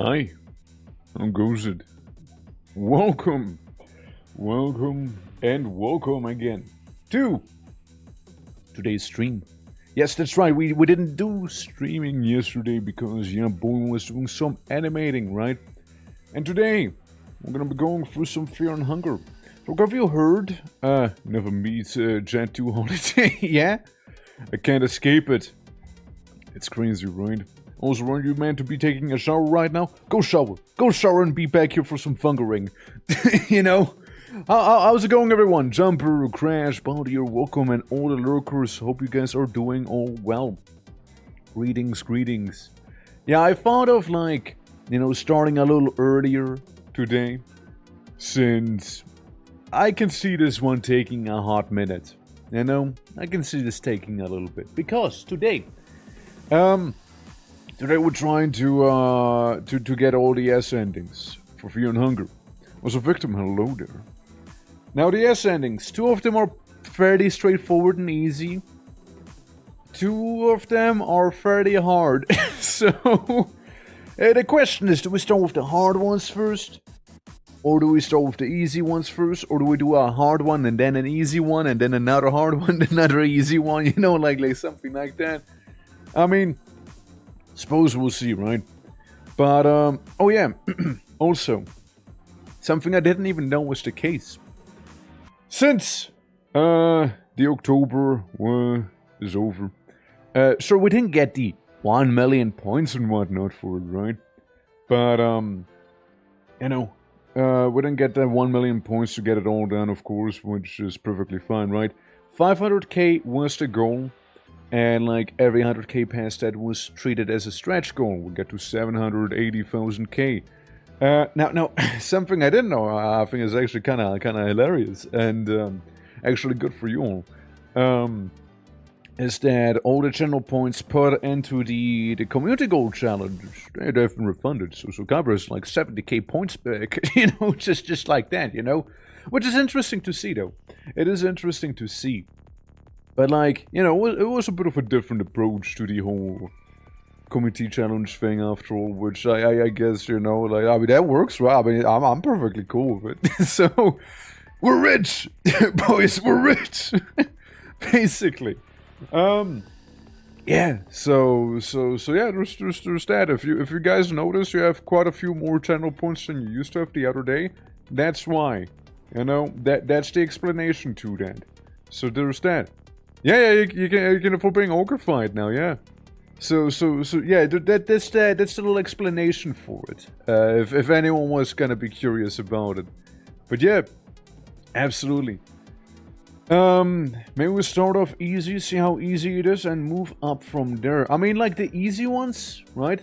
Hi, I'm Ghosted. Welcome, welcome again to today's stream. Yes, that's right, we didn't do streaming yesterday because, boy was doing some animating, right? And today, we're gonna be going through some Fear and Hunger. So have you heard, never meet Jet 2 Holiday, yeah? I can't escape it. It's crazy, right? Also, aren't you meant to be taking a shower right now? Go shower and be back here for some fungering. How's it going, everyone? Jumper, Crash, Bounty, you're welcome, and all the lurkers. Hope you guys are doing all well. Greetings. Yeah, I thought of, starting a little earlier today, since I can see this one taking a hot minute. I can see this taking a little bit, because today we're trying to get all the S endings for Fear and Hunger. Was a victim, hello there. Now the S endings, two of them are fairly straightforward and easy. Two of them are fairly hard. So the question is, do we start with the hard ones first? Or do we start with the easy ones first? Or do we do a hard one and then an easy one and then another hard one, another easy one? Like something like that. I mean, suppose we'll see, right? But, oh yeah, also, something I didn't even know was the case. Since, the October is over, so we didn't get the 1 million points and whatnot for it, right? But, we didn't get that 1 million points to get it all done, of course, which is perfectly fine, right? 500k was the goal. And every 100k past that was treated as a stretch goal. We got to 780,000k. Now, something I didn't know, I think is actually kind of hilarious and actually good for you all. Is that all the channel points put into the community goal challenge, they've been refunded. So Gabriel's 70k points back, just like that, which is interesting to see though. It is interesting to see. But it was a bit of a different approach to the whole community challenge thing after all, which I guess, that works, right? I mean, I'm perfectly cool with it. So, we're rich! Boys, we're rich! Basically. Yeah, so yeah, there's that. If you guys notice, you have quite a few more channel points than you used to have the other day. That's why. That's the explanation to that. So there's that. Yeah, you can afford being ogreified now, yeah. So yeah, that's the little explanation for it. If anyone was gonna be curious about it, but yeah, absolutely. Maybe we start off easy, see how easy it is, and move up from there. I mean, the easy ones, right?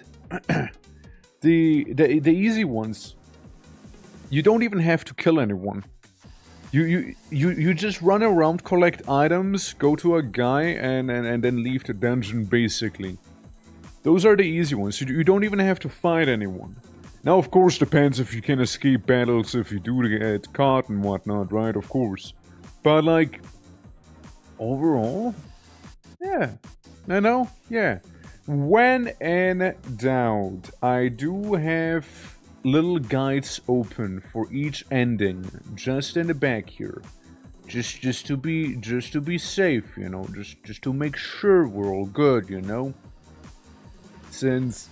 the easy ones, you don't even have to kill anyone. You just run around, collect items, go to a guy, and then leave the dungeon, basically. Those are the easy ones. You don't even have to fight anyone. Now, of course, depends if you can escape battles, if you do get caught and whatnot, right? Of course. But, overall, yeah. Yeah. When in doubt, I do have little guides open for each ending, just in the back here, just to be safe, just to make sure we're all good, Since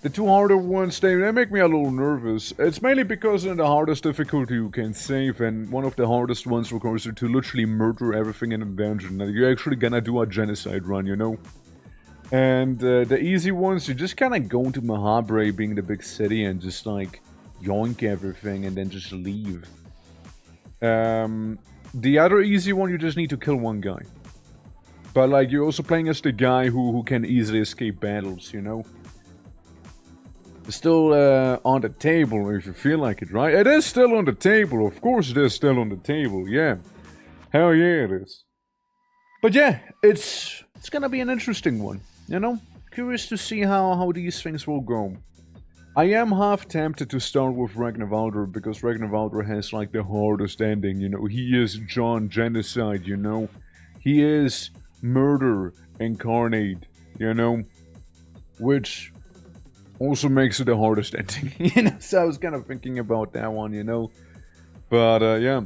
the two harder ones, they make me a little nervous. It's mainly because in the hardest difficulty you can save, and one of the hardest ones requires you to literally murder everything in the dungeon. Now, you're actually gonna do a genocide run, And the easy ones, you just kind of go into Mahabre, being the big city, and just yoink everything and then just leave. The other easy one, you just need to kill one guy. But you're also playing as the guy who can easily escape battles, It's still on the table if you feel like it, right? It is still on the table, of course it is still on the table, yeah. Hell yeah it is. But yeah, it's gonna be an interesting one. Curious to see how these things will go. I am half tempted to start with Ragnarvaldur, because Ragnarvaldur has the hardest ending, He is John Genocide, He is murder incarnate, Which also makes it the hardest ending. So I was kind of thinking about that one. But yeah.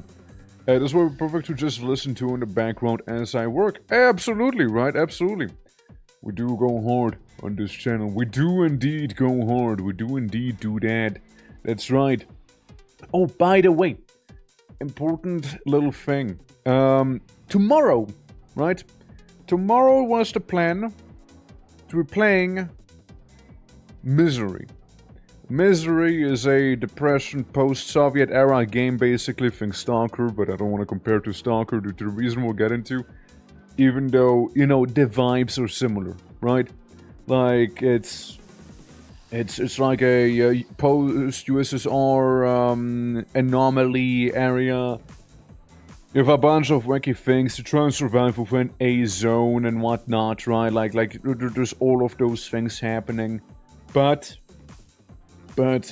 This will be perfect to just listen to in the background as I work. Absolutely, right? Absolutely. We do go hard on this channel. We do indeed go hard. We do indeed do that. That's right. Oh, by the way, important little thing. Tomorrow, right? Tomorrow was the plan to be playing Misery. Misery is a Depression post-Soviet era game, basically. Think Stalker, but I don't want to compare it to Stalker due to the reason we'll get into. Even though, the vibes are similar, right? Like, it's like a post-USSR anomaly area. You have a bunch of wacky things to try and survive within a zone and whatnot, right? Like there's all of those things happening. But the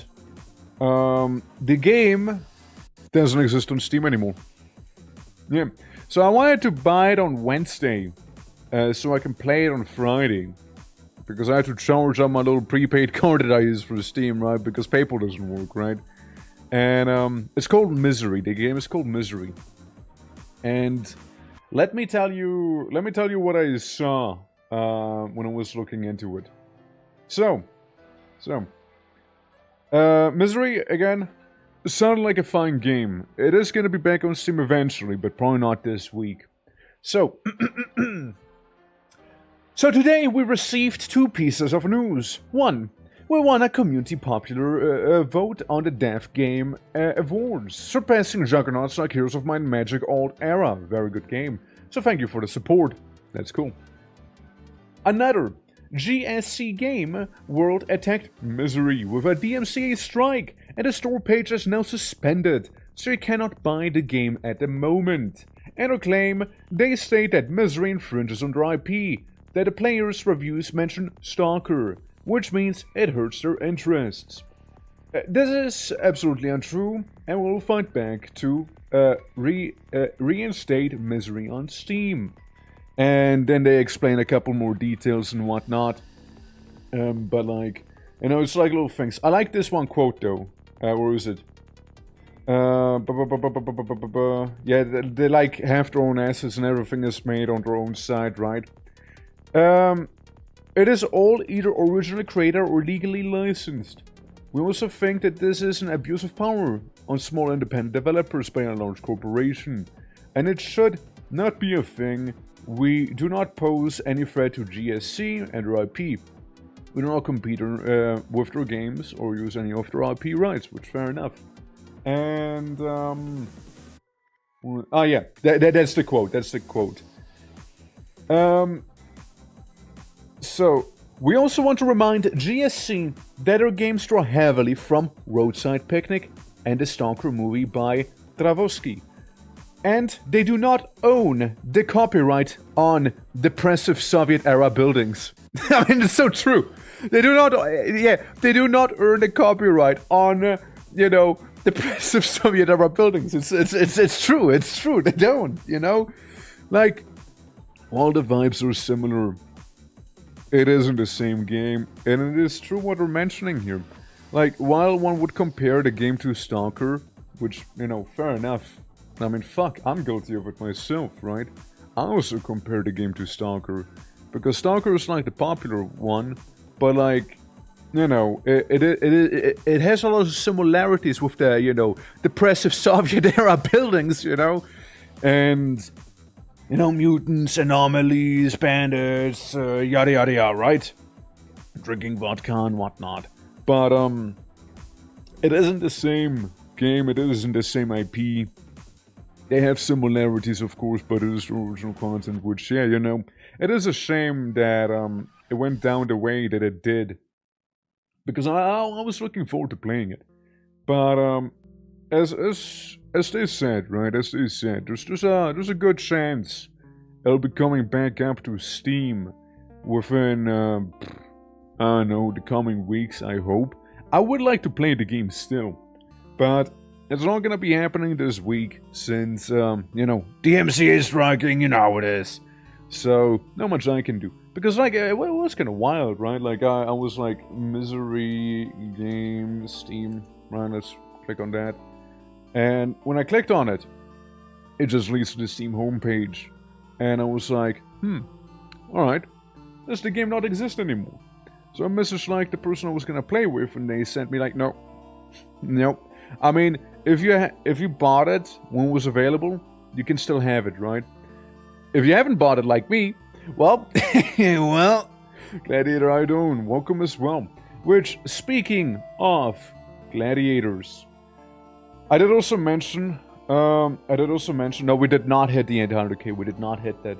game doesn't exist on Steam anymore. Yeah, so I wanted to buy it on Wednesday, so I can play it on Friday. Because I had to charge up my little prepaid card that I use for Steam, right? Because PayPal doesn't work, right? And it's called Misery. The game is called Misery. And let me tell you what I saw when I was looking into it. So, Misery, again, sounded like a fine game. It is going to be back on Steam eventually, but probably not this week. So, so today we received two pieces of news. One, we won a community popular vote on the Dev Game Awards, surpassing juggernauts like Heroes of Might and Magic Alt Era. Very good game. So thank you for the support. That's cool. Another, GSC game world attacked Misery with a DMCA strike, and the store page is now suspended, so you cannot buy the game at the moment. In a claim, they state that Misery infringes on their IP, that the player's reviews mention Stalker, which means it hurts their interests. This is absolutely untrue, and we'll fight back to reinstate Misery on Steam. And then they explain a couple more details and whatnot. But like, it's like little things. I like this one quote though. Where is it? Yeah, they like have their own assets and everything is made on their own side, right? It is all either originally created or legally licensed. We also think that this is an abuse of power on small independent developers by a large corporation, and it should not be a thing. We do not pose any threat to GSC and their IP. We do not compete with their games or use any of their IP rights, which fair enough. And yeah, that's the quote. That's the quote. So, we also want to remind GSC that our games draw heavily from Roadside Picnic and the Stalker movie by Travosky. And they do not own the copyright on depressive Soviet-era buildings. I mean, it's so true. They do not, they do not earn the copyright on, depressive Soviet-era buildings. It's true, they don't, Like, all the vibes are similar. It isn't the same game, and it is true what we're mentioning here. Like, while one would compare the game to Stalker, which, fair enough. I mean, fuck, I'm guilty of it myself, right? I also compare the game to Stalker, because Stalker is like the popular one, but like, it has a lot of similarities with the, depressive Soviet-era buildings, and... mutants, anomalies, bandits, yada yada yada, right? Drinking vodka and whatnot. But, it isn't the same game, it isn't the same IP. They have similarities, of course, but it is the original content, which, yeah, it is a shame that, it went down the way that it did. Because I was looking forward to playing it. But, as they said, right, there's a good chance it'll be coming back up to Steam within, I don't know, the coming weeks, I hope. I would like to play the game still, but it's not gonna be happening this week since, DMCA is striking, you know how it is. So, not much I can do. Because, like, it was kind of wild, right? Like, I was like, Misery, Game, Steam, right? Let's click on that. And when I clicked on it, it just leads to the Steam homepage. And I was like, alright, does the game not exist anymore? So I messaged, like, the person I was gonna play with, and they sent me, like, no. Nope. I mean, if you bought it when it was available, you can still have it, right? If you haven't bought it like me, well, well, Gladiator I don't. Welcome as well. Which, speaking of gladiators, I did also mention, no, we did not hit the 800k, we did not hit that.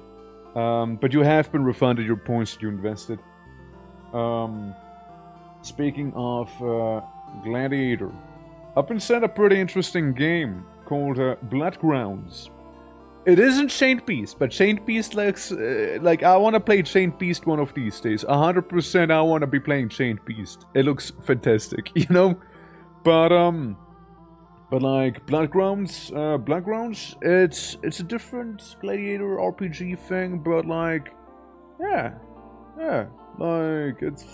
But you have been refunded your points that you invested. Speaking of Gladiator, I've been sent a pretty interesting game called Bloodgrounds. It isn't Chained Beast, but Chained Beast looks like I want to play Chained Beast one of these days. 100% I want to be playing Chained Beast. It looks fantastic, you know? But like Bloodgrounds, it's a different Gladiator RPG thing, but like, yeah, like it's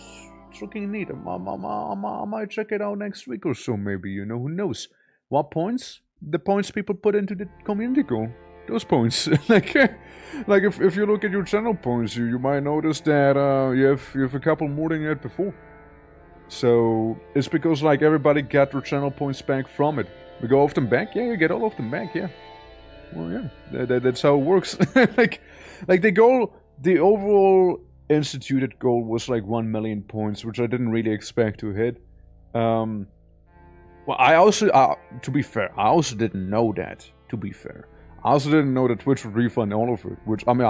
looking neat. I might check it out next week or so, maybe. You know, who knows? What points? The points people put into the community goal. Those points. like if you look at your channel points, you might notice that you have a couple more than you had before. So it's because like everybody got their channel points back from it. We go off them back, yeah, you get all of them back, yeah. Well, yeah, that's how it works. like the goal, the overall instituted goal was like 1 million points, which I didn't really expect to hit. Well, I also, to be fair, I also didn't know that. To be fair, I also didn't know that Twitch would refund all of it. Which I mean,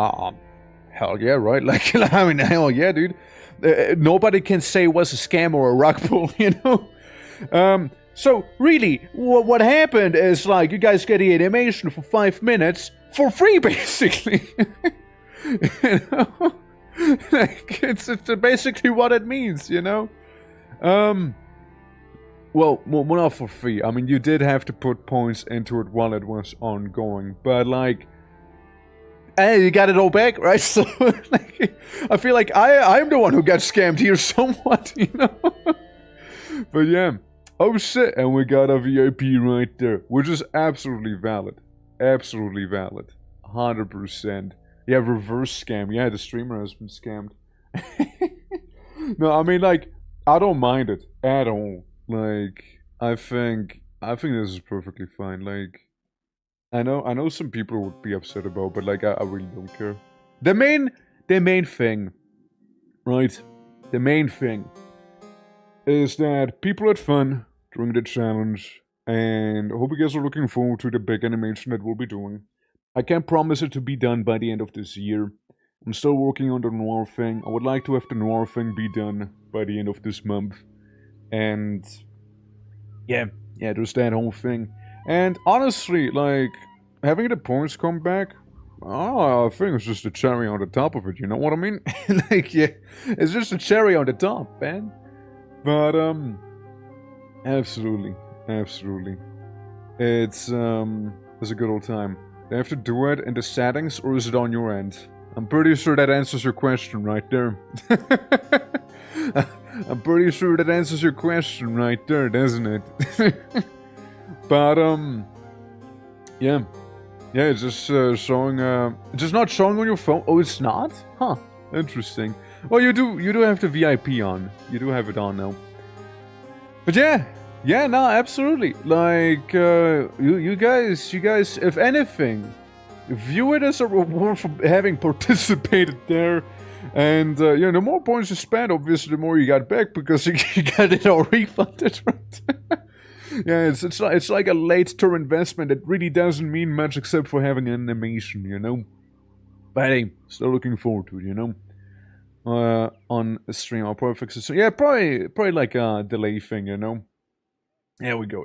hell yeah, right? Like, I mean, hell yeah, dude. Nobody can say it was a scam or a rug pull, you know. So really, what happened is like you guys get the animation for 5 minutes for free, basically. You know, like it's basically what it means, you know. Well, not for free. I mean, you did have to put points into it while it was ongoing, but like, hey, you got it all back, right? So, like, I feel like I'm the one who got scammed here somewhat, you know. But yeah. Oh shit, and we got a VIP right there, which is absolutely valid. Absolutely valid. 100%. Yeah, reverse scam. Yeah, the streamer has been scammed. No, I mean, like, I don't mind it at all. Like, I think this is perfectly fine. Like, I know some people would be upset about, but like, I really don't care. The main thing, right? The main thing is that people had fun during the challenge, and I hope you guys are looking forward to the big animation that we'll be doing. I can't promise it to be done by the end of this year. I'm still working on the noir thing. I would like to have the noir thing be done by the end of this month. And yeah, there's that whole thing. And honestly, like, having the points come back, I think it's just a cherry on the top of it, you know what I mean? Like, yeah, it's just a cherry on the top, man. But, absolutely. It's a good old time. They have to do it in the settings, or is it on your end? I'm pretty sure that answers your question right there. I'm pretty sure that answers your question right there, doesn't it? But, yeah. Yeah, it's just showing, it's just not showing on your phone. Oh, it's not? Huh. Interesting. Well, you do have the VIP on. You do have it on now. But yeah, no, absolutely. Like, you guys, if anything, view it as a reward for having participated there. And, you know, the more points you spend, obviously, the more you got back, because you got it all refunded, right? Yeah, it's like a late-term investment that really doesn't mean much except for having an animation, you know? But hey, still looking forward to it, you know? On a stream, I'll probably fix it. So yeah, probably like a delay thing, you know? There we go.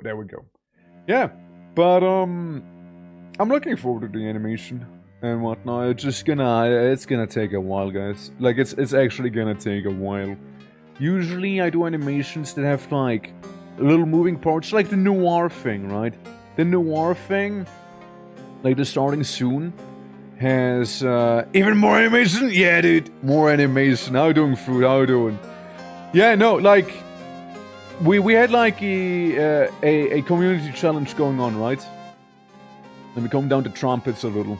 Yeah, but, I'm looking forward to the animation and whatnot. It's gonna take a while, guys. Like, it's actually gonna take a while. Usually, I do animations that have, like, little moving parts, like the noir thing, right? The noir thing, like the starting soon, has even more animation. Yeah, dude, more animation. How you doing, Fruit? How you doing? Yeah, no, like we had like a community challenge going on, right? Let me calm down the trumpets a little.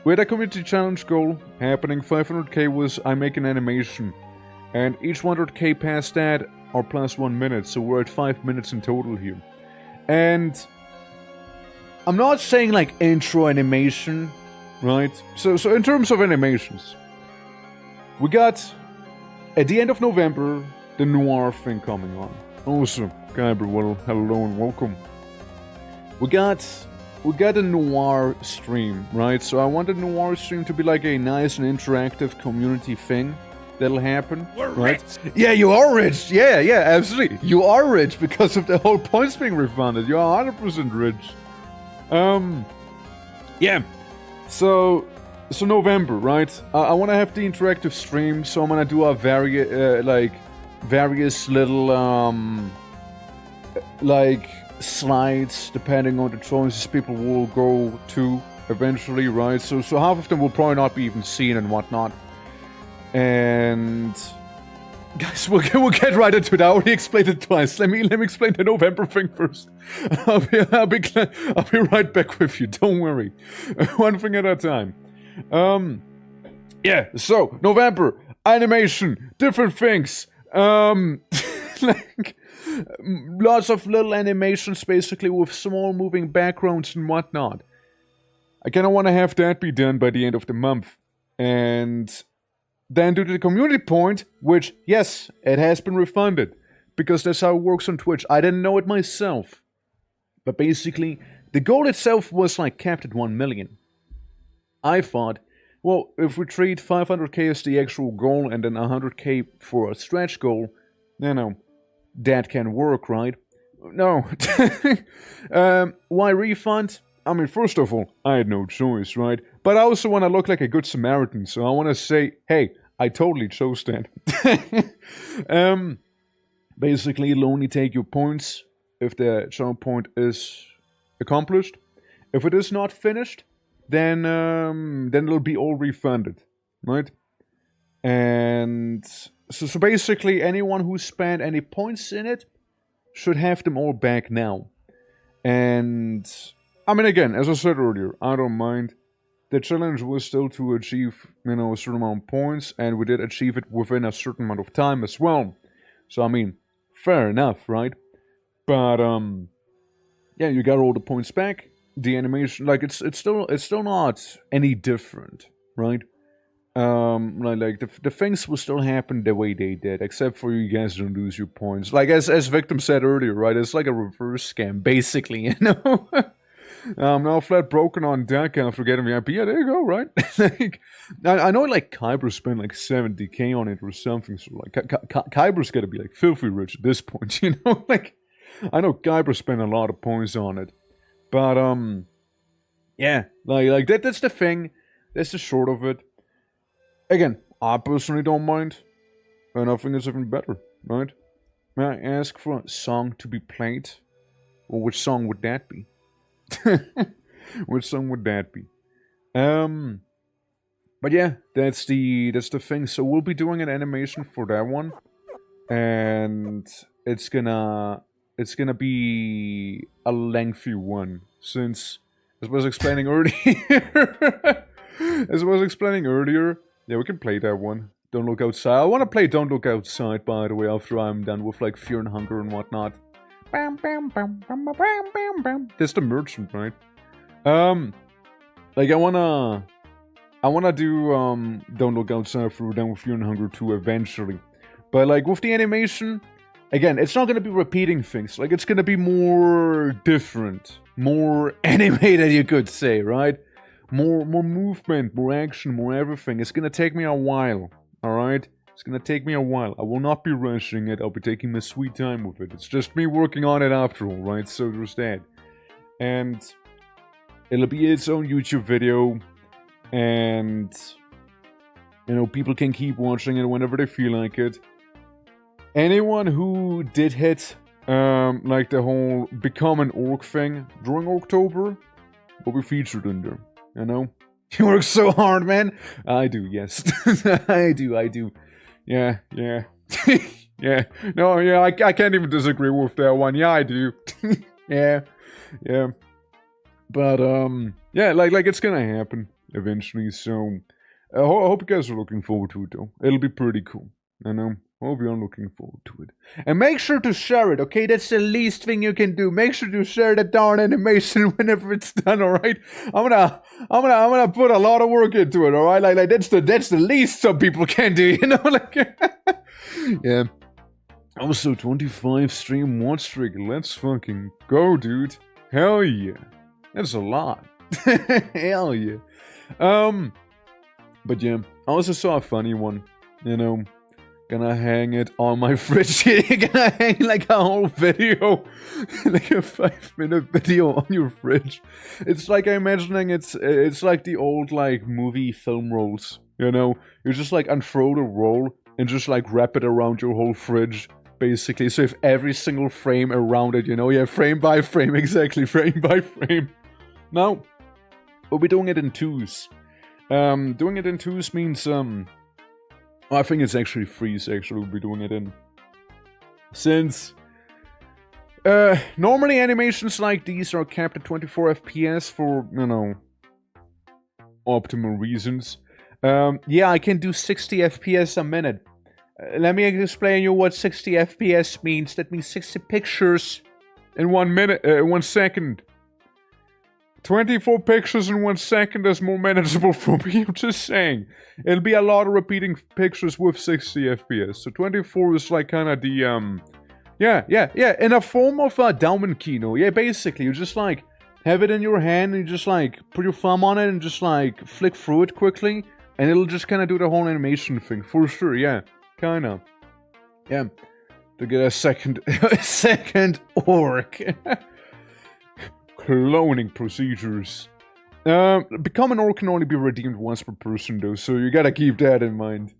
We had a community challenge goal happening. 500k was I make an animation, and each 100k past that are plus 1 minute, so we're at 5 minutes in total here. And I'm not saying like intro animation, right? So in terms of animations, we got at the end of November the noir thing coming on. Awesome, Kyber, well, hello and welcome. We got a noir stream, right? So I want the noir stream to be like a nice and interactive community thing that'll happen. We're right? rich. Yeah, you are rich. Yeah, absolutely. You are rich because of the whole points being refunded. You're 100% rich. Yeah. So November, right? I want to have the interactive stream, so I'm gonna do a various little like slides depending on the choices people will go to eventually, right? So half of them will probably not be even seen and whatnot. And guys, we'll get right into it. I already explained it twice. Let me explain the November thing first. I'll be right back with you. Don't worry. One thing at a time. Yeah. So November animation, different things. Like lots of little animations, basically with small moving backgrounds and whatnot. I kind of want to have that be done by the end of the month, and then do the community point, which, yes, it has been refunded, because that's how it works on Twitch. I didn't know it myself. But basically, the goal itself was like capped at 1 million. I thought, well, if we treat 500k as the actual goal and then 100k for a stretch goal, that can work, right? No. Why refund? I mean, first of all, I had no choice, right? But I also want to look like a good Samaritan, so I want to say, hey, I totally chose that. Basically, it'll only take your points if the channel point is accomplished. If it is not finished, then it'll be all refunded, right? And so basically, anyone who spent any points in it should have them all back now. And I mean, again, as I said earlier, I don't mind. The challenge was still to achieve, a certain amount of points, and we did achieve it within a certain amount of time as well. So, I mean, fair enough, right? But, yeah, you got all the points back. The animation, like, it's still not any different, right? Like the things will still happen the way they did, except for you guys don't lose your points. Like, as Victim said earlier, right? It's like a reverse scam, basically, you know? Now flat broken on deck after getting VIP. Yeah, there you go, right? Like, I know like Kyber spent like 70k on it or something. So like Kyber's got to be like filthy rich at this point, you know? Like, I know Kyber spent a lot of points on it, but yeah, like that's the thing. That's the short of it. Again, I personally don't mind, and I think it's even better, right? May I ask for a song to be played? Or which song would that be? Which song would that be? But yeah, that's the thing. So we'll be doing an animation for that one, and it's gonna be a lengthy one, since as I was explaining earlier. Yeah, we can play that one. Don't Look Outside. I want to play Don't Look Outside, by the way, after I'm done with like Fear and Hunger and whatnot. Bam, bam, bam, bam, bam, bam, bam. That's the merchant, right? Like I wanna do Don't Look Outside for Down with Fear and Hunger 2 eventually. But like with the animation, again, it's not gonna be repeating things. Like it's gonna be more different, more animated, you could say, right? More movement, more action, more everything. It's gonna take me a while, alright? It's gonna take me a while. I will not be rushing it. I'll be taking my sweet time with it. It's just me working on it after all, right? So there's that. And it'll be its own YouTube video. And, people can keep watching it whenever they feel like it. Anyone who did hit, like the whole Become an Orc thing during October will be featured in there, You work so hard, man. I do, yes. I do. Yeah. Yeah. No, yeah, I can't even disagree with that one. Yeah, I do. Yeah. But, yeah, like it's gonna happen eventually, so I hope you guys are looking forward to it, though. It'll be pretty cool. I know. Hope you're looking forward to it. And make sure to share it, okay? That's the least thing you can do. Make sure to share the darn animation whenever it's done, alright? I'm gonna put a lot of work into it, alright? Like that's the least some people can do, you know? Like yeah. Also 25 stream watch streak. Let's fucking go, dude. Hell yeah. That's a lot. Hell yeah. But yeah, I also saw a funny one, you know. Gonna hang it on my fridge. Gonna hang like a whole video, like a 5-minute video on your fridge. It's like I'm imagining it's like the old like movie film rolls, you know. You just like unfurl the roll and just like wrap it around your whole fridge, basically. So if every single frame around it, you know, yeah, frame by frame, exactly, frame by frame. Now, we'll be doing it in twos. Doing it in twos means I think it's actually threes, actually, we'll be doing it in. Since, normally animations like these are capped at 24 FPS for, you know, optimal reasons. Yeah, I can do 60 FPS a minute. Let me explain you what 60 FPS means. That means 60 pictures in 1 minute, 1 second. 24 pictures in 1 second is more manageable for me, I'm just saying. It'll be a lot of repeating pictures with 60 FPS. So 24 is like kind of the, yeah, in a form of a Daumen Kino. Yeah, basically, you just like have it in your hand and you just like put your thumb on it and just like flick through it quickly. And it'll just kind of do the whole animation thing, for sure, yeah, kind of. Yeah, to get a second orc. Cloning procedures. Become an orc can only be redeemed once per person though, so you gotta keep that in mind.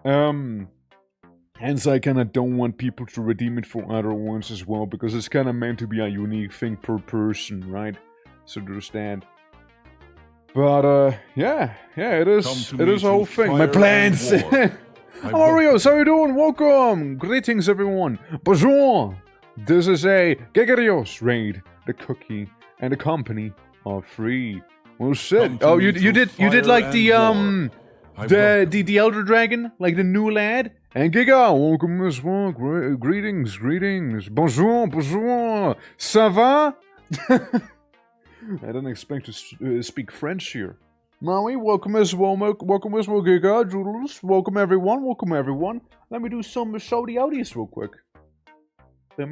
Hence I kinda don't want people to redeem it for other ones as well, because it's kinda meant to be a unique thing per person, right? So there's that. But yeah, it is a whole thing. My plans! Oreos, how you doing? Welcome! Greetings everyone! Bonjour! This is a Gegarios raid. The cookie and the company are free. Well shit. Oh, you did like the Elder Dragon, like the new lad. And Giga, welcome as well. Greetings. Bonjour. Ça va? I didn't expect to speak French here. Maui, welcome as well. Welcome as well, Giga. Jules, welcome everyone. Let me do some shouty outies real quick. We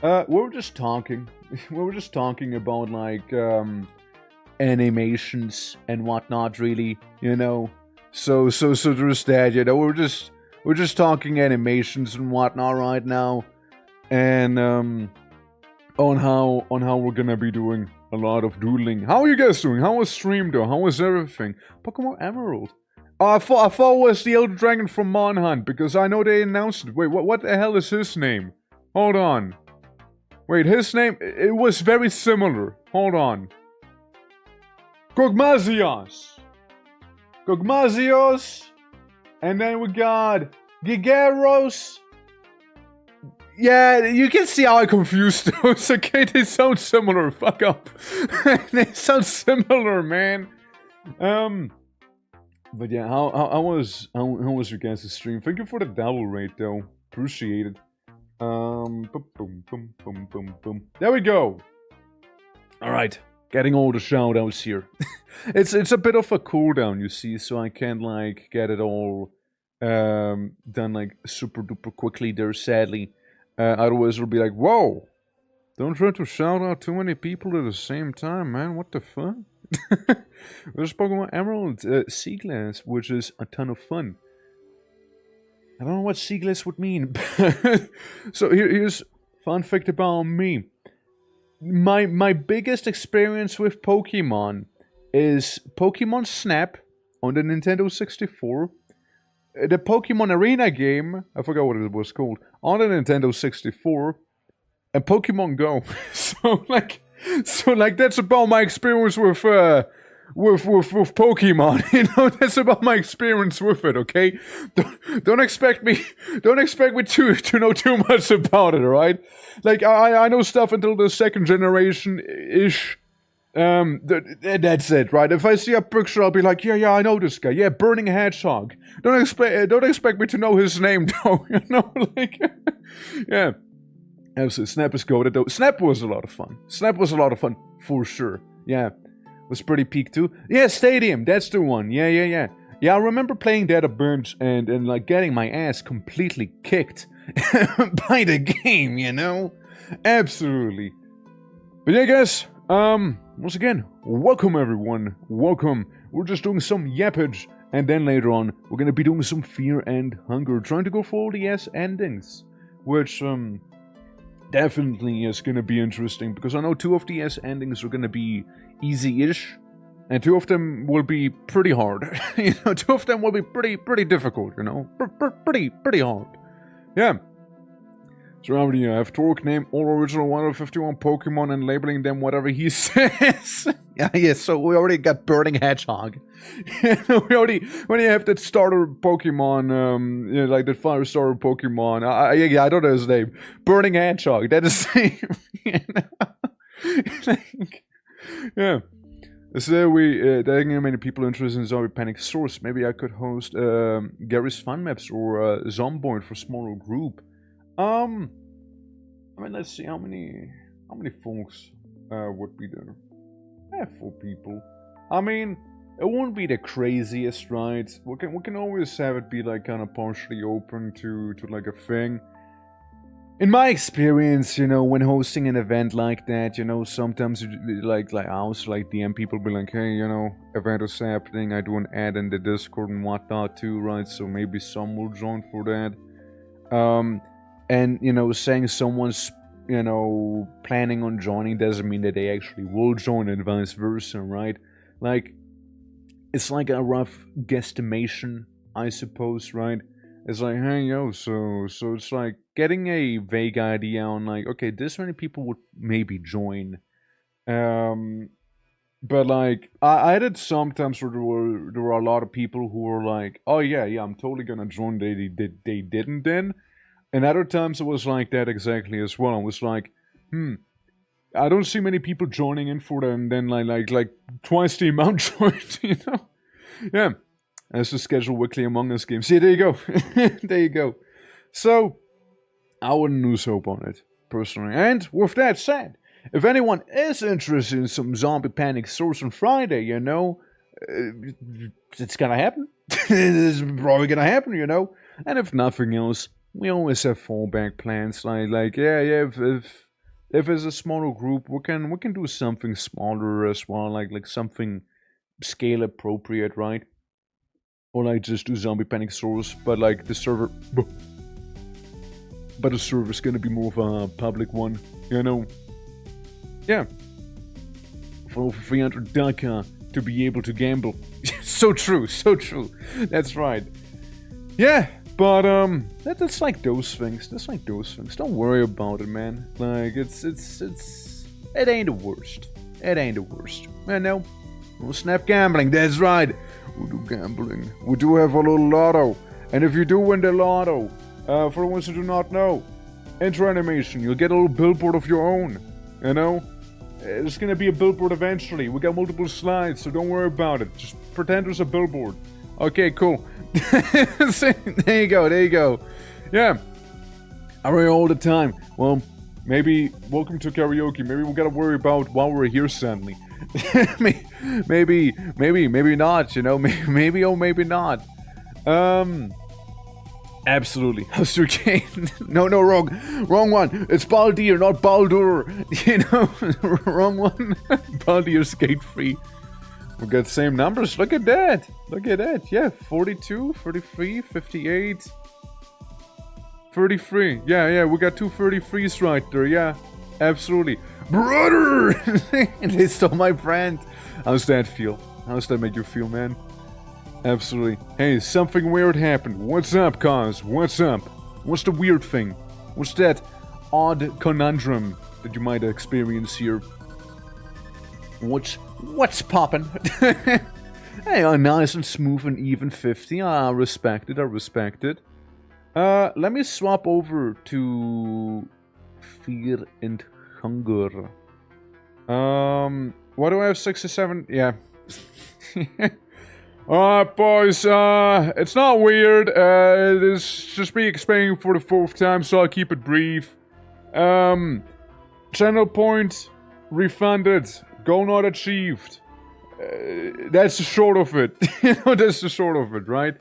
were just talking. We were just talking about like animations and whatnot. Really, you know. So there's that. You know, we're just talking animations and whatnot right now, and on how we're gonna be doing a lot of doodling. How are you guys doing? How was stream though? How was everything? Pokemon Emerald. I thought it was the Elder Dragon from Monhunt, because I know they announced it. Wait, what the hell is his name? Hold on. Wait, his name, it was very similar. Hold on. Gogmazios, and then we got Gigeros. Yeah, you can see how I confused those, okay? They sound similar, fuck up. They sound similar, man. But yeah, how was your guys' stream? Thank you for the double rate though. Appreciate it. Boom. There we go. Alright. Getting all the shoutouts here. It's a bit of a cooldown, you see, so I can't like get it all done like super duper quickly there, sadly. Otherwise it'll be like, whoa! Don't try to shout out too many people at the same time, man. What the fuck? There's Pokemon Emerald Sea Glass, which is a ton of fun. I don't know what Sea Glass would mean. So here's fun fact about me. My biggest experience with Pokemon is Pokemon Snap on the Nintendo 64. The Pokemon Arena game, I forgot what it was called, on the Nintendo 64. And Pokemon Go. So like that's about my experience with with Pokemon. You know, that's about my experience with it. Okay, don't expect me to know too much about it. All right, like I know stuff until the second generation ish. That's it, right? If I see a picture, I'll be like, yeah, I know this guy. Yeah, Burning Hedgehog. Don't expect me to know his name, though. You know, like, yeah. Absolutely, Snap is goated though. Snap was a lot of fun. Snap was a lot of fun for sure. Yeah, was pretty peak too. Yeah, Stadium. That's the one. Yeah. Yeah, I remember playing that a bunch and like getting my ass completely kicked by the game. You know, absolutely. But yeah, guys. Once again, welcome everyone, welcome. We're just doing some yappage, and then later on, we're gonna be doing some Fear and Hunger, trying to go for all the S endings, which, definitely is gonna be interesting, because I know 2 of the S endings are gonna be easy-ish, and 2 of them will be pretty hard. You know, 2 of them will be pretty difficult, you know, pretty hard. Yeah. So I already have Torque name all original 151 Pokemon and labeling them whatever he says. yeah, so we already got Burning Hedgehog. we already have that starter Pokemon, you know, like that fire starter Pokemon. I don't know his name. Burning Hedgehog, that is the same. Yeah. So there are many people interested in Zombie Panic Source. Maybe I could host Gary's Fun Maps or Zomboid for smaller group. I mean, let's see how many folks would be there. 4 people. I mean, it won't be the craziest, right? We can always have it be like kind of partially open to like a thing. In my experience, you know, when hosting an event like that, you know, sometimes like I also like DM people be like, hey, you know, event is happening. I do an ad in the Discord and whatnot too, right? So maybe some will join for that. And, you know, saying someone's, you know, planning on joining doesn't mean that they actually will join and vice versa, right? Like, it's like a rough guesstimation, I suppose, right? It's like, hey, yo, so it's like getting a vague idea on, like, okay, this many people would maybe join. But, like, I did sometimes where there were a lot of people who were like, oh, yeah, I'm totally gonna join. They didn't then. And other times it was like that exactly as well. It was like, I don't see many people joining in for that, and then like twice the amount joined, you know? Yeah. As to schedule weekly Among Us games. Yeah, there you go. There you go. So, I wouldn't lose hope on it, personally. And with that said, if anyone is interested in some Zombie Panic Source on Friday, you know, it's gonna happen. It's probably gonna happen, you know? And if nothing else, we always have fallback plans, like if it's a smaller group, we can do something smaller as well, like something scale appropriate, right? Or like just do Zombie Panic Source, but like the server, but the server's gonna be more of a public one, you know? Yeah. For over 300 DACA to be able to gamble. So true. That's right. Yeah. But that's like those things. Don't worry about it, man. Like it ain't the worst. Man, no Snap gambling. That's right. We do gambling. We do have a little lotto. And if you do win the lotto, for the ones who do not know, intro animation, you'll get a little billboard of your own. You know, there's gonna be a billboard eventually. We got multiple slides, so don't worry about it. Just pretend there's a billboard. Okay, cool. There you go. Yeah. I read all the time. Well, maybe welcome to karaoke. Maybe we gotta worry about while we're here suddenly. maybe not, you know, maybe or maybe not. Absolutely. How's your game? No, wrong one. It's Baldir, not Baldur. You know, wrong one. Baldir skate free. We got the same numbers. Look at that. Yeah, 42, 33, 58, 33. Yeah, we got 2 33s right there. Yeah, absolutely. Brother! They stole my brand. How's that feel? How's that make you feel, man? Absolutely. Hey, something weird happened. What's up, cuz? What's up? What's the weird thing? What's that odd conundrum that you might experience here? What's What's poppin'? Hey, nice and smooth and even 50. I respect it, I respect it. Let me swap over to Fear and Hunger. What do I have? 67? Yeah. Alright, boys, it's not weird. It is just me explaining for the 4th time, so I'll keep it brief. Channel point refunded. Goal not achieved. That's the short of it. You know, that's the short of it, right?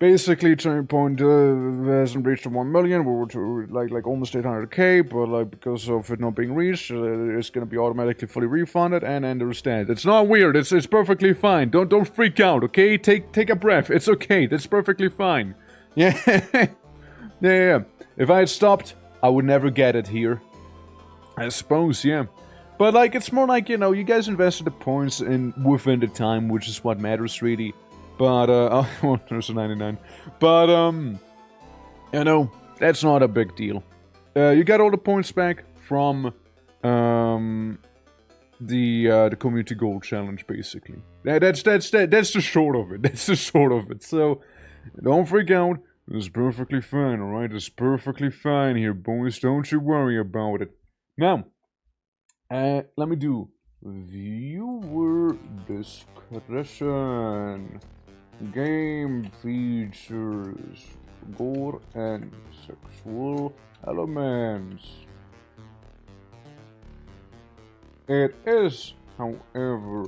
Basically, channel point hasn't reached the 1 million. We were to like almost 800k, but like because of it not being reached, it's gonna be automatically fully refunded. And understand, it's not weird. It's perfectly fine. Don't freak out, okay? Take a breath. It's okay. That's perfectly fine. Yeah, yeah. If I had stopped, I would never get it here. I suppose, yeah. But like, it's more like, you know, you guys invested the points in within the time, which is what matters really. But, oh, well, there's a 99. But, you know, that's not a big deal. You got all the points back from, the Community Gold Challenge, basically. That's the short of it. That's the short of it. So, don't freak out. It's perfectly fine, alright? It's perfectly fine here, boys. Don't you worry about it. Now, let me do viewer discretion. Game features gore and sexual elements. It is, however,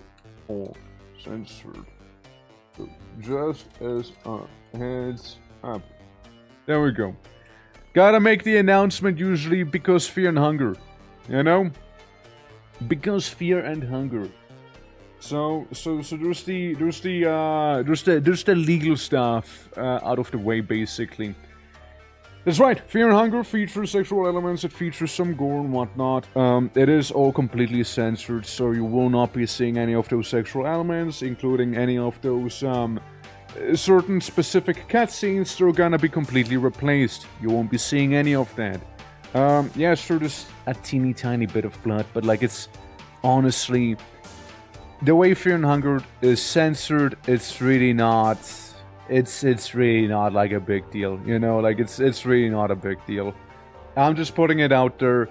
all censored. So just as a heads up. There we go. Gotta make the announcement usually because fear and hunger. You know? Because fear and hunger. So there's the legal stuff out of the way, basically. That's right. Fear and Hunger features sexual elements. It features some gore and whatnot. It is all completely censored, so you will not be seeing any of those sexual elements, including any of those certain specific cutscenes. They're gonna be completely replaced. You won't be seeing any of that. Yeah, sure, there's a teeny tiny bit of blood, but like, it's honestly, the way Fear and Hunger is censored, it's really not, it's really not like a big deal, you know, like it's really not a big deal. I'm just putting it out there,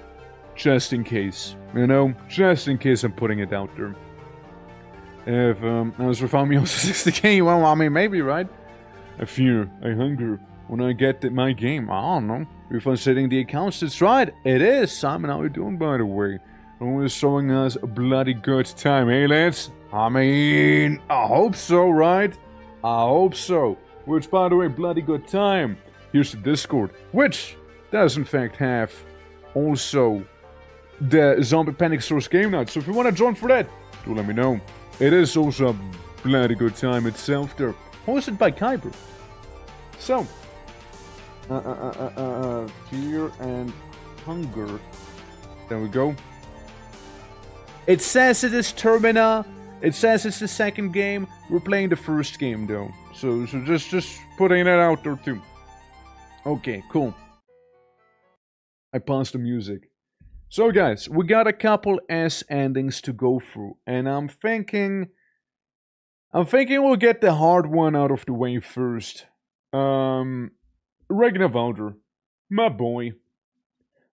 just in case, you know, just in case I'm putting it out there. If, I was found me also 60k, well, I mean, maybe, right? I fear, I hunger, when I get my game, I don't know. If I'm setting the accounts, that's right, it is. Simon, how you doing, by the way? Always showing us a bloody good time, eh, lads? I mean, I hope so, right? I hope so. Which, by the way, bloody good time. Here's the Discord, which does in fact have also the Zombie Panic Source game night. So if you want to join for that, do let me know. It is also a bloody good time itself there. Hosted by Kyber. So, Fear and Hunger. There we go. It says it is Termina. It says it's the second game. We're playing the first game though. So just putting that out there too. Okay, cool. I paused the music. So guys, we got a couple S endings to go through, and I'm thinking we'll get the hard one out of the way first. Ragnar Valder, my boy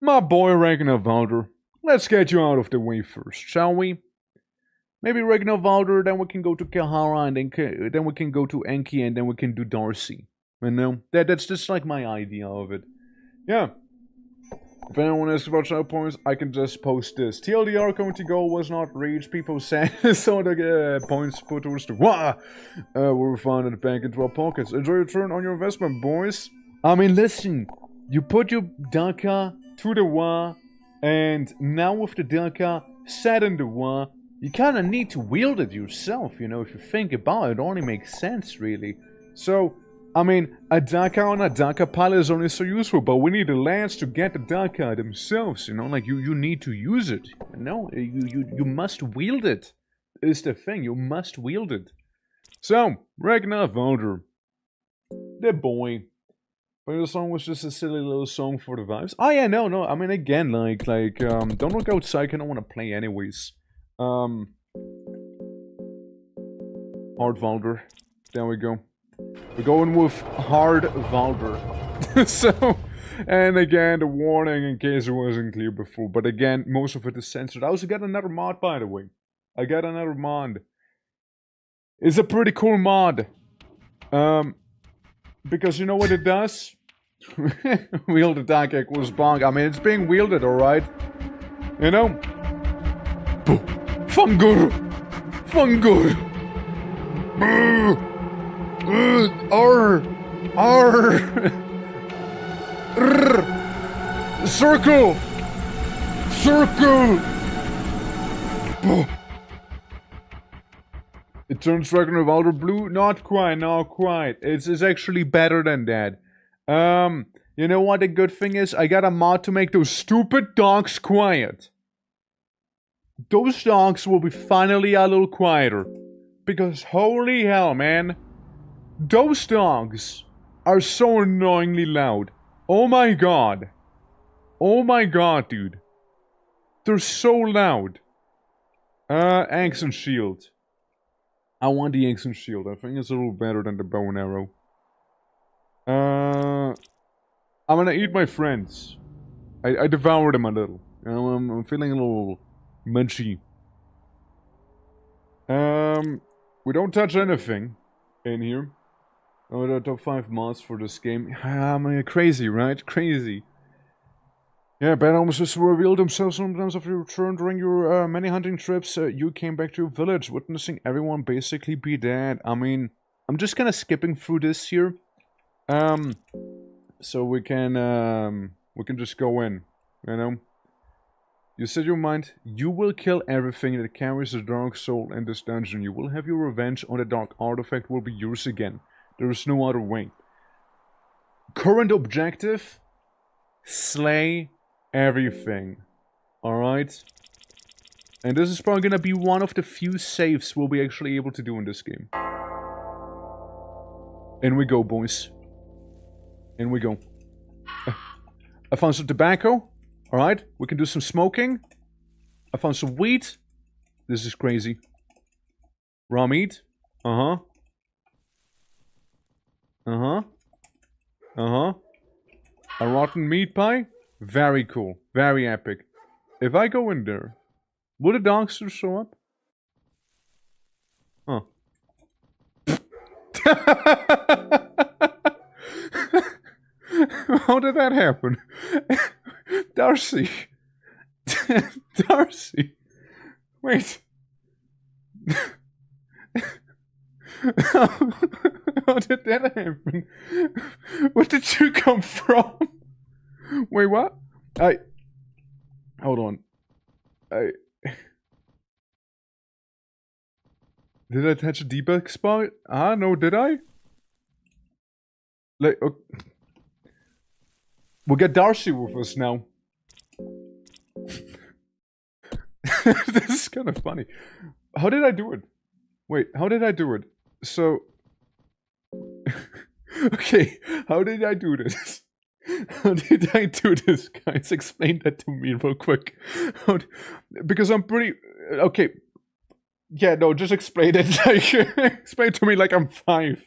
Ragnar Valder. Let's get you out of the way first, shall we? Maybe Ragnar Valder, then we can go to Kahara, and then we can go to Enki, and then we can do Darcy. You know, that's just like my idea of it. Yeah. If anyone asks about shout points, I can just post this. TLDR community goal was not reached. People said so the points put towards the were found in the bank into our pockets. Enjoy your turn on your investment, boys. I mean, listen, you put your Daka to the Wa, and now with the Daka set in the Wa, you kind of need to wield it yourself, you know, if you think about it. It only makes sense, really. So, I mean, a Daka on a Daka pile is only so useful, but we need the lands to get the Daka themselves, you know, like, you need to use it, you know, you must wield it, is the thing, you must wield it. So, Ragnar Valder, the boy. But the song was just a silly little song for the vibes. Oh yeah, no, I mean, again, like, don't look outside, I don't want to play anyways. Hard Valder. There we go. We're going with Hard Valder. So, and again, the warning in case it wasn't clear before. But again, most of it is censored. I also got another mod, by the way. I got another mod. It's a pretty cool mod. Because you know what it does? Wield attack equals bonk. I mean, it's being wielded, alright? You know? Fungur! Fungur! R! R! Circle! Circle! It turns Dragon Revolver blue? Not quite, not quite. It's actually better than that. You know what the good thing is? I got a mod to make those stupid dogs quiet. Those dogs will be finally a little quieter. Because holy hell, man. Those dogs are so annoyingly loud. Oh my god. Oh my god, dude. They're so loud. Axe and shield. I want the axe and shield. I think it's a little better than the bow and arrow. I'm gonna eat my friends. I devoured them a little. You know, I'm feeling a little munchy. We don't touch anything in here. Oh, the top 5 mods for this game. I'm crazy, right? Crazy. Yeah, bad omens just revealed themselves sometimes after you returned during your many hunting trips. You came back to your village, witnessing everyone basically be dead. I mean, I'm just kind of skipping through this here. So we can just go in, you know? You set your mind, you will kill everything that carries a dark soul in this dungeon. You will have your revenge on the dark artifact will be yours again. There is no other way. Current objective, slay everything. Alright? And this is probably gonna be one of the few saves we'll be actually able to do in this game. In we go, boys. In we go. I found some tobacco. Alright, we can do some smoking. I found some weed. This is crazy. Raw meat. Uh-huh. Uh-huh. Uh-huh. A rotten meat pie. Very cool. Very epic. If I go in there, will the dogsters show up? Huh. How did that happen? Darcy. Darcy. Wait. How did that happen? Where did you come from? Wait, what? Hold on. Did I touch a debug spot? Ah, no, did I? Like, okay. We'll get Darcy with us now. This is kind of funny. How did I do it? Wait, how did I do it? So... okay, how did I do this? How did I do this, guys? Explain that to me real quick. Because I'm pretty... Okay. Yeah, no, just explain it. Like, explain to me like I'm 5.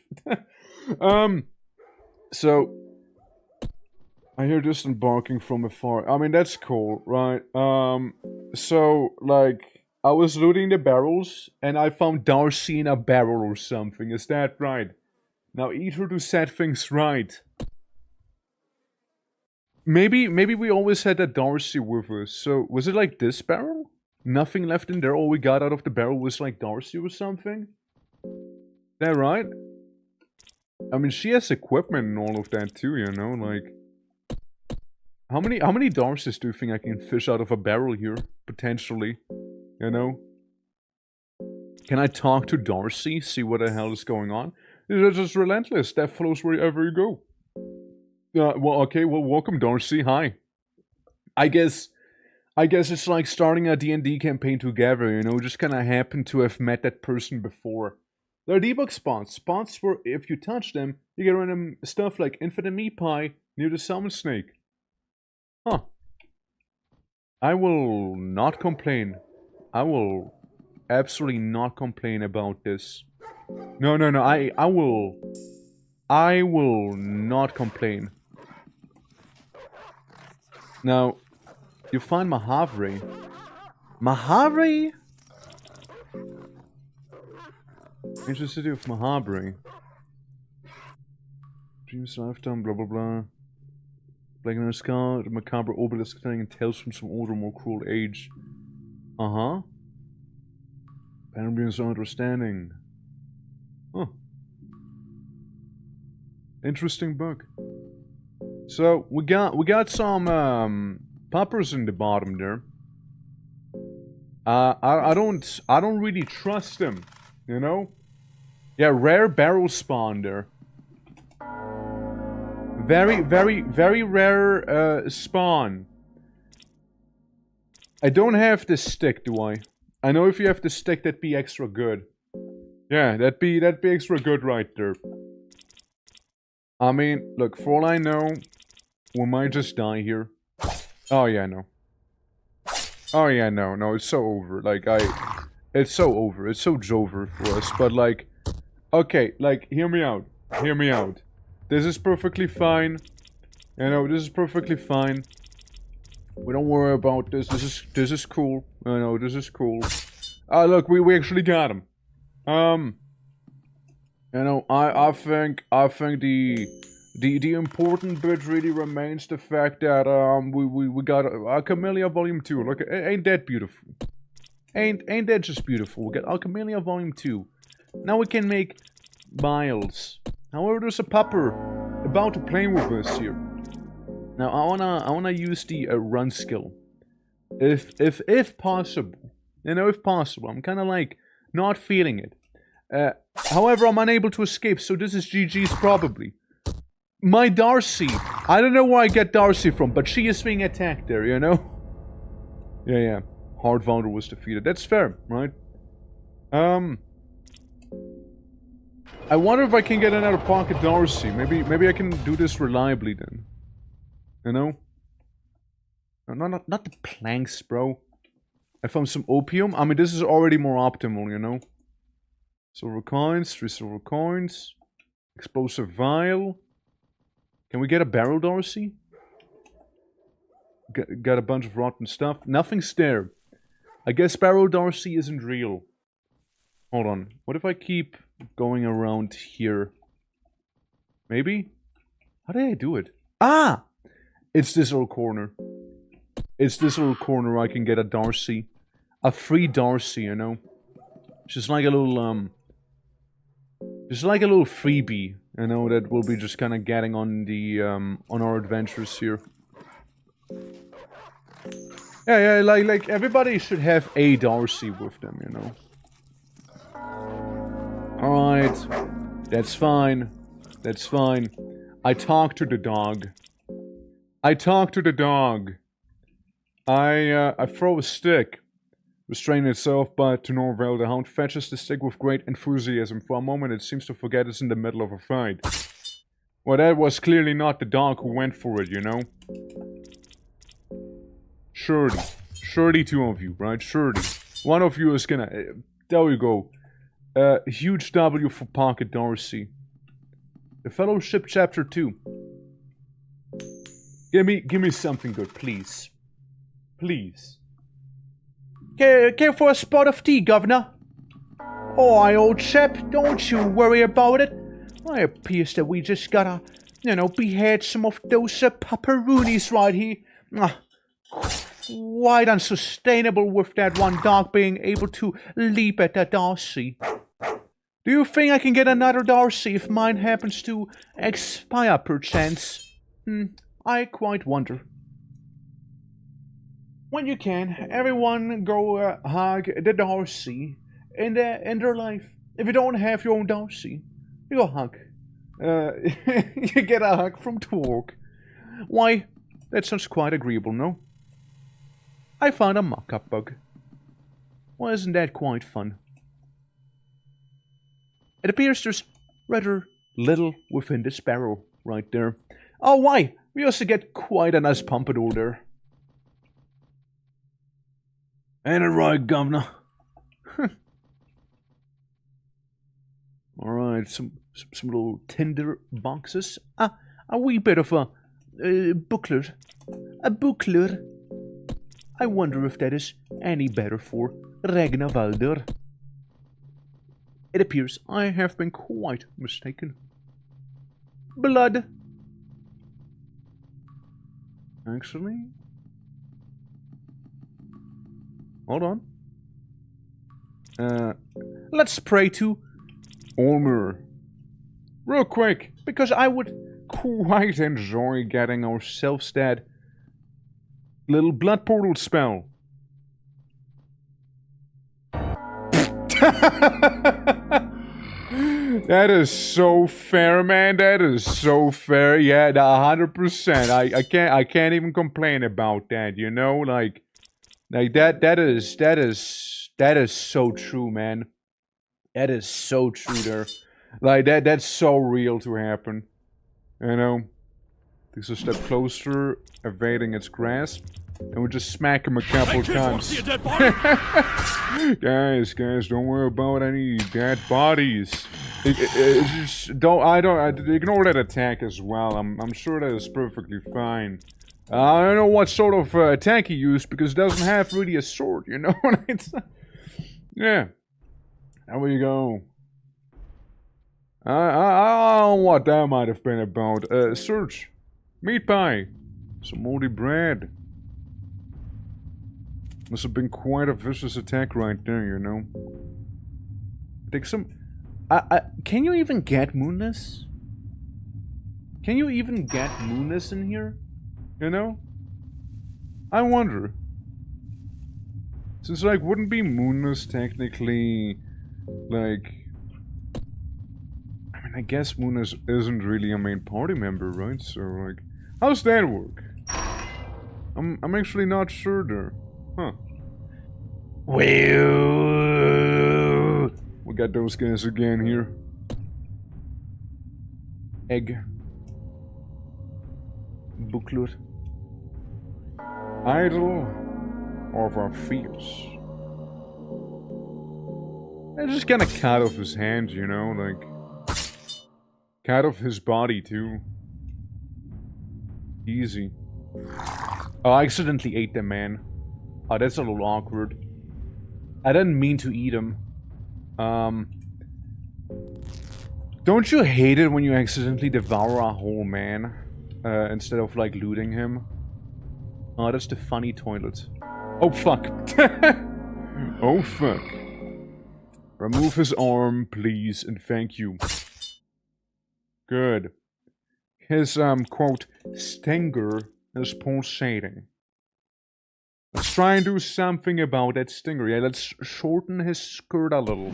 So... I hear distant barking from afar. I mean, that's cool, right? So, like, I was looting the barrels, and I found Darcy in a barrel or something. Is that right? Now, eat her to set things right. Maybe we always had that Darcy with us. So, was it like this barrel? Nothing left in there. All we got out of the barrel was like Darcy or something? Is that right? I mean, she has equipment and all of that too, you know, like... How many Darcys do you think I can fish out of a barrel here? Potentially. You know? Can I talk to Darcy? See what the hell is going on? It's just relentless. That flows wherever you go. Well, okay. Well, welcome, Darcy. Hi. I guess it's like starting a D&D campaign together, you know? Just kind of happen to have met that person before. There are debug spots. Spots where if you touch them, you get random stuff like infinite meat pie near the salmon snake. Huh. I will not complain. I will absolutely not complain about this. No, no, no, I will not complain. Now, you find Mahavri. Mahavri? Ancient city of Mahabri. Dreams lifetime, blah blah blah. Black in the sky, the macabre obelisk telling tales from some older, more cruel age. Uh-huh. Panambian's understanding. Huh. Interesting book. So we got some puppers in the bottom there. I don't really trust them, you know? Yeah, rare barrel spawn there. Very, very, very rare spawn. I don't have this stick, do I? I know if you have the stick, that'd be extra good. Yeah, that'd be extra good right there. I mean, look, for all I know, we might just die here. Oh yeah, no. Oh yeah, no, it's so over. Like, it's so over. It's so jover for us. But like, okay, like, hear me out. Hear me out. This is perfectly fine. You know, this is perfectly fine. We don't worry about this. This is cool. I know, this is cool. Look, we actually got him. You know, I think the important bit really remains the fact that we got Alchemia Volume 2. Look, ain't that beautiful? Ain't that just beautiful? We got Alchemia Volume 2. Now we can make vials. However, there's a pupper about to play with us here. Now I wanna use the run skill, if possible. You know, if possible. I'm kind of like not feeling it. However, I'm unable to escape, so this is GG's probably. My Darcy. I don't know where I get Darcy from, but she is being attacked there, you know? Yeah. Hardfounder was defeated. That's fair, right? I wonder if I can get another pocket Darcy. Maybe I can do this reliably then. You know? No, not the planks, bro. I found some opium. I mean, this is already more optimal, you know? Silver coins, 3 silver coins. Explosive vial. Can we get a barrel Darcy? Got a bunch of rotten stuff. Nothing's there. I guess barrel Darcy isn't real. Hold on. What if I keep going around here? Maybe? How did I do it? Ah! It's this little corner. It's this little corner where I can get a Darcy. A free Darcy, you know? Just like a little, just like a little freebie, you know, that we'll be just kind of getting on the, on our adventures here. Yeah, like everybody should have a Darcy with them, you know. Alright. That's fine. That's fine. I talk to the dog. I talk to the dog. I throw a stick. Restraining itself, but to no avail, the hound fetches the stick with great enthusiasm. For a moment, it seems to forget it's in the middle of a fight. Well, that was clearly not the dog who went for it, you know? Surely. Surely 2 of you, right? Surely. One of you is gonna... there we go. Huge W for Pocket Darcy. The Fellowship Chapter 2. Give me something good, please. Please. Care for a spot of tea, Governor? Alright, old chap, don't you worry about it. It appears that we just gotta, you know, behead some of those pupperoonies right here. Quite unsustainable with that one dog being able to leap at that Darcy. Do you think I can get another Darcy if mine happens to expire perchance? I quite wonder. When you can, everyone go hug the Darcy in their life. If you don't have your own Darcy, you go hug. You get a hug from Twerk. Why, that sounds quite agreeable, no? I found a mock-up bug. Well, isn't that quite fun? It appears there's rather little within this barrel right there. Oh, why? We also get quite a nice pompadour there. Ain't it right, Governor? Alright, some little tinder boxes. A wee bit of a booklet. A booklet. I wonder if that is any better for Ragnarvalder. It appears I have been quite mistaken. Blood. Actually... Hold on. Let's pray to Olmer. Real quick, because I would quite enjoy getting ourselves that little blood portal spell. That is so fair, man. That is so fair. Yeah, 100%. I can't even complain about that, you know? Like that is so true, man. That is so true there. Like that's so real to happen. You know? Takes a step closer, evading its grasp. And we just smack him a couple times. Guys, don't worry about any dead bodies. Just ignore that attack as well. I'm sure that is perfectly fine. I don't know what sort of attack he used because it doesn't have really a sword, you know. Yeah. There we go. I don't know what that might have been about. Search. Meat pie. Some moldy bread. Must have been quite a vicious attack right there, you know. Take some... can you even get moonness? Can you even get moonness in here? You know? I wonder. Since, like, wouldn't be moonness technically, like... I mean, I guess moonness isn't really a main party member, right? So, like... How's that work? I'm actually not sure there. Huh. Well, we got those guys again here. Egg. Booklet. Idol of our fears. I just kinda cut off his hand, you know, like... Cut off his body, too. Easy. Oh, I accidentally ate them, man. Oh, that's a little awkward. I didn't mean to eat him. Don't you hate it when you accidentally devour a whole man? Instead of, like, looting him? Oh, that's the funny toilet. Oh, fuck. Oh, fuck. Remove his arm, please, and thank you. Good. His, quote, stinger is pulsating. Let's try and do something about that stinger. Yeah, let's shorten his skirt a little.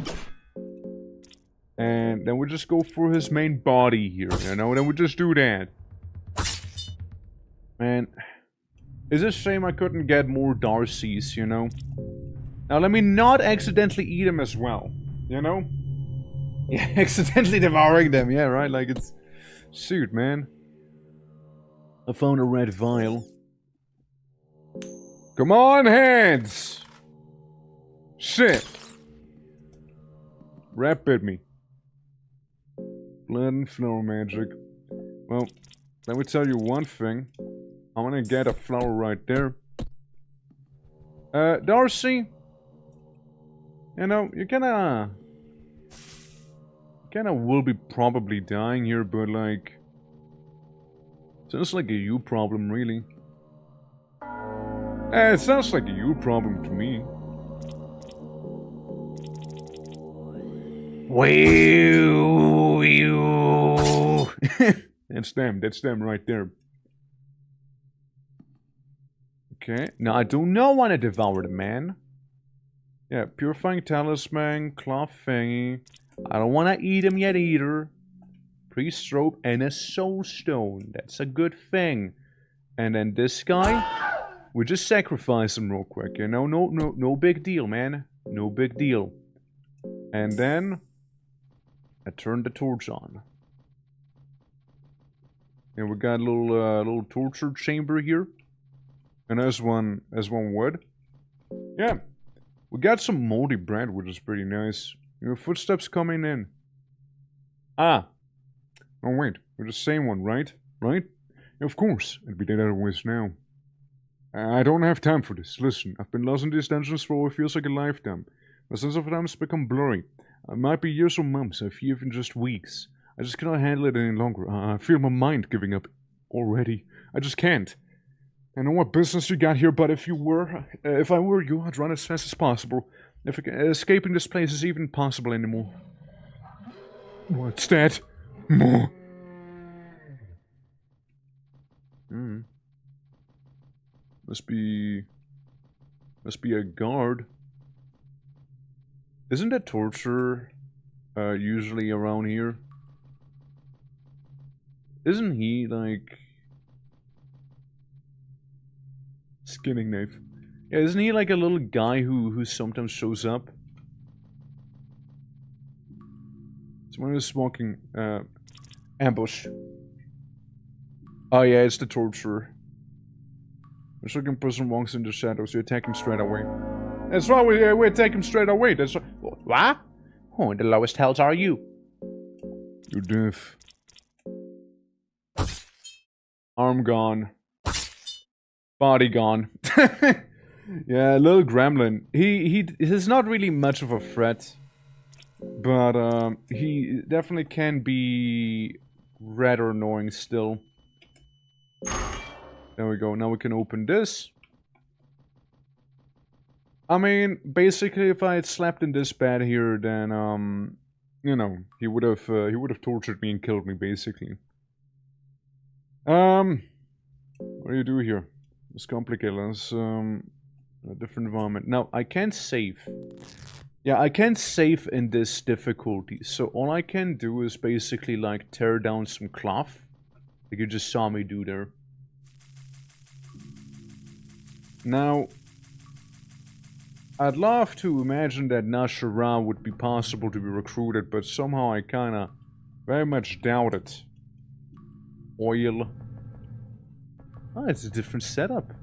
And then we just go for his main body here, you know? Then we just do that. Man, it's a shame I couldn't get more Darcys, you know? Now let me not accidentally eat him as well, you know? Yeah, accidentally devouring them, yeah, right? Like it's... Shoot, man. I found a red vial. Come on, hands! Shit! Rat bit me. Blood and flower magic. Well, let me tell you one thing. I'm gonna get a flower right there. Darcy? You know, you kinda will be probably dying here, but like... Sounds like a you problem, really. It sounds like a you problem to me. Well, you. That's them right there. Okay, now I do not want to devour the man. Yeah, purifying talisman, cloth thingy. I don't want to eat him yet either. Priest robe and a soul stone. That's a good thing. And then this guy. We just sacrifice him real quick, you know? No big deal, man. No big deal. And then... I turn the torch on. And we got a little torture chamber here. And as one would. Yeah. We got some moldy bread, which is pretty nice. Your footsteps coming in. Ah. Oh, wait. We're the same one, right? Right? Of course. It'd be dead otherwise now. I don't have time for this. Listen, I've been lost in these dungeons for what feels like a lifetime. My sense of time has become blurry. It might be years or months, a few even just weeks. I just cannot handle it any longer. I feel my mind giving up already. I just can't. I know what business you got here, but if I were you, I'd run as fast as possible. If escaping this place is even possible anymore. What's that? More. Must be a guard. Isn't that torture usually around here? Isn't he like skinning knife? Yeah, isn't he like a little guy who sometimes shows up? Someone is smoking ambush. Oh yeah, it's the torturer. The stricken person walks in the shadows. You attack him straight away. That's right, we attack him straight away. That's right. What? Who in the lowest hells are you? You're deaf. Arm gone. Body gone. Yeah, little gremlin. He's not really much of a threat. But, he definitely can be rather annoying still. There we go. Now we can open this. I mean, basically, if I had slept in this bed here, then, you know, he would have tortured me and killed me, basically. What do you do here? It's complicated. Let's, a different environment. Now, I can't save. Yeah, I can't save in this difficulty, so all I can do is basically, like, tear down some cloth. Like you just saw me do there. Now, I'd love to imagine that Nashara would be possible to be recruited, but somehow I kinda very much doubt it. Oil. Ah, it's a different setup.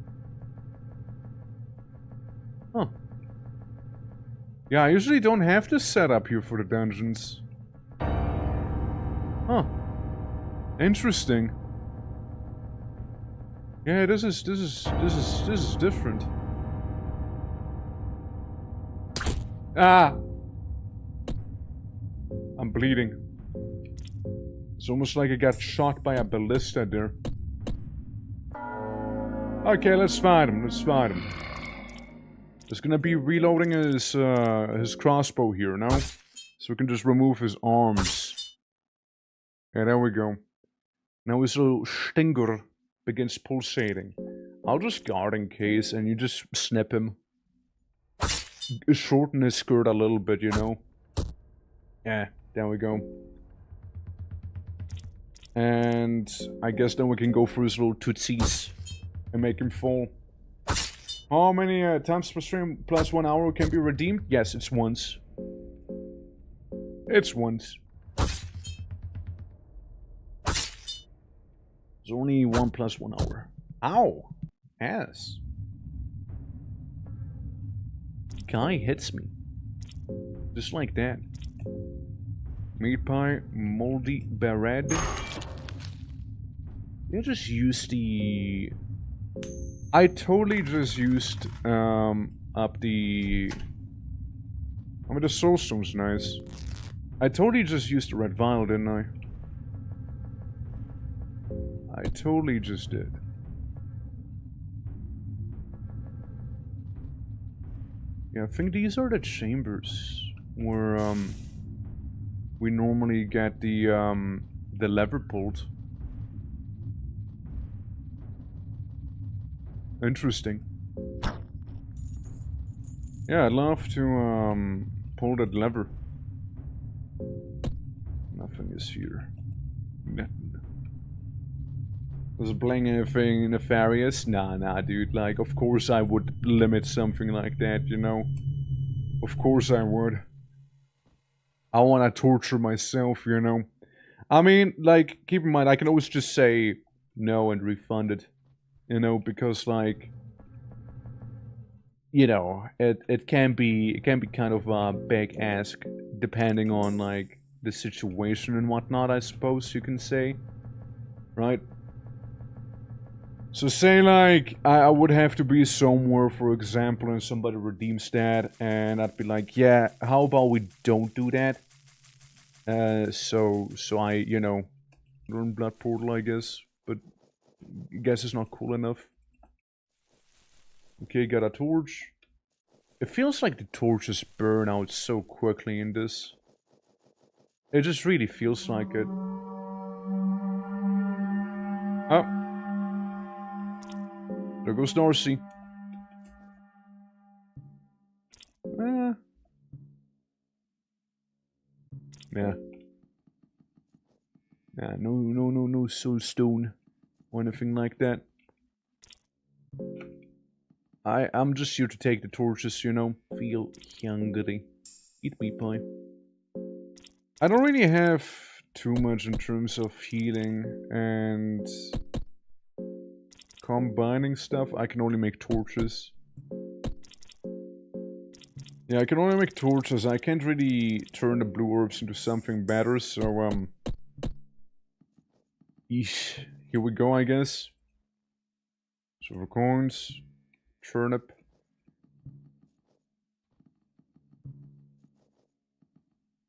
Huh. Yeah, I usually don't have this setup here for the dungeons. Huh. Interesting. Yeah, this is different. Ah! I'm bleeding. It's almost like I got shot by a ballista there. Okay, let's find him. Let's find him. He's gonna be reloading his crossbow here now, so we can just remove his arms. Yeah, there we go. Now his little stinger begins pulsating. I'll just guard in case, and you just snip him. Shorten his skirt a little bit, you know. Yeah, there we go. And I guess then we can go for his little tootsies and make him fall. How many times per stream plus 1 hour can be redeemed? Yes, it's once. It's once. It's only 1 plus 1 hour. Ow! Ass. Guy hits me. Just like that. Meat pie, moldy bread. You just use the... I totally just used up the... I mean, the soulstone's nice. I totally just used the red vial, didn't I? I totally just did. Yeah, I think these are the chambers where we normally get the lever pulled. Interesting. Yeah, I'd love to pull that lever. Nothing is here. Nothing. Was playing anything nefarious? Nah, dude. Like, of course I would limit something like that, you know? Of course I would. I wanna torture myself, you know? I mean, like, keep in mind, I can always just say no and refund it. You know, because, like... You know, it can be kind of a big ask, depending on, like, the situation and whatnot, I suppose you can say. Right? So say like, I would have to be somewhere, for example, and somebody redeems that, and I'd be like, yeah, how about we don't do that? So I, you know, learn Blood Portal, I guess, but I guess it's not cool enough. Okay, got a torch. It feels like the torches burn out so quickly in this. It just really feels like it. Oh. There goes Darcy. Yeah. Yeah, no soul stone or anything like that. I'm just here to take the torches, you know. Feel hungry. Eat meat pie. I don't really have too much in terms of healing and combining stuff. I can only make torches. Yeah, I can only make torches. I can't really turn the blue orbs into something better, so eesh. Here we go, I guess. Silver coins. Turnip.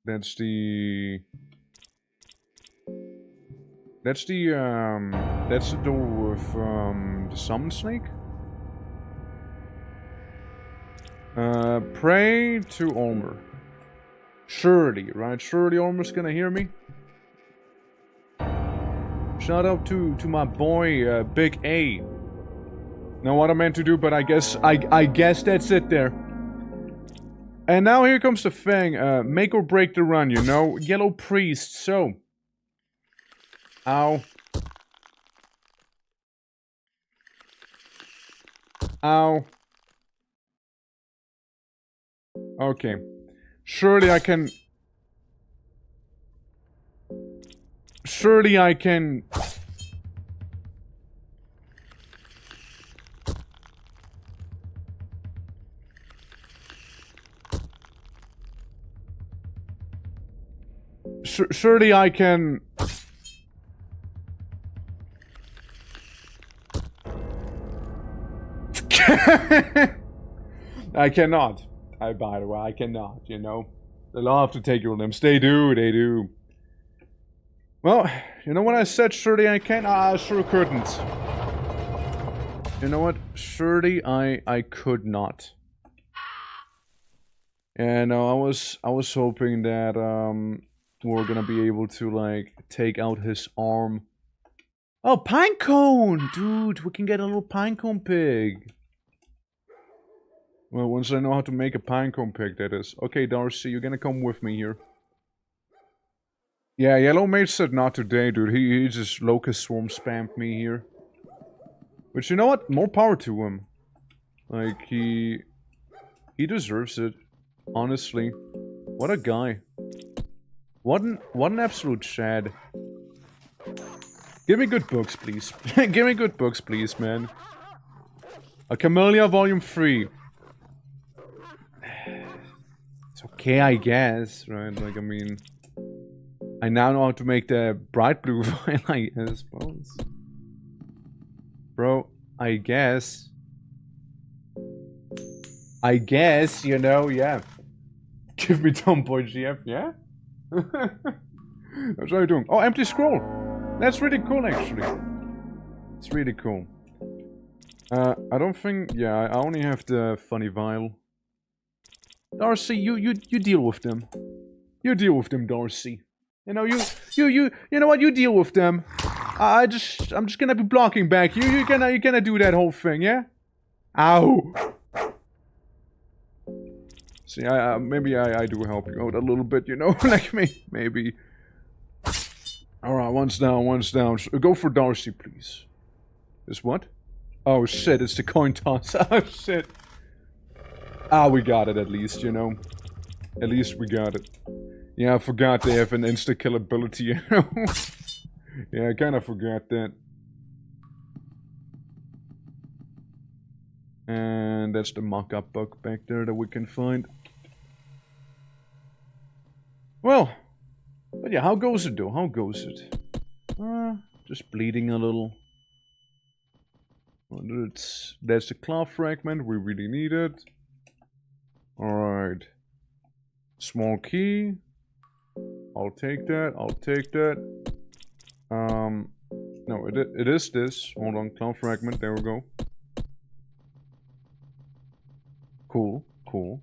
That's the door with the summon snake. Pray to Olmer. Surely, right? Surely Olmer's gonna hear me. Shout out to my boy, Big A. Know what I meant to do, but I guess that's it there. And now here comes the thing, make or break the run, you know? Yellow Priest, so. Ow. Ow. Okay. Surely I can... Surely I can... Surely I can... I cannot. By the way, I cannot, you know. They'll have to take your limbs. They do. Well, you know what I said, surely I can? I sure couldn't. You know what? Surely I could not. And I was hoping that we're gonna be able to like take out his arm. Oh, pinecone! Dude, we can get a little pinecone pig. Well, once I know how to make a pinecone pig, that is. Okay, Darcy, you're gonna come with me here. Yeah, Yellow Mage said not today, dude. He just Locust Swarm spammed me here. But you know what? More power to him. Like, he deserves it. Honestly. What a guy. What an absolute Chad. Give me good books, please. Give me good books, please, man. A Camellia Volume 3. It's okay, I guess, right? Like, I mean... I now know how to make the bright blue vial, I suppose. Bro, I guess, you know, yeah. Give me Tomboy GF, yeah? That's what I'm doing. Oh, empty scroll! That's really cool, actually. It's really cool. I don't think... Yeah, I only have the funny vial. Darcy, you deal with them. You deal with them, Darcy. You know, you know what? You deal with them. I'm just gonna be blocking back. You're gonna do that whole thing, yeah? Ow! See, maybe I do help you out a little bit, you know? Like, maybe. Alright, one's down. Go for Darcy, please. This what? Oh shit, it's the coin toss. Oh shit. Ah, we got it at least, you know? At least we got it. Yeah, I forgot they have an insta-kill ability, you know? Yeah, I kinda forgot that. And that's the mock-up bug back there that we can find. Well, But yeah, how goes it though? How goes it? Just bleeding a little. That's the claw fragment. We really need it. Alright. Small key. I'll take that. I'll take that. No, it is this. Hold on, claw fragment. There we go. Cool, cool.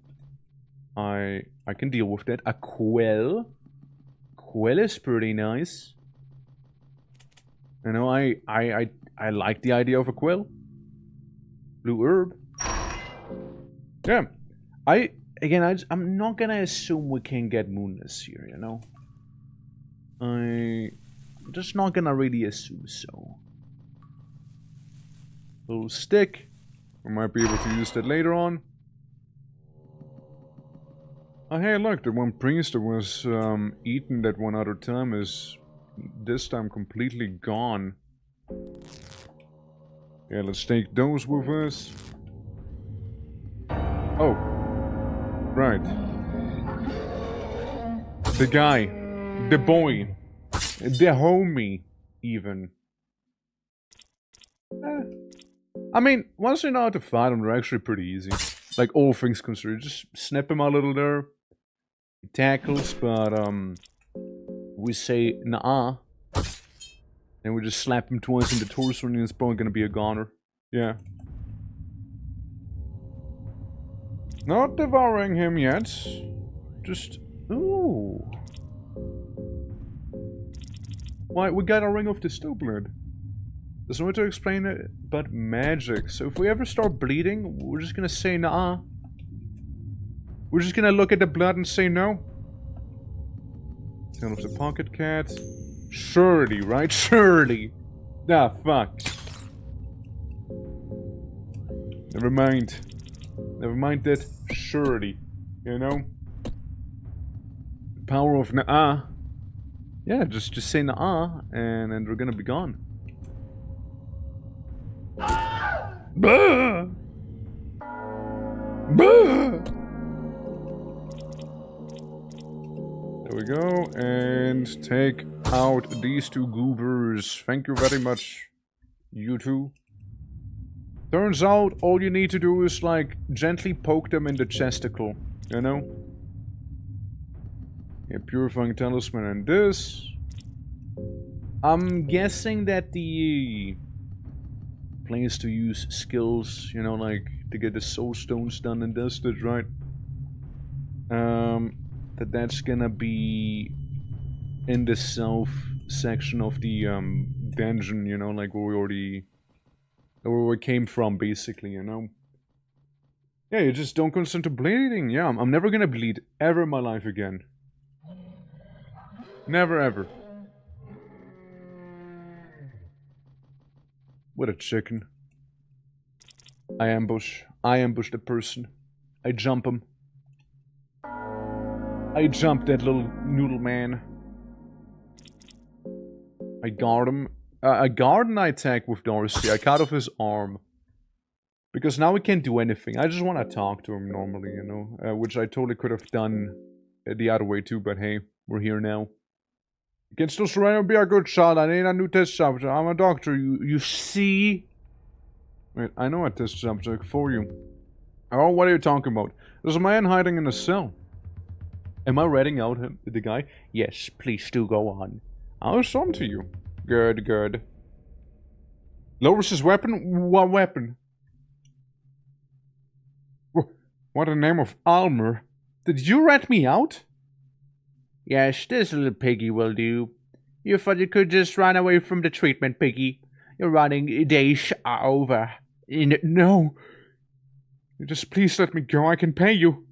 I can deal with that. A quell. Quell is pretty nice. You know, I like the idea of a quell. Blue herb. Yeah. I'm not gonna assume we can get moonless here, you know? I'm just not gonna really assume so. Little stick. We might be able to use that later on. Oh hey, look, the one priest that was eaten that one other time is this time completely gone. Yeah, let's take those with us. Oh. Right. The guy. The boy. The homie, even. I mean, once you know how to fight them, they're actually pretty easy. Like, all things considered. Just snap him a little there. He tackles, but, we say, nah. And we just slap him twice in the torso and it's probably gonna be a goner. Yeah. Not devouring him yet. Just... Ooh. Why, we got a ring of the still blood. There's no way to explain it but magic. So if we ever start bleeding, we're just gonna say nah. We're just gonna look at the blood and say no. Turn off the pocket cat. Surely, right? Surely. Ah, fuck. Never mind. Never mind that. Surely. You know? The power of nah. Yeah, just say nah, and then we're gonna be gone. Bah! Bah! There we go, and take out these two goobers. Thank you very much, you two. Turns out all you need to do is, like, gently poke them in the chesticle, you know? Yeah, purifying talisman and this. I'm guessing that the place to use skills, you know, like, to get the soul stones done and dusted, right? That's gonna be in the south section of the dungeon, you know, like where we came from, basically, you know. Yeah, you just don't consent to bleeding. Yeah, I'm never gonna bleed ever in my life again. Never ever. What a chicken. I ambush the person. I jump him. I jumped that little noodle man. I guard him. I guard and I attack with Darcy. I cut off his arm. Because now we can't do anything. I just want to talk to him normally, you know. Which I totally could have done the other way too, but hey, we're here now. You can still surrender and be a good child. I need a new test subject. I'm a doctor, you see? Wait, I know a test subject for you. Oh, what are you talking about? There's a man hiding in a cell. Am I ratting out the guy? Yes, please do go on. I'll listen to you. Good, good. Lowers his weapon? What weapon? What in the name of Almer? Did you rat me out? Yes, this little piggy will do. You thought you could just run away from the treatment, piggy. Your running days are over. No. Just please let me go. I can pay you.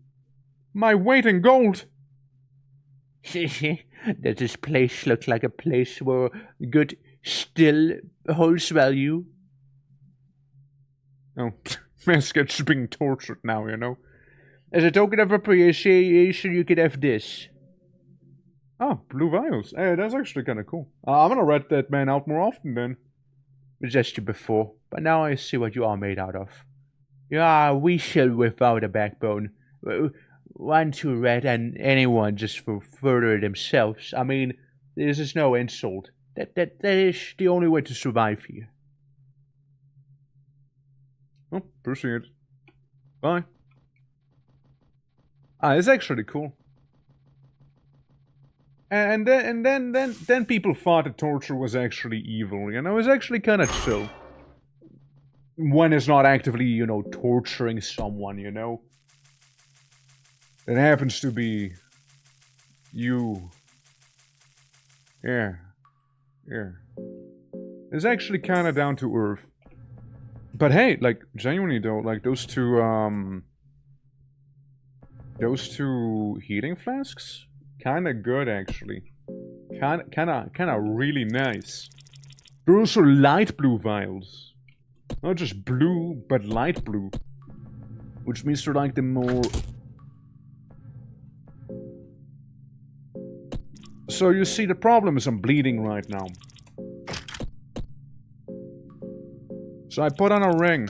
My weight in gold. Does this place look like a place where good still holds value? Oh, Masket's being tortured now, you know. As a token of appreciation, you could have this. Oh, blue vials. Hey, that's actually kind of cool. I'm gonna rat that man out more often then. Just you before, but now I see what you are made out of. You are a we shell without a backbone. want to rat on anyone just for further themselves. I mean, this is no insult. That is the only way to survive here. Oh, appreciate it. Bye. Ah, it's actually cool. And then people thought that torture was actually evil, you know? It's actually kind of chill. When it's not actively, you know, torturing someone, you know? It happens to be you. Yeah. Yeah. It's actually kind of down to earth. But hey, like, genuinely though, like, those two heating flasks? Kinda good, actually. Kinda really nice. They're also light blue vials. Not just blue, but light blue. Which means they're like the more... So you see, the problem is I'm bleeding right now. So I put on a ring.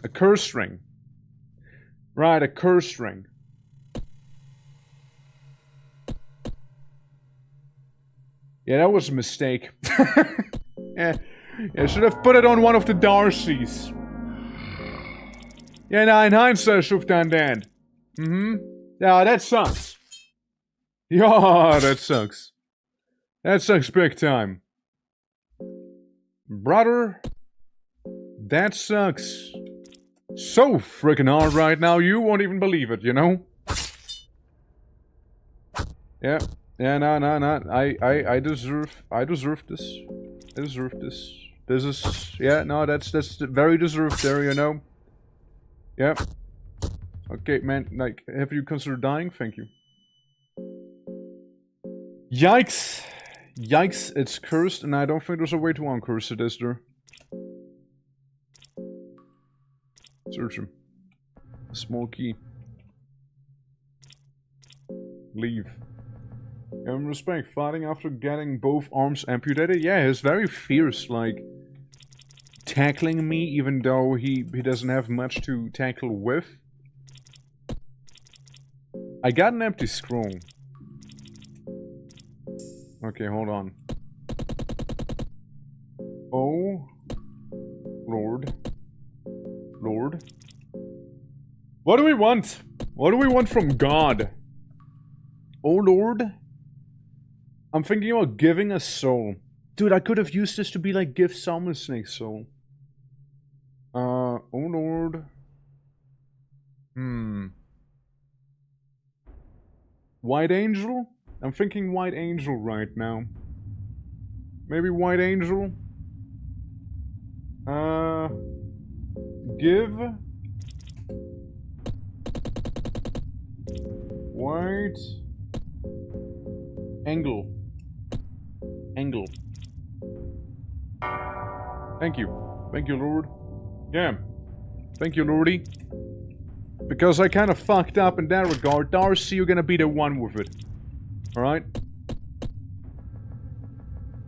A curse ring. Right, a curse ring. Yeah, that was a mistake. Yeah, I should have put it on one of the Darcys. Yeah, no, in hindsight, I should have done that. Yeah, that sucks. Yeah, that sucks. That sucks big time. Brother, that sucks so freaking hard right now, you won't even believe it, you know? Yeah. Yeah, no. I deserve this. I deserve this. This is, yeah, no, that's very deserved there, you know? Yeah. Okay, man, like, have you considered dying? Thank you. Yikes. Yikes, it's cursed, and I don't think there's a way to uncurse it, is there? Search him. Small key. Leave. In respect, fighting after getting both arms amputated? Yeah, he's very fierce, like... tackling me, even though he doesn't have much to tackle with. I got an empty scroll. Okay, hold on. Oh... Lord. Lord? What do we want? What do we want from God? Oh Lord? I'm thinking about giving a soul. Dude, I could have used this to be like, give Salmon Snake soul. Oh Lord. White Angel? I'm thinking White Angel right now. Maybe White Angel? Give... White... Angle. Angle. Thank you. Thank you, Lord. Yeah. Thank you, Lordy. Because I kind of fucked up in that regard. Darcy, you're gonna be the one with it. Alright?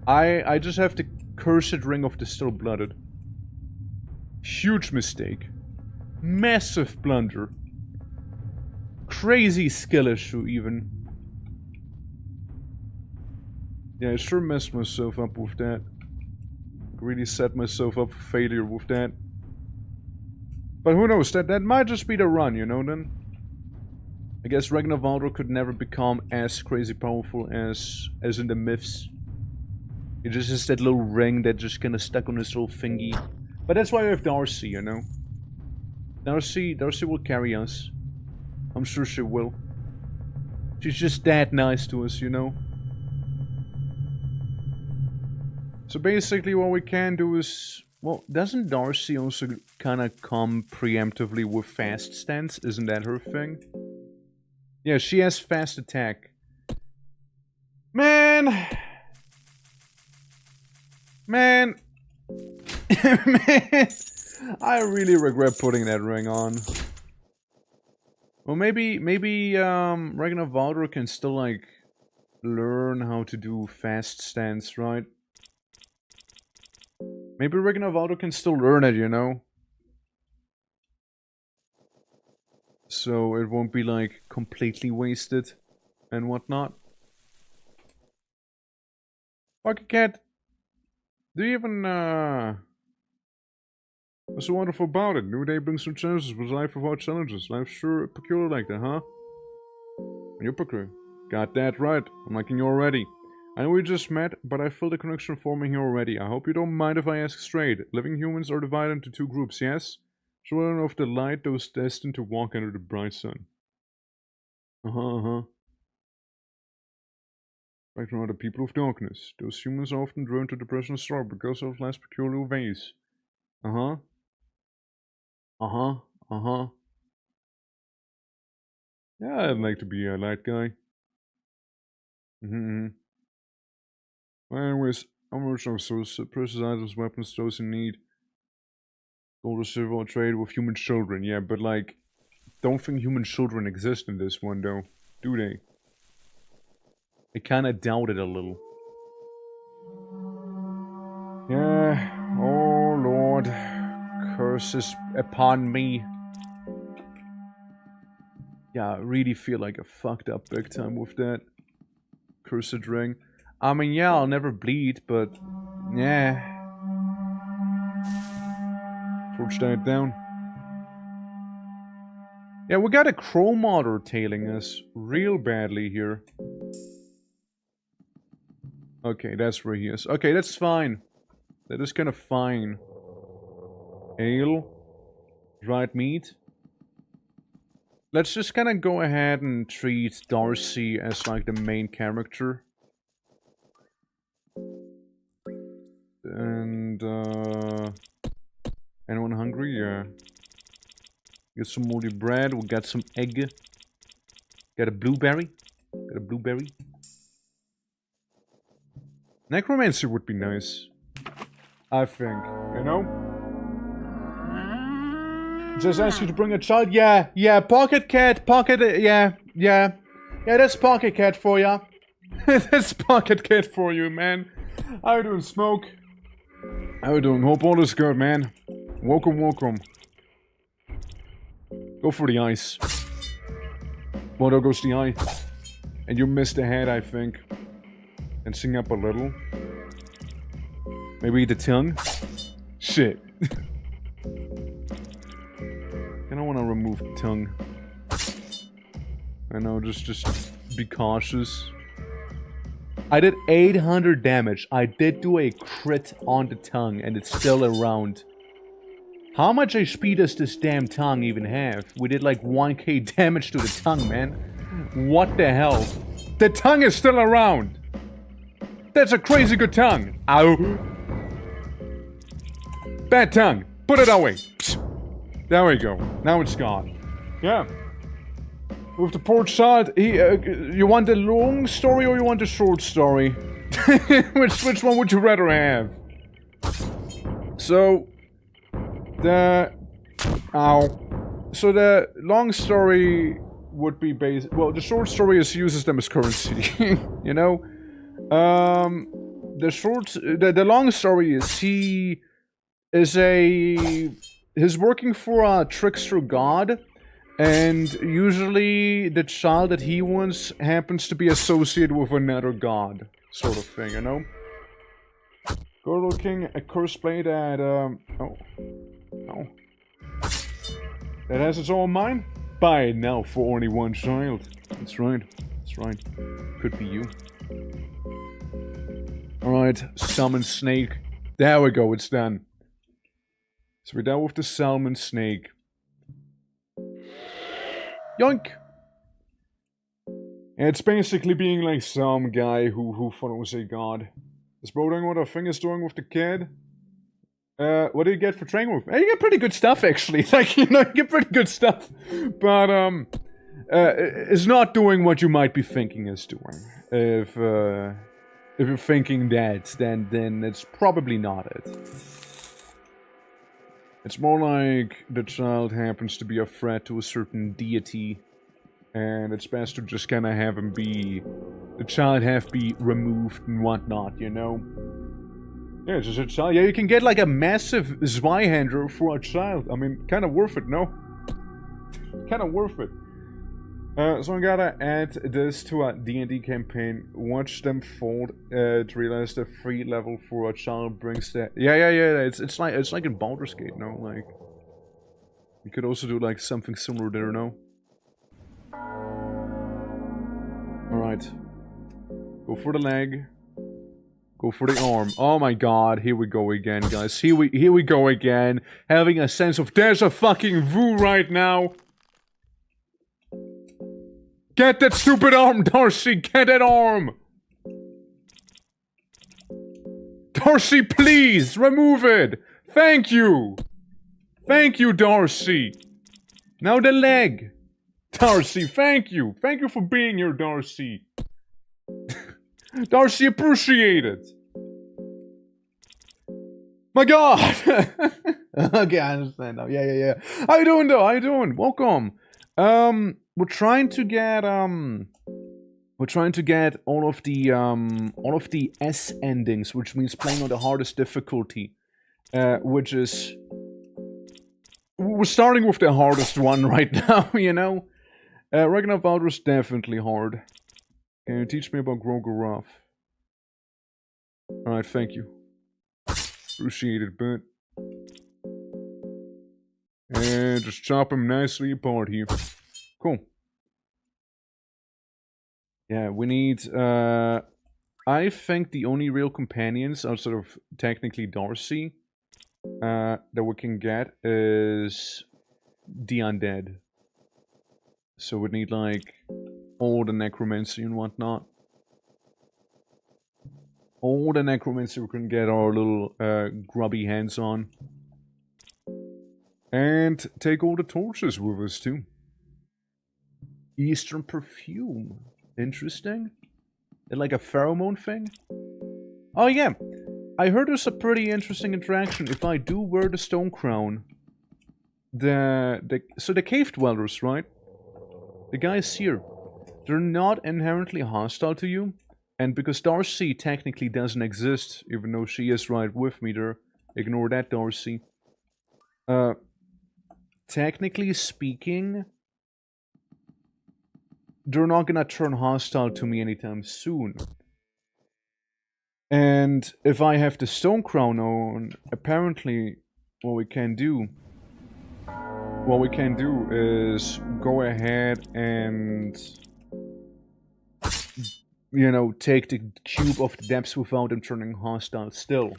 I just have the cursed ring of the still-blooded. Huge mistake. Massive blunder. Crazy skill issue, even. Yeah, I sure messed myself up with that. Really set myself up for failure with that. But who knows, that might just be the run, you know, then? I guess Ragnar Valdor could never become as crazy powerful as in the myths. It just has that little ring that just kinda stuck on his little thingy. But that's why we have Darcy, you know? Darcy will carry us. I'm sure she will. She's just that nice to us, you know? So basically what we can do is... Well, doesn't Darcy also kinda come preemptively with fast stance? Isn't that her thing? Yeah, she has fast attack. Man! Man! Man! I really regret putting that ring on. Well, maybe Ragnar Valdor can still, like, learn how to do fast stance, right? Maybe Ragnar Valdor can still learn it, you know? so it won't be like completely wasted and whatnot. Pocket Cat, do you even what's so wonderful about it? New day brings some chances, but life without challenges. Life's sure peculiar like that, huh? You're peculiar. Got that right. I'm liking you already. I know we just met, but I feel the connection forming here already. I hope you don't mind if I ask straight. Living humans are divided into two groups, yes? Children of the light, those destined to walk under the bright sun. Spectrum are the people of darkness. Those humans are often drawn to depression and sorrow because of less peculiar ways. Yeah, I'd like to be a light guy. Anyways, I'm rich of source, precious items, weapons, those in need. Gold or silver or trade with human children, yeah, but like, don't think human children exist in this one though, do they? I kinda doubt it a little. Yeah, oh lord, curses upon me. Yeah, I really feel like I fucked up big time with that cursed ring. I mean, yeah, I'll never bleed, but yeah. Torch that down. Yeah, we got a chrome otter tailing us real badly here. Okay, that's where he is. Okay, that's fine. That is kind of fine. Ale. Dried meat. Let's just kind of go ahead and treat Darcy as like the main character. And, anyone hungry? Yeah. Get some moldy bread, we'll get some egg. Got a blueberry. Got a blueberry. Necromancy would be nice. I think, you know? Just ask you to bring a child? Yeah, Pocket Cat, yeah, that's Pocket Cat for ya. That's Pocket Cat for you, man. How you doing, Smoke? How you doing? Hope all is good, man. Welcome. Go for the ice. Well, there goes the eye. And you missed the head, I think. And sing up a little. Maybe the tongue? Shit. I don't want to remove the tongue. I know, just be cautious. I did 800 damage. I did do a crit on the tongue, and it's still around. How much HP does this damn tongue even have? We did like 1k damage to the tongue, man. What the hell? The tongue is still around! That's a crazy good tongue! Ow! Bad tongue! Put it away! There we go. Now it's gone. Yeah. With the poor child, you want the long story or you want the short story? which one would you rather have? So... So the long story would be based... Well, the short story is uses them as currency. You know? The long story is he's working for a trickster god, and usually the child that he wants happens to be associated with another god, sort of thing, you know? Go looking a curse blade at, oh. That has its own mind? Buy it now for only one child. That's right. Could be you. Alright, summon snake. There we go, it's done. So we're done with the salmon snake. Yoink! It's basically being like some guy who follows a god. Is bro doing what our thing is doing with the kid? What do you get for training with? You get pretty good stuff, actually. Like, you know, you get pretty good stuff. But, it's not doing what you might be thinking it's doing. If you're thinking that, then it's probably not it. It's more like the child happens to be a threat to a certain deity, and it's best to just kind of have him be... The child be removed and whatnot, you know? Yeah, it's just a child. Yeah, you can get like a massive Zweihander for a child. I mean, kind of worth it, no? kind of worth it. So I gotta add this to a D&D campaign. Watch them fold to realize the free level for a child brings the... Yeah. It's like in Baldur's Gate, no? Like, you could also do like something similar there, no? Alright. Go for the leg. Go for the arm. Oh my god, here we go again, guys. Here we go again. Having a sense of there's a fucking Vu right now. Get that stupid arm, Darcy! Get that arm! Darcy, please! Remove it! Thank you! Thank you, Darcy! Now the leg! Darcy, thank you! Thank you for being here, Darcy! Darcy, appreciate it! My god! Okay, I understand now. Yeah. How you doing, though? How you doing? Welcome! We're trying to get all of the S endings, which means playing on the hardest difficulty, which is we're starting with the hardest one right now, you know. Ragnar Valdra's definitely hard. Can you teach me about Grogorath? Alright, thank you. Appreciate it, but and just chop him nicely apart here. Cool. Yeah, we need, I think the only real companions outside of technically Darcy, that we can get is the undead. So we need, like, all the necromancy and whatnot. All the necromancy we can get our little, grubby hands on. And take all the torches with us, too. Eastern perfume. Interesting. Like a pheromone thing? Oh yeah. I heard there's a pretty interesting interaction. If I do wear the stone crown, so the cave dwellers, right? The guys here, they're not inherently hostile to you. And because Darcy technically doesn't exist, even though she is right with me there, ignore that, Darcy. Technically speaking, they're not gonna turn hostile to me anytime soon. And if I have the stone crown on, apparently what we can do is go ahead and, you know, take the cube of the depths without them turning hostile still.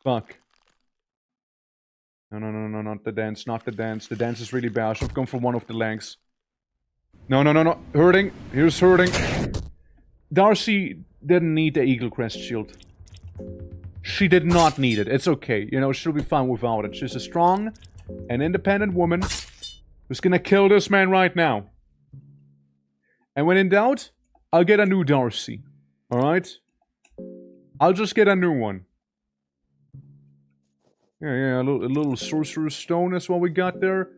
Fuck. No, not the dance, not the dance. The dance is really bad. I should have gone for one of the legs. No. Hurting. Here's hurting. Darcy didn't need the Eagle Crest shield. She did not need it. It's okay. You know, she'll be fine without it. She's a strong and independent woman who's gonna kill this man right now. And when in doubt, I'll get a new Darcy. Alright? I'll just get a new one. Yeah, a little Sorcerer's Stone is what we got there.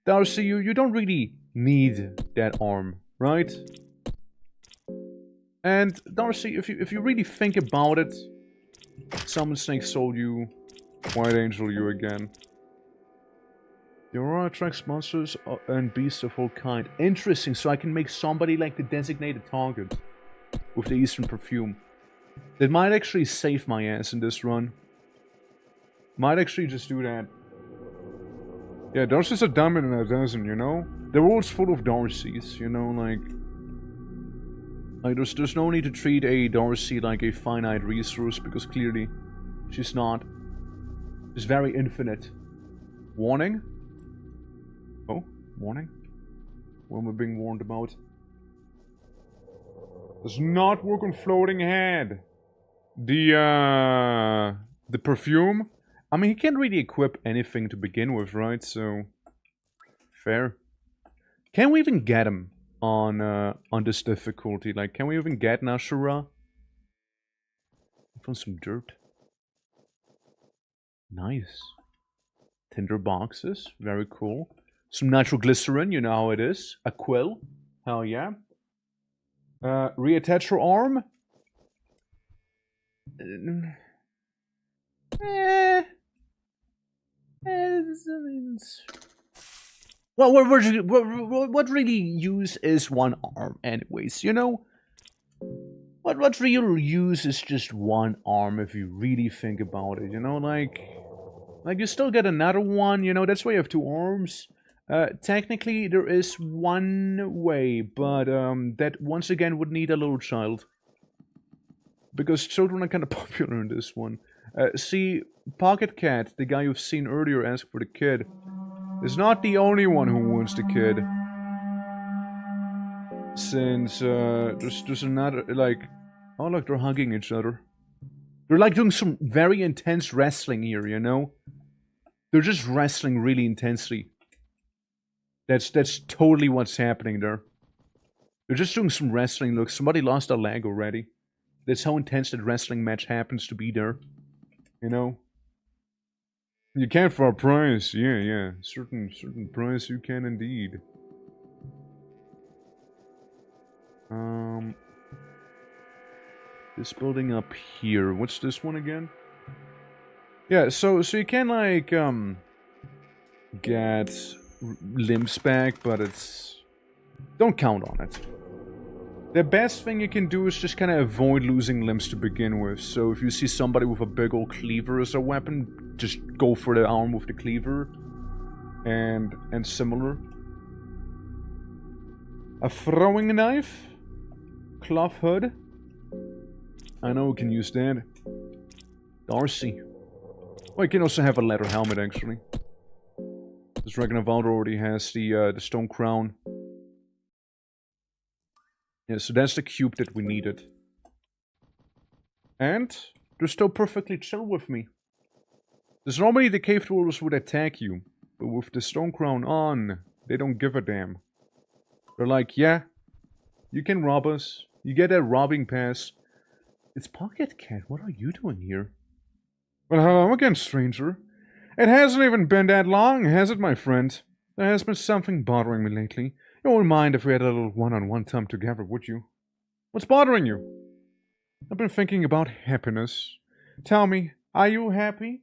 Darcy, you don't really need that arm, right? And Darcy, if you really think about it, Summon Snake Soul you, White Angel you again. The aurora attracts monsters and beasts of all kind. Interesting, so I can make somebody like the designated target with the Eastern perfume. That might actually save my ass in this run. Might actually just do that. Yeah, Darcy's a dumb in a dozen, you know? The world's full of Darcys, you know, like there's no need to treat a Darcy like a finite resource, because clearly she's not. She's very infinite. Warning? Oh, warning? What am I being warned about? Does not work on floating head. The perfume? I mean, he can't really equip anything to begin with, right? So, fair. Can we even get him on this difficulty? Like, can we even get Nashura? I found some dirt. Nice. Tinder boxes, very cool. Some nitroglycerin, you know how it is. A quill, hell yeah. Reattach her arm. Well, what really use is one arm, anyways? You know, what real use is just one arm if you really think about it? You know, like you still get another one. You know, that's why you have two arms. Technically, there is one way, but that once again would need a little child because children are kind of popular in this one. See, Pocket Cat, the guy you've seen earlier ask for the kid, is not the only one who wants the kid. Since there's another like, oh look, they're hugging each other. They're like doing some very intense wrestling here, you know. They're just wrestling really intensely. That's totally what's happening there. They're just doing some wrestling. Look, somebody lost a leg already. That's how intense that wrestling match happens to be there. You know. You can for a price, yeah. Certain price you can indeed. This building up here. What's this one again? Yeah, so you can like get limbs back, but it's don't count on it. The best thing you can do is just kind of avoid losing limbs to begin with. So if you see somebody with a big old cleaver as a weapon, just go for the arm with the cleaver. And similar. A throwing knife. Cloth hood. I know we can use that. Darcy. Well, you can also have a leather helmet, actually. This Ragnavaldo already has the stone crown. Yeah, so that's the cube that we needed. And they're still perfectly chill with me. Because normally the cave dwellers would attack you, but with the stone crown on, they don't give a damn. They're like, yeah, you can rob us. You get a robbing pass. It's Pocket Cat. What are you doing here? Well, hello again, stranger. It hasn't even been that long, has it, my friend? There has been something bothering me lately. You wouldn't mind if we had a little one-on-one time together, would you? What's bothering you? I've been thinking about happiness. Tell me, are you happy?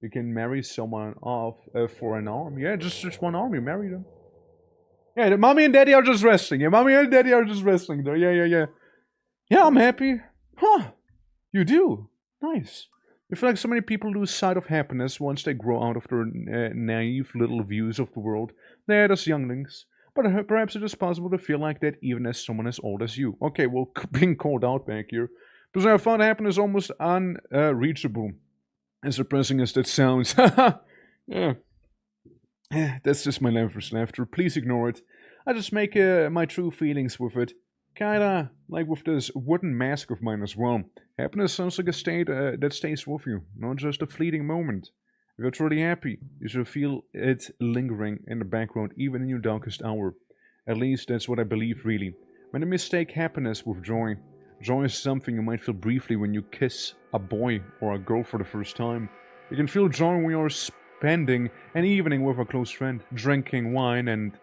You can marry someone off for an arm. Yeah, just one arm. You marry them. Yeah, the mommy and daddy are just resting. Yeah, mommy and daddy are just resting there. Yeah. Yeah, I'm happy. Huh. You do? Nice. I feel like so many people lose sight of happiness once they grow out of their naive little views of the world. They're as younglings. But perhaps it is possible to feel like that even as someone as old as you. Okay, well, being called out back here. Because I found happiness almost unreachable. As depressing as that sounds. Yeah. That's just my lover's laughter. Please ignore it. I just make my true feelings with it. Kinda like with this wooden mask of mine as well. Happiness sounds like a state that stays with you, not just a fleeting moment. If you're truly happy, you should feel it lingering in the background even in your darkest hour. At least that's what I believe really. Many mistake happiness with joy. Joy is something you might feel briefly when you kiss a boy or a girl for the first time. You can feel joy when you're spending an evening with a close friend, drinking wine, and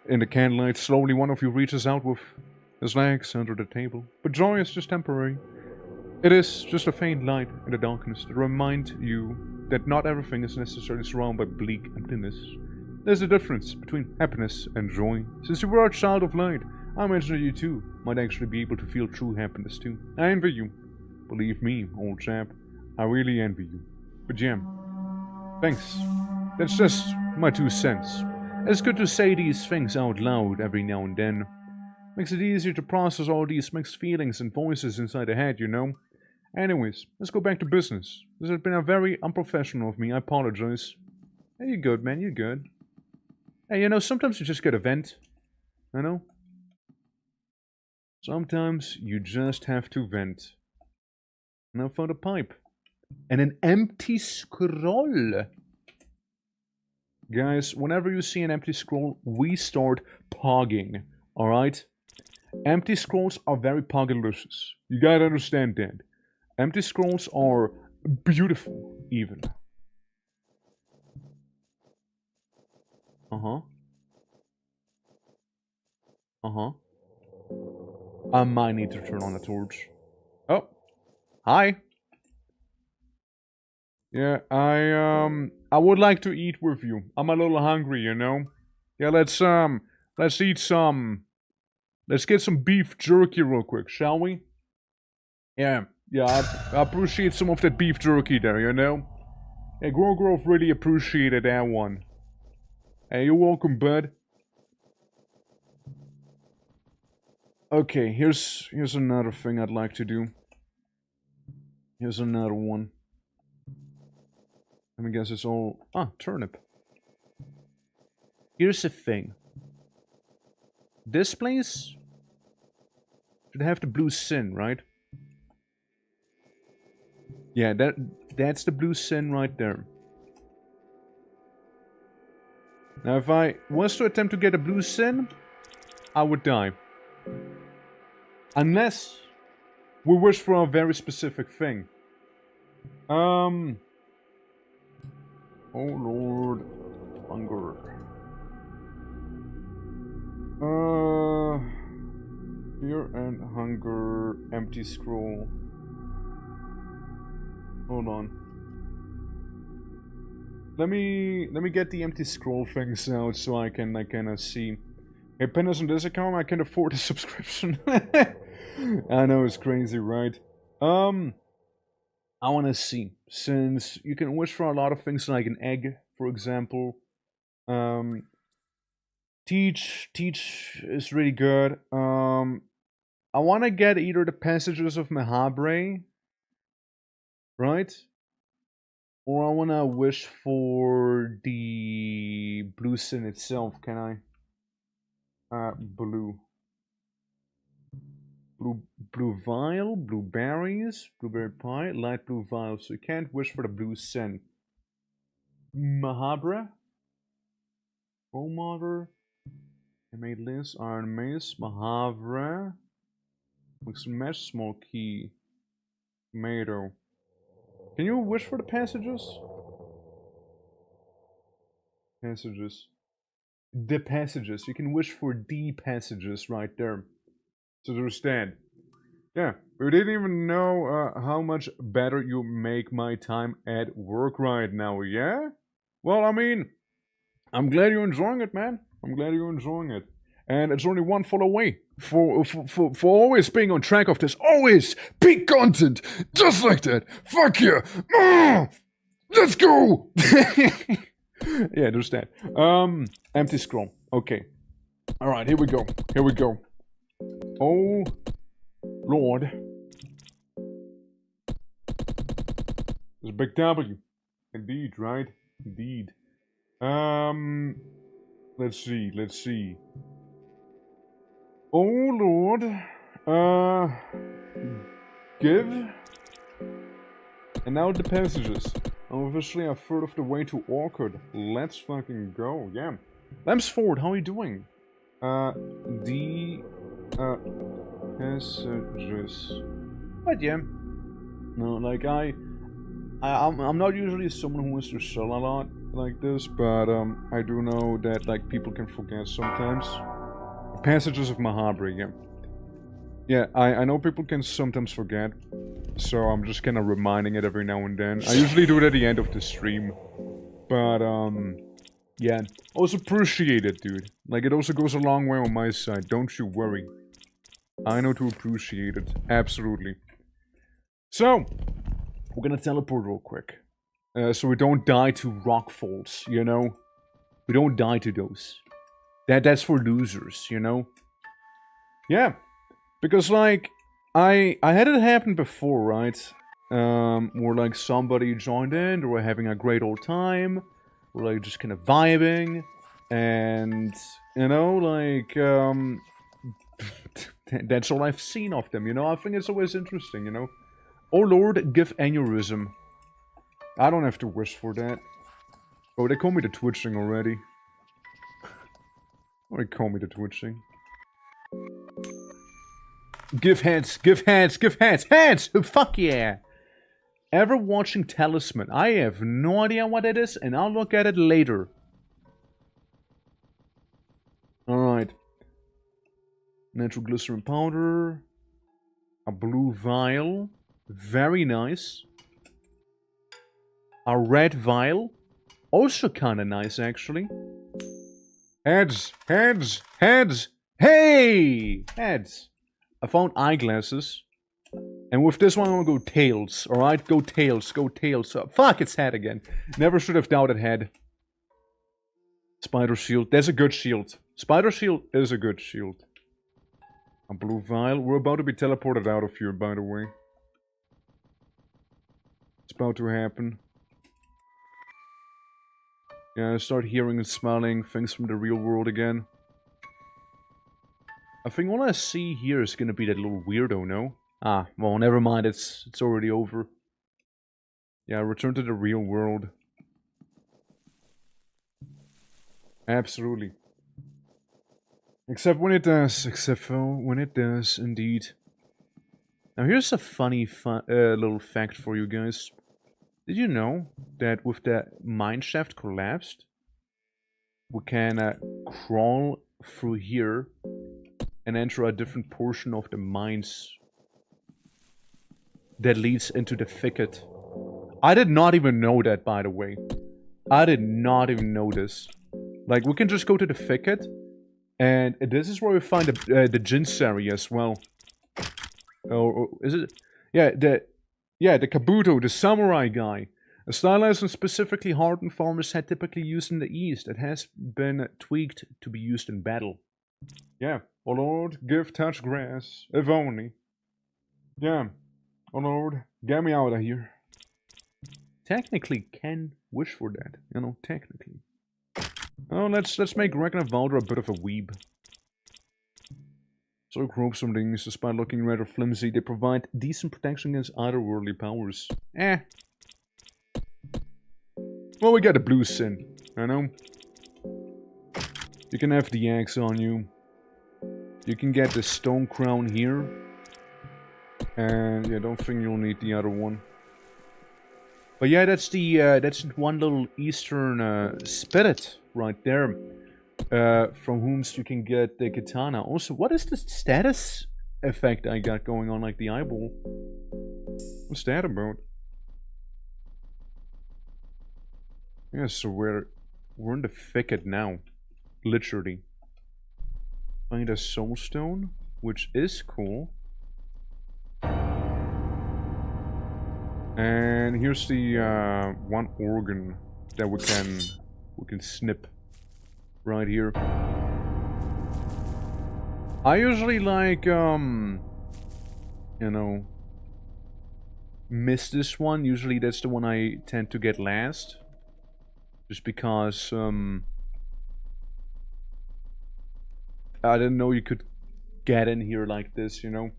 in the candlelight, slowly one of you reaches out with his legs under the table. But joy is just temporary. It is just a faint light in the darkness to remind you that not everything is necessarily surrounded by bleak emptiness. There's a difference between happiness and joy. Since you were a child of light, I imagine that you too might actually be able to feel true happiness too. I envy you. Believe me, old chap, I really envy you. But Jam, thanks. That's just my 2 cents. It's good to say these things out loud every now and then. Makes it easier to process all these mixed feelings and voices inside the head, you know? Anyways, let's go back to business. This has been a very unprofessional of me, I apologize. Hey, you're good, man, you're good. Hey, you know, sometimes you just gotta vent. I know? Sometimes you just have to vent. And I found a pipe. And an empty scroll. Guys, whenever you see an empty scroll, we start pogging. Alright? Empty scrolls are very poggalicious. You gotta understand that. Empty scrolls are beautiful, even. Uh-huh. Uh-huh. I might need to turn on a torch. Oh. Hi. Yeah, I would like to eat with you. I'm a little hungry, you know. Yeah, let's eat some. Let's get some beef jerky real quick, shall we? Yeah, I appreciate some of that beef jerky there, you know. Hey, Grove really appreciated that one. Hey, you're welcome, bud. Okay, here's another thing I'd like to do. Here's another one. Let me guess it's all... Ah, turnip. Here's the thing. This place should have the blue sin, right? Yeah, that's the blue sin right there. Now, if I was to attempt to get a blue sin, I would die. Unless we wish for a very specific thing. Oh Lord, hunger. Fear and hunger, empty scroll. Hold on. Let me get the empty scroll things out so I can see. Hey, Pennis on this account, I can afford a subscription. I know it's crazy, right? I want to see, since you can wish for a lot of things like an egg, for example. Teach is really good. I want to get either the passages of Mahabre, right? Or I want to wish for the blue sin itself. Can I? Blue vial, blueberries, blueberry pie, light blue vial. So you can't wish for the blue sin. Mahabra, Omater, I made Liz, Iron Mace, Mahavra, Mixed Mesh, Small Key, Tomato. Can you wish for the passages? Passages. The passages. You can wish for the passages right there. To understand. Yeah, we didn't even know how much better you make my time at work right now, yeah? Well, I mean, I'm glad you're enjoying it, man. I'm glad you're enjoying it. And it's only one follow away for always being on track of this. Always peak content, just like that. Fuck yeah. Let's go. Yeah, understand. Empty scroll. Okay. All right, here we go. Here we go. Oh, Lord. There's a big W. Indeed, right? Indeed. Let's see. Oh, Lord. Give. And now the passages. I'm officially a third of the way to Orchard. Let's fucking go, yeah. Lamsford, how are you doing? Passages. But yeah. No, like I'm not usually someone who wants to sell a lot like this, but I do know that like people can forget sometimes. Passages of Mahabri, yeah. Yeah, I know people can sometimes forget, so I'm just kind of reminding it every now and then. I usually do it at the end of the stream, but yeah. Also appreciate it, dude. Like, it also goes a long way on my side, don't you worry. I know to appreciate it, absolutely. So, we're gonna teleport real quick. So we don't die to rock falls, you know? We don't die to those. That's for losers, you know? Yeah. Because, like, I had it happen before, right? Where, like, somebody joined in, they were having a great old time, we're, like, just kind of vibing, and, you know, like, that's all I've seen of them, you know? I think it's always interesting, you know? Oh Lord, give aneurysm. I don't have to wish for that. Oh, they call me the twitching already. Oh, they call me the twitching. Give hands, give hands, give hands, hands! Fuck yeah! Ever watching Talisman? I have no idea what it is, and I'll look at it later. Alright. Natural glycerin powder. A blue vial. Very nice. A red vial. Also kinda nice, actually. Heads! Heads! Heads! Hey! Heads! I found eyeglasses. And with this one, I'm gonna go tails. Alright? Go tails. Go tails. Fuck, it's head again. Never should have doubted head. Spider shield. That's a good shield. Spider shield is a good shield. A blue vial. We're about to be teleported out of here, by the way. It's about to happen. Yeah, I start hearing and smelling things from the real world again. I think all I see here is gonna be that little weirdo, no? Ah, well, never mind, it's already over. Yeah, return to the real world. Absolutely. Except when it does, indeed. Now here's a funny little fact for you guys. Did you know that with the mine shaft collapsed, we can crawl through here and enter a different portion of the mines that leads into the thicket? I did not even know that, by the way. I did not even know this. Like, we can just go to the thicket, and this is where we find the Jinsari as well. Or is it? Yeah, the Kabuto, the samurai guy. A stylized and specifically hardened farmer's head typically used in the East. It has been tweaked to be used in battle. Yeah. Oh Lord, give touch grass. If only. Yeah. Oh Lord, get me out of here. Technically can wish for that. You know, technically. Oh, let's make Ragnar Valder a bit of a weeb. So groups from things, despite looking rather flimsy, they provide decent protection against otherworldly powers. Well, we got a blue sin, you know? You can have the axe on you. You can get the stone crown here. And yeah, don't think you'll need the other one. But yeah, that's one little eastern spirit right there. From whom you can get the katana. Also, what is the status effect I got going on, like the eyeball? What's that about? Yeah, so we're in the thicket now. Literally. Find a soul stone, which is cool. And here's the one organ that we can snip right here. I usually like you know, miss this one. Usually that's the one I tend to get last. Just because I didn't know you could get in here like this, you know.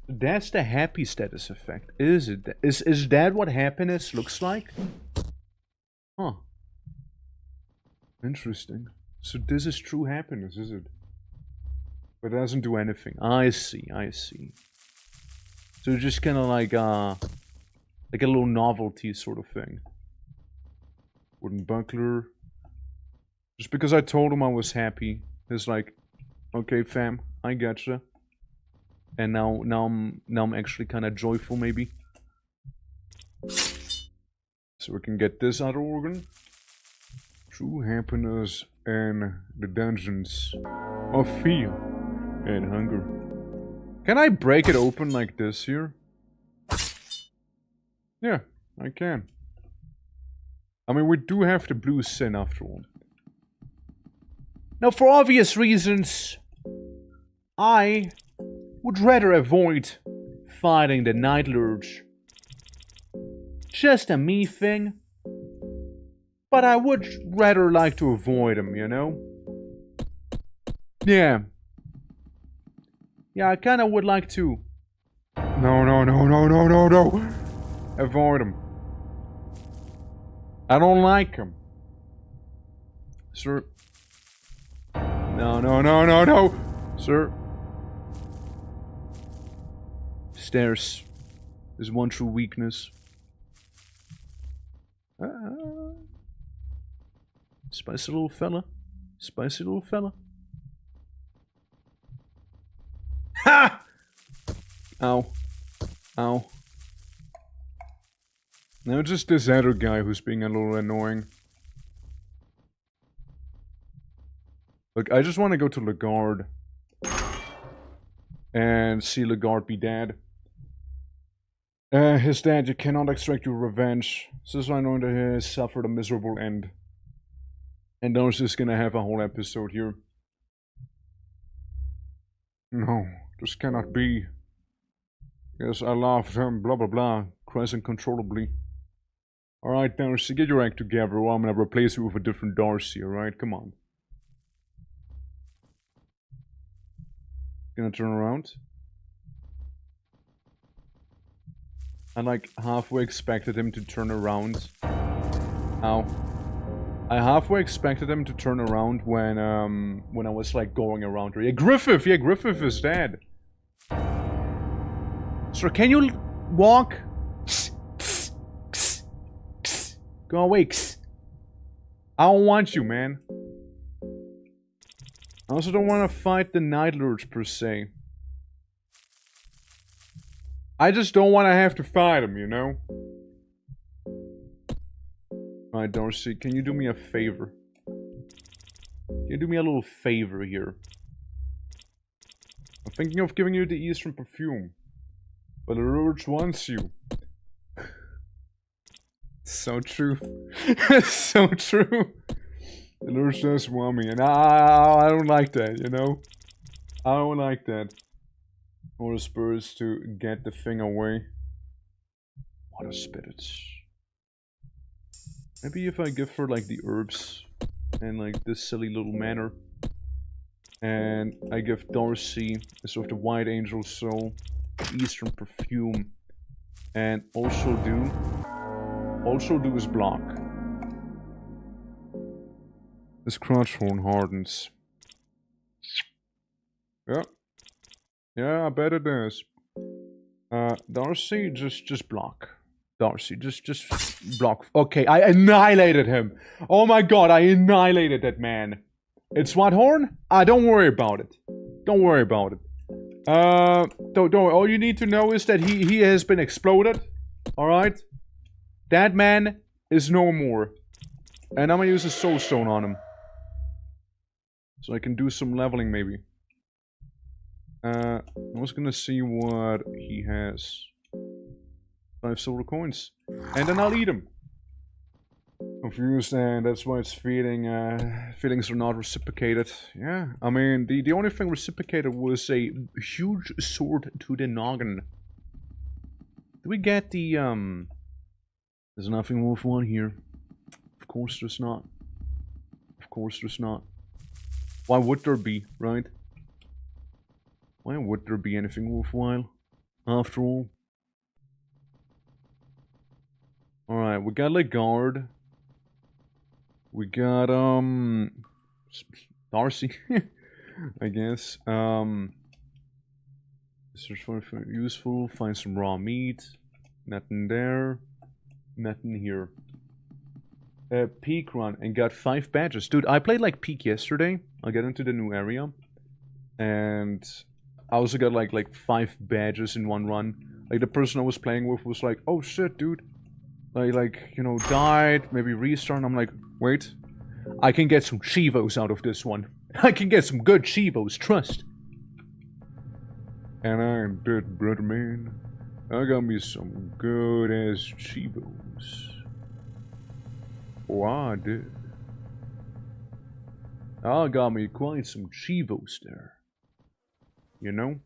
That's the happy status effect. Is it? Is that what happiness looks like? Huh. Interesting. So this is true happiness, is it? But it doesn't do anything. I see, I see. So just kind of like a little novelty sort of thing. Wooden buckler. Just because I told him I was happy, it's like, okay, fam, I gotcha. And now I'm actually kind of joyful, maybe. So we can get this other organ. True happiness in the dungeons of fear and hunger. Can I break it open like this here? Yeah, I can. I mean, we do have the blue sin after all. Now, for obvious reasons, I would rather avoid fighting the Night Lurge. Just a me thing. But I would rather like to avoid him, you know? Yeah. Yeah, I kinda would like to... No. Avoid him. I don't like him. Sir. No. Sir. Stairs is one true weakness. Spicy little fella. Spicy little fella. Ha! Ow. Ow. No, just this other guy who's being a little annoying. Look, I just want to go to Lagarde. And see Lagarde be dead. His dad, you cannot extract your revenge. So this is why I know that he has suffered a miserable end. And Darcy's just gonna have a whole episode here. No, this cannot be. Yes, I loved him, blah blah blah. Cries uncontrollably. Alright, Darcy, get your act together or I'm gonna replace you with a different Darcy, alright? Come on. Gonna turn around. I like halfway expected him to turn around. Ow. I halfway expected him to turn around when I was like going around her. Yeah, Griffith! Yeah, Griffith is dead. Sir, can you walk? Go away. I don't want you, man. I also don't want to fight the Night Lords per se. I just don't want to have to fight him, you know? Alright, Darcy, can you do me a favor? Can you do me a little favor here? I'm thinking of giving you the Eastern perfume. But the Lurch wants you. So true. So true. The Lurch does want me, and I don't like that, you know? I don't like that. Or the Spurs to get the thing away. What a spirits. Maybe if I give her like the herbs and like this silly little manor. And I give Darcy a sort of the White Angel Soul, Eastern perfume, and also do his block. This crotch horn hardens. Yeah. Yeah, I bet it is. Darcy, just block. Darcy, just block. Okay, I annihilated him. Oh my god, I annihilated that man. It's what horn? Don't worry about it. Don't worry about it. Don't. All you need to know is that he has been exploded. All right. That man is no more, and I'm gonna use a soul stone on him, so I can do some leveling maybe. I was gonna see what he has. 5 silver coins. And then I'll eat him. Confused, and that's why it's feeling, feelings are not reciprocated. Yeah, I mean, the only thing reciprocated was a huge sword to the noggin. Do we get the, There's nothing worthwhile here. Of course there's not. Of course there's not. Why would there be, right? Why would there be anything worthwhile, after all? Alright, we got Lagarde. We got, Darcy, I guess. Search for useful, find some raw meat. Nothing there. Nothing here. Peak run, and got 5 badges. Dude, I played like Peak yesterday. I'll get into the new area. And I also got like 5 badges in one run. Like the person I was playing with was like, oh shit, dude. Like, you know, died, maybe restart. I'm like, wait. I can get some Chivos out of this one. I can get some good Chivos, trust. And I did, brother man. I got me some good ass Chivos. Oh, I did. I got me quite some Chivos there. You know?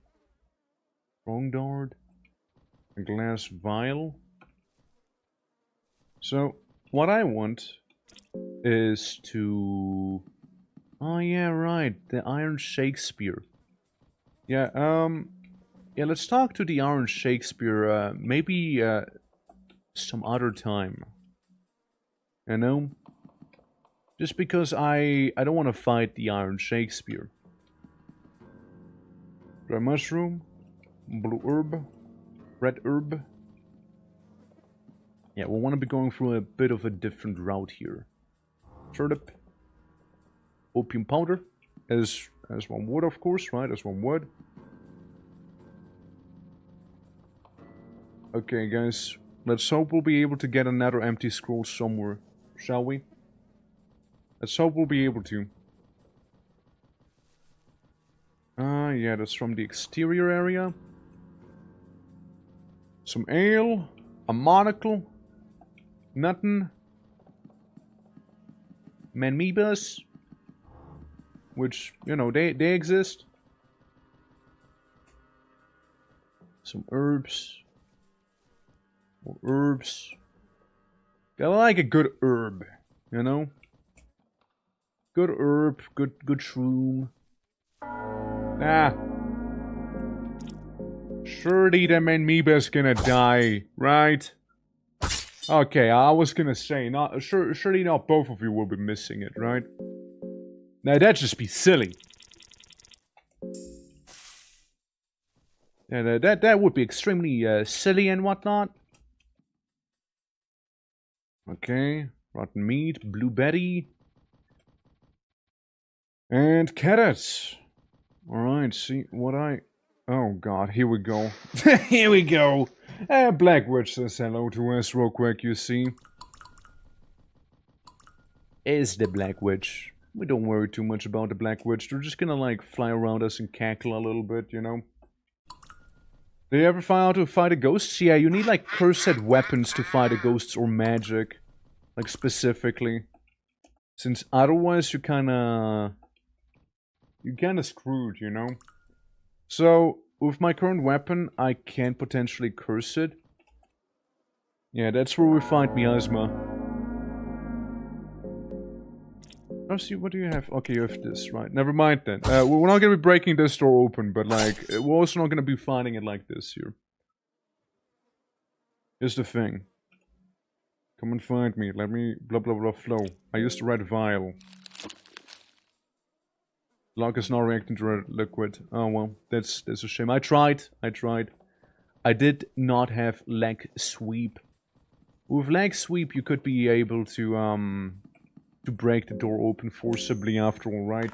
Strong dart. A glass vial. So, what I want is to... Oh yeah, right, the Iron Shakespeare. Yeah, yeah, let's talk to the Iron Shakespeare, maybe, some other time. You know? Just because I don't want to fight the Iron Shakespeare. Dry mushroom, blue herb, red herb. Yeah, we'll want to be going through a bit of a different route here. Turnip. Opium powder. As one would, of course, right? As one would. Okay, guys. Let's hope we'll be able to get another empty scroll somewhere. Shall we? Let's hope we'll be able to. Yeah, that's from the exterior area. Some ale. A monocle. Nothing. Manmebas. Which, you know, they exist. Some herbs. More herbs. I like a good herb, you know? Good herb, good shroom. Ah. Surely the Manmeba's gonna die, right? Okay, I was gonna say, surely not both of you will be missing it, right? Now that'd just be silly. Yeah, that would be extremely silly and whatnot. Okay, rotten meat, blue Betty. And carrots. Alright, see what I... Oh god, here we go. Here we go. Black Witch says hello to us real quick, you see. Is the Black Witch. We don't worry too much about the Black Witch. They're just gonna like fly around us and cackle a little bit, you know. Do you ever find out to fight the ghosts? Yeah, you need like cursed weapons to fight the ghosts or magic. Like specifically. Since otherwise you're kinda screwed, you know? So, with my current weapon, I can potentially curse it. Yeah, that's where we find miasma. Oh, see, what do you have? Okay, you have this, right. Never mind then. We're not gonna be breaking this door open, but like, we're also not gonna be finding it like this here. Here's the thing. Come and find me. Let me blah blah blah flow. I used to write vial. Lock is not reacting to red liquid. Oh well, that's a shame. I tried. I did not have leg sweep. With leg sweep, you could be able to break the door open forcibly after all, right?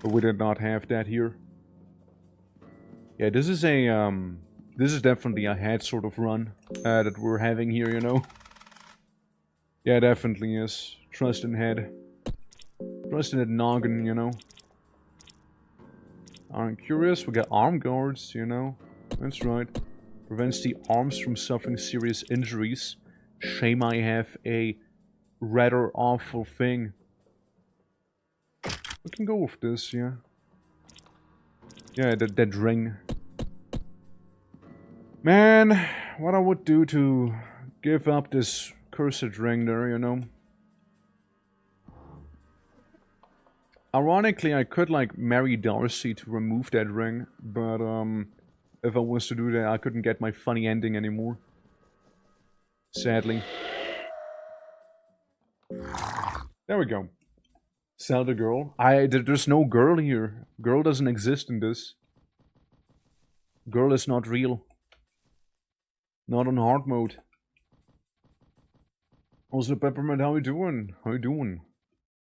But we did not have that here. Yeah, this is a this is definitely a head sort of run that we're having here, you know. Yeah, definitely is. Trust in head. Trust in that noggin, you know. I'm curious, we got arm guards, you know. That's right. Prevents the arms from suffering serious injuries. Shame I have a rather awful thing. We can go with this, yeah. Yeah, that ring. Man, what I would do to give up this cursed ring there, you know. Ironically, I could, like, marry Darcy to remove that ring, but, if I was to do that, I couldn't get my funny ending anymore. Sadly. There we go. Sell the girl. There's no girl here. Girl doesn't exist in this. Girl is not real. Not on hard mode. Also, Peppermint, how you doing? How you doing?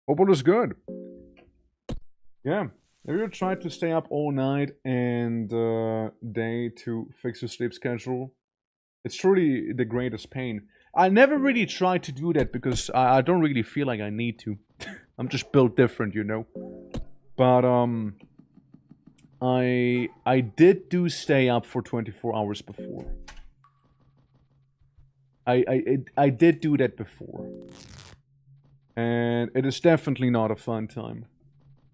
Hope all is good. Yeah. Have you tried to stay up all night and day to fix your sleep schedule? It's truly the greatest pain. I never really tried to do that because I don't really feel like I need to. I'm just built different, you know. But I did do stay up for 24 hours before. I did do that before. And it is definitely not a fun time.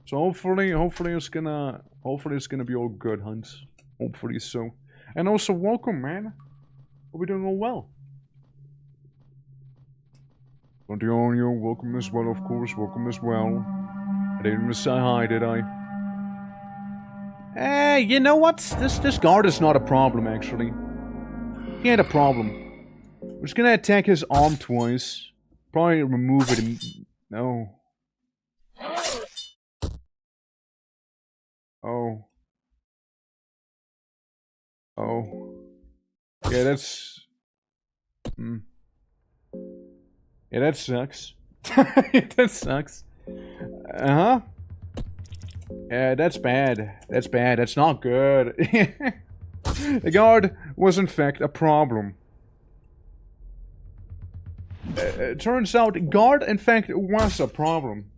So hopefully it's gonna be all good, Hans. Hopefully so. And also welcome, man. Hope we're doing all well. Antonio, welcome as well, of course. Welcome as well. I didn't even say hi, did I? Hey, you know what? This guard is not a problem, actually. He ain't a problem. We're just gonna attack his arm twice. Probably remove it. No. Oh. Oh. Yeah, that's... Yeah, that sucks. That sucks. Uh-huh. Yeah, that's bad. That's bad. That's not good. The guard was in fact a problem. turns out guard, in fact, was a problem.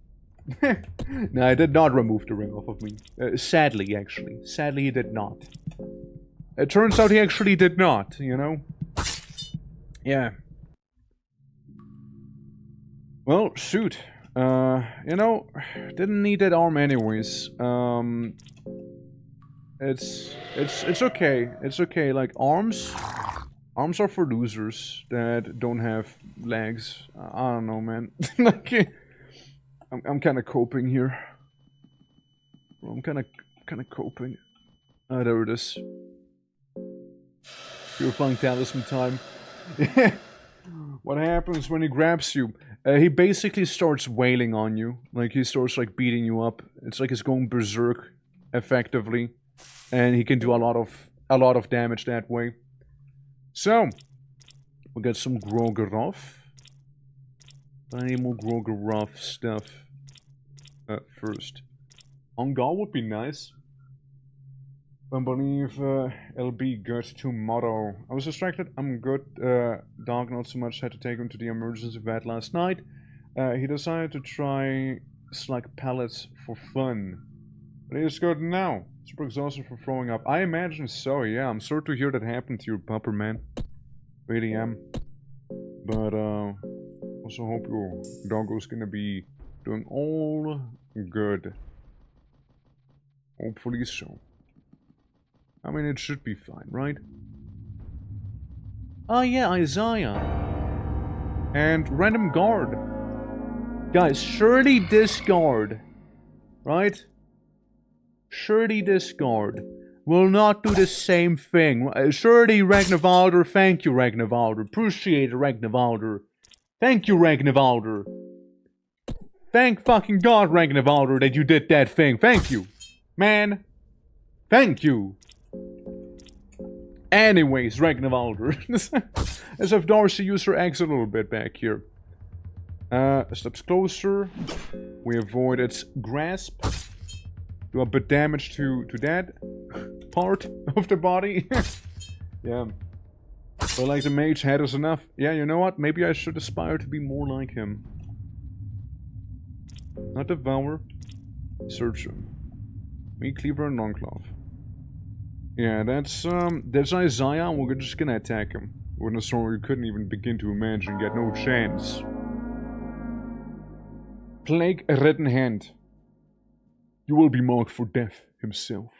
No, I did not remove the ring off of me. Sadly, actually. Sadly, he did not. It turns out he actually did not, you know? Yeah. Well, shoot. You know, didn't need that arm anyways. It's okay. It's okay. Like, arms are for losers that don't have legs. I don't know, man. Like, I'm kind of coping here. I'm kind of coping. There it is. Purifying talisman time. What happens when he grabs you? He basically starts wailing on you. Like, he starts, like, beating you up. It's like he's going berserk, effectively. And he can do a lot of damage that way. So, we'll get some Grogorov. I need more Grogorov stuff. First. Ongal would be nice. I believe it'll be good tomorrow. I was distracted. I'm good. Dog not so much. Had to take him to the emergency vet last night. He decided to try slug pellets for fun. But he is good now. Super exhausted from throwing up. I imagine so, yeah. I'm sorry to hear that happened to your pupper, man. Really am. But also hope your doggo's gonna be doing all good. Hopefully so. I mean, it should be fine, right? Oh yeah, Isaiah. And random guard. Guys, surely this guard, right? Surely this guard will not do the same thing. Surely Ragnarvalder, thank you Ragnarvalder. Appreciate it, Ragnarvalder. Thank you, Ragnarvalder. Thank fucking God, Ragnarvalder, that you did that thing. Thank you. Man. Thank you. Anyways, Ragnarvalder. As if Darcy used her eggs a little bit back here. Steps closer. We avoid its grasp. Do a bit damage to that part of the body. Yeah. But like the mage head is enough. Yeah, you know what? Maybe I should aspire to be more like him. Not devour. Search him. Meat cleaver and non-cloth. Yeah, that's Isaiah, and we're just gonna attack him. With a sword we couldn't even begin to imagine, get no chance. Plague-ridden hand. You will be marked for death himself.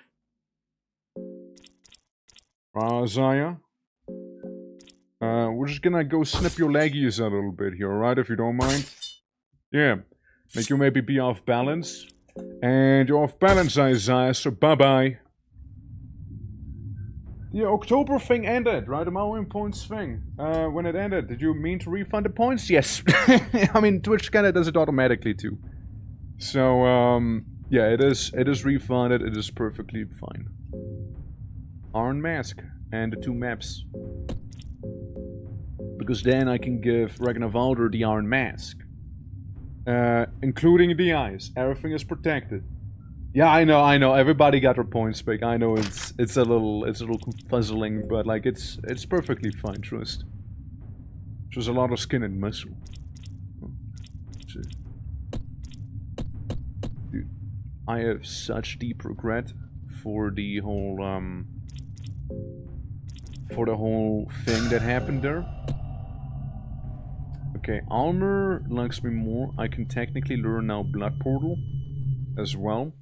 Isaiah. We're just gonna go snip your leggies a little bit here, alright, if you don't mind? Yeah. Make you maybe be off balance. And you're off balance, Isaiah, so bye-bye. The October thing ended, right? The Mowing points thing. When it ended, did you mean to refund the points? Yes. I mean, Twitch kinda does it automatically too. So, yeah, it is refunded. It is perfectly fine. Iron Mask and the 2 maps. Because then I can give Ragnarvalder the Iron Mask. Including the eyes. Everything is protected. Yeah, I know. Everybody got their points back. I know it's a little confuzzling, but like it's perfectly fine. Trust. Just a lot of skin and muscle. Dude, I have such deep regret for the whole thing that happened there. Okay, armor likes me more. I can technically learn now Blood Portal as well.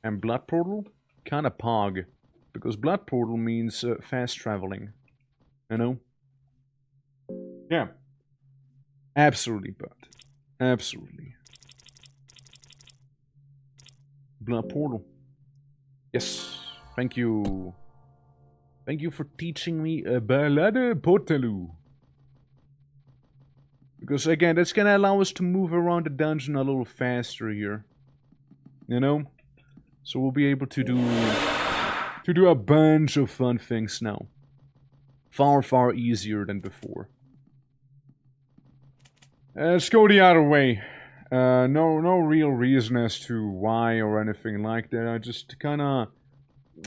And Blood Portal, kinda pog. Because Blood Portal means fast traveling. You know? Yeah. Absolutely, bud. Absolutely. Blood Portal. Yes. Thank you. Thank you for teaching me Balade Portalu. Because again, that's gonna allow us to move around the dungeon a little faster here. You know? So we'll be able to do a bunch of fun things now. Far easier than before. Let's go the other way. No real reason as to why or anything like that. I just kinda...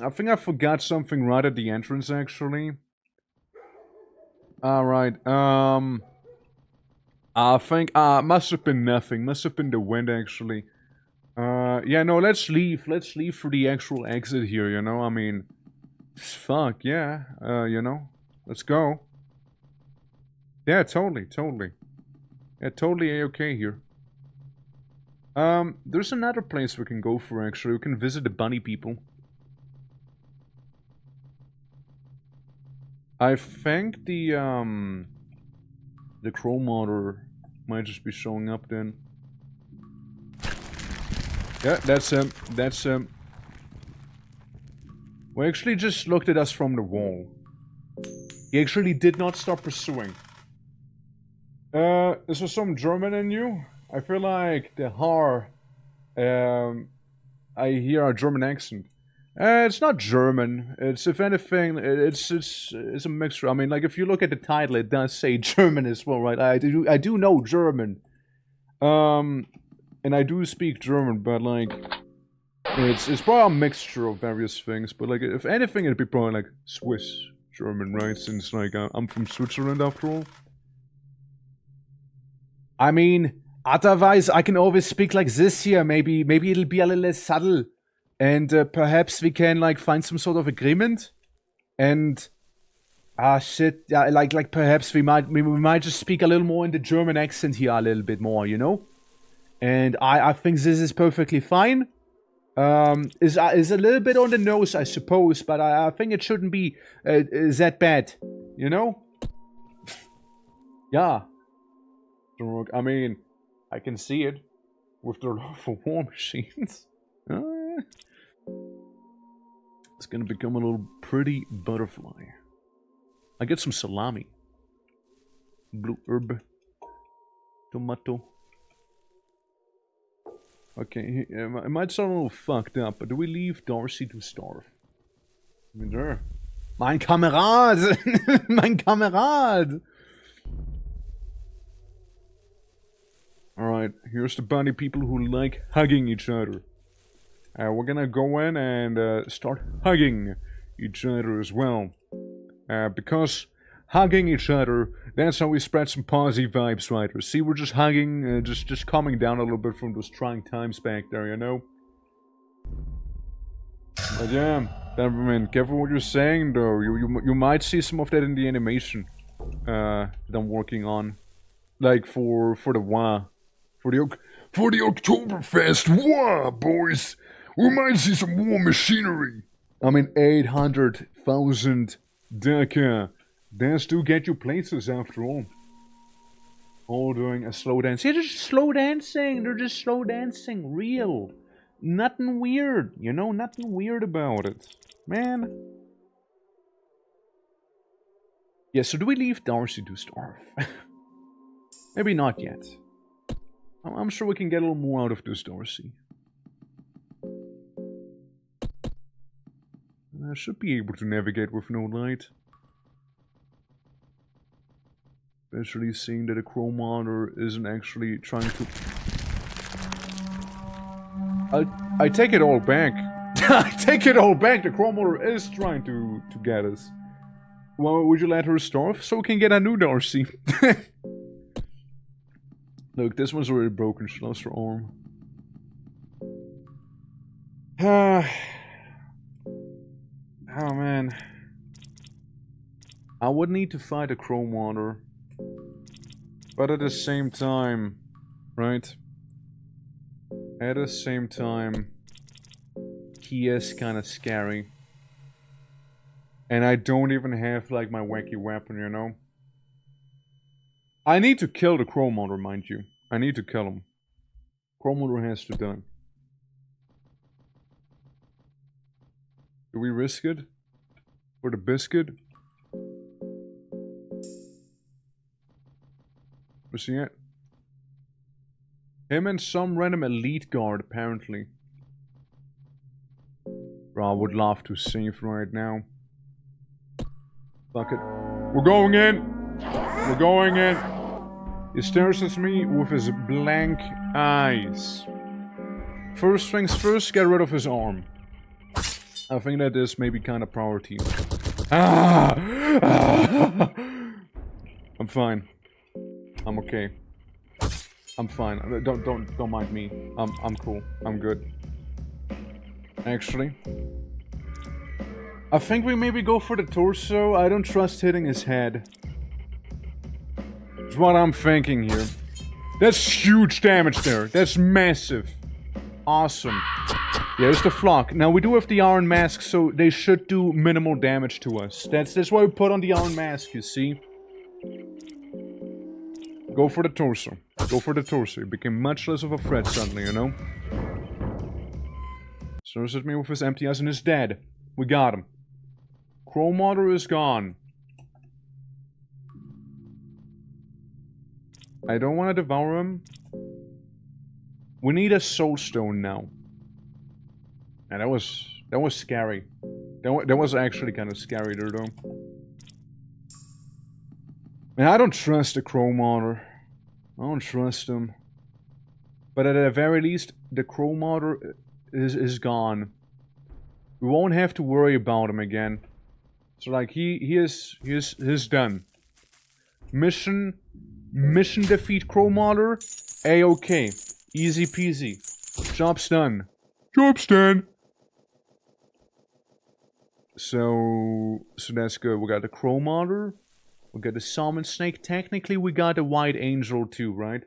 I think I forgot something right at the entrance, actually. Alright, I think, must have been nothing. Must have been the wind, actually. Yeah, no, let's leave. Let's leave for the actual exit here, you know? I mean, fuck, yeah. You know? Let's go. Yeah, totally, totally. Yeah, totally A-okay here. There's another place we can go for, actually. We can visit the bunny people. I think the chrome otter might just be showing up then. Yeah, that's him. That's him. We actually just looked at us from the wall. He actually did not stop pursuing. Is there some German in you? I feel like the Har, I hear a German accent. It's not German. It's, if anything, it's a mixture. I mean, like, if you look at the title, it does say German as well, right? I do know German. And I do speak German, but, like, it's probably a mixture of various things. But, like, if anything, it'd be probably, like, Swiss German, right? Since, like, I'm from Switzerland, after all. I mean, otherwise, I can always speak like this here. Maybe it'll be a little less subtle. And perhaps we can, like, find some sort of agreement. And, shit, yeah, like perhaps we might just speak a little more in the German accent here a little bit more, you know? And I think this is perfectly fine. Is a little bit on the nose, I suppose, but I think it shouldn't be that bad, you know? Yeah. I mean, I can see it with the love for war machines. It's gonna become a little pretty butterfly. I get some salami. Blue herb. Tomato. Okay, it might sound a little fucked up, but do we leave Darcy to starve? I mean, there. Mein Kamerad! Mein Kamerad! Alright, here's the bunny people who like hugging each other. We're gonna go in and start hugging each other as well. Because hugging each other, that's how we spread some positive vibes, right? See, we're just hugging, just calming down a little bit from those trying times back there, you know? But yeah, I mean, careful what you're saying, though. You might see some of that in the animation that I'm working on. Like, for the WA. For the Oktoberfest, wow, boys! We might see some war machinery! I mean, 800,000 DECA. Dance do get you places, after all. All doing a slow dance. Yeah, just slow dancing! They're just slow dancing, real. Nothing weird, you know? Nothing weird about it. Man. Yeah, so do we leave Darcy to starve? Maybe not yet. I'm sure we can get a little more out of this Darcy. I should be able to navigate with no light. Especially seeing that a chrome otter isn't actually trying to... I take it all back. I take it all back. The chrome otter is trying to get us. Well, would you let her starve so we can get a new Darcy? Look, this one's already broken. She lost her arm. Oh man. I would need to fight a chrome otter. But at the same time, right? At the same time, he is kind of scary. And I don't even have, like, my wacky weapon, you know? I need to kill the chrome otter, mind you. I need to kill him. Chrome otter has to die. Do we risk it? For the biscuit? Where's he at? Him and some random elite guard, apparently. Bro, I would love to save right now. Fuck it. We're going in! We're going in! He stares at me with his blank eyes. First things first, get rid of his arm. I think that is maybe kind of priority. Ah! I'm fine. I'm okay. I'm fine. Don't mind me. I'm cool. I'm good. Actually, I think we maybe go for the torso. I don't trust hitting his head. That's what I'm thinking here. That's huge damage there. That's massive. Awesome. Yeah, it's the flock. Now, we do have the Iron Mask, so they should do minimal damage to us. That's why we put on the Iron Mask, you see? Go for the torso. Go for the torso. It became much less of a threat suddenly, you know? Stares at me with his empty eyes and is dead. We got him. Chrome Water is gone. I don't want to devour him. We need a soul stone now. And that was scary. That was actually kind of scary there, though. Man, I don't trust the Chrome Otter. I don't trust him. But at the very least, the Chrome Otter is gone. We won't have to worry about him again. So like he is done. Mission defeat Chrome Otter. A-okay. Easy peasy. Job's done. Job's done. So that's good. We got the Chrome Otter. We got the Salmon Snake. Technically, we got the White Angel too, right?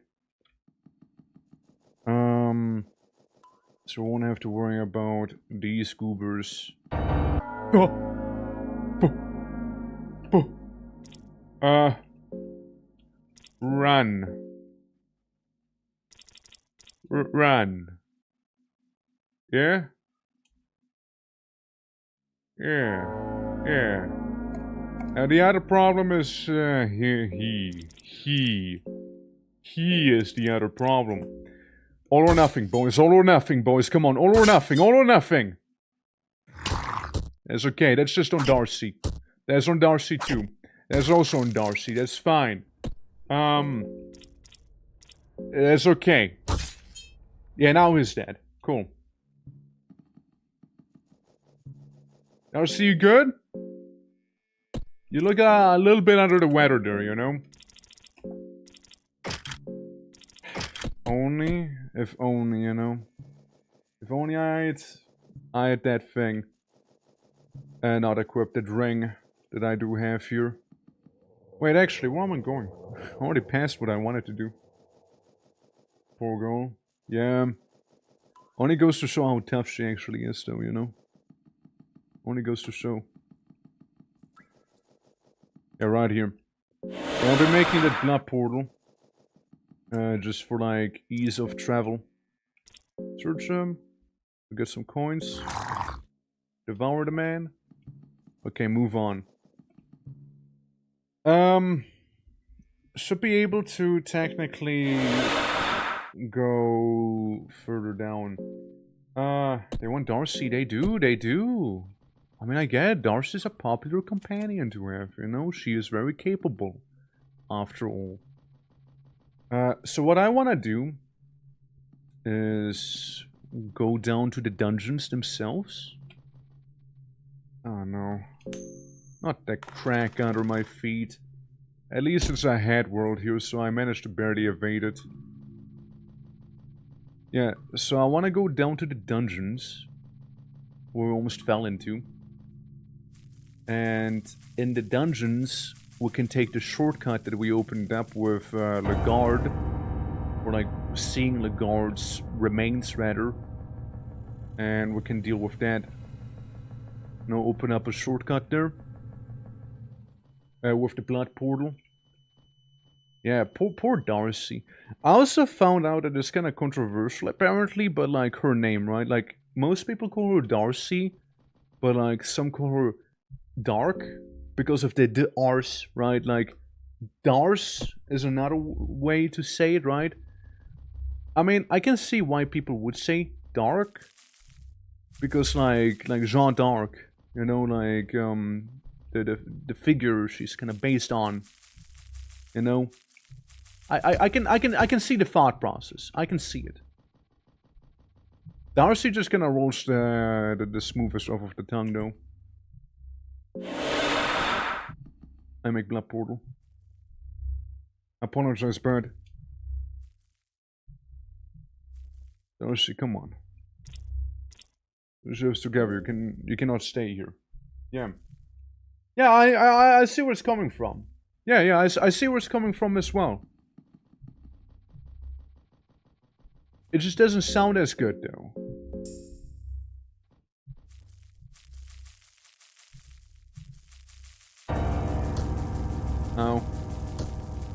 So we won't have to worry about these goobers. Run. Run. Yeah? Yeah. Now the other problem is, he is the other problem. All or nothing, boys. All or nothing, boys. Come on. All or nothing. All or nothing. That's okay. That's just on Darcy. That's on Darcy too. That's also on Darcy. That's fine. That's okay. Yeah, now he's dead. Cool. Darcy, you good? You look a little bit under the weather there, you know? If only, you know? If only I had that thing. And not equipped that ring that I do have here. Wait, actually, where am I going? I already passed what I wanted to do. Poor girl. Yeah. Only goes to show how tough she actually is, though, you know? Only goes to show. Yeah, right here. I'll be making that blood portal. Just for, like, ease of travel. Search him. We get some coins. Devour the man. Okay, move on. Should be able to technically go further down. They want Darcy. They do. I mean, I get it. Darcy's a popular companion to have, you know? She is very capable, after all. So what I want to do is go down to the dungeons themselves. Oh no. Not that crack under my feet. At least it's a head world here, so I managed to barely evade it. Yeah, so I want to go down to the dungeons. Where we almost fell into. And in the dungeons, we can take the shortcut that we opened up with Lagarde. Or like seeing Lagarde's remains rather. And we can deal with that. Now open up a shortcut there. With the blood portal. Yeah, poor Darcy. I also found out that it's kind of controversial apparently, but like her name, right? Like most people call her Darcy, but like some call her Dark because of the Rs, right? Like Dars is another way to say it, right? I mean, I can see why people would say Dark because like Jeanne d'Arc, you know, like the figure she's kind of based on, you know. I can see the thought process. I can see it. Darcy just kind of rolls the smoothest off of the tongue, though. I make blood portal. Apologize, bird. Darcy, come on. Reserves together. You cannot stay here. Yeah. Yeah, I see where it's coming from. Yeah, I see where it's coming from as well. It just doesn't sound as good though. Ow.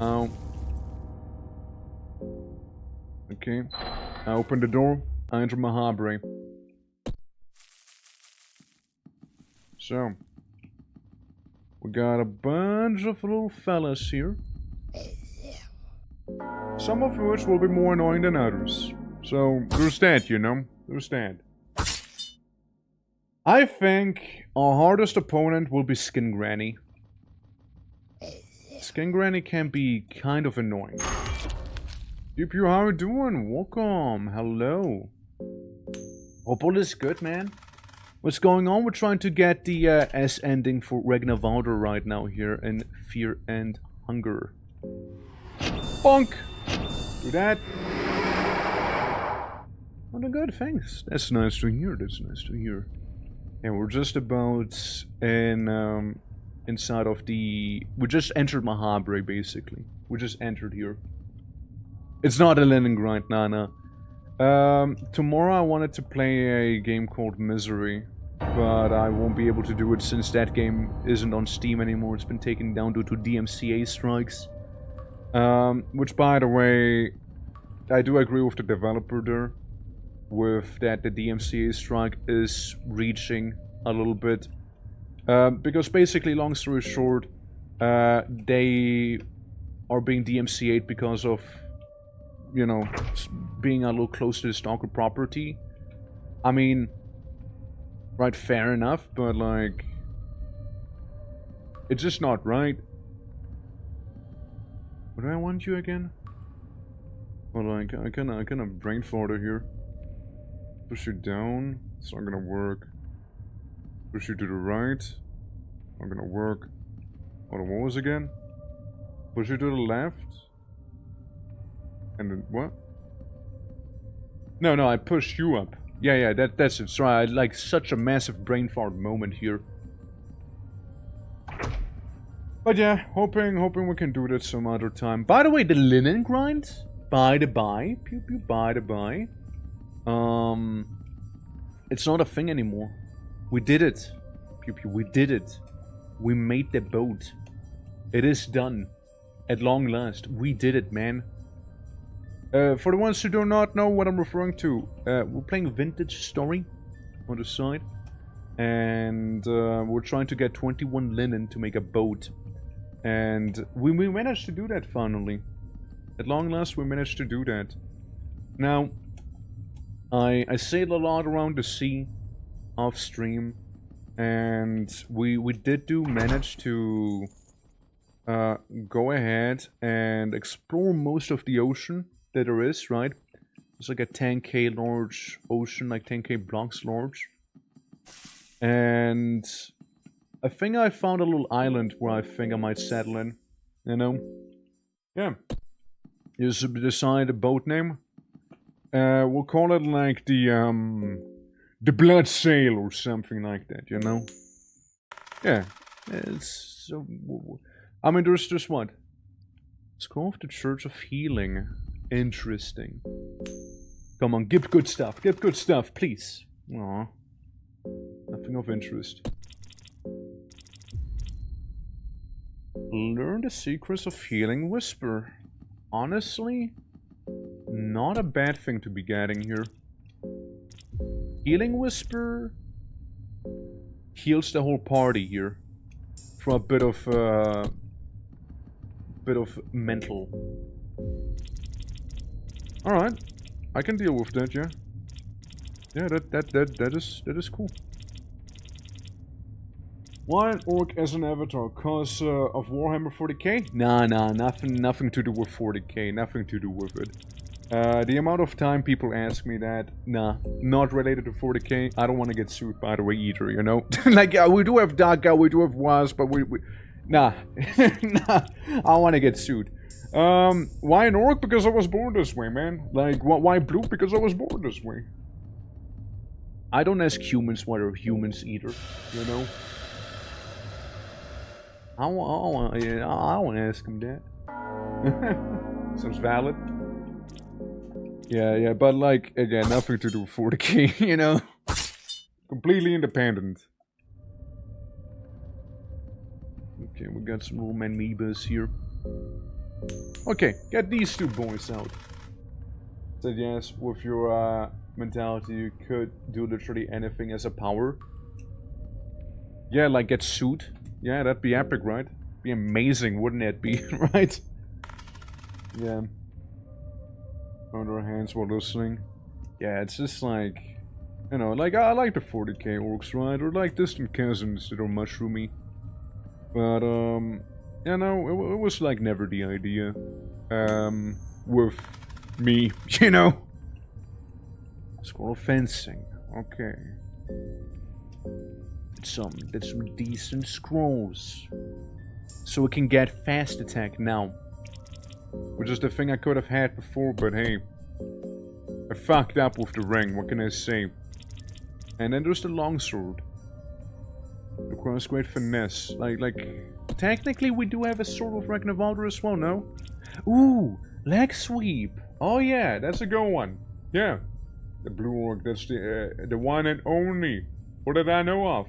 Ow. Okay. I open the door. I enter Mahabre. So. We got a bunch of little fellas here. Some of which will be more annoying than others. So, there's that, you know? There's that. I think our hardest opponent will be Skin Granny. Skin Granny can be kind of annoying. Pew Pew, how you doing? Welcome. Hello. Hope all is good, man. What's going on? We're trying to get the S ending for Ragnarvalder right now here in Fear and Hunger. Bonk! Do that. Oh, the good, thanks. That's nice to hear, that's nice to hear. And we're just about in, inside of the... We just entered Mahabre, basically. We just entered here. It's not a Leningrad, nah. Tomorrow I wanted to play a game called Misery, but I won't be able to do it since that game isn't on Steam anymore. It's been taken down due to DMCA strikes. Which, by the way, I do agree with the developer there, with that the DMCA strike is reaching a little bit. Because basically, long story short, they are being DMCA'd because of, you know, being a little close to the Stalker property. I mean, right, fair enough, but like, it's just not right. What do I want you again? Well, like, I kinda brain farted here. Push you down. It's not gonna work. Push you to the right. Not gonna work. What was again? Push you to the left. And then what? No, I pushed you up. Yeah, that's it. Sorry, I had like such a massive brain fart moment here. But yeah, hoping we can do that some other time. By the way, the linen grind, by the by, pew pew, by the by, it's not a thing anymore. We did it, pew pew. We did it. We made the boat. It is done. At long last, we did it, man. For the ones who do not know what I'm referring to, we're playing Vintage Story on the side, and we're trying to get 21 linen to make a boat. And we managed to do that finally. At long last, we managed to do that. Now, I sail a lot around the sea, off stream, and we did manage to go ahead and explore most of the ocean that there is, right? It's like a 10k large ocean, like 10k blocks large. And I think I found a little island where I think I might settle in, you know? Yeah. Just decide a boat name. We'll call it like the Blood Sail or something like that, you know? Yeah. It's so... I mean, there's just what? It's called the Church of Healing. Interesting. Come on, give good stuff. Give good stuff, please. Aw. Nothing of interest. Learn the secrets of Healing Whisper. Honestly, not a bad thing to be getting here. Healing Whisper heals the whole party here from a bit of mental. All right, I can deal with that. Yeah, yeah, that is cool. Why an orc as an avatar? Cause of Warhammer 40k? Nah, nothing to do with 40k. Nothing to do with it. The amount of time people ask me that, nah, not related to 40k. I don't want to get sued by the way either, you know? Like, we do have Dark Guy, we do have Wasp, but Nah. Nah. I want to get sued. Why an orc? Because I was born this way, man. Like, why blue? Because I was born this way. I don't ask humans what are humans either, you know? I want to ask them that. Sounds valid. Yeah, but like, again, nothing to do with 40k, you know? Completely independent. Okay, we got some little amoebas here. Okay, get these two boys out. Said yes, with your mentality, you could do literally anything as a power. Yeah, like get sued. Yeah, that'd be epic, right? Be amazing, wouldn't it be, right? Yeah. On our hands while listening. Yeah, it's just like, you know, like I like the 40k orcs, right? Or like distant cousins that are mushroomy. But you know, it was like never the idea. With me, you know. Scroll fencing. Okay. That's some decent scrolls. So we can get fast attack now. Which is the thing I could have had before, but hey. I fucked up with the ring, what can I say? And then there's the longsword. Requires great finesse. Like, technically we do have a sword of Ragnavalder as well, no? Ooh, leg sweep. Oh yeah, that's a good one. Yeah. The blue orc, that's the one and only. What did I know of?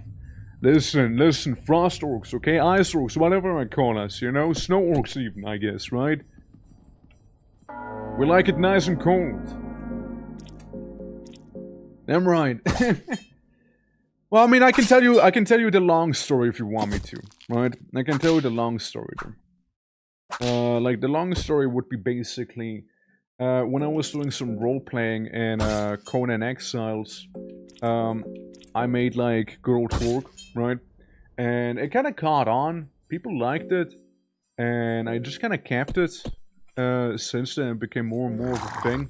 Listen, frost orcs, okay? Ice orcs, whatever I call us, you know? Snow orcs even, I guess, right? We like it nice and cold. Damn right. Well, I mean, I can tell you the long story if you want me to, right? I can tell you the long story. Like the long story would be basically when I was doing some role playing in Conan Exiles, I made like good old Torque, right? And it kind of caught on. People liked it, and I just kind of kept it. Since then, it became more and more of a thing.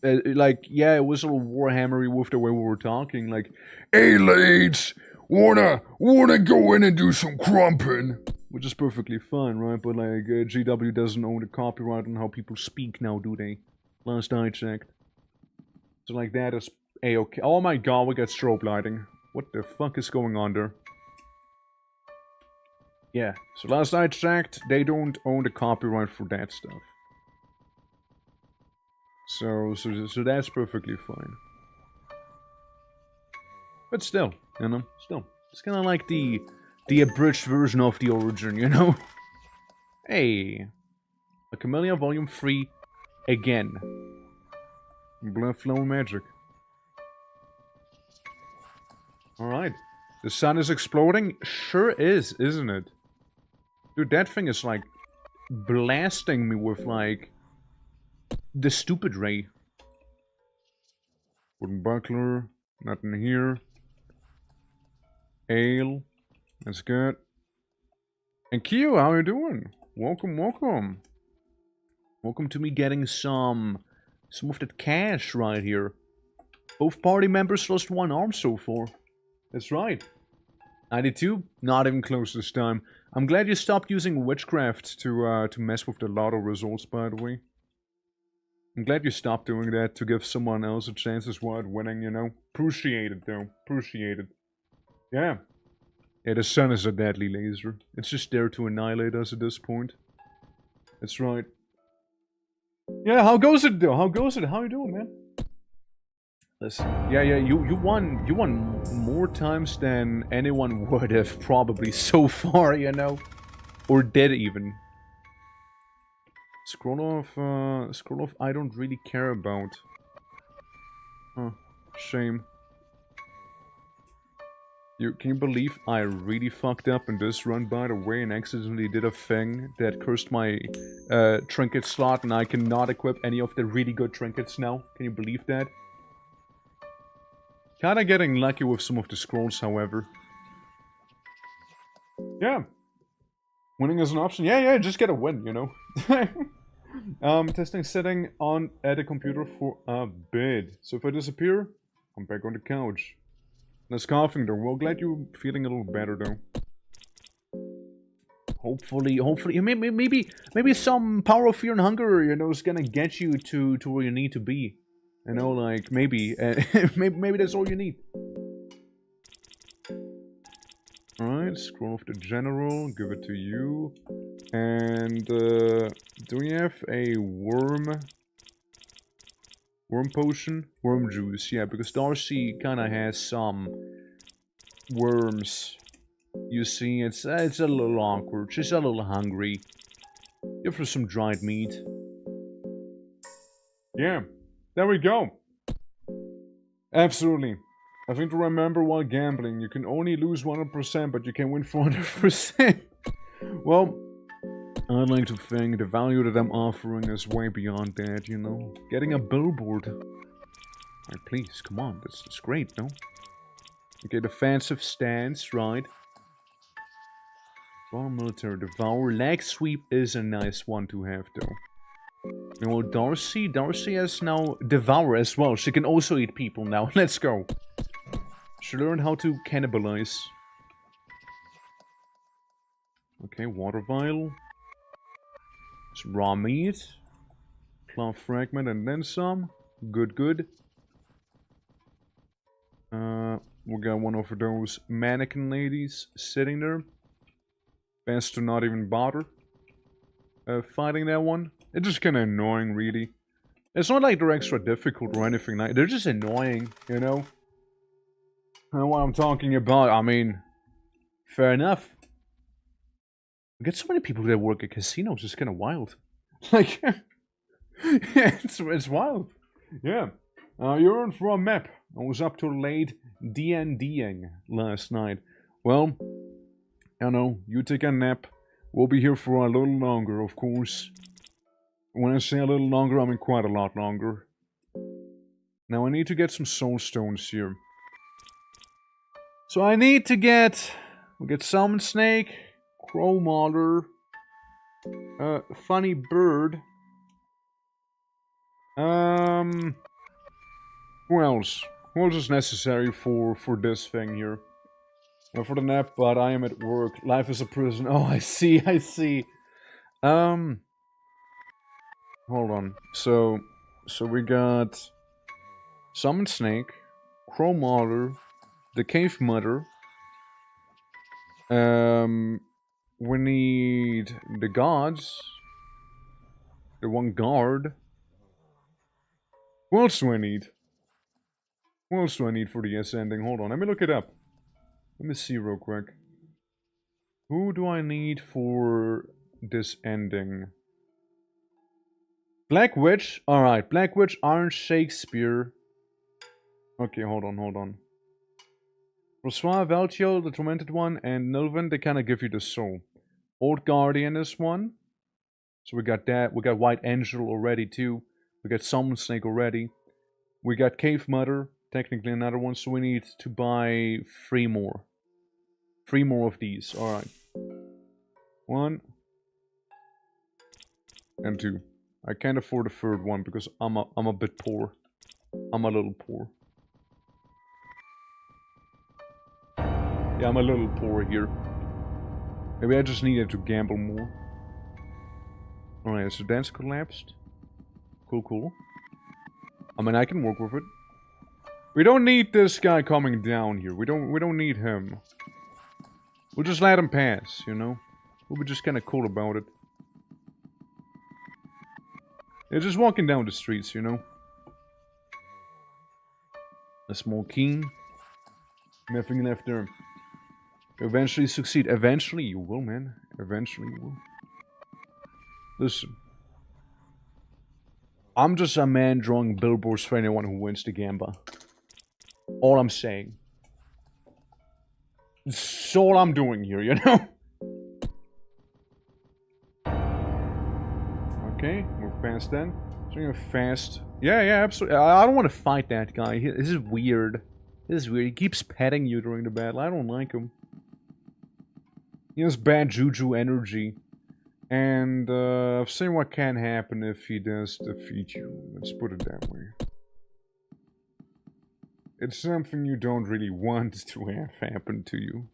Like, yeah, it was a little Warhammery with the way we were talking. Like, hey, lads, wanna go in and do some crumping? Which is perfectly fine, right? But like, GW doesn't own the copyright on how people speak now, do they? Last I checked. So like that is a-okay. Oh my god, we got strobe lighting. What the fuck is going on there? Yeah, so last I checked, they don't own the copyright for that stuff. So that's perfectly fine. But still, you know, it's kind of like the abridged version of the origin, you know? Hey, a Camellia Volume 3 again. Blood flow magic. Alright. The sun is exploding? Sure is, isn't it? Dude, that thing is like blasting me with like the stupid ray. Wooden buckler, nothing here. Ale, that's good. And Kyo, how you doing? Welcome. Welcome to me getting some of that cash right here. Both party members lost one arm so far. That's right. 92, not even close this time. I'm glad you stopped using witchcraft to mess with the lotto results, by the way. I'm glad you stopped doing that to give someone else a chance as well at winning, you know? Appreciate it, though. Appreciate it. Yeah. Yeah, the sun is a deadly laser. It's just there to annihilate us at this point. That's right. Yeah, how goes it, though? How goes it? How you doing, man? Listen, yeah, you won more times than anyone would have probably so far, you know? Or did even. Scroll off, I don't really care about. Huh, shame. Can you believe I really fucked up in this run, by the way, and accidentally did a thing that cursed my trinket slot, and I cannot equip any of the really good trinkets now? Can you believe that? Kinda getting lucky with some of the scrolls, however. Yeah. Winning is an option. Yeah, just get a win, you know? Testing setting at the computer for a bit. So if I disappear, I'm back on the couch. That's coughing though. Well, glad you're feeling a little better though. Hopefully, maybe some power of fear and hunger, you know, is gonna get you to where you need to be. You know, like, maybe, maybe that's all you need. Alright, scroll off the general, give it to you. And, do we have a worm potion? Worm juice, yeah, because Darcy kinda has some worms. You see, it's a little awkward. She's a little hungry. Give her some dried meat. Yeah, there we go. Absolutely. I think to remember while gambling, you can only lose 100%, but you can win 400%. Well, I'd like to think the value that I'm offering is way beyond that, you know? Getting a billboard. Alright, please, come on, that's great, no? Okay, defensive stance, right? Well, military devour. Leg sweep is a nice one to have, though. You know, Darcy has now devour as well. She can also eat people now. Let's go. She learned how to cannibalize. Okay, water vial. Some raw meat. Claw fragment and then some. Good, good. We got one of those mannequin ladies sitting there. Best to not even bother fighting that one. It's just kind of annoying, really. It's not like they're extra difficult or anything like that. They're just annoying, you know? And what I'm talking about, I mean, fair enough. We get so many people that work at casinos, it's kind of wild. Like, yeah, it's wild. Yeah. You're in for a map. I was up till late D&Ding last night. Well, I know, you take a nap. We'll be here for a little longer, of course. When I say a little longer, I mean quite a lot longer. Now I need to get some soul stones here. So I need to get... We'll get Salmon Snake, Crow Mauler, Funny Bird. Who else? Who else is necessary for this thing here? For the nap, but I am at work. Life is a prison. Oh, I see, I see. Hold on. So we got Summon Snake, Crow Mauler, the Cave Mother. We need the gods. The one guard. What else do I need? What else do I need for the S ending? Hold on, let me look it up. Let me see real quick. Who do I need for this ending? Black Witch? Alright, Black Witch, Iron Shakespeare. Okay, hold on. François, Valtiel, the Tormented One, and Nilvan, they kind of give you the soul. Old Guardian is one. So we got that. We got White Angel already too. We got Summon Snake already. We got Cave Mother, technically another one, so we need to buy 3 more. 3 more of these, alright. 1. And 2. I can't afford a 3rd one because I'm a bit poor. I'm a little poor. Yeah, I'm a little poor here. Maybe I just needed to gamble more. Alright, so dance collapsed. Cool. I mean, I can work with it. We don't need this guy coming down here. We don't need him. We'll just let him pass, you know? We'll be just kind of cool about it. Yeah, just walking down the streets, you know? A small key. Nothing left there. Eventually succeed. Eventually you will, man. Eventually you will. Listen. I'm just a man drawing billboards for anyone who wins the gamba. All I'm saying. That's all I'm doing here, you know? Okay, move past then. So fast. Yeah, absolutely. I don't want to fight that guy. This is weird. He keeps petting you during the battle. I don't like him. He has bad juju energy. And I've seen what can happen if he does defeat you. Let's put it that way. It's something you don't really want to have happen to you.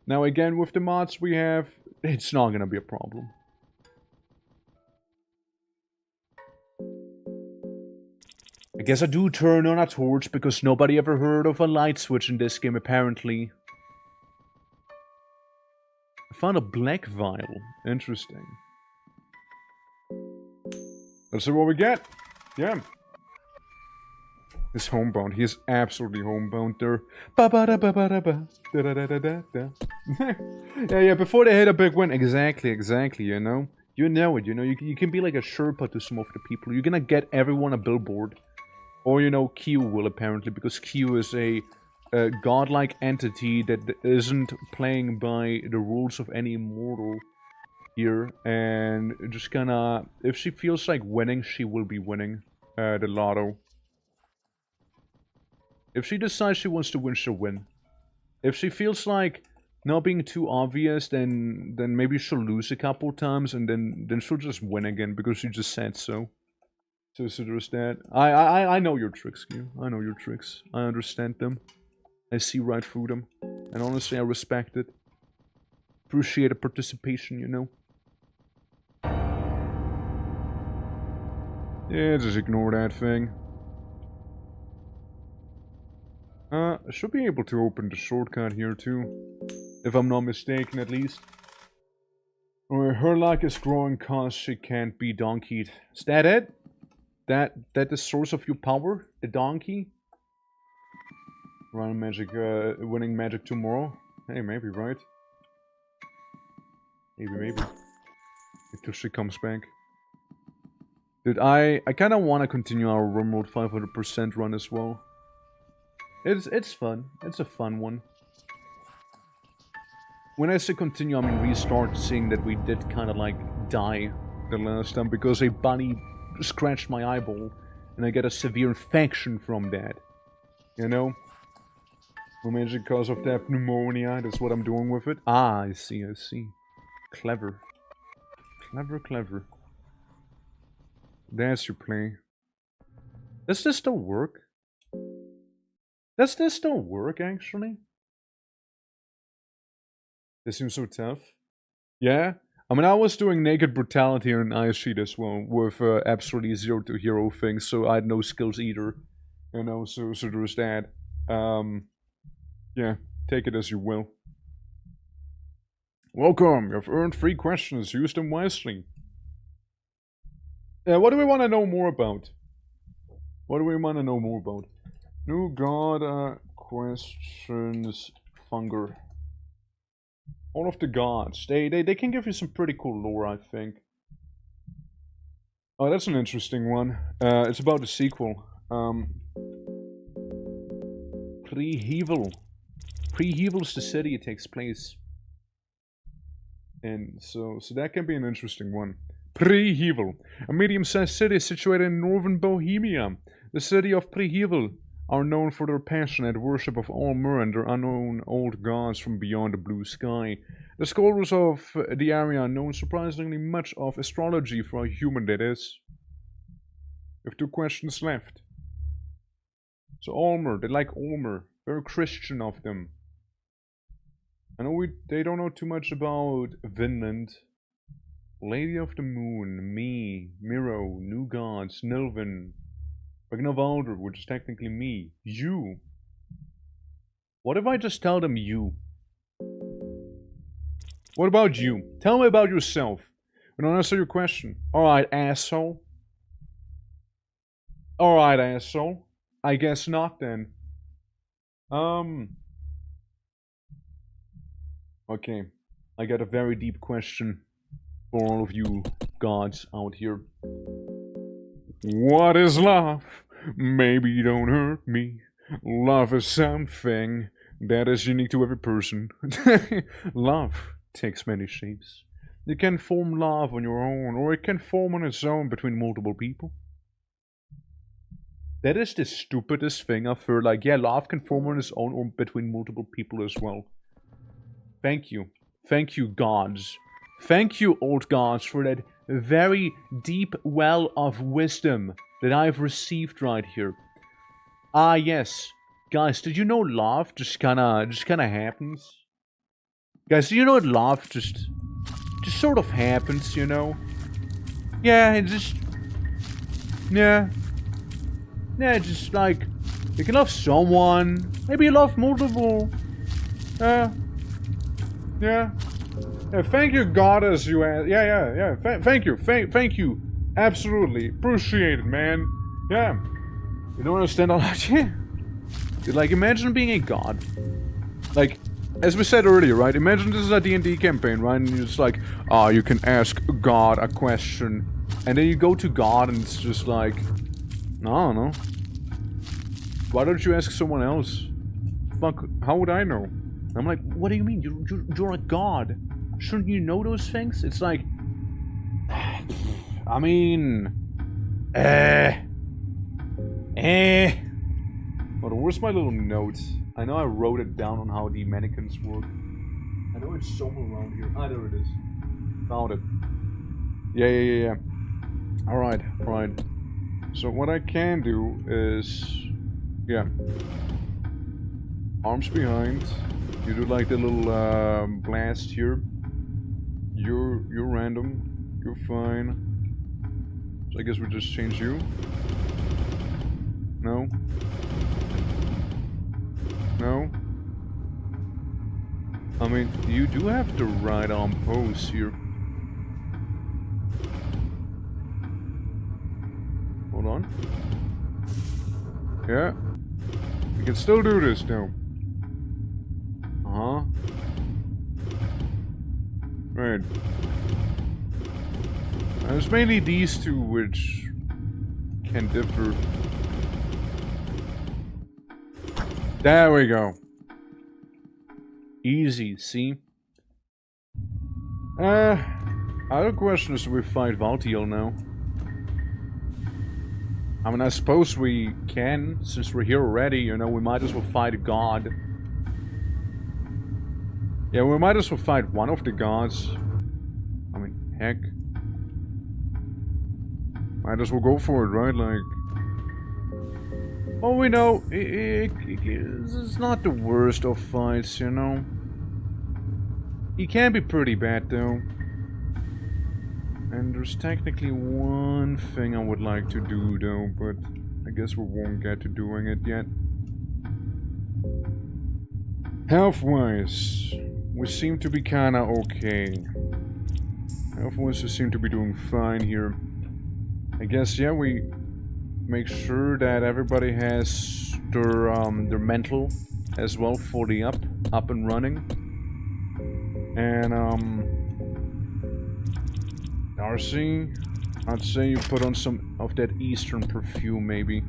Now again, with the mods we have, it's not gonna be a problem. I guess I do turn on a torch because nobody ever heard of a light switch in this game, apparently. I found a black vial. Interesting. Let's see what we get. Yeah. He's homebound. He is absolutely homebound there. Yeah, before they hit a big win. Exactly, you know? You know it, you know? You can be like a Sherpa to some of the people. You're gonna get everyone a billboard. Or, you know, Q will apparently, because Q is a godlike entity that isn't playing by the rules of any mortal here. And just gonna... If she feels like winning, she will be winning the lotto. If she decides she wants to win, she'll win. If she feels like not being too obvious, then maybe she'll lose a couple times, and then she'll just win again, because she just said so. So there's that. I know your tricks, Q. I know your tricks. I understand them. I see right through them. And honestly, I respect it. Appreciate the participation, you know? Yeah, just ignore that thing. I should be able to open the shortcut here too. If I'm not mistaken, at least. Her luck is growing cause she can't be donkeyed. Is that it? That the source of your power? The donkey? Run magic, winning magic tomorrow? Hey, maybe, right? Maybe. Until she comes back. Dude, I kinda wanna continue our remote 500% run as well. It's fun. It's a fun one. When I say continue, I mean restart, seeing that we did kinda like die the last time because a bunny scratched my eyeball and I get a severe infection from that. You know? No magic cause of that pneumonia, that's what I'm doing with it. Ah, I see. Clever. Clever. That's your play. Does this still work? Does this still work, actually? This seems so tough. Yeah? I mean, I was doing naked brutality on an ice sheet as well, with absolutely 0 to hero things, so I had no skills either. You know, so there's that. Yeah, take it as you will. Welcome, you've earned 3 questions, use them wisely. Yeah, what do we want to know more about? New god questions Funger. All of the gods. They can give you some pretty cool lore, I think. Oh, that's an interesting one. It's about the sequel. Pre-Hevel. Pre-Hevel's the city it takes place. And so that can be an interesting one. Pre-Hevel. A medium-sized city situated in northern Bohemia. The city of Pre-Hevel are known for their passionate worship of Almer and their unknown old gods from beyond the blue sky. The scholars of the area know surprisingly much of astrology for a human, that is. We have 2 questions left. So Almer, they like Almer. Very Christian of them. I know they don't know too much about Vinland. Lady of the Moon, me, Miro, New Gods, Nilvin, Ragnavaldr, which is technically me, you. What if I just tell them you? What about you? Tell me about yourself. We don't answer your question. Alright, asshole. Alright, asshole. I guess not then. Okay. I got a very deep question for all of you gods out here. What is love? Maybe don't hurt me. Love is something that is unique to every person. Love takes many shapes. You can form love on your own, or it can form on its own between multiple people. That is the stupidest thing I've heard. Like, yeah, love can form on its own or between multiple people as well. Thank you. Thank you, gods. Thank you, old gods, for that very deep well of wisdom that I've received right here. Ah, yes. Guys, did you know love just kinda happens? Guys, do you know that love just sort of happens, you know? Yeah, it just... Yeah. Yeah, just like... You can love someone. Maybe you love multiple. Yeah. Yeah, thank you, goddess, you asked. Yeah. Thank you. Thank you. Absolutely. Appreciate it, man. Yeah. You don't understand all that? Yeah. Like, imagine being a god. Like, as we said earlier, right? Imagine this is a D&D campaign, right? And you're just like, you can ask God a question. And then you go to God and it's just like, I don't know. Why don't you ask someone else? Fuck, how would I know? I'm like, what do you mean? You're a god. Shouldn't you know those things? It's like... I mean... But where's my little notes? I know I wrote it down on how the mannequins work. I know it's somewhere around here. Ah, there it is. Found it. Yeah. Alright. So what I can do is... Yeah. Arms behind. You do like the little blast here. You're random. You're fine. So I guess we just change you. No. No. I mean, you do have the right arm pose here. Hold on. Yeah. We can still do this though. Uh-huh. Right. There's mainly these two which can differ. There we go. Easy, see? Other question is, do we fight Valtiel now? I mean, I suppose we can, since we're here already, you know, we might as well fight a god. Yeah, we might as well fight one of the gods. I mean, heck. Might as well go for it, right? Like... Oh, we know, it's not the worst of fights, you know? He can be pretty bad, though. And there's technically one thing I would like to do, though, but I guess we won't get to doing it yet. Health-wise, we seem to be kinda okay. Health-wise, we seem to be doing fine here. I guess, yeah, we make sure that everybody has their mental as well fully up and running. And, Darcy, I'd say you put on some of that Eastern perfume, maybe.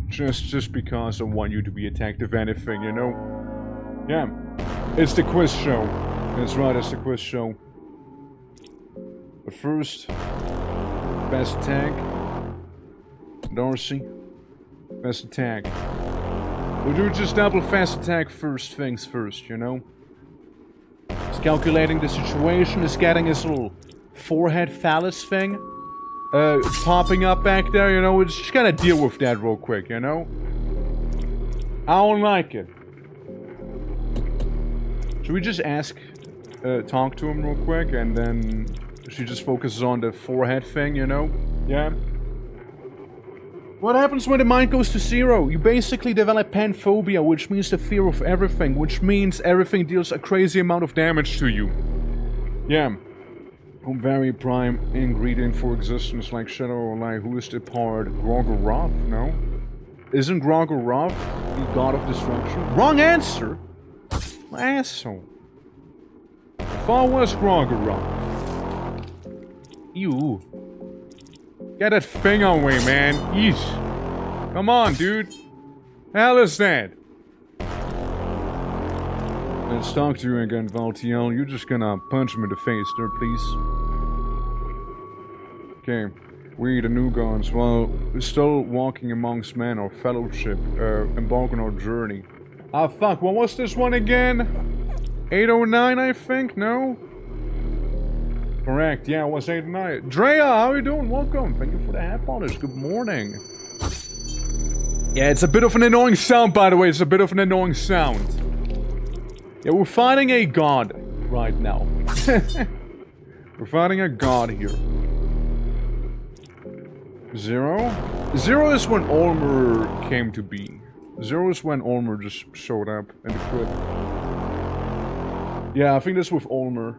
Just because I want you to be attacked, if anything, you know? Yeah. It's the quiz show. That's right, it's the quiz show. But first, best attack. Darcy, best attack. We'll do just double fast attack first things first, you know? He's calculating the situation, he's getting his little forehead phallus thing popping up back there, you know? We're just gonna deal with that real quick, you know? I don't like it. Should we just talk to him real quick, and then she just focuses on the forehead thing, you know? Yeah? What happens when the mind goes to zero? You basically develop panphobia, which means the fear of everything, which means everything deals a crazy amount of damage to you. Yeah. A very prime ingredient for existence, like Shadow or like, who is the part? Grogoroth? No? Isn't Grogoroth the god of destruction? Wrong answer! Asshole. Thought was Grogoroth. Ew. Get that thing away, man. Yeesh. Come on, dude. Hell is that? Let's talk to you again, Valtiel. You're just gonna punch him in the face there, please. Okay. We, the new gods, well, we're still walking amongst men, our fellowship, embark on our journey. Ah, fuck, what was this one again? 809, I think? No? Correct, yeah, it was 809. Drea, how are you doing? Welcome. Thank you for the hat polish. Good morning. Yeah, it's a bit of an annoying sound, by the way. It's a bit of an annoying sound. Yeah, we're fighting a god right now. We're fighting a god here. 0? 0 is when Olmer came to be. 0 is when Olmer just showed up in the crypt. Yeah, I think that's with Olmer.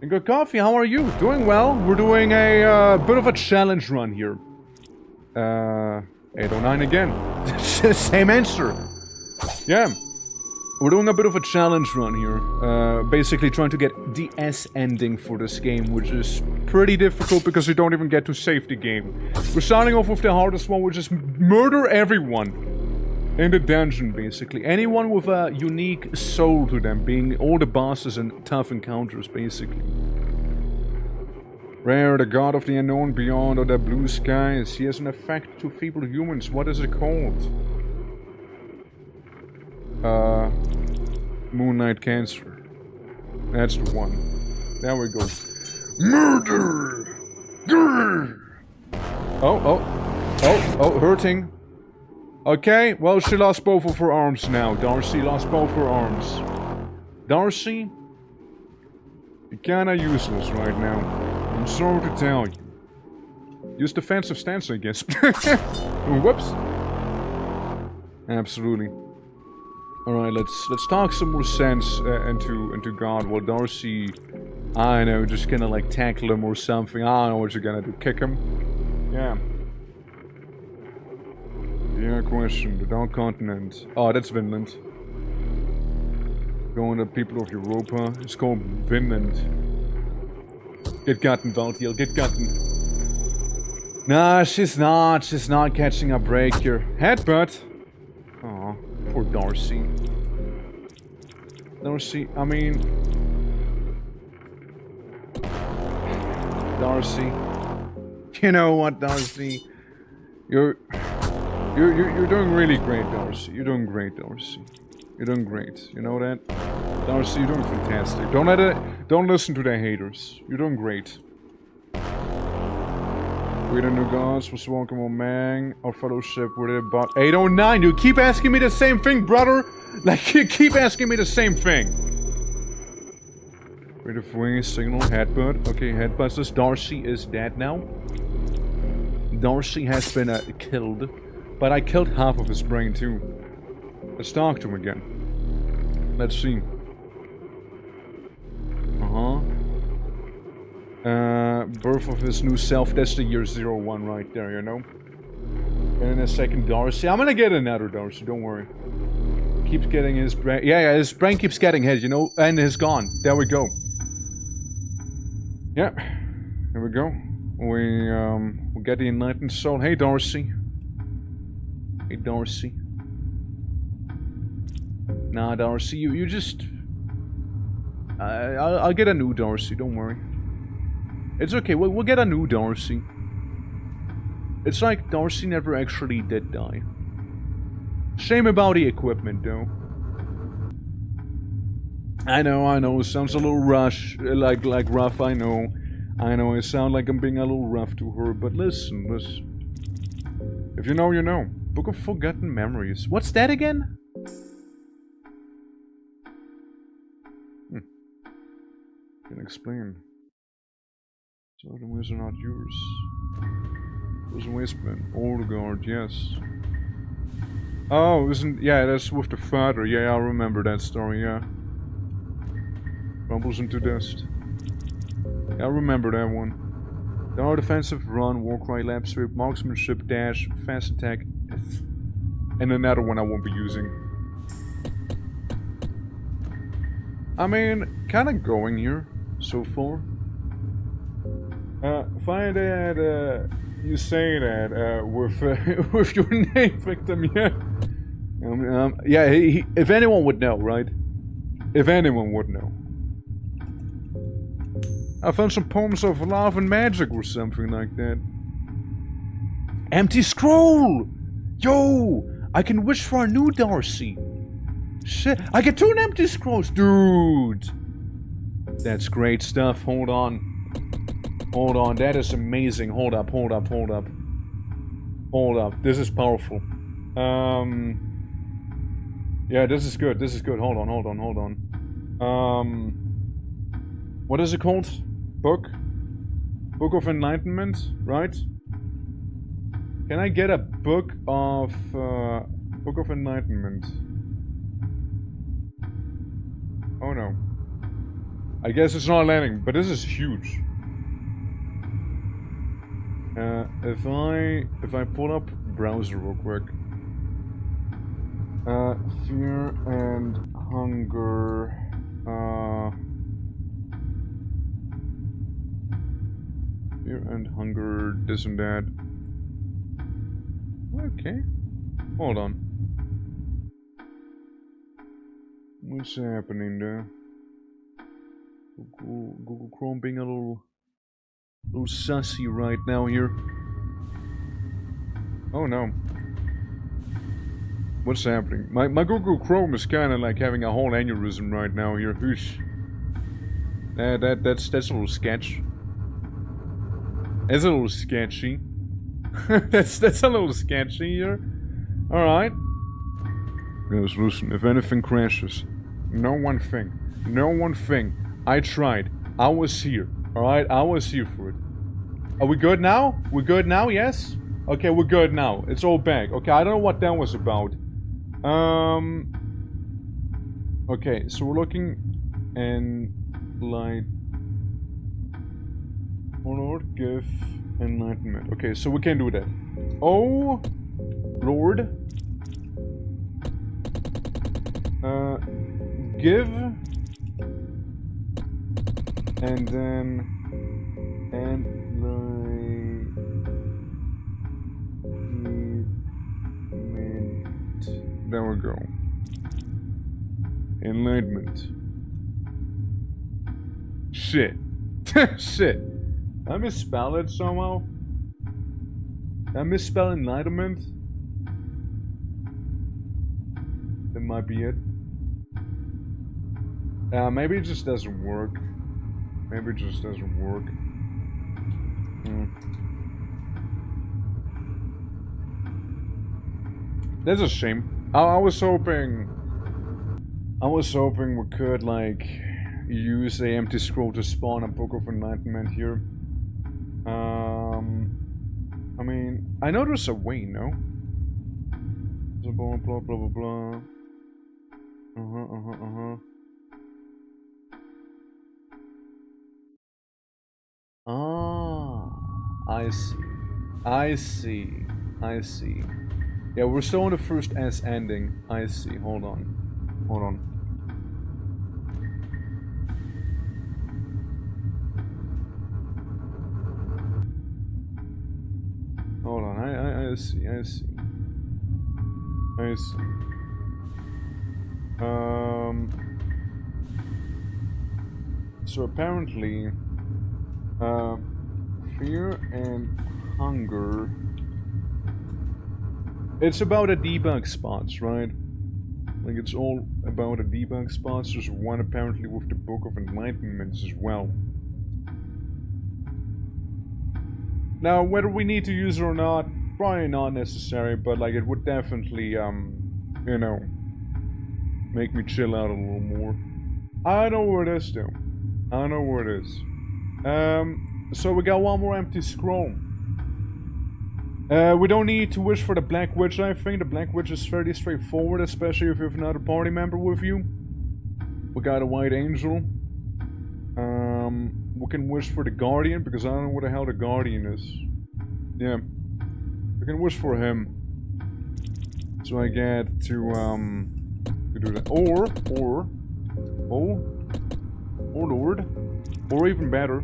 And good coffee, how are you? Doing well. We're doing a bit of a challenge run here. 809 again. Same answer. Yeah. We're doing a bit of a challenge run here. Basically trying to get the S ending for this game, which is pretty difficult because you don't even get to save the game. We're starting off with the hardest one, which is murder everyone in the dungeon, basically. Anyone with a unique soul to them, being all the bosses and tough encounters, basically. Rare, the god of the unknown beyond or the blue skies. He has an effect to feeble humans. What is it called? Moonlight Cancer. That's the one. There we go. Murder! Grr! Oh, hurting. Okay, well, she lost both of her arms now. Darcy lost both her arms. Darcy? You're kinda useless right now. I'm sorry to tell you. Use defensive stance, I guess. Whoops. Absolutely. Alright, let's talk some more sense into God. Well, Darcy, I don't know, just kinda like tackle him or something. I don't know what you're gonna do. Kick him? Yeah. Yeah, question. The Dark Continent. Oh, that's Vinland. Going to people of Europa. It's called Vinland. Get gotten, Valtiel. Get gotten. Nah, she's not. She's not catching a break here. Headbutt. Aw, poor Darcy. Darcy, I mean... Darcy. You know what, Darcy? You're doing really great, Darcy. You're doing great, Darcy. You're doing great. You know that? Darcy, you're doing fantastic. Don't listen to the haters. You're doing great. We the new gods was welcome on Mang. Our fellowship with it, but 809. You keep asking me the same thing, brother. Like, you keep asking me the same thing. Rate of wing signal, headbutt. Okay, headbutt. This Darcy is dead now. Darcy has been killed. But I killed half of his brain too. Let's talk to him again. Let's see. Birth of his new self. That's the year 01 right there, you know? And in a second, Darcy. I'm gonna get another Darcy, don't worry. Keeps getting his brain. Yeah, his brain keeps getting hit, you know? And it's gone. There we go. Yeah. Here we go. We get the enlightened soul. Hey, Darcy. Hey, Darcy. Nah, Darcy, you just... I'll get a new Darcy, don't worry. It's okay, we'll get a new Darcy. It's like Darcy never actually did die. Shame about the equipment, though. I know, it sounds a little like rough, I know. I know, it sounds like I'm being a little rough to her, but listen. If you know, you know. Book of Forgotten Memories. What's that again? Can explain. Certain ways are not yours. Those ways been old guard, yes. Oh, yeah, that's with the father. Yeah, I remember that story, yeah. Crumbles into dust. Yeah, I remember that one. There are defensive, run, warcry, lap sweep, marksmanship, dash, fast attack, and another one I won't be using. I mean, kinda going here, so far. Find that, you say that, with your name, victim, yeah. Yeah, if anyone would know, right? If anyone would know. I found some poems of love and magic or something like that. Empty scroll! Yo! I can wish for a new Darcy. Shit, I get 2 empty scrolls, dude! That's great stuff, hold on. Hold on, that is amazing. Hold up. Hold up, this is powerful. Yeah, this is good. This is good. Hold on. What is it called? Book of Enlightenment, right? Can I get a Book of Enlightenment? Oh no. I guess it's not landing, but this is huge. If I pull up browser real quick. Fear and Hunger. Fear and Hunger, this and that. Okay. Hold on. What's happening there? Google Chrome being a little sussy right now here. Oh no. What's happening? My Google Chrome is kind of like having a whole aneurysm right now here. Whoosh. That's a little sketch. That's a little sketchy. that's a little sketchy here. Alright. Guys, listen, if anything crashes, no one thing. I tried. I was here. Alright, I was here for it. Are we good now? We're good now, yes? Okay, we're good now. It's all back. Okay, I don't know what that was about. Okay, so we're looking and like Lord give enlightenment. Okay, so we can do that. Oh Lord, give and then there we go. Enlightenment. Shit. Shit. Did I misspell it somehow? Did I misspell enlightenment? That might be it. Maybe it just doesn't work. Maybe it just doesn't work. That's a shame. I was hoping we could like use a empty scroll to spawn a Book of Enlightenment here. I mean, I know there's a way, no? Blah blah blah blah blah. Ah, I see. Yeah, we're still on the first S ending. I see. Hold on. I see. So apparently, Fear and Hunger. It's about a debug spots, right? Like, it's all about a debug spots. There's one apparently with the Book of Enlightenment as well. Now, whether we need to use it or not, probably not necessary, but like, it would definitely, you know, make me chill out a little more. I know where it is, though. I know where it is. So we got one more empty scroll. We don't need to wish for the Black Witch, I think. The Black Witch is fairly straightforward, especially if you have another party member with you. We got a White Angel. We can wish for the Guardian, because I don't know what the hell the Guardian is. Yeah. We can wish for him. So I get to do that. Or Lord. Or even better.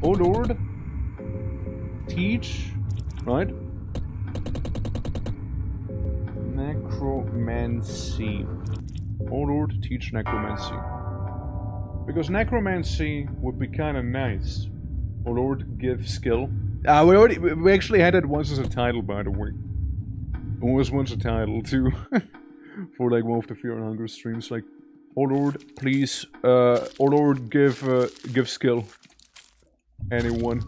Oh Lord. Teach. Right? Necromancy. Oh Lord, teach necromancy. Because necromancy would be kind of nice. Oh Lord, give skill. We actually had it once as a title, by the way. It was once a title too, for like one of the Fear and Hunger streams. Like, oh Lord, please, oh Lord, give skill. Anyone,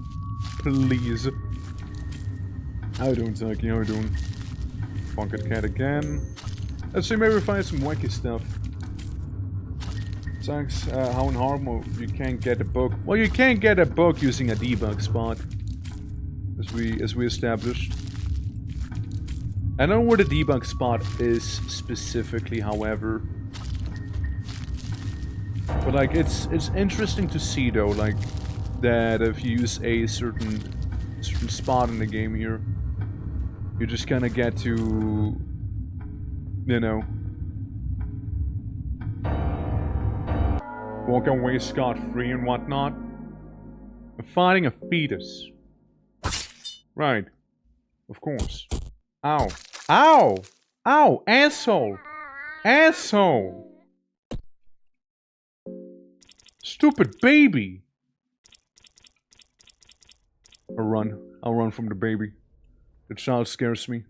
please. How you doing, Taki? How you doing? Pocket cat again. Let's see, maybe find some wacky stuff. Sucks how in Harmo you can't get a book. Well, you can't get a book using a debug spot. As we established. I don't know where the debug spot is specifically, however. But like it's interesting to see though, like that if you use a certain spot in the game here, you're just gonna get to, you know, walk away scot-free and whatnot. I'm finding a fetus. Right. Of course. Ow. Ow! Ow! Asshole! Asshole! Stupid baby! I'll run. I'll run from the baby. The child scares me.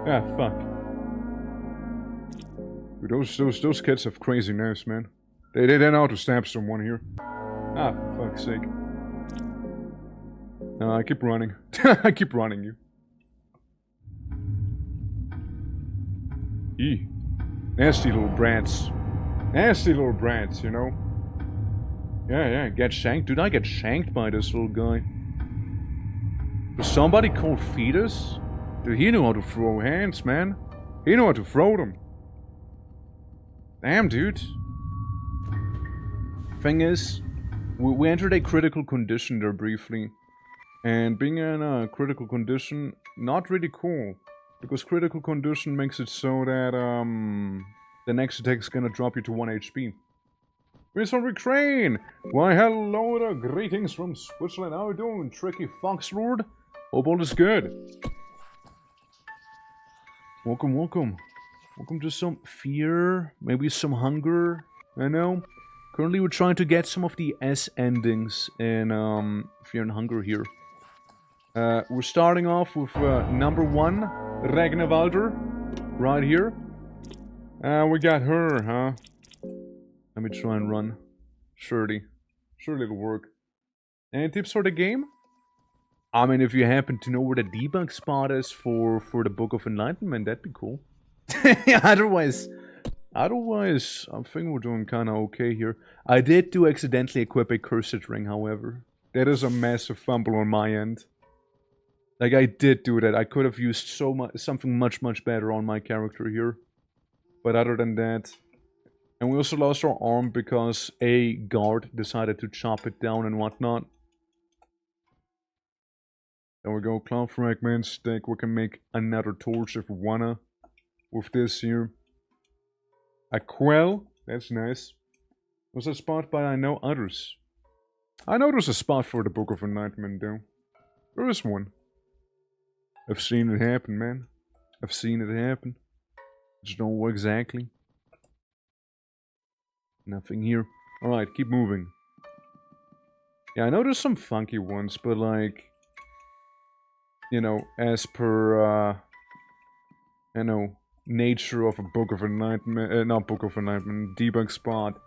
Ah, fuck. Dude, those kids have crazy nerves, man. They know how to stab someone here. Ah, for fuck's sake. No, I keep running. I keep running you. Eee. Nasty little brats. Nasty little brats, you know? Yeah, get shanked. Dude, I get shanked by this little guy. Was somebody called Fetus? Dude, he knew how to throw hands, man. He knew how to throw them. Damn, dude. Thing is, we entered a critical condition there briefly. And being in a critical condition, not really cool. Because critical condition makes it so that, the next attack is gonna drop you to 1 HP. We're from Ukraine! Why, hello there, greetings from Switzerland. How are you doing, tricky fox lord? Hope all is good. Welcome, welcome. Welcome to some fear, maybe some hunger, I know. Currently we're trying to get some of the S endings in, Fear and Hunger here. We're starting off with, number 1, Ragnarvalder, right here. We got her, huh? Let me try and run. Surely it'll work. Any tips for the game? I mean, if you happen to know where the debug spot is for the Book of Enlightenment, that'd be cool. Otherwise, I think we're doing kind of okay here. I did accidentally equip a cursed ring, however. That is a massive fumble on my end. Like, I did do that. I could have used something much better on my character here. But other than that... And we also lost our arm because a guard decided to chop it down and whatnot. There we go, Cloud Fragment, stick. We can make another torch if we wanna. With this here. A quell, that's nice. Was a spot by I know others. I know there's a spot for the Book of Enlightenment though. There is one. I've seen it happen, man. I've seen it happen. Just don't know exactly. Nothing here. Alright, keep moving. Yeah, I know there's some funky ones, but like... You know, as per, you know, nature of a Book of Enlightenment... not Book of Enlightenment, debug spot.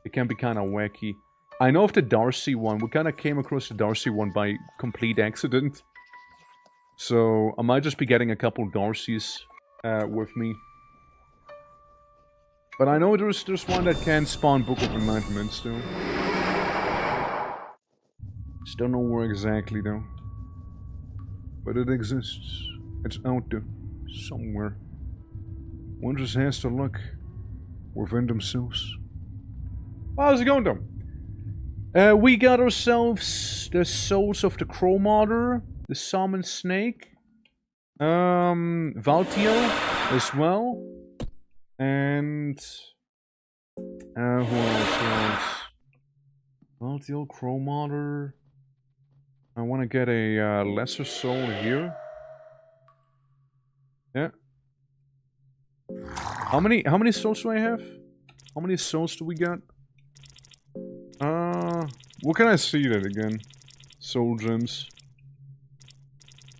It can be kind of wacky. I know of the Darcy one. We kind of came across the Darcy one by complete accident. So, I might just be getting a couple Darcys with me. But I know there's one that can spawn Book of Enlightenment still. Just don't know where exactly though. But it exists. It's out there. Somewhere. One just has to look within themselves. How's it going though? We got ourselves the Souls of the Crow Martyr. The Salmon Snake. Valtiel as well. And... who else? Valtiel, Crow Martyr. I want to get a lesser soul here. Yeah. How many souls do I have? How many souls do we got? What can I see that again? Soul gems.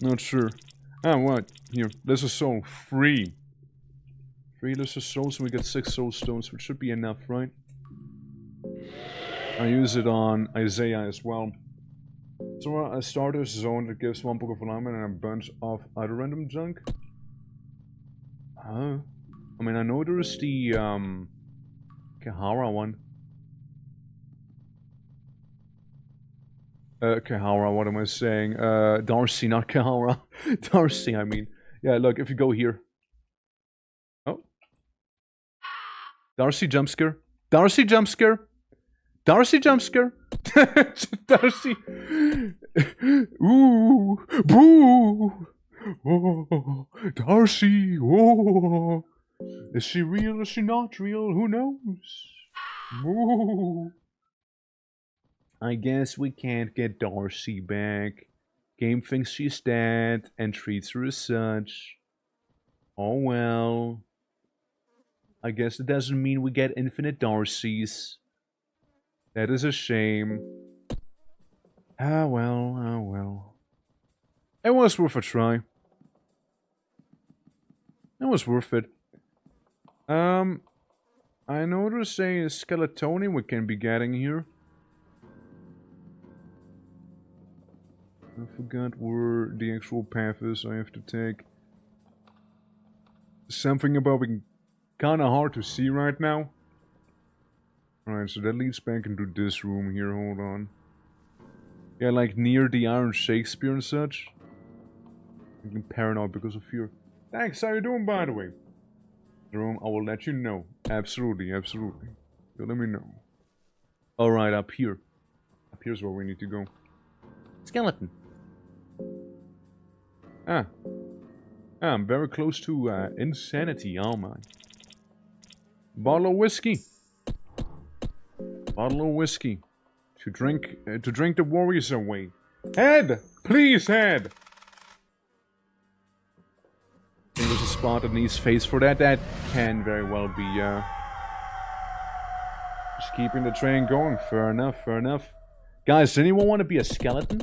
Not sure. Ah, what? Here, lesser soul. Free. 3 lesser souls, and we get 6 soul stones, which should be enough, right? I use it on Isaiah as well. So a starter zone that gives 1 Book of Alignment and a bunch of other random junk. I mean, I know there's the, Kahara one. Kahara, what am I saying? Darcy, not Kahara. Darcy, I mean. Yeah, look, if you go here. Oh. Darcy jump scare. Darcy jump scare. Darcy jump scare. Darcy. Ooh. Boo. Oh. Darcy. Oh. Is she real? Is she not real? Who knows? Ooh. I guess we can't get Darcy back. Game thinks she's dead and treats her as such. Oh well. I guess it doesn't mean we get infinite Darcys. That is a shame. Ah well, ah well. It was worth a try. It was worth it. I know there's a Skeletoni we can be getting here. I forgot where the actual path is I have to take. Something about being kinda hard to see right now. Alright, so that leads back into this room here, hold on. Yeah, like near the Iron Shakespeare and such. I'm paranoid because of fear. Thanks, how you doing by the way? Jerome, I will let you know. Absolutely, absolutely. So let me know. Alright, up here. Up here's where we need to go. Skeleton. I'm very close to insanity, aren't I? Bottle of whiskey. Bottle of whiskey. To drink the worries away. Head! Please, head! I think there's a spot that needs face for that. That can very well be, just keeping the train going. Fair enough, fair enough. Guys, does anyone want to be a skeleton?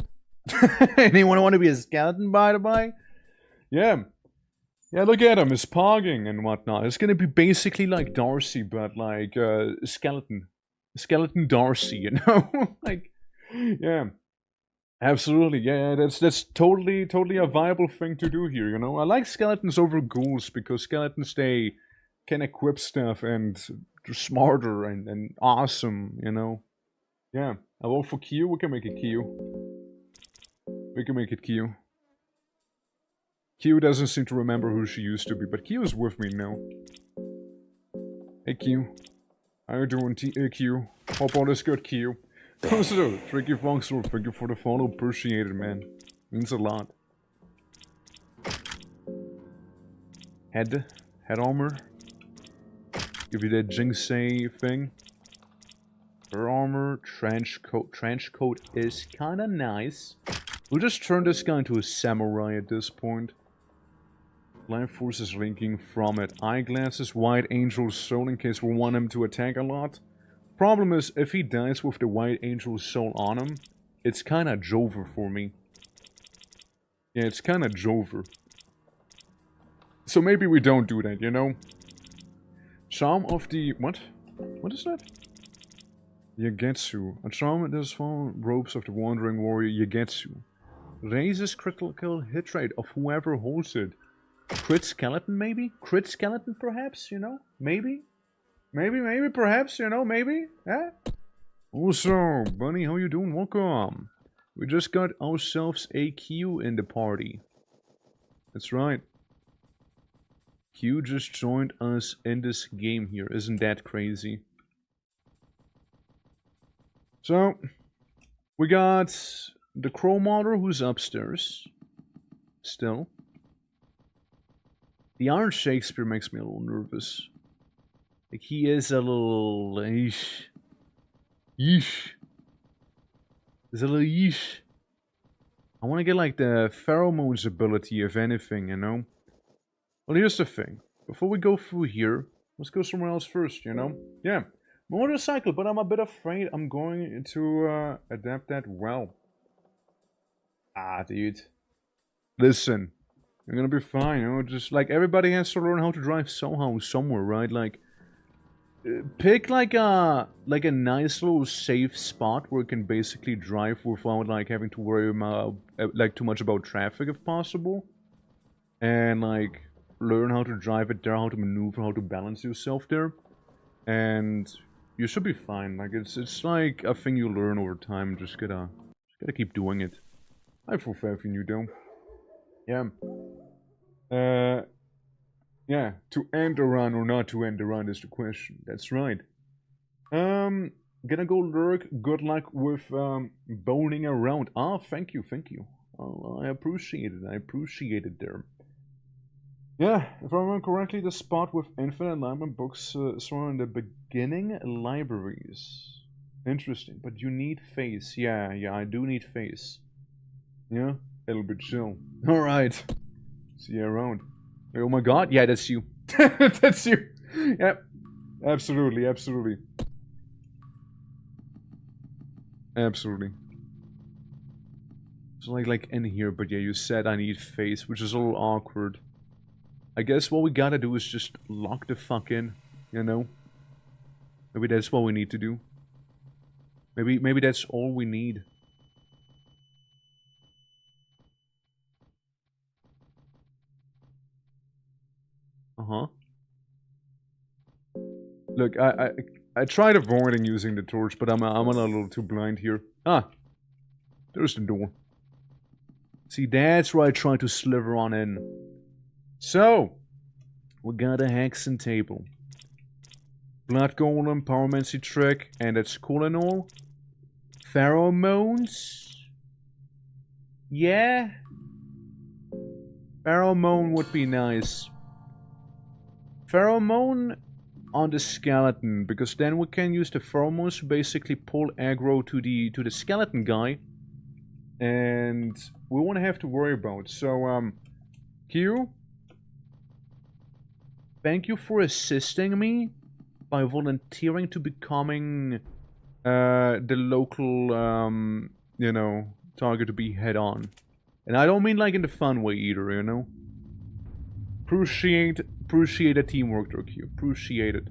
Anyone want to be a skeleton, by the by? Yeah. Yeah, look at him. He's pogging and whatnot. It's gonna be basically like Darcy, but like, skeleton. Skeleton Darcy, you know? Like, yeah. Absolutely, yeah, that's totally a viable thing to do here, you know? I like skeletons over ghouls because skeletons, they can equip stuff and they're smarter and awesome, you know? Yeah. I vote for Q, we can make it Q. We can make it Q. Q doesn't seem to remember who she used to be, but Q is with me now. Hey Q. How you doing, Q? Hope all is good, Q. Also, Tricky Foxer, thank you for the follow, appreciate it, man. Means a lot. Head armor. Give you that Jingsei thing. Fur armor, trench coat is kinda nice. We'll just turn this guy into a samurai at this point. Life force is linking from it. Eyeglasses, White Angel Soul in case we want him to attack a lot. Problem is, if he dies with the White Angel Soul on him, it's kinda Jover for me. Yeah, it's kinda Jover. So maybe we don't do that, you know? Charm of the... what? What is that? Yagetsu. A charm that is for ropes of the Wandering Warrior Yagetsu. Raises critical hit rate of whoever holds it. Crit skeleton, maybe? Crit skeleton, perhaps, you know? Maybe? Maybe, perhaps, you know, maybe? Yeah? Also, Bunny, how you doing? Welcome. We just got ourselves a Q in the party. That's right. Q just joined us in this game here. Isn't that crazy? So, we got the Crow Modder who's upstairs. Still. The Iron Shakespeare makes me a little nervous. Like, he is a little... Yeesh. Yeesh. He's a little yeesh. I want to get, like, the pheromones ability, if anything, you know? Well, here's the thing. Before we go through here, let's go somewhere else first, you know? Yeah. Motorcycle, but I'm a bit afraid I'm going to adapt that well. Ah, dude. Listen. You're gonna be fine, you know, just like everybody has to learn how to drive somehow, somewhere, right? Like, pick like a nice little safe spot where you can basically drive without like having to worry about like too much about traffic if possible. And like, learn how to drive it there, how to maneuver, how to balance yourself there. And you should be fine. Like, it's like a thing you learn over time. Just gotta keep doing it. I feel fair for you, though. Yeah. Yeah, to end a run or not to end a run is the question. That's right. Gonna go lurk. Good luck with boning around. Ah, thank you, thank you. Oh, I appreciate it. I appreciate it there. Yeah, if I remember correctly, the spot with infinite alignment books saw in the beginning libraries. Interesting, but you need face. Yeah, I do need face. Yeah, it'll be chill. All right. See you around. Oh my god, yeah, that's you. That's you. Yep. Absolutely, absolutely. Absolutely. It's like in here, but yeah, you said I need face, which is a little awkward. I guess what we gotta do is just lock the fuck in, you know? Maybe that's what we need to do. Maybe that's all we need. Uh-huh. Look, I tried avoiding using the torch, but I'm a little too blind here. Ah, there's the door. See, that's where I try to sliver on in. So, we got a hexen table. Blood golem, pyromancy trick, and that's cool and all. Pheromones? Yeah? Pheromone would be nice. Pheromone on the skeleton, because then we can use the pheromones to basically pull aggro to the skeleton guy. And we won't have to worry about. So, Q, thank you for assisting me by volunteering to becoming the local, you know, target to be head-on. And I don't mean like in the fun way either, you know? Appreciate the teamwork there, Q. Appreciate it.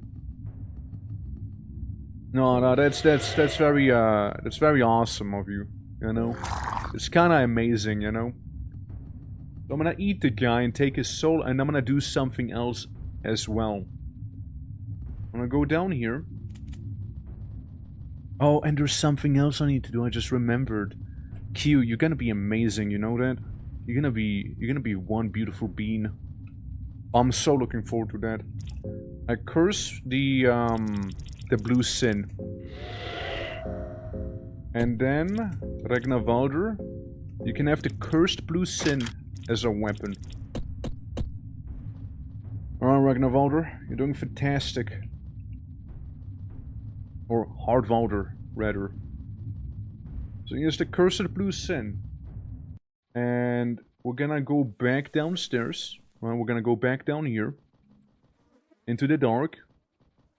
No, that's very awesome of you, you know? It's kinda amazing, you know? So I'm gonna eat the guy and take his soul, and I'm gonna do something else as well. I'm gonna go down here. Oh, and there's something else I need to do, I just remembered. Q, you're gonna be amazing, you know that? You're gonna be one beautiful bean. I'm so looking forward to that. I curse the blue sin. And then, Ragnarvalder, you can have the cursed blue sin as a weapon. Alright, Ragnarvalder, you're doing fantastic. Or Hardvalder, rather. So here's the cursed blue sin. And we're gonna go back downstairs. Well, we're gonna go back down here. Into the dark.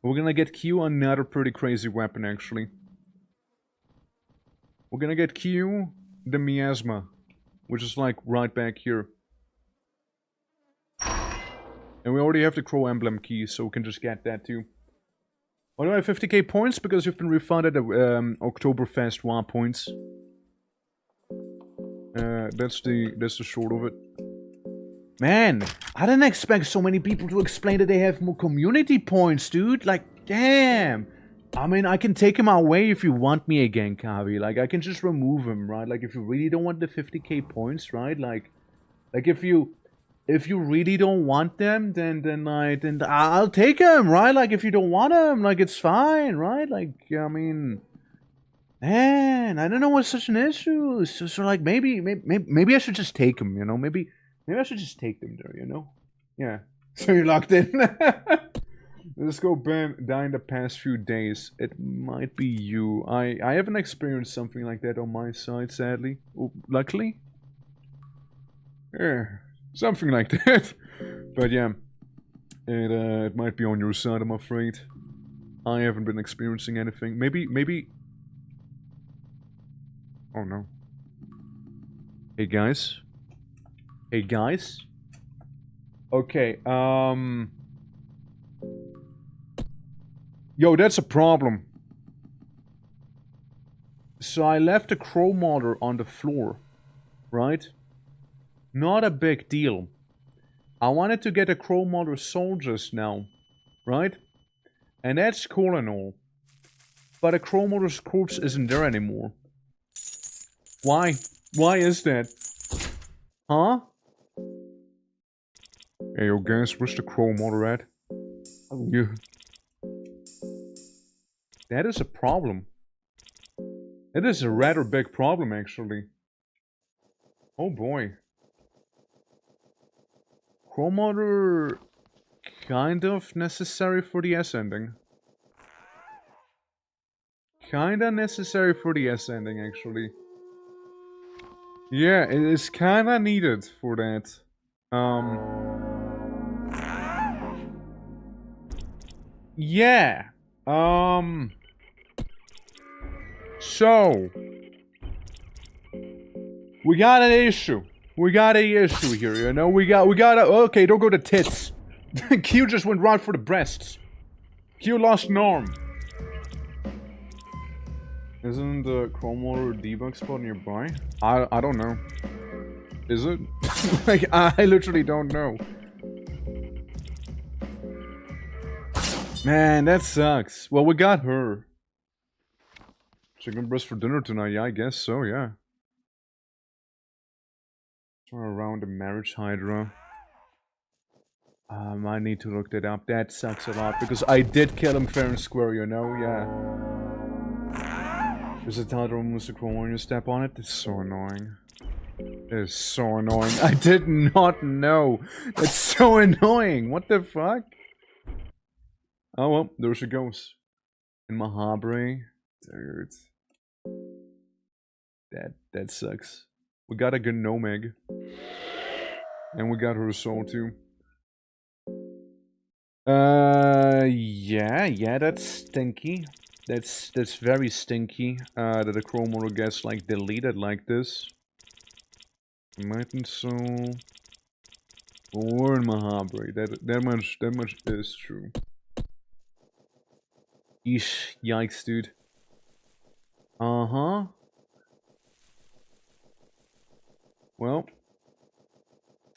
We're gonna get Q another pretty crazy weapon, actually. We're gonna get Q the miasma. Which is like right back here. And we already have the crow emblem key, so we can just get that too. Why do I have 50k points? Because you've been refunded Oktoberfest WA points. That's the short of it. Man, I didn't expect so many people to explain that they have more community points, dude. Like, damn. I mean, I can take him away if you want me again, Kavi. Like, I can just remove him, right? Like, if you really don't want the 50k points, right? Like if you really don't want them, then I'll take them, right? Like, if you don't want them, like, it's fine, right? Like, I mean, man, I don't know what's such an issue. So like, maybe I should just take them, you know? Maybe I should just take them there, you know? Yeah. So you're locked in. Let's go die in the past few days. It might be you. I haven't experienced something like that on my side, sadly. Oh, luckily. Yeah. Something like that. But yeah. It might be on your side, I'm afraid. I haven't been experiencing anything. Maybe... Oh no. Hey guys. Hey guys. Okay, yo, that's a problem. So I left a crow mortar on the floor. Right? Not a big deal. I wanted to get a Chrome Motor Soul just now, right? And that's cool and all. But a Chrome Motor's corpse isn't there anymore. Why? Why is that? Huh? Hey, yo, guys, where's the Chrome Motor at? Oh, yeah. That is a problem. It is a rather big problem, actually. Oh boy. Chrome Motor... kind of necessary for the S ending. Kinda necessary for the S ending, actually. Yeah, it is kinda needed for that. Yeah. So... we got an issue. We got a issue here, you know? We got a... okay, don't go to tits. Q just went right for the breasts. Q lost an arm. Isn't the Chrome Motor debug spot nearby? I don't know. Is it? Like, I literally don't know. Man, that sucks. Well, we got her. Chicken breast for dinner tonight, yeah, I guess so, yeah. Around the marriage hydra. I need to look that up. That sucks a lot, because I did kill him fair and square, you know, yeah. There's a hydra Mr. Chrome when you step on it. It's so annoying. It is so annoying. I did not know. It's so annoying. What the fuck? Oh well, there she goes. In Mahabre. Dude. That sucks. We got a Gnomeg. And we got her soul too. Yeah, that's stinky. That's very stinky. That the Chrome Motor gets like deleted like this. Enlightened Soul. Or in Mahabre. That much is true. Eesh, yikes, dude. Uh-huh. Well.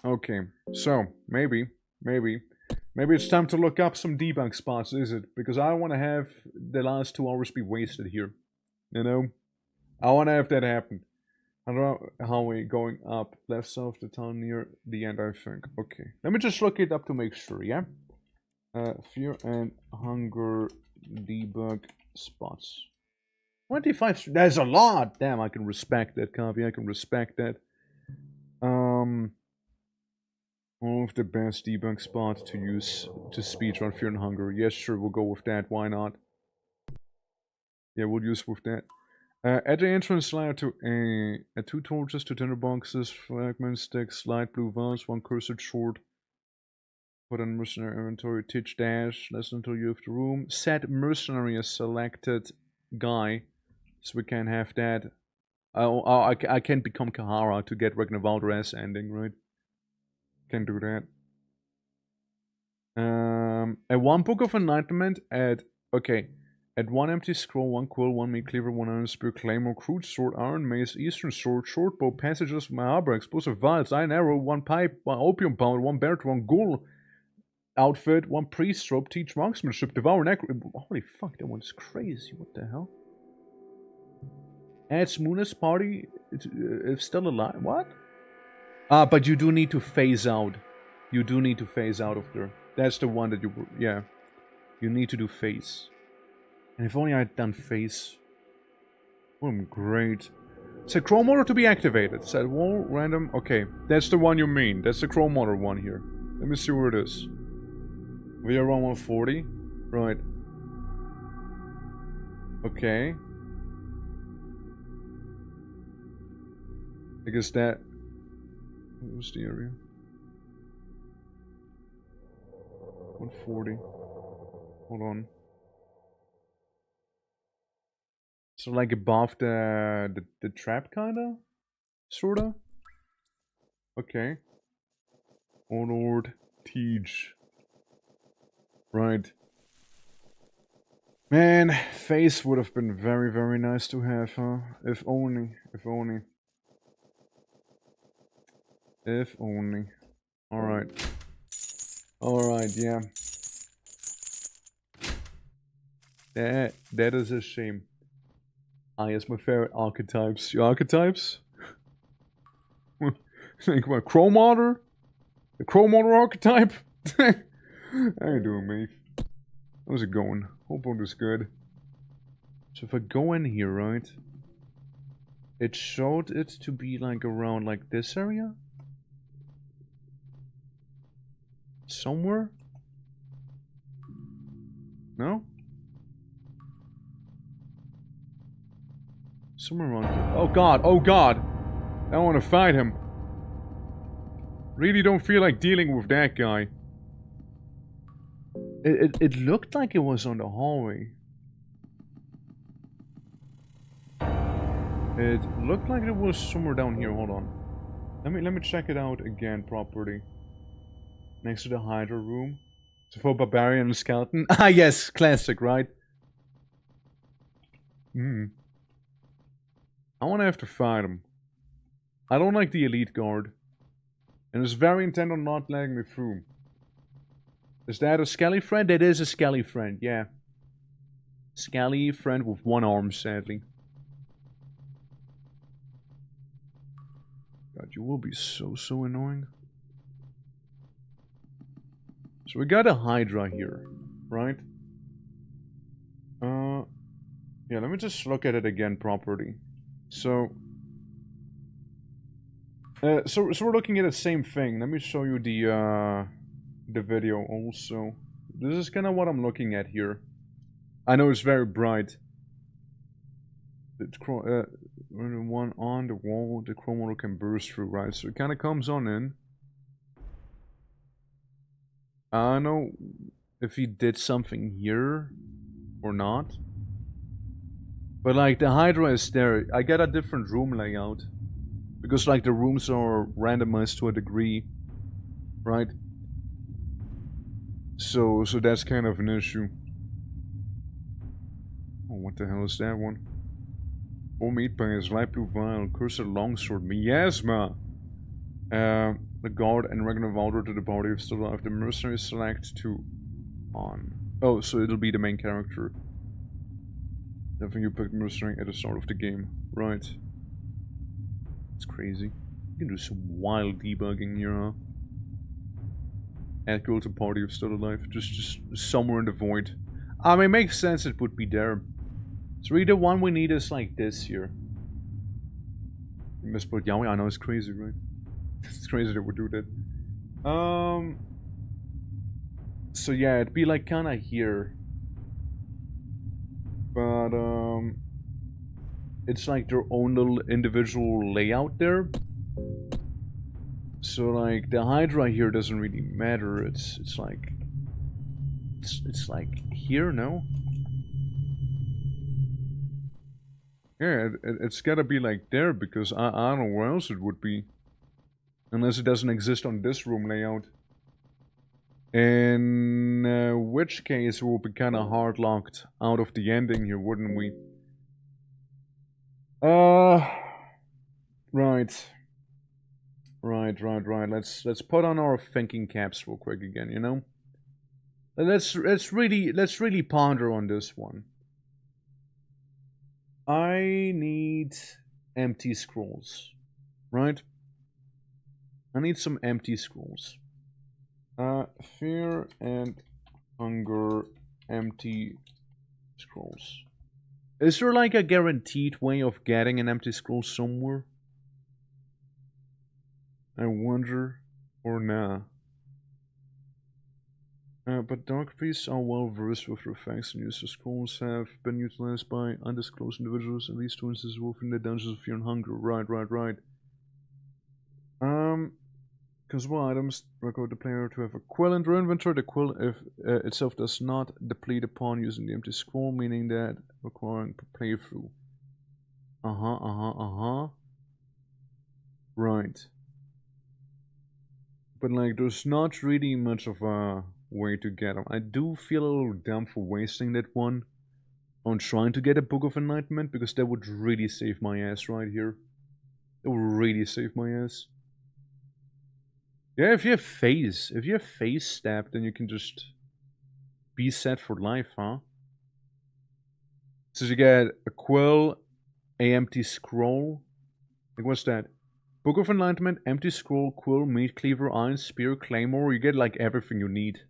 Okay, so, maybe it's time to look up some debug spots, is it? Because I don't want to have the last 2 hours be wasted here. You know? I want to have that happen. I don't know how we going up. Left side of the town near the end, I think. Okay. Let me just look it up to make sure, yeah? Fear and hunger debug spots. 25. That's a lot! Damn, I can respect that, copy. I can respect that. One of the best debug spots to use to speedrun Fear and Hunger. Yes, sure, we'll go with that. Why not? Yeah, we'll use with that. Add the entrance ladder to a 2 torches, 2 tinder boxes, fragment sticks, light blue vase, 1 cursor short. Put on mercenary inventory, teach dash, listen until you have the room. Set mercenary as selected guy, so we can have that. I can become Kahara to get Ragnarvalder S ending, right? Can do that. A 1 book of enlightenment at 1 empty scroll, 1 quill, 1 meat cleaver, 1 iron spear, claymore, crude sword, iron mace, eastern sword, short bow, passages, mahabra, explosive vials, iron arrow, 1 pipe, 1 opium powder, 1 belt, 1 ghoul outfit, 1 priest robe, teach marksmanship, devour necro. Holy fuck, that one's crazy. What the hell? Adds Moona's party if still alive. What? But you do need to phase out. You do need to phase out of there. That's the one that you... yeah. You need to do phase. And if only I had done phase. Oh, great. Set Chrome Motor to be activated. Set wall, random... okay. That's the one you mean. That's the Chrome Motor one here. Let me see where it is. We are around 140. Right. Okay. I guess that... what was the area? 140. Hold on. So like above the trap kinda? Sorta? Okay. Honored Teach. Right. Man, face would have been very, very nice to have, huh? If only. If only. If only. Alright. Alright, yeah. That is a shame. Ah, yes, my favorite archetypes. Your archetypes? Think about Chrome Otter? The Chrome Otter archetype? How you doing, mate? How's it going? Hope all is good. So if I go in here, right? It showed it to be like around like this area? Somewhere? No? Somewhere around here. Oh god, oh god! I don't want to fight him. Really don't feel like dealing with that guy. It looked like it was on the hallway. It looked like it was somewhere down here. Hold on. Let me check it out again properly. Next to the Hydra room. So for Barbarian and Skeleton. Ah yes, classic, right? I wanna have to fight him. I don't like the Elite Guard. And it's very intent on not letting me through. Is that a Skelly friend? That is a Skelly friend, yeah. Skelly friend with one arm, sadly. God, you will be so annoying. So we got a Hydra here, right? Yeah, let me just look at it again properly. So we're looking at the same thing. Let me show you the video also. This is kind of what I'm looking at here. I know it's very bright. When the one on the wall, the chrome model can burst through, right? So it kind of comes on in. I don't know if he did something here or not. But like the Hydra is there. I get a different room layout. Because like the rooms are randomized to a degree. Right? So that's kind of an issue. Oh, what the hell is that one? Or meat by his light blue vial, cursed longsword, miasma. The guard and regular Valder to the party of still alive. The mercenaries select to on. Oh, so it'll be the main character. I think you picked mercenary at the start of the game. Right. It's crazy. You can do some wild debugging here, huh? Add girl to party of still alive. Just somewhere in the void. I mean, it makes sense it would be there. So really the one we need is like this here. You misput Yahweh? I know it's crazy, right? It's crazy that we do that. So yeah, it'd be like kinda here. But it's like their own little individual layout there. So like the Hydra here doesn't really matter. It's like here, no? Yeah, it's gotta be like there because I don't know where else it would be. Unless it doesn't exist on this room layout. In which case we'll be kinda hard locked out of the ending here, wouldn't we? Right. Right. Let's put on our thinking caps real quick again, you know? Let's really ponder on this one. I need empty scrolls. Right? I need some empty scrolls. Fear and hunger, empty scrolls. Is there like a guaranteed way of getting an empty scroll somewhere? I wonder, or nah. But dark priests are well versed with their effects and use of scrolls have been utilized by undisclosed individuals, at least two instances within the dungeons of fear and hunger. Right. Consumable items require the player to have a quill in their inventory. The quill itself does not deplete upon using the empty scroll, meaning that requiring playthrough. Right. But like, there's not really much of a way to get them. I do feel a little dumb for wasting that one on trying to get a Book of Enlightenment, because that would really save my ass right here. It would really save my ass. Yeah, if you have phase step, then you can just be set for life, huh? So you get a quill, a empty scroll. Like, what's that? Book of Enlightenment, empty scroll, quill, meat cleaver, iron spear, claymore. You get like everything you need.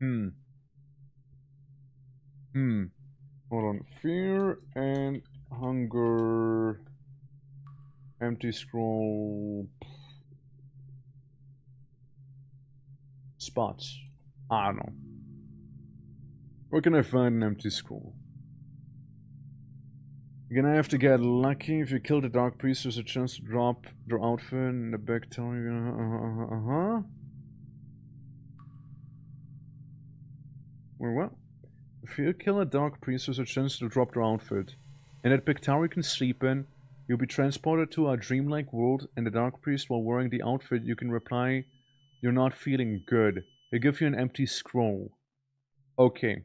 Hmm. Hold on. Fear and hunger. Empty scroll. Spots. I don't know. Where can I find an empty scroll? You're gonna have to get lucky. If you kill the Dark Priest, there's a chance to drop their outfit in the back tower. Wait, what? If you kill a Dark Priest, there's a chance to drop their outfit. In that big tower you can sleep in, you'll be transported to a dreamlike world, and the Dark Priest, while wearing the outfit, you can reply, "You're not feeling good." They give you an empty scroll. Okay.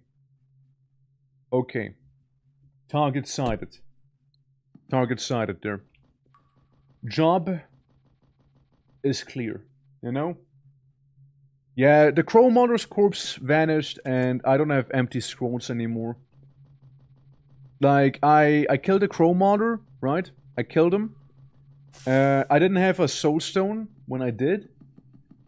Okay. Target sighted. Target sighted there. Job is clear, you know? Yeah, the Crow Mother's corpse vanished and I don't have empty scrolls anymore. Like, I killed the Crow Mother, right? I killed him. I didn't have a soul stone when I did.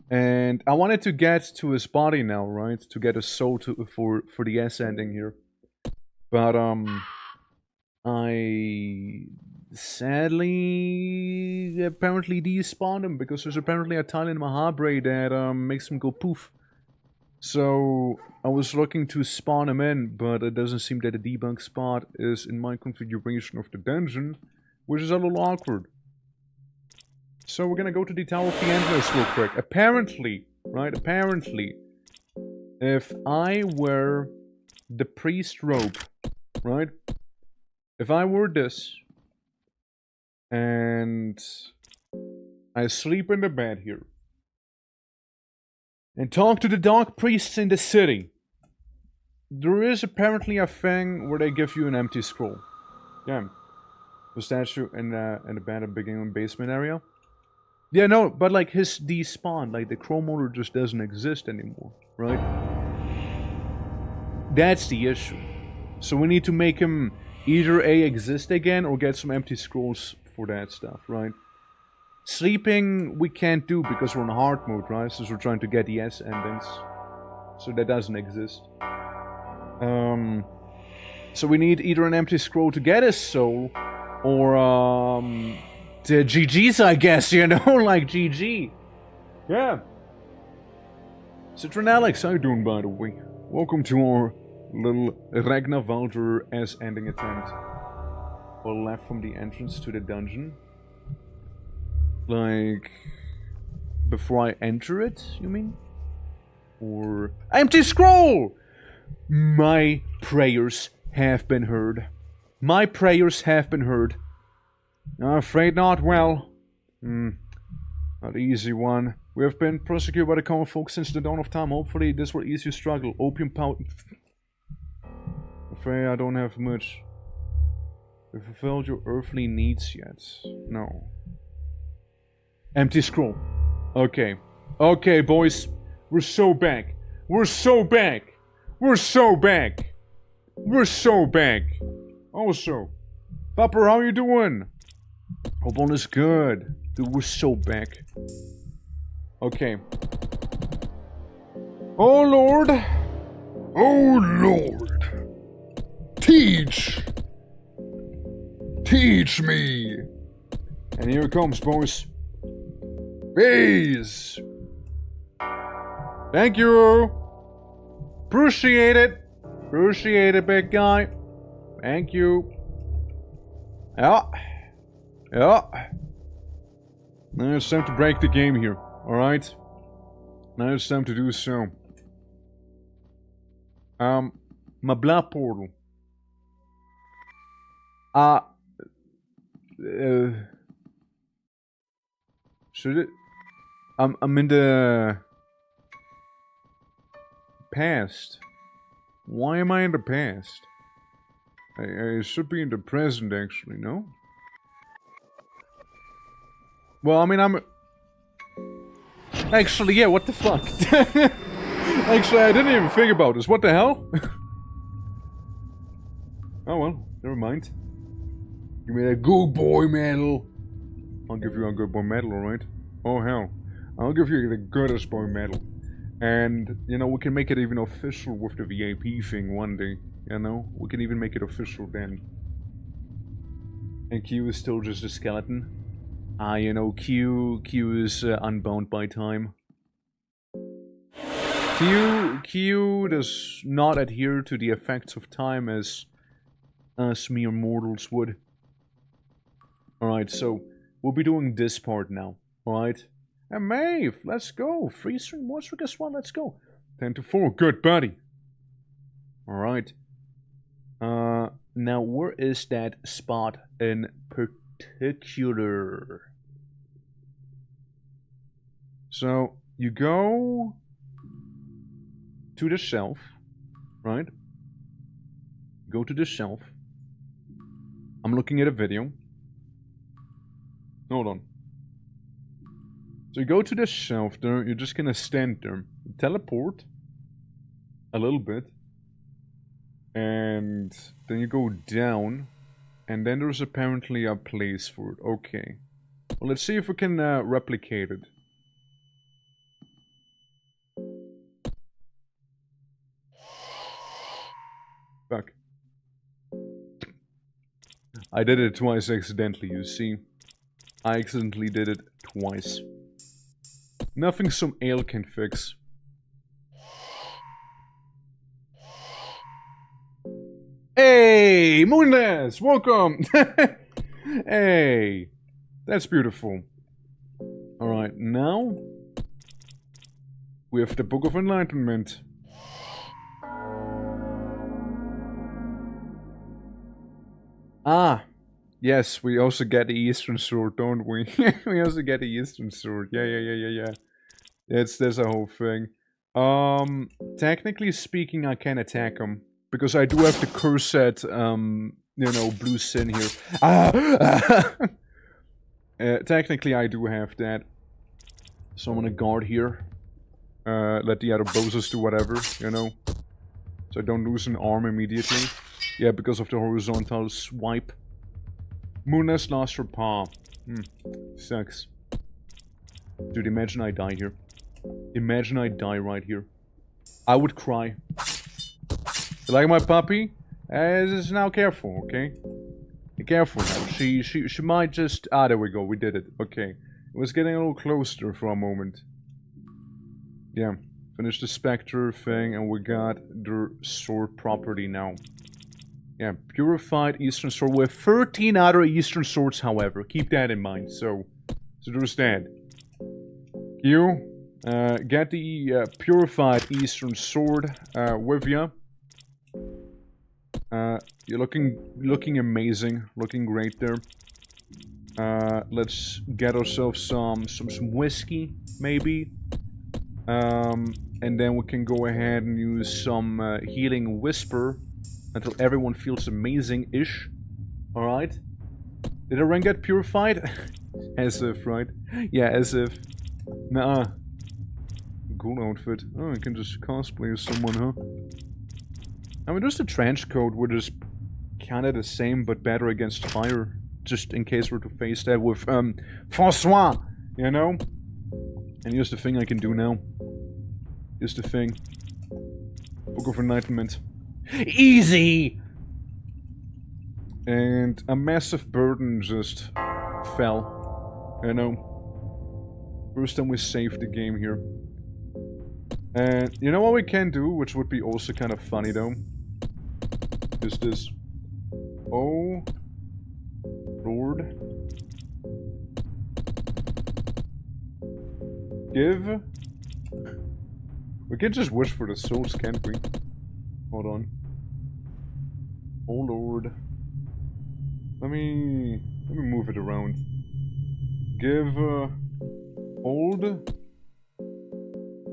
And I wanted to get to his body now, right? To get a soul for the S ending here. But, I sadly apparently despawned him because there's apparently a tile in Mahabre that makes him go poof. So I was looking to spawn him in, but it doesn't seem that the debug spot is in my configuration of the dungeon, which is a little awkward. So we're gonna go to the Tower of the Endless real quick. Apparently, right? Apparently, if I wear the priest robe, right? If I were this, and I sleep in the bed here, and talk to the dark priests in the city, there is apparently a thing where they give you an empty scroll. Yeah. The statue in the bed at the beginning basement area. Yeah, no, but like his despawn, like the Crow Motor just doesn't exist anymore, right? That's the issue. So we need to make him either A, exist again, or get some empty scrolls for that stuff, right? Sleeping we can't do because we're in hard mode, right? Since we're trying to get the S endings. So that doesn't exist. So we need either an empty scroll to get his soul, or the GG's, I guess, you know, like GG. Yeah. Citron Alex, how you doing, by the way? Welcome to our little Ragnar Valder S ending attempt. Or left from the entrance to the dungeon. Like, before I enter it, you mean? Or empty scroll! My prayers have been heard. My prayers have been heard. I'm afraid not. Well, not an easy one. We have been persecuted by the common folk since the dawn of time. Hopefully this will ease your struggle. Opium powder. Afraid I don't have much. You fulfilled your earthly needs yet? No. Empty scroll. Okay. Okay, boys. We're so back. We're so back. We're so back. We're so back. Also, Papa, how you doing? Hope all is good. Dude, we're so back. Okay. Oh, Lord. Oh, Lord. Teach. Teach me. And here it comes, boys. Bees. Thank you. Appreciate it. Appreciate it, big guy. Thank you. Yeah. Yeah. Now it's time to break the game here. Alright? Now it's time to do so. My blood portal. Should it? I'm in the past. Why am I in the past? I should be in the present, actually, no? Well, I mean, Actually, yeah, what the fuck? Actually, I didn't even think about this. What the hell? Oh well, never mind. Give me that good boy medal. I'll give you a good boy medal, alright? Oh hell. I'll give you the goodest boy medal. And, you know, we can make it even official with the VIP thing one day. You know? We can even make it official then. And Q is still just a skeleton. You know, Q is unbound by time. Q does not adhere to the effects of time as us mere mortals would. Alright, so we'll be doing this part now. Alright? And Maeve, let's go. 3 string monster, guess what? Let's go. 10 to 4, good buddy. Alright. Now where is that spot in particular? So, you go to the shelf, right? Go to the shelf. I'm looking at a video. Hold on. So you go to the shelf there, you're just gonna stand there. Teleport a little bit. And then you go down. And then there's apparently a place for it. Okay. Well, let's see if we can replicate it. Fuck. I did it twice accidentally, you see. I accidentally did it twice. Nothing some ale can fix. Hey, Moonless, welcome! Hey, that's beautiful. Alright, now we have the Book of Enlightenment. Ah, yes, we also get the Eastern Sword, don't we? We also get the Eastern Sword. Yeah. There's a whole thing. Technically speaking, I can attack him. Because I do have the cursed, you know, blue sin here. Technically, I do have that. So I'm gonna guard here. Let the other bosses do whatever, you know. So I don't lose an arm immediately. Yeah, because of the horizontal swipe. Moonless lost her paw. Sucks. Dude, imagine I die here. Imagine I die right here. I would cry. You like my puppy? Just now careful, okay? Be careful now. She might just... Ah, there we go. We did it. Okay. It was getting a little closer for a moment. Yeah. Finished the Spectre thing and we got the sword property now. Yeah, purified Eastern Sword with 13 other Eastern Swords, however. Keep that in mind. So there's that. You get the purified Eastern Sword with you. You're looking amazing, looking great there. Let's get ourselves some whiskey, maybe. And then we can go ahead and use some healing whisper until everyone feels amazing-ish. Alright. Did Ren get purified? As if, right? Yeah, as if. Nah. Cool outfit. Oh, I can just cosplay as someone, huh? I mean, there's the trench coat, which is kinda the same, but better against fire. Just in case we're to face that with, François! You know? And here's the thing I can do now. Here's the thing. Book of Enlightenment. Easy! And a massive burden just fell. You know? First time we saved the game here. And you know what we can do, which would be also kind of funny though? Is this... Oh... Lord... Give... We can just wish for the souls, can't we? Hold on. Oh Lord... Let me move it around. Give... Old...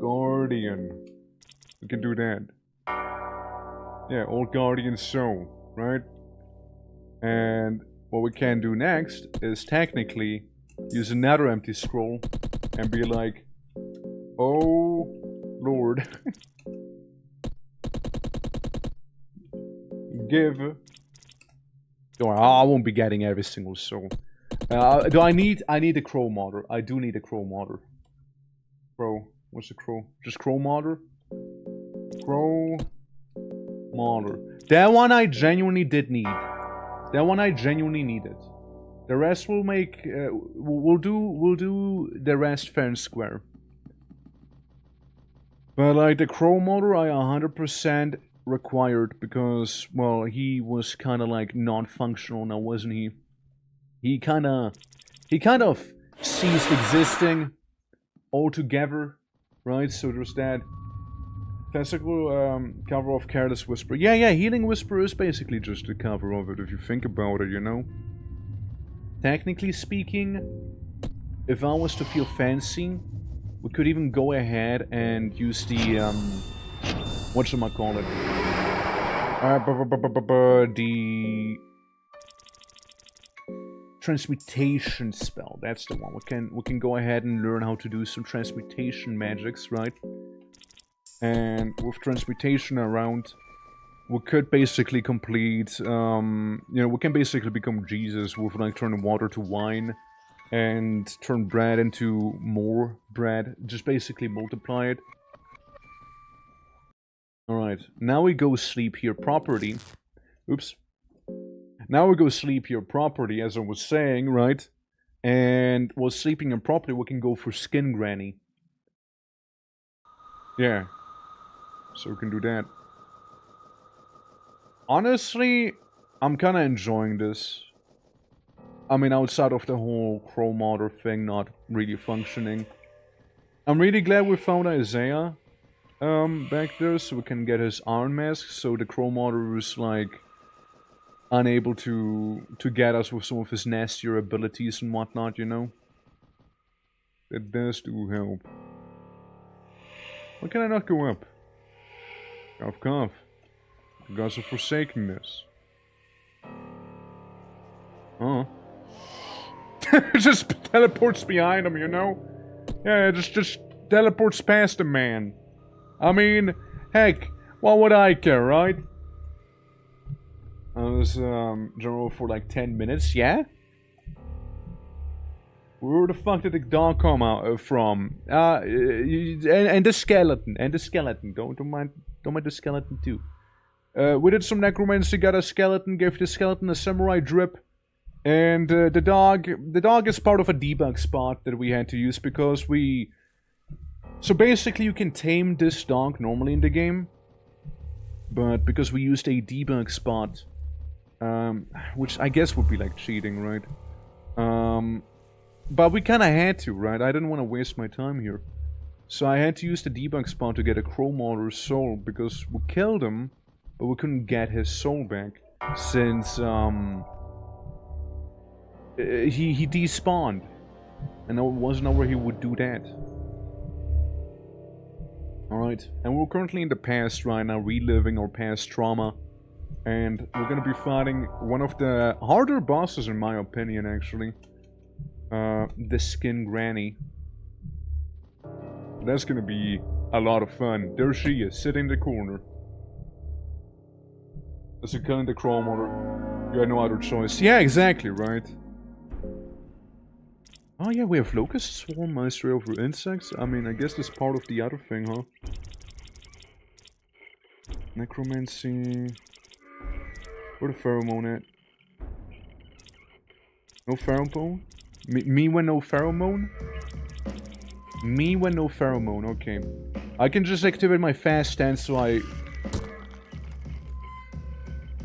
Guardian. We can do that. Yeah, Old Guardian Soul, right? And what we can do next is technically use another empty scroll and be like, Oh, Lord. Give. Don't worry, I won't be getting every single soul. Do I need a crow modder. I do need a crow modder. Crow. What's a crow? Just crow modder? Crow modder. That one I genuinely did need. That one I genuinely needed. The rest will make we'll do the rest fair and square. But like the crow modder I 100% required because, well, he was kind of like non-functional now, wasn't he? He kind of ceased existing altogether, right? So there's that classical cover of Careless Whisper. Yeah, Healing Whisper is basically just a cover of it if you think about it, you know? Technically speaking, if I was to feel fancy, we could even go ahead and use the whatchamacallit? The transmutation spell. That's the one. We can go ahead and learn how to do some transmutation magics, right? And with transmutation around, we could basically complete, you know, we can basically become Jesus with like turning water to wine and turn bread into more bread. Just basically multiply it. Alright, now we go sleep here property. Oops. Now we go sleep here property, as I was saying, right? And while sleeping in property, we can go for Skin Granny. Yeah. So we can do that. Honestly, I'm kind of enjoying this. I mean, outside of the whole crow modder thing not really functioning. I'm really glad we found Isaiah back there so we can get his iron mask. So the crow modder was like unable to get us with some of his nastier abilities and whatnot, you know? That does do help. Why can I not go up? Cough, cough. You guys are forsaking this. Oh. It just teleports behind him, you know? Yeah, just teleports past the man. I mean, heck, what would I care, right? I was, general for like 10 minutes, yeah? Where the fuck did the dog come out from? And the skeleton, Don't mind the skeleton too. We did some necromancy, got a skeleton, gave the skeleton a samurai drip. And the dog is part of a debug spot that we had to use because we... So basically you can tame this dog normally in the game. But because we used a debug spot, which I guess would be like cheating, right? But we kinda had to, right? I didn't want to waste my time here. So I had to use the debug spawn to get a crow modder's soul, because we killed him, but we couldn't get his soul back, since, he despawned. And it wasn't where he would do that. Alright, and we're currently in the past right now, reliving our past trauma. And we're gonna be fighting one of the harder bosses in my opinion, actually. The Skin Granny. That's gonna be a lot of fun. There she is, sitting in the corner. As you're killing the crow modder, you had no other choice. Yeah, exactly, right? Oh yeah, we have Locust Swarm, Mastery over Insects. I mean, I guess that's part of the other thing, huh? Necromancy... Where the pheromone at? No pheromone? Me when no pheromone? Me when no pheromone, okay. I can just activate my fast stance so I...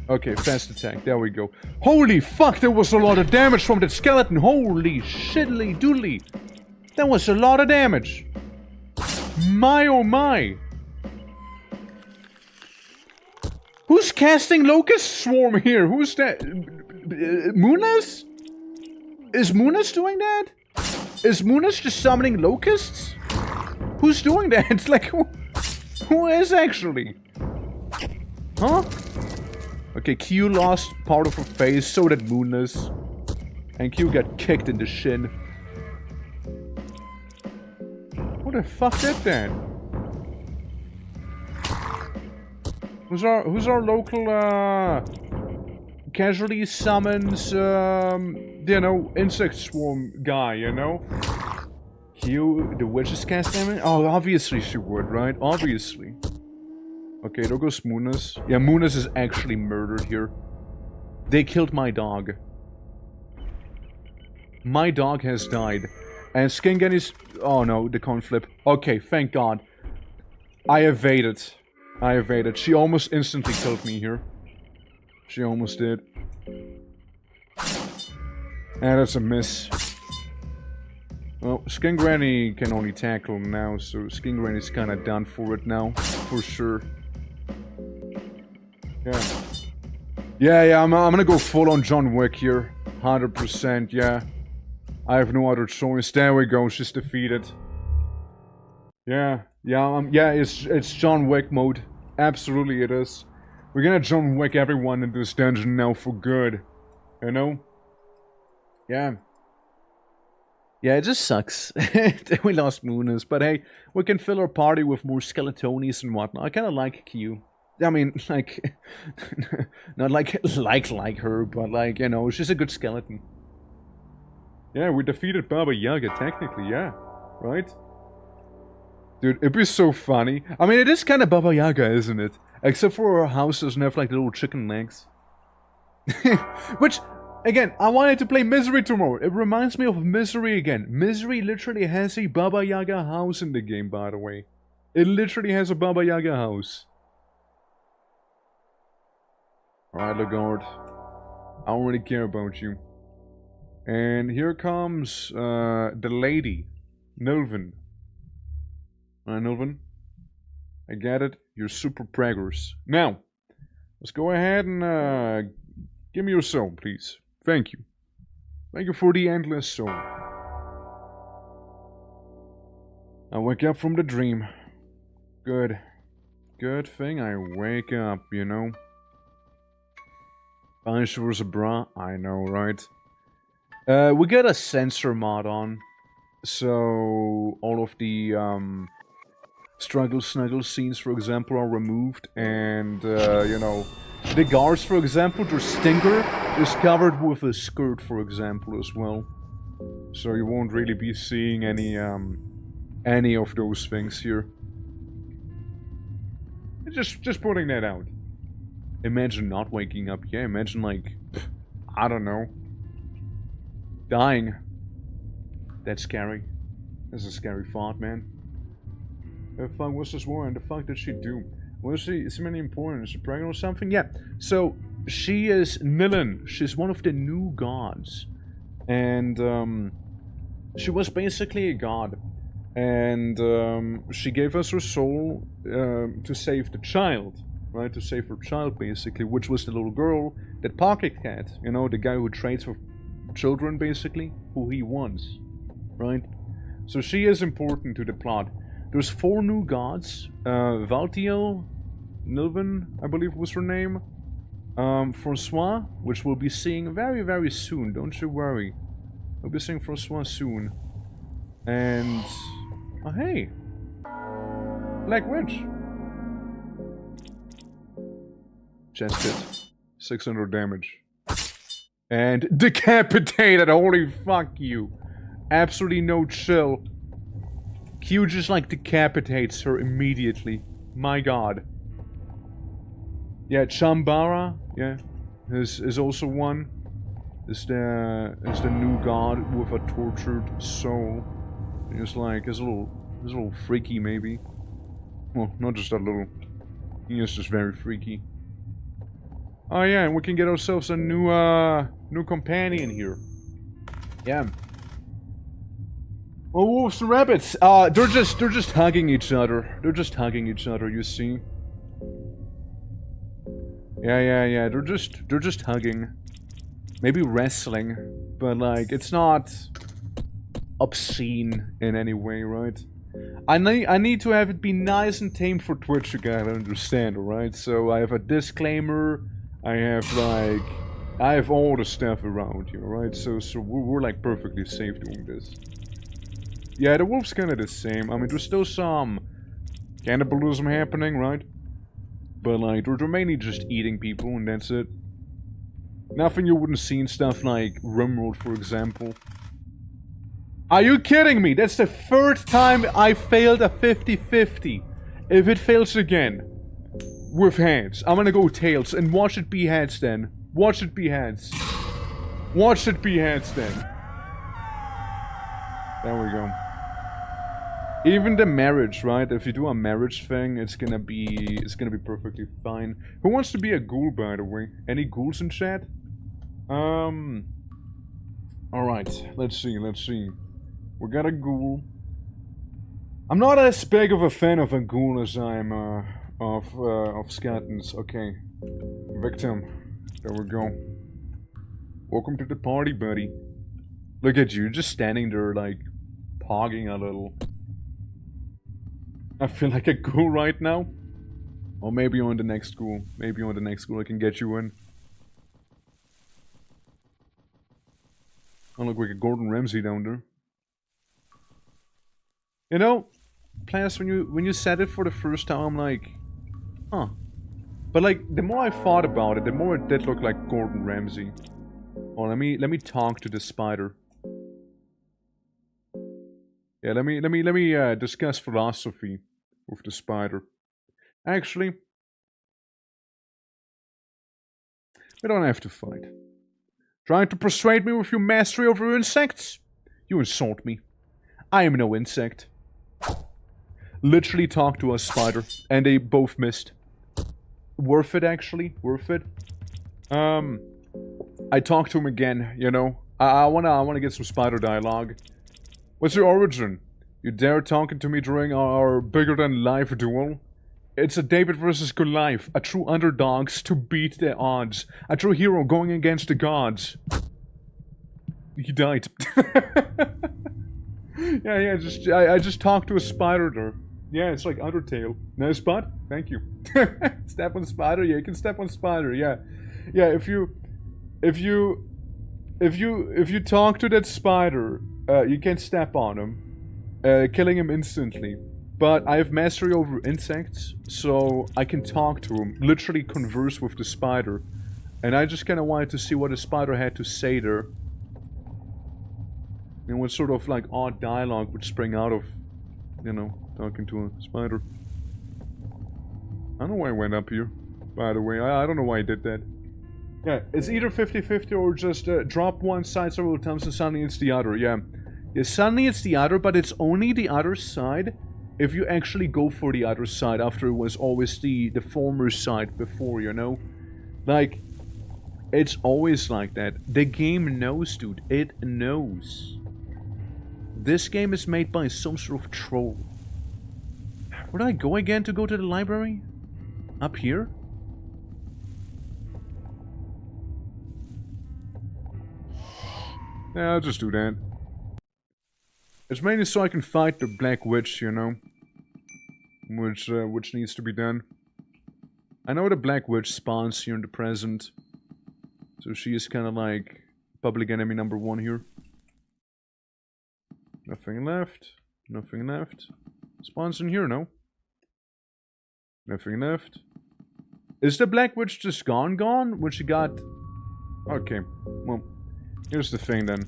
Okay, fast attack, there we go. Holy fuck, there was a lot of damage from that skeleton! Holy shiddly doodly! That was a lot of damage! My oh my! Who's casting Locust Swarm here? Who's that? Munas? Is Munas doing that? Is Munas just summoning locusts? Who's doing that? It's like, who is actually? Huh? Okay, Q lost part of her face, so did Munas. And Q got kicked in the shin. What the fuck did that? Who's our local, casualty summons, you know, insect swarm guy, you know? Q, the witch's cast damage? Oh, obviously she would, right? Obviously. Okay, there goes Moonis. Yeah, Moonis is actually murdered here. They killed my dog. My dog has died. And Skingen is... Oh no, the coin flip. Okay, thank God. I evaded. I evaded. She almost instantly killed me here. She almost did. And that's a miss. Well, Skin Granny can only tackle him now, so Skin Granny's kinda done for it now. For sure. Yeah. Yeah, I'm gonna go full on John Wick here. 100%, yeah. I have no other choice. There we go, she's defeated. Yeah, it's John Wick mode. Absolutely it is. We're gonna John Wick everyone in this dungeon now for good. You know? Yeah. Yeah, it just sucks that we lost Moonis, but hey, we can fill our party with more skeletonies and whatnot. I kinda like Q. I mean, like, not like her, but like, you know, she's a good skeleton. Yeah, we defeated Baba Yaga, technically, yeah. Right? Dude, it'd be so funny. I mean, it is kind of Baba Yaga, isn't it? Except for our house doesn't have, like, little chicken legs. Which, again, I wanted to play Misery tomorrow. It reminds me of Misery again. Misery literally has a Baba Yaga house in the game, by the way. It literally has a Baba Yaga house. Alright, Lagarde. I don't really care about you. And here comes the lady, Nilvan. Alright, Nilvan. I get it. You're super preggers. Now, let's go ahead and give me your soul, please. Thank you. Thank you for the endless soul. I wake up from the dream. Good. Good thing I wake up, you know. Sure a bra. I know, right? We got a sensor mod on. So, all of the, struggle snuggle scenes, for example, are removed. And, you know, the guards, for example, their stinger is covered with a skirt, for example, as well. So you won't really be seeing any of those things here. Just putting that out. Imagine not waking up. Yeah, imagine like, I don't know, dying. That's scary. That's a scary thought, man. The fuck was this woman? The fuck did she do? Was she, is somebody important? Is she pregnant or something? Yeah. So, she is Nilin. She's one of the new gods. And, she was basically a god. And, she gave us her soul, to save the child. Right, to save her child, basically, which was the little girl that Pocket Cat, you know, the guy who trades for children, basically, who he wants, right? So she is important to the plot. There's 4 new gods, Valtiel, Nilvan, I believe was her name, Francois, which we'll be seeing very, very soon, don't you worry. We'll be seeing Francois soon. And, oh hey, Black Witch. Chest hit. 600 damage. And decapitated! Holy fuck you. Absolutely no chill. Q just like decapitates her immediately. My god. Yeah, Chambara, yeah, is also one. Is the new god with a tortured soul. He's like, he's a little freaky maybe. Well, not just that little. He is just very freaky. Oh yeah, and we can get ourselves a new companion here. Yeah. Oh, wolves and rabbits. They're just hugging each other. They're just hugging each other. You see? Yeah. They're just hugging. Maybe wrestling, but like it's not obscene in any way, right? I need to have it be nice and tame for Twitch. You gotta understand, alright? So I have a disclaimer. I have all the stuff around here, right? So we're like perfectly safe doing this. Yeah, the wolf's kind of the same. I mean, there's still some cannibalism happening, right? But, like, they're mainly just eating people, and that's it. Nothing you wouldn't see in stuff like Rimworld, for example. Are you kidding me? That's the third time I failed a 50-50. If it fails again, with heads, I'm gonna go tails, and watch it be heads then. Watch it be heads. Watch it be heads then. There we go. Even the marriage, right? If you do a marriage thing, it's gonna be perfectly fine. Who wants to be a ghoul, by the way? Any ghouls in chat? Alright, let's see. We got a ghoul. I'm not as big of a fan of a ghoul as I am of skeletons. Okay. Victim. There we go. Welcome to the party, buddy. Look at you, just standing there, like, pogging a little. I feel like a ghoul right now. Or maybe on the next ghoul. Maybe on the next ghoul I can get you in. I look like a Gordon Ramsay down there. You know, Plus, when you said it for the first time, I'm like, huh. But like, the more I thought about it, the more it did look like Gordon Ramsay. Oh, let me talk to the spider. Yeah, let me discuss philosophy with the spider. Actually, we don't have to fight. Trying to persuade me with your mastery over insects? You insult me. I am no insect. Literally talked to a spider, and they both missed. Worth it, actually. Worth it. I talked to him again, you know. I wanna get some spider dialogue. What's your origin? You dare talking to me during our bigger-than-life duel? It's a David versus Goliath, a true underdogs to beat the odds. A true hero going against the gods. He died. yeah, I just talked to a spider there. Yeah, it's like Undertale. Nice spot? Thank you. Step on spider? Yeah, you can step on spider, yeah. Yeah, if you talk to that spider, you can step on him, killing him instantly. But I have mastery over insects, so I can talk to him, literally converse with the spider. And I just kind of wanted to see what the spider had to say there. And what sort of, like, odd dialogue would spring out of, you know, talking to a spider. I don't know why I went up here, by the way. I don't know why I did that. Yeah, it's either 50-50 or just drop one side several times and suddenly it's the other, yeah. Yeah, suddenly it's the other, but it's only the other side if you actually go for the other side after it was always the former side before, you know? Like, it's always like that. The game knows, dude. It knows. This game is made by some sort of troll. Where do I go again to go to the library? Up here? Yeah, I'll just do that. It's mainly so I can fight the Black Witch, you know? Which needs to be done. I know the Black Witch spawns here in the present. So she is kind of like public enemy number 1 here. Nothing left. Nothing left. Spawns in here, no? Nothing left. Is the Black Witch just gone? When she got... Okay, well, here's the thing then.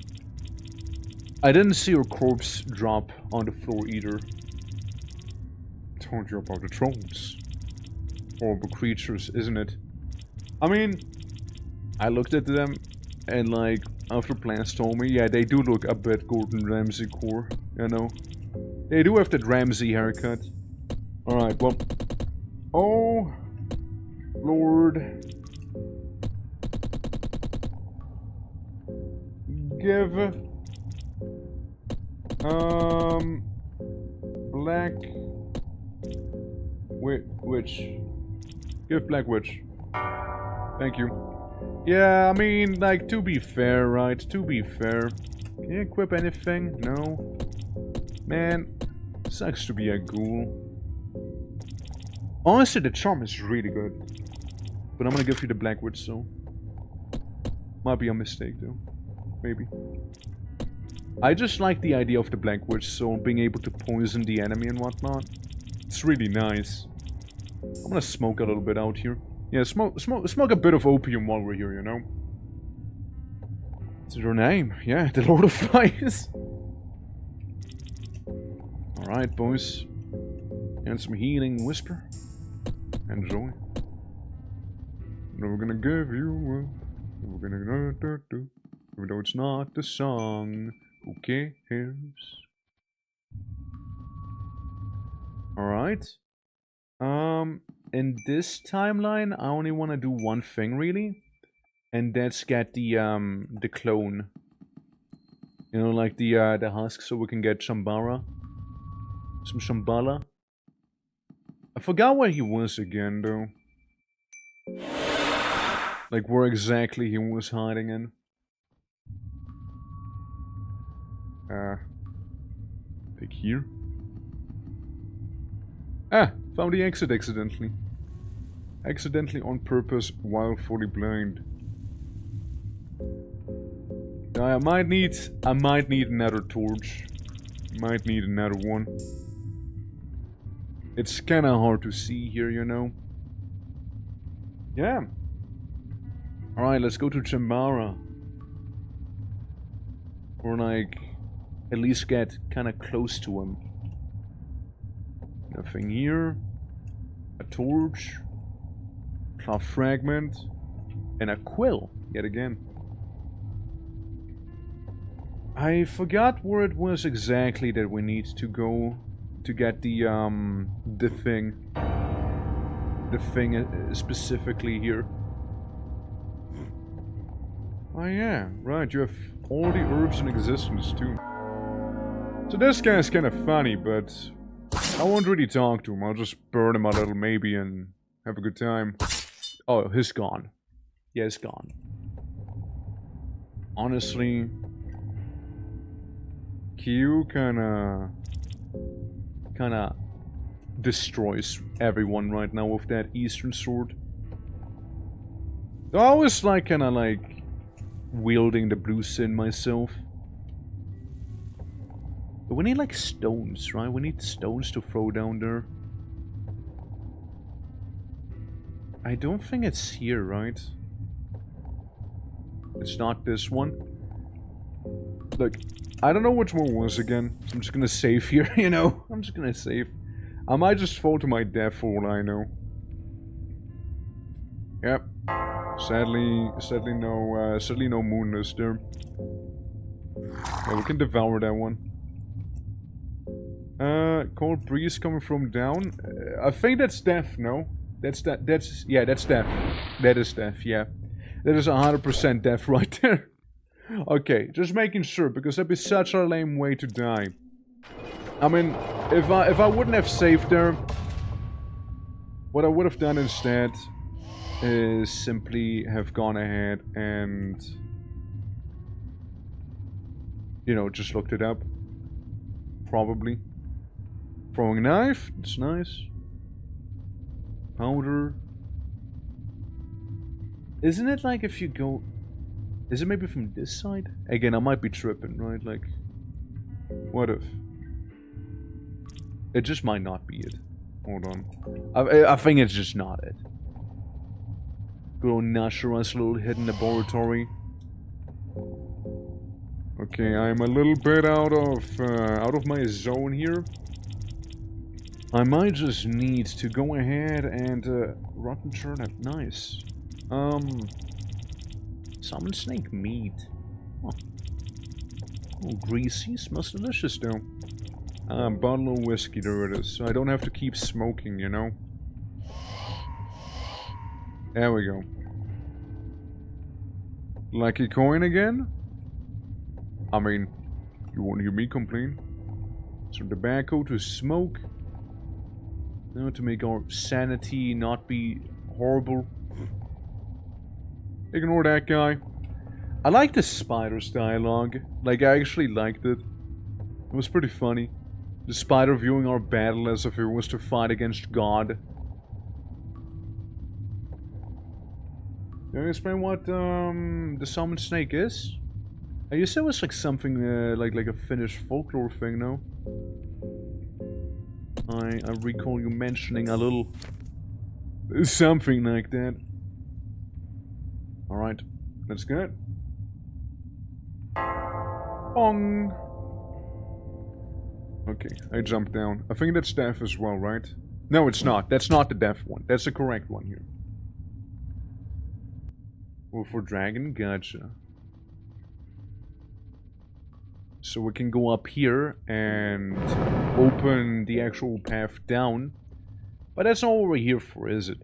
I didn't see her corpse drop on the floor either. Told you about the trolls. Horrible creatures, isn't it? I mean, I looked at them and like, after Plants told me, yeah, they do look a bit Gordon Ramsay core, you know? They do have that Ramsay haircut. Alright, well... Oh... Lord... Give... Black... Witch. Give Black Witch. Thank you. Yeah, I mean, like, to be fair, right? To be fair. Can you equip anything? No. Man, sucks to be a ghoul. Honestly, the charm is really good. But I'm gonna give you the Black Witch, so... Might be a mistake, though. Maybe. I just like the idea of the Black Witch Soul being able to poison the enemy and whatnot. It's really nice. I'm gonna smoke a little bit out here. Yeah, smoke a bit of opium while we're here, you know? What's your name? Yeah, the Lord of Flies. Alright, boys. And some healing whisper. Enjoy. Never gonna give you up. Never gonna do. Even though it's not the song. Who cares? Alright. In this timeline, I only want to do one thing, really. And that's get the clone. You know, like the husk, so we can get Shambhala. Some Shambhala. I forgot where he was again, though. Like, where exactly he was hiding in. Like here. Ah! Found the exit accidentally. Accidentally on purpose while fully blind. I might need another torch. Might need another one. It's kinda hard to see here, you know. Yeah. Alright, let's go to Chambara. Or like, at least get kinda close to him. Nothing here. A torch. Cloth fragment. And a quill, yet again. I forgot where it was exactly that we need to go to get the thing. The thing specifically here. Oh yeah, right, you have all the herbs in existence too. So this guy's kind of funny, but I won't really talk to him. I'll just burn him a little maybe and have a good time. Oh, he's gone. Yeah, he's gone. Honestly, Q kinda destroys everyone right now with that Eastern sword. I was like kinda like wielding the blue sin myself. But we need like stones, right? We need stones to throw down there. I don't think it's here, right? It's not this one. Look, I don't know which one was again. I'm just gonna save here, you know? I'm just gonna save. I might just fall to my death for all I know. Yep. Sadly no moonness there. Yeah, we can devour that one. Cold breeze coming from down. I think that's death, no? That's death, That is death, yeah. That is 100% death right there. Okay, just making sure, because that'd be such a lame way to die. I mean, if I wouldn't have saved there, what I would have done instead is simply have gone ahead and, you know, just looked it up. Probably. Throwing a knife, that's nice. Powder. Isn't it like if you go... Is it maybe from this side? Again, I might be tripping, right? Like, what if? It just might not be it. Hold on. I think it's just not it. Good old Nashara's little hidden laboratory. Okay, I'm a little bit out of my zone here. I might just need to go ahead and rotten turnip, nice. Salmon snake meat. Oh. Oh, greasy, smells delicious though. Bottle of whiskey, there it is. So I don't have to keep smoking, you know. There we go. Lucky coin again? I mean, you won't hear me complain. Some tobacco to smoke. You know, to make our sanity not be horrible. Ignore that guy. I like the spider's dialogue. Like, I actually liked it. It was pretty funny. The spider viewing our battle as if it was to fight against God. Can you explain what the salmon snake is? You said it was like something like a Finnish folklore thing, no? I recall you mentioning a little something like that. Alright, that's good. Bong! Okay, I jumped down. I think that's death as well, right? No, it's not. That's not the death one. That's the correct one here. Oh, for dragon? Gotcha. So we can go up here and open the actual path down. But that's not what we're here for, is it?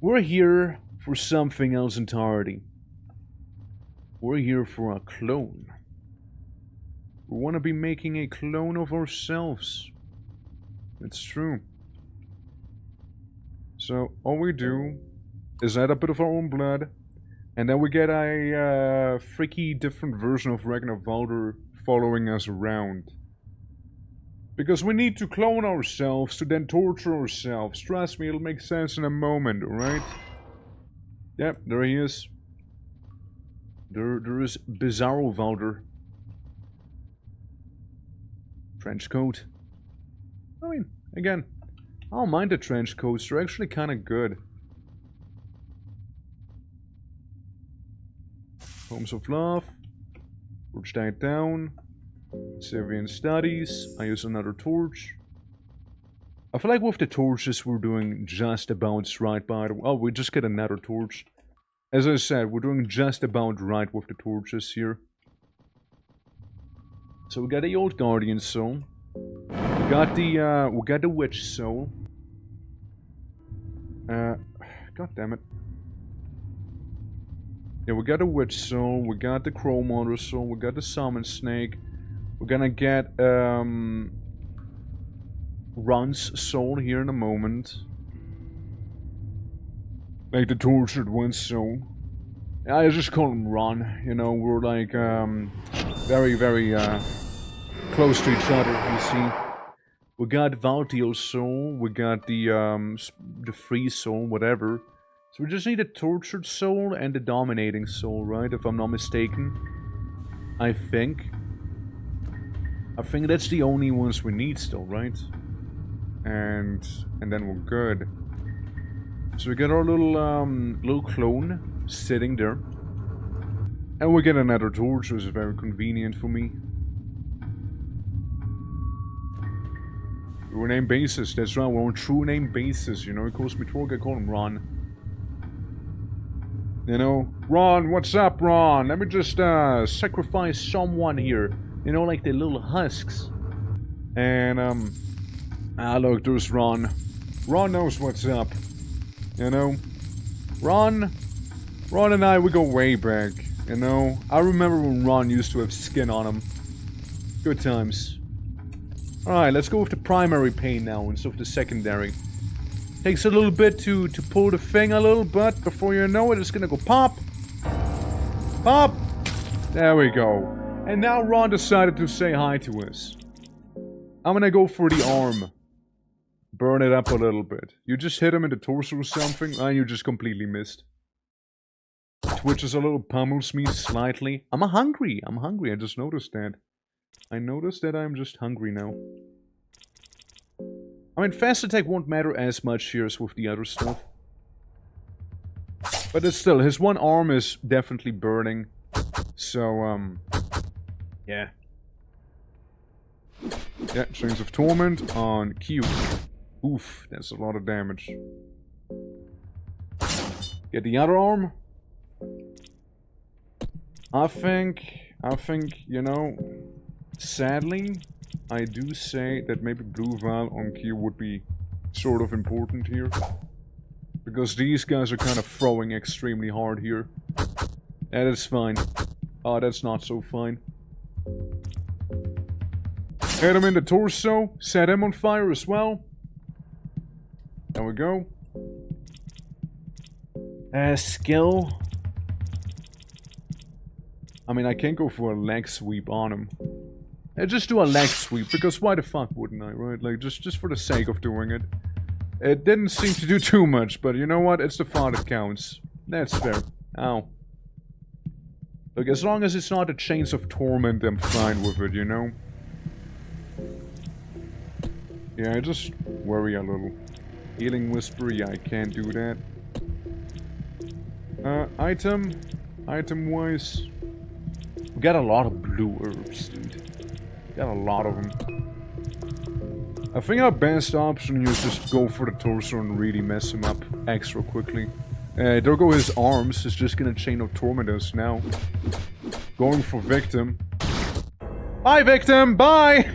We're here for something else entirely. We're here for a clone. We want to be making a clone of ourselves. It's true. So all we do is add a bit of our own blood. And then we get a freaky different version of Ragnar Valder following us around. Because we need to clone ourselves to then torture ourselves. Trust me, it'll make sense in a moment, alright? Yep, there he is. There is Bizarro Valder. Trench coat. I mean, again, I don't mind the trench coats. They're actually kind of good. Homes of Love. Torch died down. Syrian Studies. I use another torch. I feel like with the torches we're doing just about right by the... Oh, we just get another torch. As I said, we're doing just about right with the torches here. So we got the old Guardian Soul. We got the Witch Soul. God damn it. Yeah, we got the Witch Soul, we got the Crow Mother Soul, we got the Summon Snake. We're gonna get Ron's soul here in a moment. Like the tortured one's soul. I just call him Ron, you know, we're like very, very close to each other, you see. We got Valtio's soul, we got the free soul, whatever. So we just need a tortured soul and a dominating soul, right? If I'm not mistaken. I think that's the only ones we need still, right? And then we're good. So we get our little clone sitting there. And we get another torch, which is very convenient for me. We're named basis, that's right, we're on true name basis, you know, he calls me Torg, I call him Ron. You know, Ron, what's up, Ron? Let me just sacrifice someone here. You know, like the little husks. And look, there's Ron. Ron knows what's up. You know, Ron and I, we go way back. You know, I remember when Ron used to have skin on him. Good times. Alright, let's go with the primary pain now instead of the secondary. Takes a little bit to pull the thing a little, but before you know it, it's gonna go pop. Pop! There we go. And now Ron decided to say hi to us. I'm gonna go for the arm. Burn it up a little bit. You just hit him in the torso or something, and you just completely missed. Twitches a little, pummels me slightly. I'm hungry, I just noticed that. I noticed that I'm just hungry now. I mean, fast attack won't matter as much here as with the other stuff. But it's still, his one arm is definitely burning. So, yeah. Yeah, Chains of Torment on Q. Oof, that's a lot of damage. Get the other arm. I think, you know, sadly, I do say that maybe Blue Val on Q would be sort of important here. Because these guys are kind of throwing extremely hard here. That is fine. Oh, that's not so fine. Hit him in the torso. Set him on fire as well. There we go. Skill. I mean, I can't go for a leg sweep on him. Just do a leg sweep, because why the fuck wouldn't I, right? Like, just for the sake of doing it. It didn't seem to do too much, but you know what? It's the thought that counts. That's fair. Ow. Look, as long as it's not a Chains of Torment, I'm fine with it, you know? Yeah, I just worry a little. Healing Whisper, yeah, I can't do that. Item-wise... We got a lot of blue herbs, dude. Got a lot of them. I think our best option here is just go for the torso and really mess him up extra quickly. There go his arms. It's just gonna Chain of Torment us now. Going for Victim. Bye, Victim! Bye!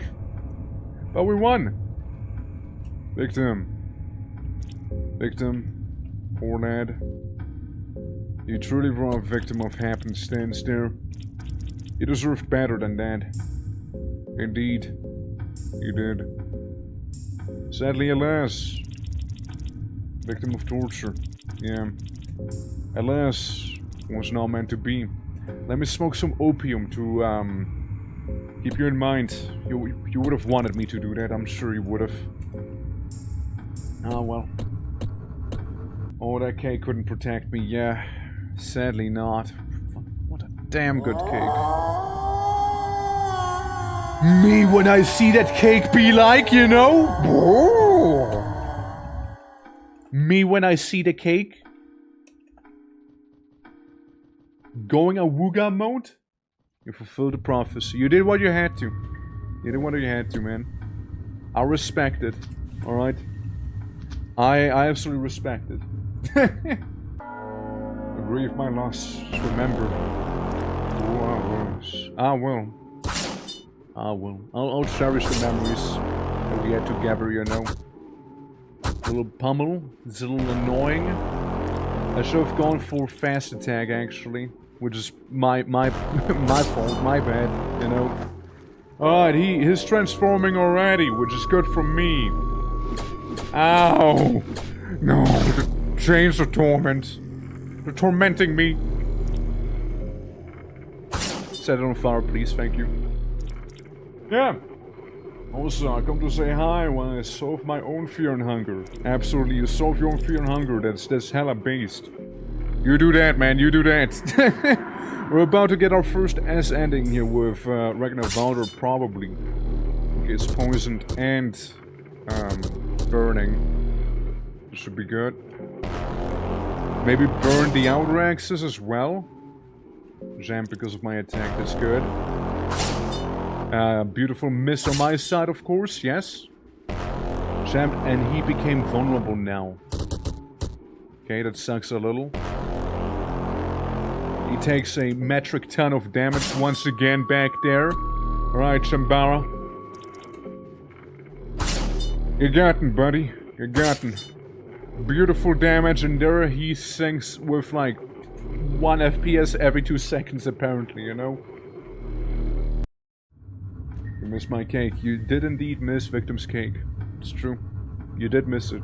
But we won. Victim. Victim. Poor lad. You truly were a victim of happenstance there. You deserved better than that. Indeed. You did. Sadly, alas. Victim of torture. Yeah. Alas, was not meant to be. Let me smoke some opium to, keep you in mind. You would have wanted me to do that, I'm sure you would have. Ah, well. Oh, that cake couldn't protect me, yeah. Sadly not. What a damn good cake. Me when I see that cake be like, you know? Me when I see the cake? Going awooga mode? You fulfilled the prophecy. You did what you had to. You did what you had to, man. I respect it. Alright? I absolutely respect it. Grieve my loss. Remember who I was. I will. I will. I'll cherish the memories that we had together, you know. A little pummel. It's a little annoying. I should have gone for fast attack, actually. Which is my fault, my bad, you know. Alright, he's transforming already, which is good for me. Ow! No, the chains of torment. They're tormenting me. Set it on fire, please, thank you. Yeah. Also, I come to say hi when I solve my own fear and hunger. Absolutely, you solve your own fear and hunger, that's hella based. You do that, man, you do that. We're about to get our first S ending here with Ragnar Valder, probably. Okay, it's poisoned and burning. This should be good. Maybe burn the outer axis as well. Jam because of my attack, that's good. Beautiful miss on my side, of course, yes. Jammed, and he became vulnerable now. Okay, that sucks a little. He takes a metric ton of damage once again back there. Alright, Shambara. You got him, buddy. You got him. Beautiful damage, and there he sinks with like 1 FPS every 2 seconds, apparently, you know? You missed my cake. You did indeed miss Victim's cake. It's true. You did miss it.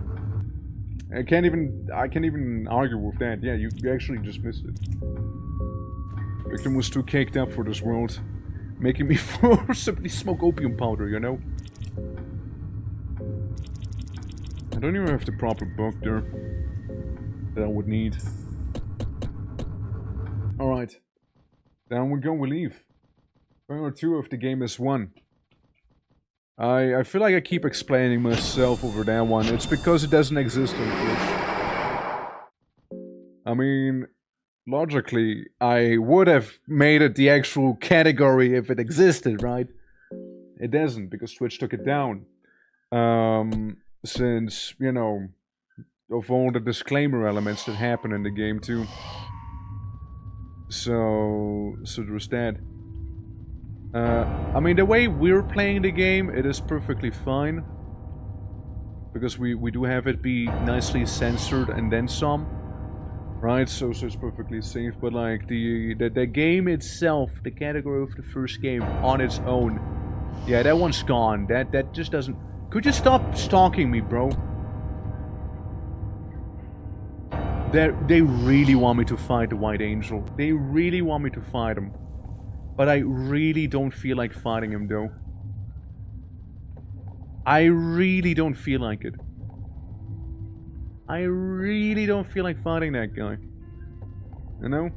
I can't even argue with that. Yeah, you actually just missed it. Victim was too caked up for this world. Making me forcibly smoke opium powder, you know? I don't even have the proper book there that I would need. Alright. Down we go, we leave. Round 2 of the game is won. I feel like I keep explaining myself over that one. It's because it doesn't exist on Twitch. I mean, logically, I would have made it the actual category if it existed, right? It doesn't, because Twitch took it down. Since, you know, of all the disclaimer elements that happen in the game too. So there's that. I mean, the way we're playing the game, it is perfectly fine. Because we do have it be nicely censored and then some. Right, so it's perfectly safe, but like the game itself, the category of the first game on its own, yeah, that one's gone. That just doesn't. Could you stop stalking me, bro? They really want me to fight the White Angel. They really want me to fight him, but I really don't feel like fighting him, though. I really don't feel like it. I really don't feel like fighting that guy. You know?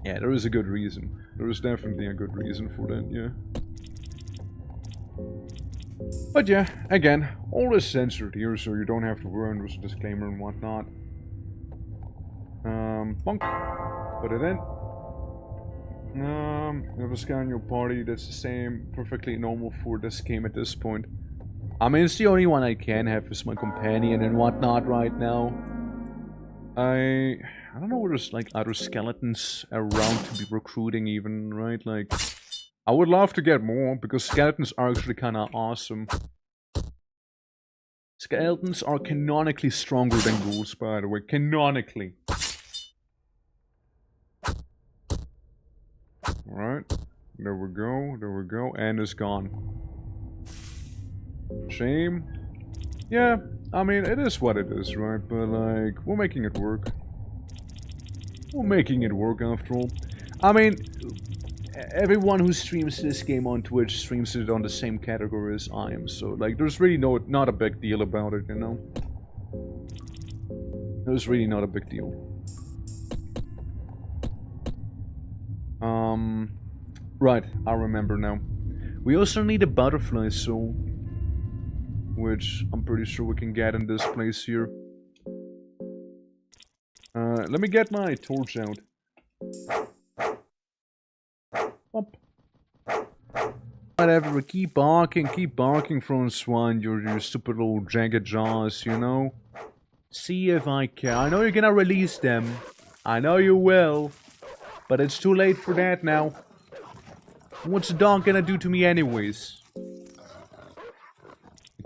Yeah, there is a good reason. There is definitely a good reason for that, yeah. But yeah, again, all is censored here, so you don't have to worry. There's a disclaimer and whatnot. Bonk. Put it in. You have a scan your party. That's the same. Perfectly normal for this game at this point. I mean, it's the only one I can have as my companion and whatnot right now. I don't know where there's like other skeletons around to be recruiting even, right? Like, I would love to get more, because skeletons are actually kind of awesome. Skeletons are canonically stronger than ghouls, by the way. Canonically. Alright. There we go. And it's gone. Shame. Yeah, I mean, it is what it is, right? But, like, we're making it work. We're making it work, after all. I mean, everyone who streams this game on Twitch streams it on the same category as I am, so, like, there's really not a big deal about it, you know? There's really not a big deal. Right, I remember now. We also need a butterfly soul, which I'm pretty sure we can get in this place here. Let me get my torch out. Up. Whatever, keep barking, Francois, your stupid little jagged jaws, you know? See if I can. I know you're gonna release them. I know you will. But it's too late for that now. What's the dog gonna do to me anyways?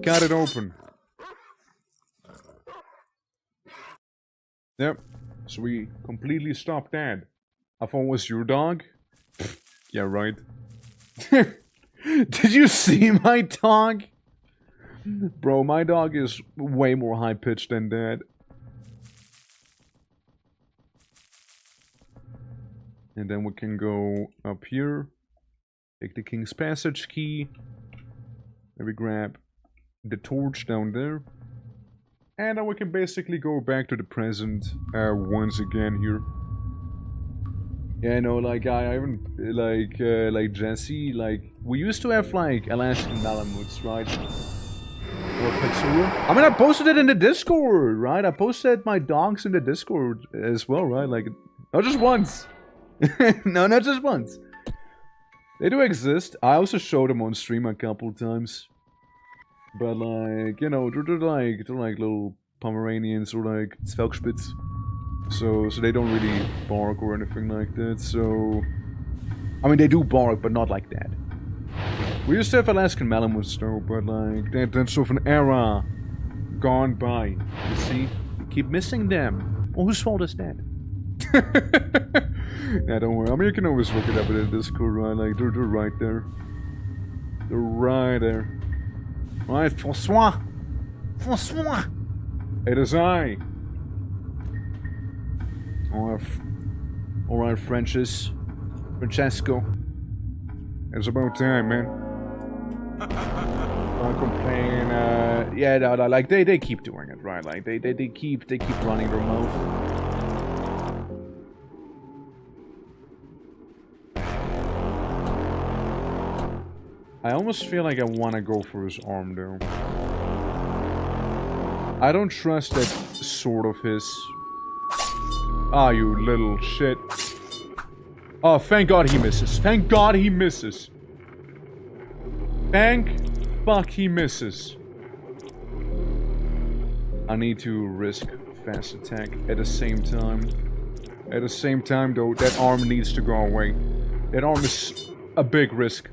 Cut it open. Yep. So we completely stopped that. I thought it was your dog? Yeah, right. Did you see my dog? Bro, my dog is way more high-pitched than that. And then we can go up here. Take the King's Passage key. Maybe grab the torch down there. And then we can basically go back to the present once again here. Yeah, no, like, I haven't, like Jesse, like, we used to have, like, Alaskan Malamutes, right? Or Pixel. I mean, I posted it in the Discord, right? I posted my dogs in the Discord as well, right? Like, not just once. No, not just once. They do exist. I also showed them on stream a couple times. But, like, you know, they're like little Pomeranians or like Zwergspitz. So they don't really bark or anything like that, so... I mean, they do bark, but not like that. We used to have Alaskan Malamutes though, but like, that's sort of an era gone by. You see? We keep missing them. Well, whose fault is that? Nah, don't worry. I mean, you can always look it up in the Discord, right? Like, they're right there. They're right there. Right, Francois! Francois! It is I! Alright, Francesco. It's about time, man. Don't complain, yeah, no, like, they keep doing it, right? Like, they keep running their mouth. I almost feel like I want to go for his arm, though. I don't trust that sword of his. Ah, you little shit. Oh, thank God he misses. Thank God he misses. Thank fuck he misses. I need to risk fast attack at the same time. At the same time, though, that arm needs to go away. That arm is a big risk.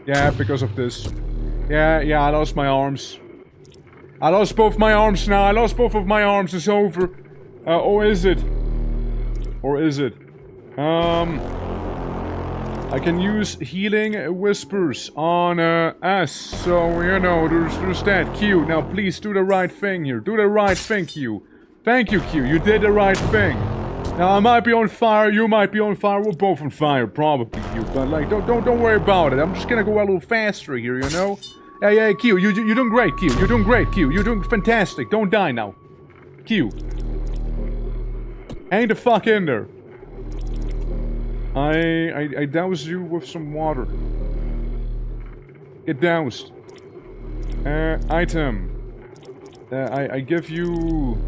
Yeah, because of this. Yeah, I lost my arms. I lost both my arms now. I lost both of my arms. It's over. Or is it? Or is it? I can use healing whispers on us. So, you know, there's that. Q, now please do the right thing here. Do the right thing, Q. Thank you, Q. You did the right thing. Now, I might be on fire. You might be on fire. We're both on fire, probably, Q. But, like, don't worry about it. I'm just gonna go a little faster here, you know? Yeah, Q, you're doing great, Q. You're doing great, Q. You're doing fantastic. Don't die now. Q. Hang the fuck in there. I douse you with some water. Get doused. Item. I give you...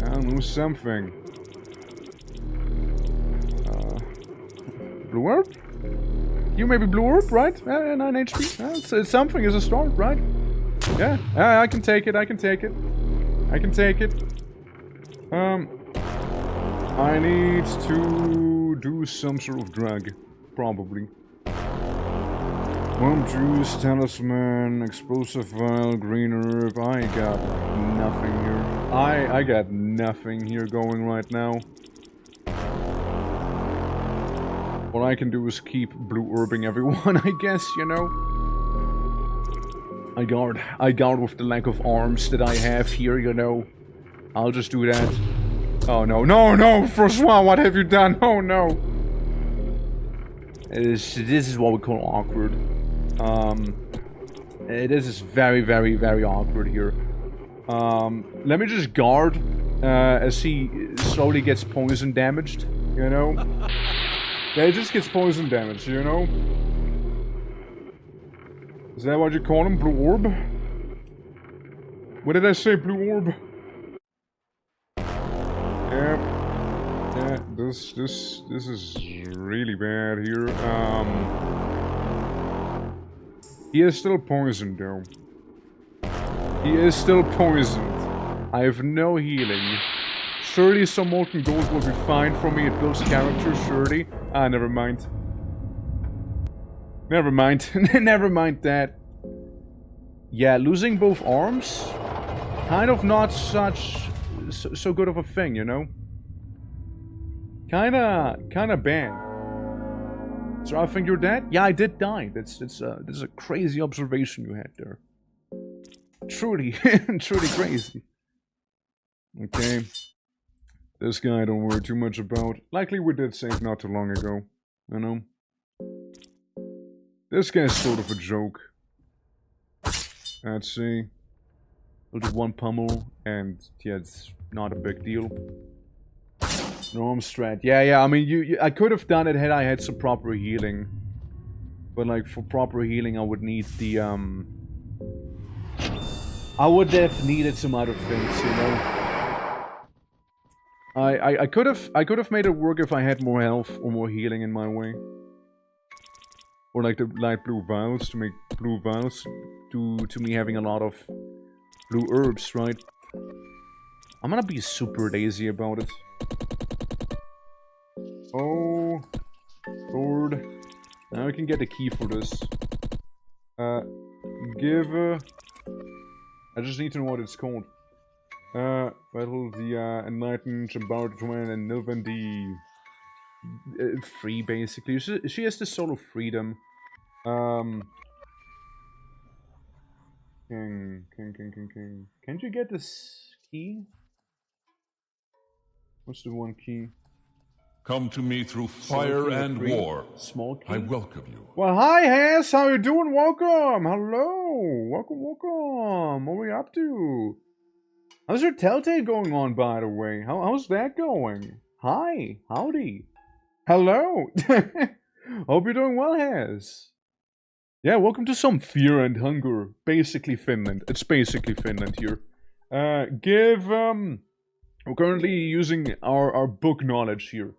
I don't know, something. Blue herb? You maybe blue herb, right? 9 HP. It's something as a start, right? Yeah, I can take it, I can take it. I can take it. I need to do some sort of drug, probably. Worm juice, talisman, explosive vial, green herb. I got nothing here. I got nothing here going right now. What I can do is keep blue herbing everyone, I guess, you know. I guard with the lack of arms that I have here, you know. I'll just do that. Oh no, no, no! Francois, what have you done? Oh no! This is what we call awkward. This is very, very, very awkward here. Let me just guard as he slowly gets poison damaged, you know? Yeah, he just gets poison damage, you know? Is that what you call him? Blue orb? What did I say? Blue orb? Yeah, this is really bad here. He is still poisoned though. He is still poisoned. I have no healing. Surely some molten gold will be fine for me. It builds character, surely. Ah, never mind. Never mind. Never mind that. Yeah, losing both arms? Kind of not so good of a thing, you know? Kinda bad. So I think you're dead? Yeah, I did die. That's a crazy observation you had there. Truly, truly crazy. Okay. This guy I don't worry too much about. Likely we did save not too long ago. You know? This guy's sort of a joke. Let's see. We'll do one pummel, and yeah, it's not a big deal. Norm strat. Yeah, I mean, I could have done it had I had some proper healing. But, like, for proper healing, I would need the, I would have needed some other things, you know? I could have made it work if I had more health or more healing in my way. Or like the light blue vials to make blue vials to me having a lot of blue herbs, right? I'm gonna be super lazy about it. Oh, Lord. Now we can get the key for this. I just need to know what it's called. Battle the Enlightened, Chambardwan, and Nilvan the free, basically. She has the soul of freedom. King. Can't you get this key? What's the one key? Come to me through fire and war. Small key? I welcome you. Well, hi, Hess. How you doing? Welcome. Hello. Welcome. What are we up to? How's your Telltale going on, by the way? How's that going? Hi. Howdy. Hello. Hope you're doing well, Hess. Yeah, welcome to some Fear and Hunger. Basically Finland. It's basically Finland here. We're currently using our book knowledge here.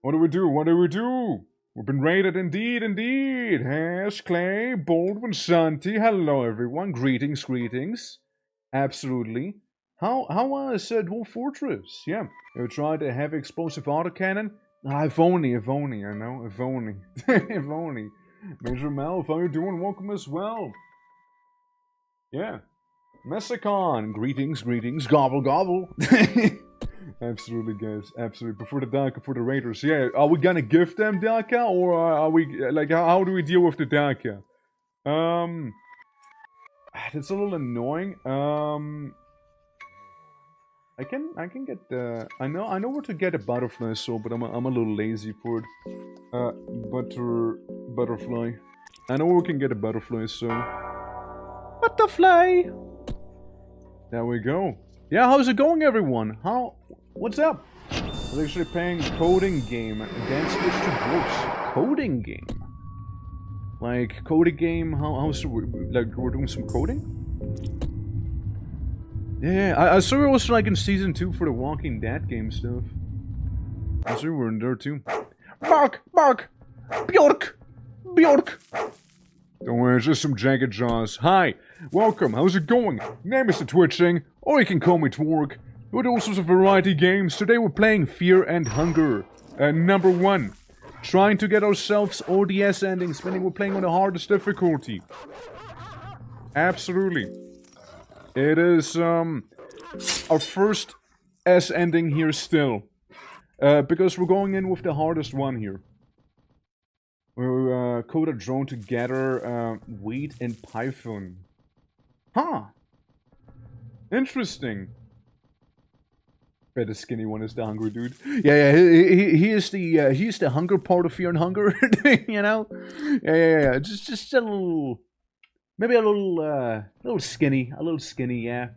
What do we do? We've been raided indeed. Hash, Clay, Baldwin, Santi. Hello, everyone. Greetings. Absolutely. How was Dwarf Fortress? Yeah. You tried a heavy explosive autocannon? If only, I know. If only. Major Mel, how you doing? Welcome as well. Yeah. Messicon, greetings, gobble. Absolutely, guys, absolutely. Before the Daka, for the Raiders. Yeah, are we gonna give them Daka, or are we, like, how do we deal with the Daka? That's a little annoying. I can get the, I know where to get a butterfly soul, but I'm a little lazy for it. Butterfly. I know where we can get a butterfly soul. Butterfly! There we go. Yeah, how's it going, everyone? What's up? I was actually playing a coding game and then switched to books. Coding game? Like, coding game, how's like, we're doing some coding? Yeah, I saw it was like in Season 2 for the Walking Dead game stuff. I saw we were in there too. Bark! Bark! Bjork! Bjork! Don't worry, it's just some jagged jaws. Hi! Welcome, how's it going? Name is the Twitching, or you can call me Twerk. We do all sorts of variety games. Today we're playing Fear and Hunger. Number 1. Trying to get ourselves ODS endings, meaning we're playing on the hardest difficulty. Absolutely. It is, our first S ending here still. Because we're going in with the hardest one here. We'll code a drone to gather wheat in Python. Huh. Interesting. Bet the skinny one is the hungry dude. Yeah, he is the hunger part of Fear and Hunger, you know? Yeah. Just a little, maybe a little skinny, yeah.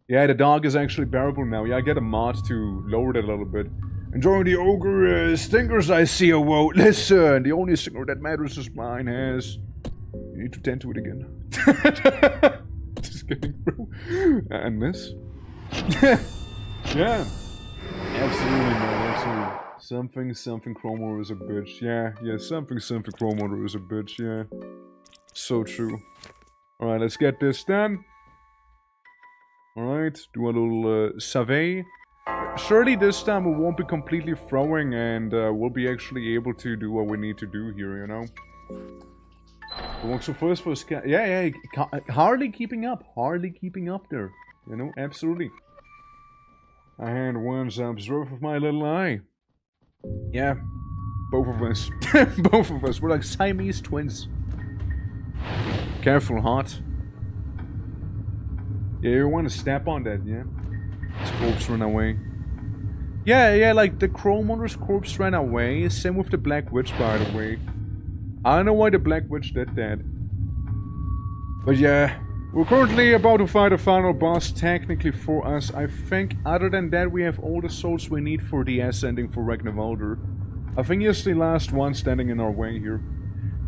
Yeah, the dog is actually bearable now. Yeah, I get a mod to lower it a little bit. Enjoying the ogre stinkers I see, oh whoa. Listen, the only stinger that matters is mine has. You need to tend to it again. Just kidding, bro. And this? Yeah. Absolutely, man, absolutely. Something Chromo is a bitch. Yeah, something Chromo is a bitch, yeah. So true. Alright, let's get this done. Alright, do a little survey. Surely this time we won't be completely throwing and we'll be actually able to do what we need to do here, you know? So first for yeah, hardly keeping up there, you know, absolutely. I had once observed with my little eye. Yeah, both of us, we're like Siamese twins. Careful, hot. Yeah, you want to step on that, yeah? His corpse ran away. Yeah, like the Chrome Wonder's corpse ran away. Same with the Black Witch, by the way. I don't know why the Black Witch did that. But yeah, we're currently about to fight a final boss, technically for us. I think other than that, we have all the souls we need for the S ending for Ragnarvalder. I think he's the last one standing in our way here.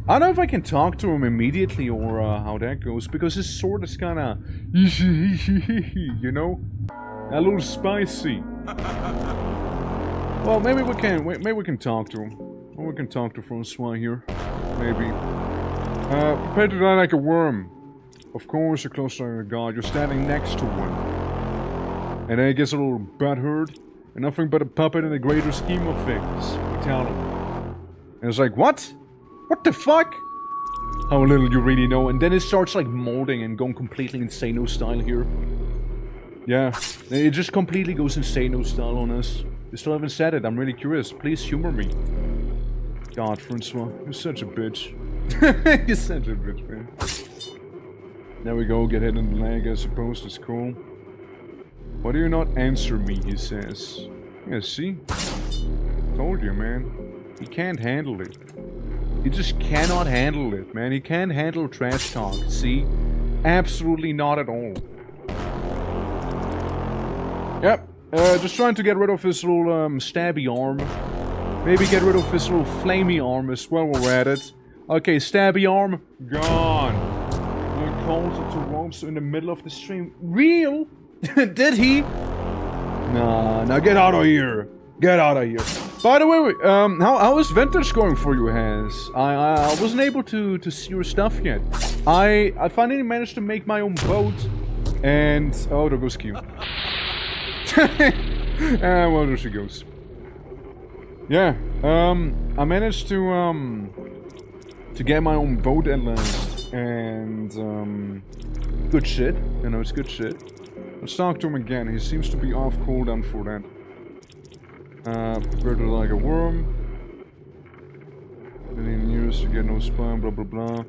I don't know if I can talk to him immediately or how that goes, because his sword is kinda... you know? A little spicy. Well, maybe we can talk to him. Or we can talk to Francois here. Maybe. Prepare to die like a worm. Of course, you're closer to a god. You're standing next to one. And then he gets a little butthurt. And nothing but a puppet in the greater scheme of things. We tell him. And it's like, what? What the fuck? How little you really know. And then it starts like molding and going completely insano style here. Yeah. It just completely goes insano style on us. You still haven't said it. I'm really curious. Please humor me. God, Francois. You're such a bitch. You're such a bitch, man. There we go. Get hit in the leg, I suppose. That's cool. Why do you not answer me, he says. Yeah, see? Told you, man. He can't handle it. He just cannot handle it, man. He can't handle trash talk, see? Absolutely not at all. Yep. Just trying to get rid of his little, stabby arm. Maybe get rid of his little flamey arm as well while we're at it. Okay, stabby arm, gone. He calls it to ropes in the middle of the stream. Real? Did he? Nah, get out of here. Get out of here. By the way, how is Vintage going for you, Has? I wasn't able to see your stuff yet. I finally managed to make my own boat. And, oh, there goes Q. Well, there she goes. Yeah, I managed to get my own boat at last, and, good shit, you know, it's good shit. Let's talk to him again, he seems to be off cooldown for that. Prepare to like a worm. Any news, you get no spam, blah blah blah.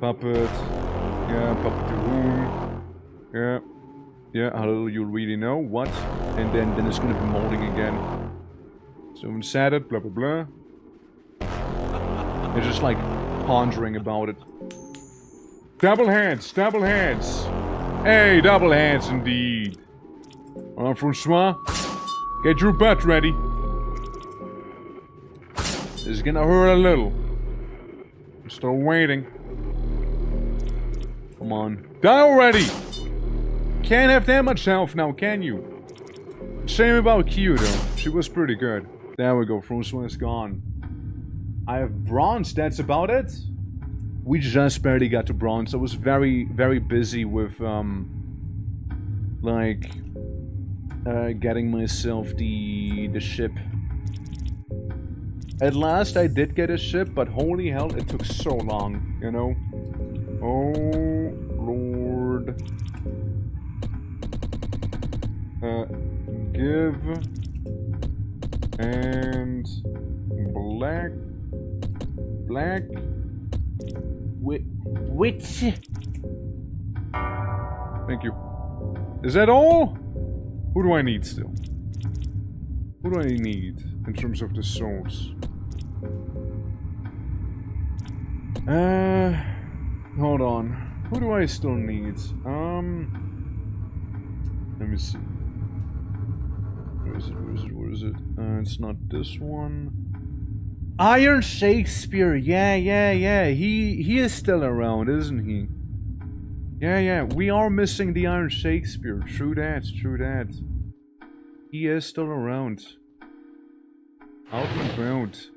Puppet, yeah, puppet to whom, yeah. Yeah, how little you really know, what? And then it's gonna be molding again. So inside it, blah blah blah. They're just like pondering about it. Double hands, double hands. Hey, double hands indeed. Francois. Get your butt ready. This is gonna hurt a little. I'm still waiting. Come on. Die already! Can't have that much health now, can you? Same about Q though. She was pretty good. There we go. First one is gone. I have bronze. That's about it. We just barely got to bronze. I was very, very busy with, getting myself the ship. At last I did get a ship, but holy hell, it took so long, you know? Oh, Lord. Give and black which? Thank you. Is that all? Who do I need still? Who do I need in terms of the souls? Hold on. Who do I still need? Let me see. Where is it? It's not this one. Iron Shakespeare, yeah. He is still around, isn't he? Yeah, we are missing the Iron Shakespeare. True that. He is still around. Out and about.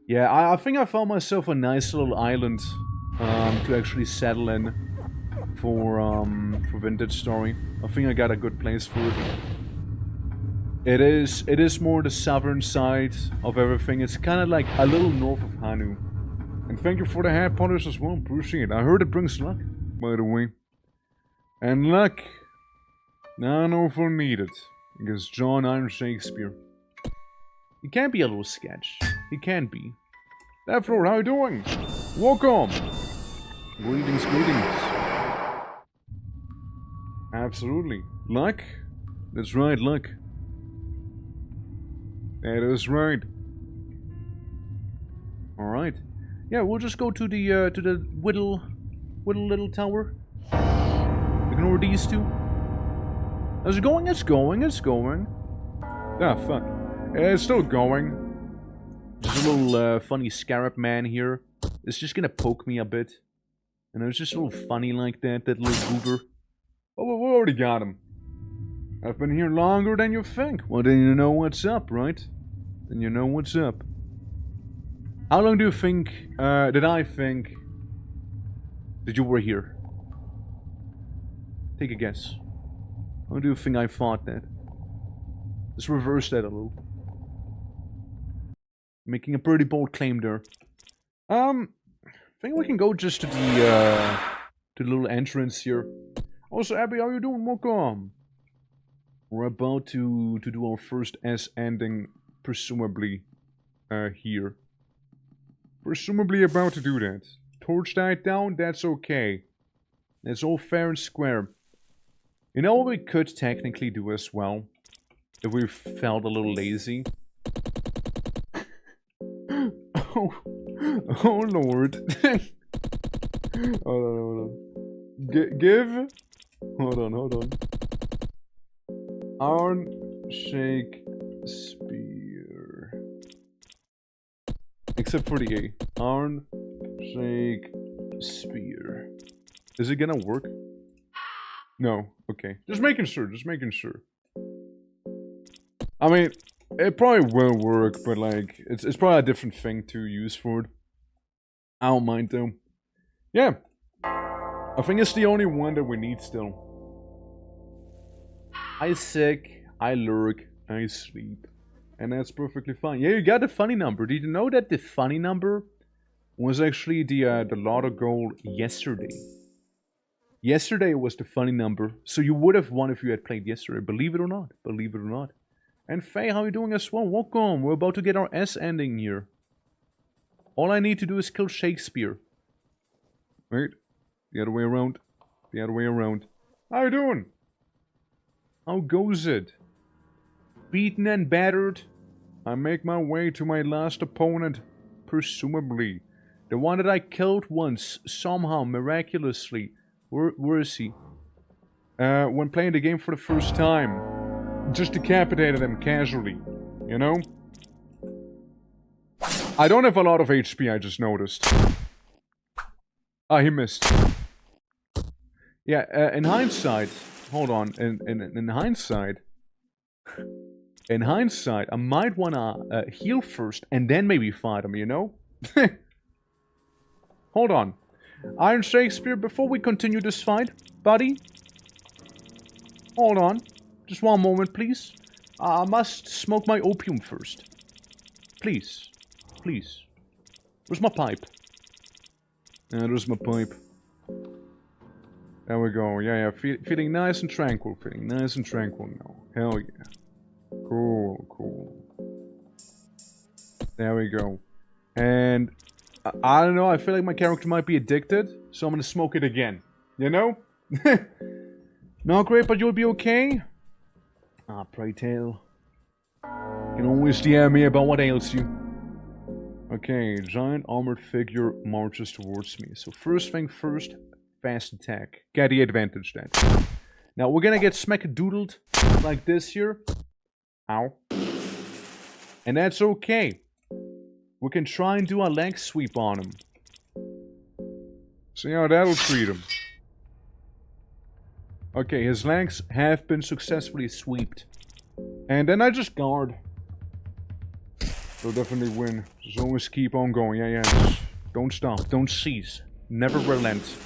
Yeah, I think I found myself a nice little island to actually settle in for Vintage Story. I think I got a good place for it. It is more the southern side of everything. It's kind of like a little north of Hanu. And thank you for the hat polish as well. Appreciate it. I heard it brings luck, by the way. And luck, none often needed. Because John Iron Shakespeare. He can be a little sketch. He can be. Therefore, how you doing? Welcome. Greetings. Absolutely. Luck? That's right, luck. That is right. Alright. Yeah, we'll just go to the whittle little tower. Ignore these two. How's it going? It's going. Ah, fuck. It's still going. There's a little funny scarab man here. It's just gonna poke me a bit. And it's just a little funny like that little goober. Oh, we already got him. I've been here longer than you think. Well, then you know what's up, right? Then you know what's up. How long do you think, did I think that you were here? Take a guess. How do you think I thought that? Let's reverse that a little. Making a pretty bold claim there. I think we can go just to the little entrance here. Also, Abby, how you doing? Welcome. We're about to do our first S ending, presumably, here. Presumably about to do that. Torch died down, that's okay. That's all fair and square. You know what we could technically do as well? If we felt a little lazy. Oh Lord. Hold on. Give. Hold on. Iron Shakespeare. Except for the A. Iron Shakespeare. Is it gonna work? No. Okay. Just making sure. I mean, it probably will work, but like, it's probably a different thing to use for it. I don't mind though. Yeah. I think it's the only one that we need still. I sick, I lurk, I sleep. And that's perfectly fine. Yeah, you got the funny number. Did you know that the funny number was actually the lotto goal yesterday? Yesterday was the funny number. So you would have won if you had played yesterday. Believe it or not. And Faye, how you doing as well? Welcome. We're about to get our S ending here. All I need to do is kill Shakespeare. Wait. The other way around. How you doing? How goes it? Beaten and battered, I make my way to my last opponent, presumably. The one that I killed once, somehow, miraculously. Where is he? When playing the game for the first time. just decapitated him casually, you know? I don't have a lot of HP, I just noticed. Ah, he missed. Yeah, in hindsight, hold on, in hindsight, I might wanna heal first and then maybe fight him, you know? Hold on. Iron Shakespeare, before we continue this fight, buddy, hold on. Just one moment, please. I must smoke my opium first. Please. Please. Where's my pipe? There's my pipe. There we go. Yeah. Feeling nice and tranquil. Feeling nice and tranquil now. Hell yeah. Cool. There we go. And I don't know. I feel like my character might be addicted, so I'm gonna smoke it again. You know? Not great, but you'll be okay. Ah, pray tell. You can always DM me about what ails you. Okay, giant armored figure marches towards me. So first thing first, fast attack. Get the advantage then. Now we're gonna get smack-doodled like this here. Ow. And that's okay. We can try and do a leg sweep on him. See how that'll treat him. Okay, his legs have been successfully sweeped. And then I just guard. They'll definitely win. Just always keep on going. Yeah. Just don't stop. Don't cease. Never relent.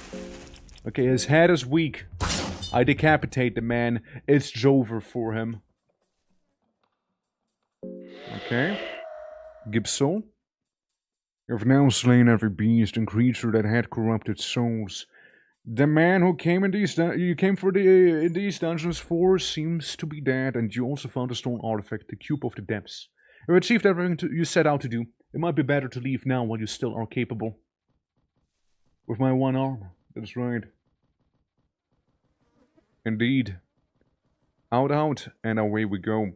Okay, his head is weak. I decapitate the man. It's Jover for him. Okay. Gibson. You've now slain every beast and creature that had corrupted souls. The man who came in these dungeons for seems to be dead, and you also found a stone artifact, the Cube of the Depths. You've achieved everything you set out to do. It might be better to leave now while you still are capable. With my one arm. That's right. Indeed. Out, and away we go.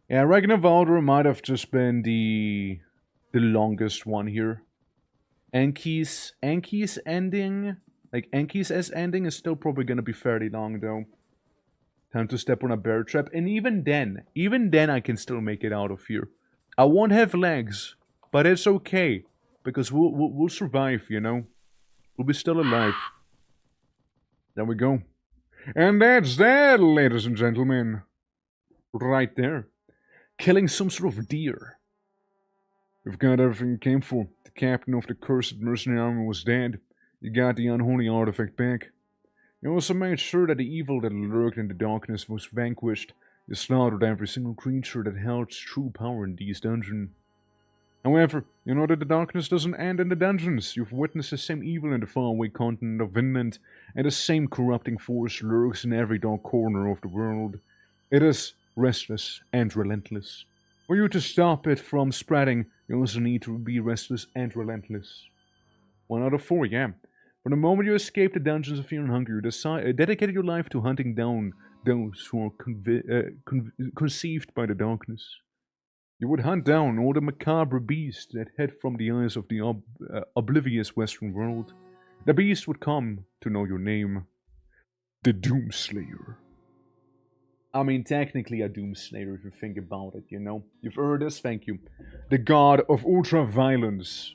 Yeah, Ragnar Valder might have just been the longest one here. Enki's ending, like Enki's S ending is still probably gonna be fairly long though. Time to step on a bear trap, and even then I can still make it out of here. I won't have legs, but it's okay because we'll survive, you know. We'll be still alive. There we go, and that's that, ladies and gentlemen. Right there, killing some sort of deer. You've got everything you came for. The captain of the cursed mercenary army was dead. You got the unholy artifact back. You also made sure that the evil that lurked in the darkness was vanquished. You slaughtered every single creature that held true power in these dungeons. However, you know that the darkness doesn't end in the dungeons. You've witnessed the same evil in the faraway continent of Vinland, and the same corrupting force lurks in every dark corner of the world. It is restless and relentless. For you to stop it from spreading, you also need to be restless and relentless. 1 out of 4, yeah. From the moment you escaped the dungeons of fear and hunger, you dedicated your life to hunting down those who are conceived by the darkness. You would hunt down all the macabre beasts that hid from the eyes of the oblivious Western world. The beast would come to know your name. The Doomslayer. I mean, technically a Doomslayer if you think about it, you know? You've heard this, thank you. The god of ultra-violence.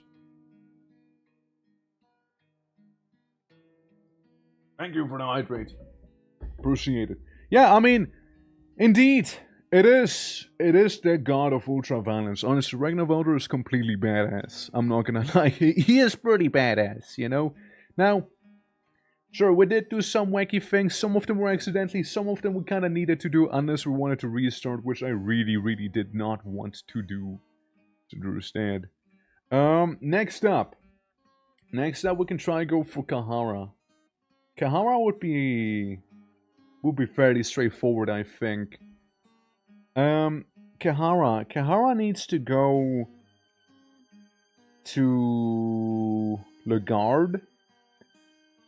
Thank you for the hydrate. Appreciate it. Yeah, I mean, indeed, it is the god of ultra-violence. Honestly, Ragnar Valder is completely badass. I'm not gonna lie, he is pretty badass, you know? Now, sure, we did do some wacky things. Some of them were accidentally, some of them we kind of needed to do unless we wanted to restart, which I really did not want to do. To understand. Next up we can try go for Kahara. Kahara would be fairly straightforward, I think. Kahara needs to go to Lagarde.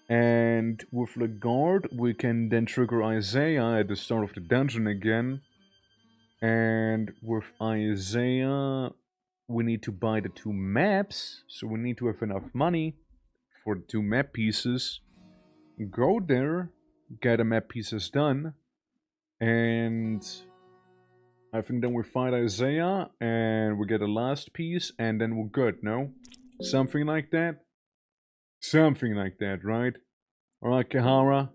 And with Lagarde, we can then trigger Isaiah at the start of the dungeon again. And with Isaiah, we need to buy the 2 maps. So we need to have enough money for the 2 map pieces. Go there, get the map pieces done. And I think then we fight Isaiah, and we get a last piece, and then we're good, no? Something like that? Something like that, right? Alright, Kahara.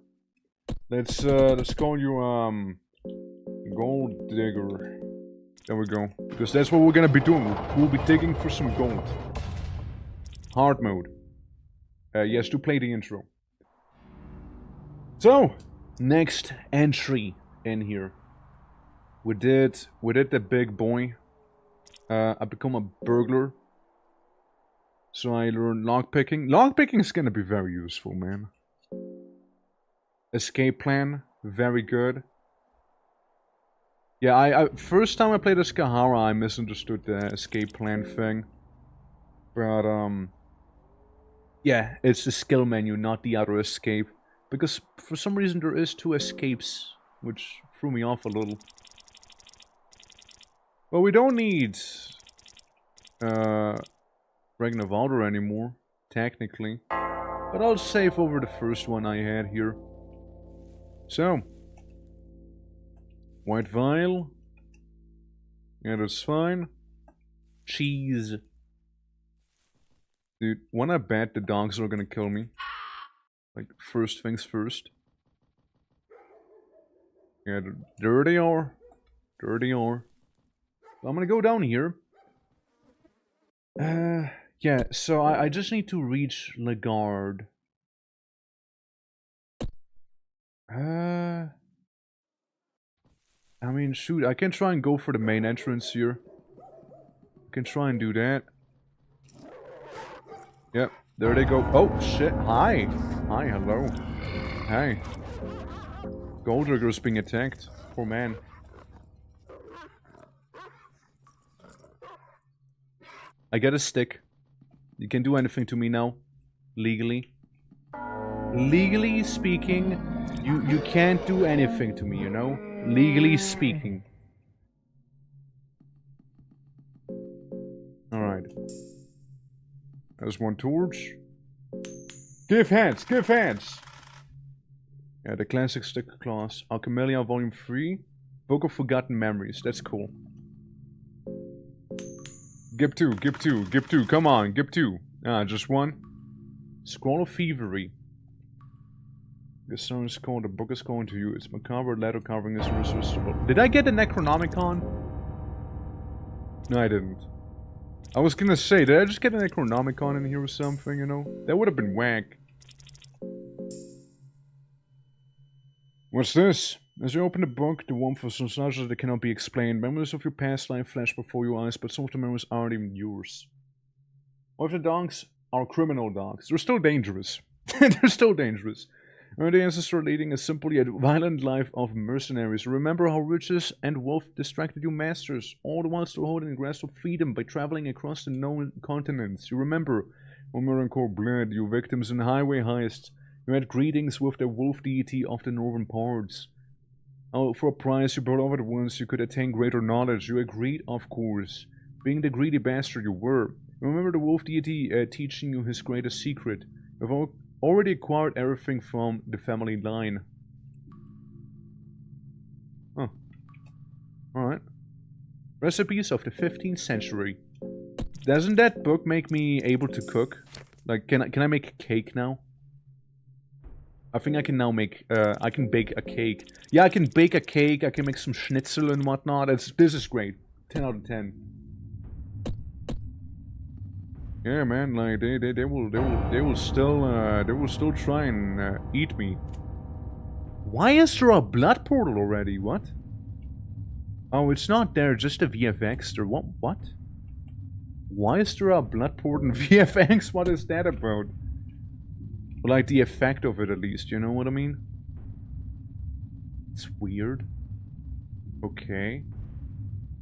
Let's call you, Gold Digger. There we go. Because that's what we're gonna be doing. We'll be digging for some gold. Hard mode. Yes, to play the intro. So, next entry in here. We did the big boy. I become a burglar. So I learned lockpicking. Lockpicking is gonna be very useful, man. Escape plan, very good. Yeah, I first time I played as Kahara, I misunderstood the escape plan thing. But yeah, it's the skill menu, not the auto escape. Because for some reason there is 2 escapes, which threw me off a little. Well, we don't need Ragnarvalder anymore, technically. But I'll save over the first one I had here. So, white vial. Yeah, that's fine. Cheese. Dude, when I bet the dogs are gonna kill me. Like, first things first. Yeah, there they are. There they are. I'm gonna go down here. Yeah, so I just need to reach Lagarde. I mean, shoot, I can try and go for the main entrance here. I can try and do that. Yep, there they go. Oh, shit, hi. Hi, hello. Hi. Gold Digger's being attacked. Poor man. I get a stick. You can do anything to me now. Legally. Legally speaking, you can't do anything to me, you know? Legally speaking. Alright. There's one torch. Give hands! Give hands! Yeah, the classic sticker class. Alchemelia Volume 3. Book of Forgotten Memories. That's cool. Gip 2, Gip 2, Gip 2. Come on, Gip 2. Ah, just one. Scroll of Thievery. The song is called The Book is Calling to You. Its macabre letter carving is irresistible. Did I get the Necronomicon? No, I didn't. I was gonna say, did I just get a Necronomicon in here or something, you know? That would have been whack. What's this? As you open the book, the warmth of nostalgia that cannot be explained. Memories of your past life flash before your eyes, but some of the memories aren't even yours. What if the dogs are criminal dogs? They're still dangerous. They're still dangerous. The ancestors are leading a simple yet violent life of mercenaries. Remember how riches and wealth distracted your masters, all the while still holding the grasp of freedom by traveling across the known continents. You remember, O Miracle Blood, your victims in highway heists. You had greetings with the wolf deity of the northern parts. Oh, for a price you brought over the ones you could attain greater knowledge. You agreed, of course. Being the greedy bastard you were. Remember the wolf deity teaching you his greatest secret. You've already acquired everything from the family line. Huh. Alright. Recipes of the 15th century. Doesn't that book make me able to cook? Like, can I make a cake now? I think I can now make, I can bake a cake. Yeah, I can bake a cake, I can make some schnitzel and whatnot. This is great. 10 out of 10. Yeah, man, like, they will still try and, eat me. Why is there a blood portal already? What? Oh, it's not there, just a VFX. There, what? Why is there a blood portal in VFX? What is that about? Like, the effect of it, at least, you know what I mean? It's weird. Okay.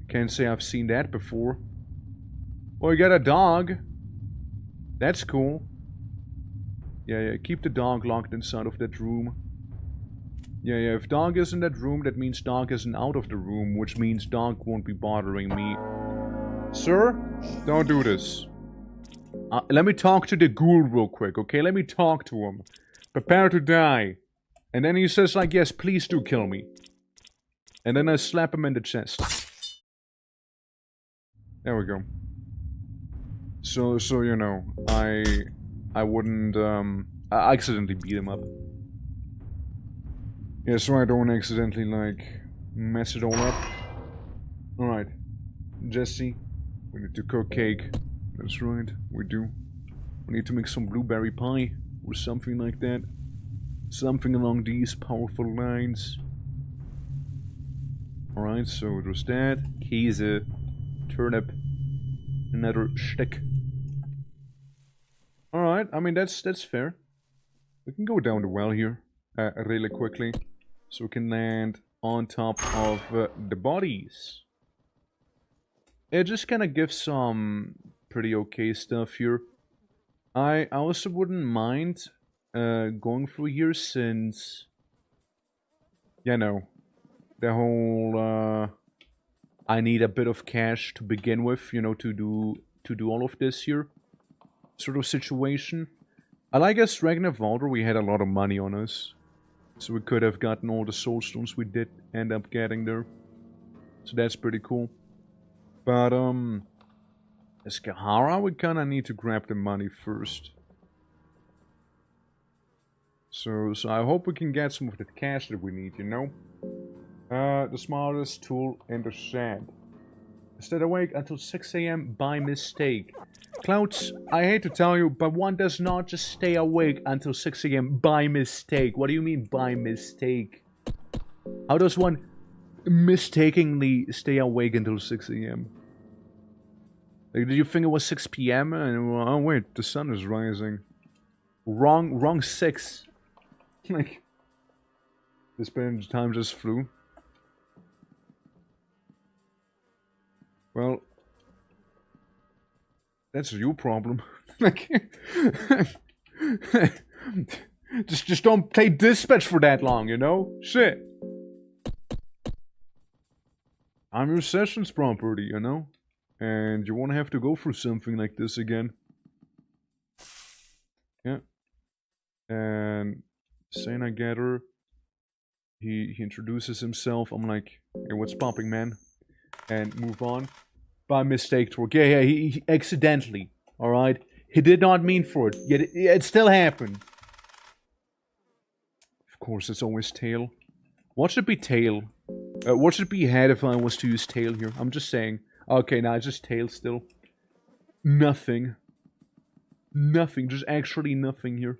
Can't say I've seen that before. Well, you got a dog. That's cool. Yeah, keep the dog locked inside of that room. Yeah, if dog is in that room, that means dog isn't out of the room, which means dog won't be bothering me. Sir, don't do this. Let me talk to the ghoul real quick, okay? Let me talk to him. Prepare to die. And then he says like, yes, please do kill me. And then I slap him in the chest. There we go. So you know, I wouldn't, I accidentally beat him up. Yeah, so I don't accidentally, like, mess it all up. Alright. Jesse, we need to cook cake. That's right, we do. We need to make some blueberry pie, or something like that. Something along these powerful lines. Alright, so there's that. Käse, turnip, another stick. Alright, I mean, that's fair. We can go down the well here, really quickly. So we can land on top of the bodies. It just kind of gives some pretty okay stuff here. I also wouldn't mind going through here since, you know, the whole I need a bit of cash to begin with, you know, to do all of this here sort of situation. I guess Ragnarvalder, we had a lot of money on us, so we could have gotten all the soul stones we did end up getting there. So that's pretty cool. But Eskahara, we kind of need to grab the money first. So I hope we can get some of the cash that we need, you know? The smartest tool in the shed. Stay awake until 6 AM by mistake. Clouds, I hate to tell you, but one does not just stay awake until 6 AM by mistake. What do you mean by mistake? How does one mistakenly stay awake until 6 AM? Like, did you think it was 6 PM? And, oh wait, the sun is rising. Wrong 6. Like, this bit of time just flew. Well, that's your problem. Like, just don't play dispatch for that long, you know? Shit. I'm your sessions property, you know? And you won't have to go through something like this again. Yeah. And Sena Gather, he introduces himself. I'm like, hey, what's popping, man? And move on. By mistake, Torque. Yeah, he accidentally. Alright? He did not mean for it. Yet it still happened. Of course, it's always tail. What should be tail? What should be head if I was to use tail here? I'm just saying. Okay, now it's just tail still. Nothing. Nothing. Just actually nothing here.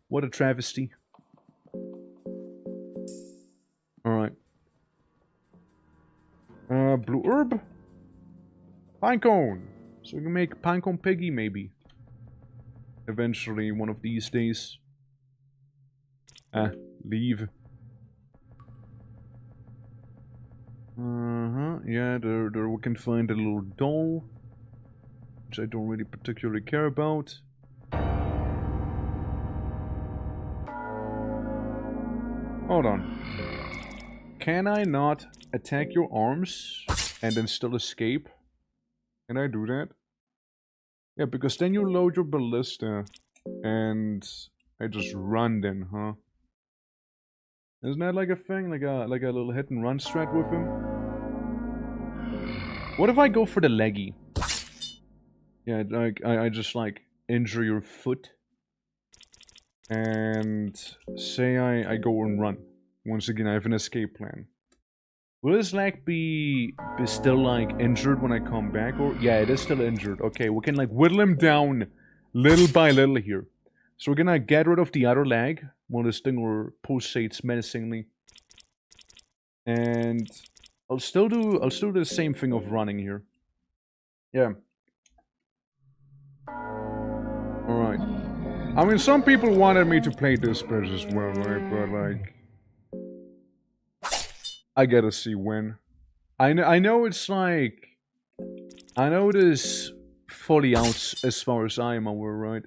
What a travesty. Alright. Blue herb? Pinecone! So we can make pinecone piggy, maybe. Eventually, one of these days. Leave. Yeah, there we can find a little doll. Which I don't really particularly care about. Hold on. Can I not attack your arms and then still escape? Can I do that? Yeah, because then you load your ballista and I just run then, huh? Isn't that like a thing? Like a little hit and run strat with him? What if I go for the leggy? Yeah, like I just like injure your foot and say I go and run. Once again, I have an escape plan. Will this leg be still like injured when I come back? Or yeah, it is still injured. Okay, we can like whittle him down little by little here. So we're gonna get rid of the other leg while this thing pulsates menacingly. And I'll still do the same thing of running here. Yeah. Alright. I mean, some people wanted me to play dispatch as well, right? But like, I gotta see when. I know it's like, I know it is fully out as far as I am aware, right?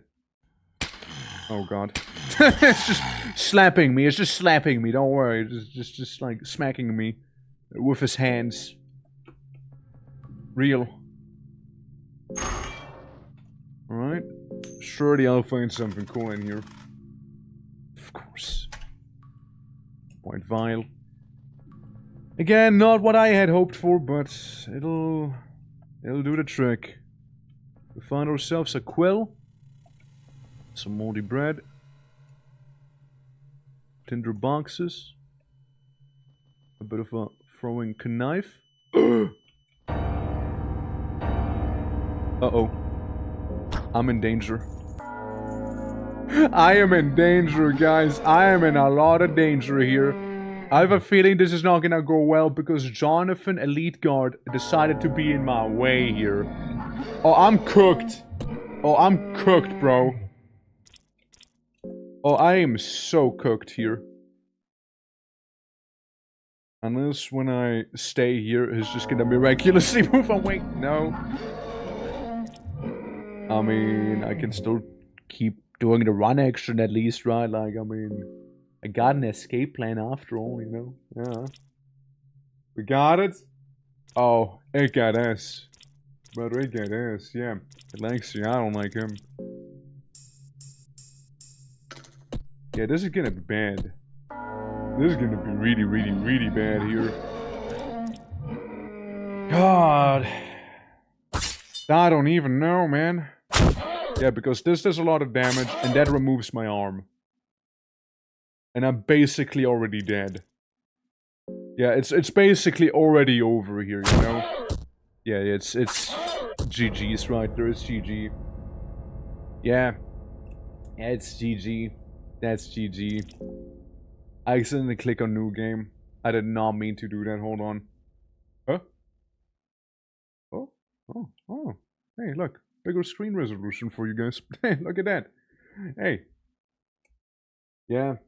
Oh god. It's just slapping me. It's just slapping me. Don't worry. It's just like smacking me with his hands. Real. Alright. Surely I'll find something cool in here. Of course. White vial. Again, not what I had hoped for, but it'll do the trick. We find ourselves a quill, some moldy bread, tinder boxes, a bit of a throwing knife. Uh-oh. I'm in danger. I am in danger, guys. I am in a lot of danger here. I have a feeling this is not gonna go well because Jonathan, Elite Guard, decided to be in my way here. Oh, I'm cooked. Oh, I'm cooked, bro. Oh, I am so cooked here. Unless when I stay here, it's just gonna miraculously move away. No. I mean, I can still keep doing the run action at least, right? Like, I mean, I got an escape plan after all, you know? Yeah. We got it? Oh, it got S. But it got S, yeah. Alexi, I don't like him. Yeah, this is gonna be bad. This is gonna be really, really, really bad here. God. I don't even know, man. Yeah, because this does a lot of damage, and that removes my arm. And I'm basically already dead. Yeah, it's basically already over here, you know? Yeah, it's GG's right there, it's GG. Yeah. Yeah, it's GG. That's GG. I accidentally click on new game. I did not mean to do that, hold on. Huh? Oh, oh, oh. Hey, look. Bigger screen resolution for you guys. Hey, look at that. Hey. Yeah.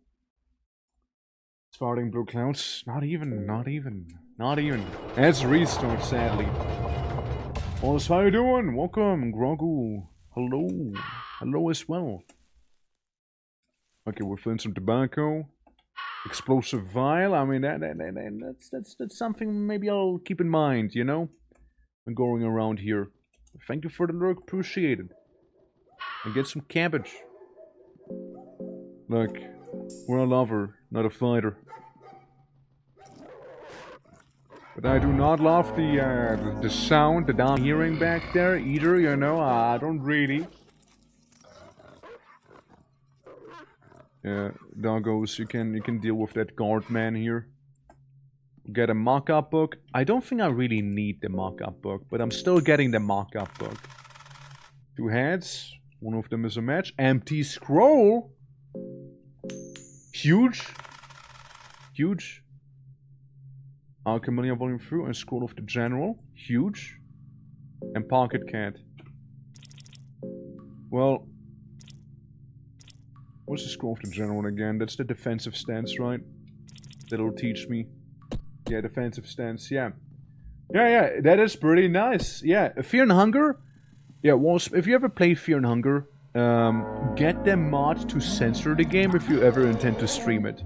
Starting blue clouds. Not even. That's restart, sadly. Wallace, how you doing? Welcome, Grogu. Hello. Hello as well. Okay, we're filling some tobacco. Explosive vial. I mean, that's something maybe I'll keep in mind, you know? When going around here. Thank you for the lurk, appreciate it. And get some cabbage. Look, we're a lover, not a fighter. But I do not love the sound that I'm hearing back there either, you know, I don't really. Yeah, doggos, you can deal with that guard man here. Get a mock-up book. I don't think I really need the mock-up book, but I'm still getting the mock-up book. 2 heads. One of them is a match. Empty scroll. Huge. Huge. Alchemy Volume 3 and Scroll of the General. Huge. And Pocket Cat. Well. What's the Scroll of the General again? That's the defensive stance, right? That'll teach me. Yeah, defensive stance, yeah. Yeah, that is pretty nice. Yeah, Fear and Hunger. Yeah, Wasp, if you ever play Fear and Hunger, get the mod to censor the game if you ever intend to stream it.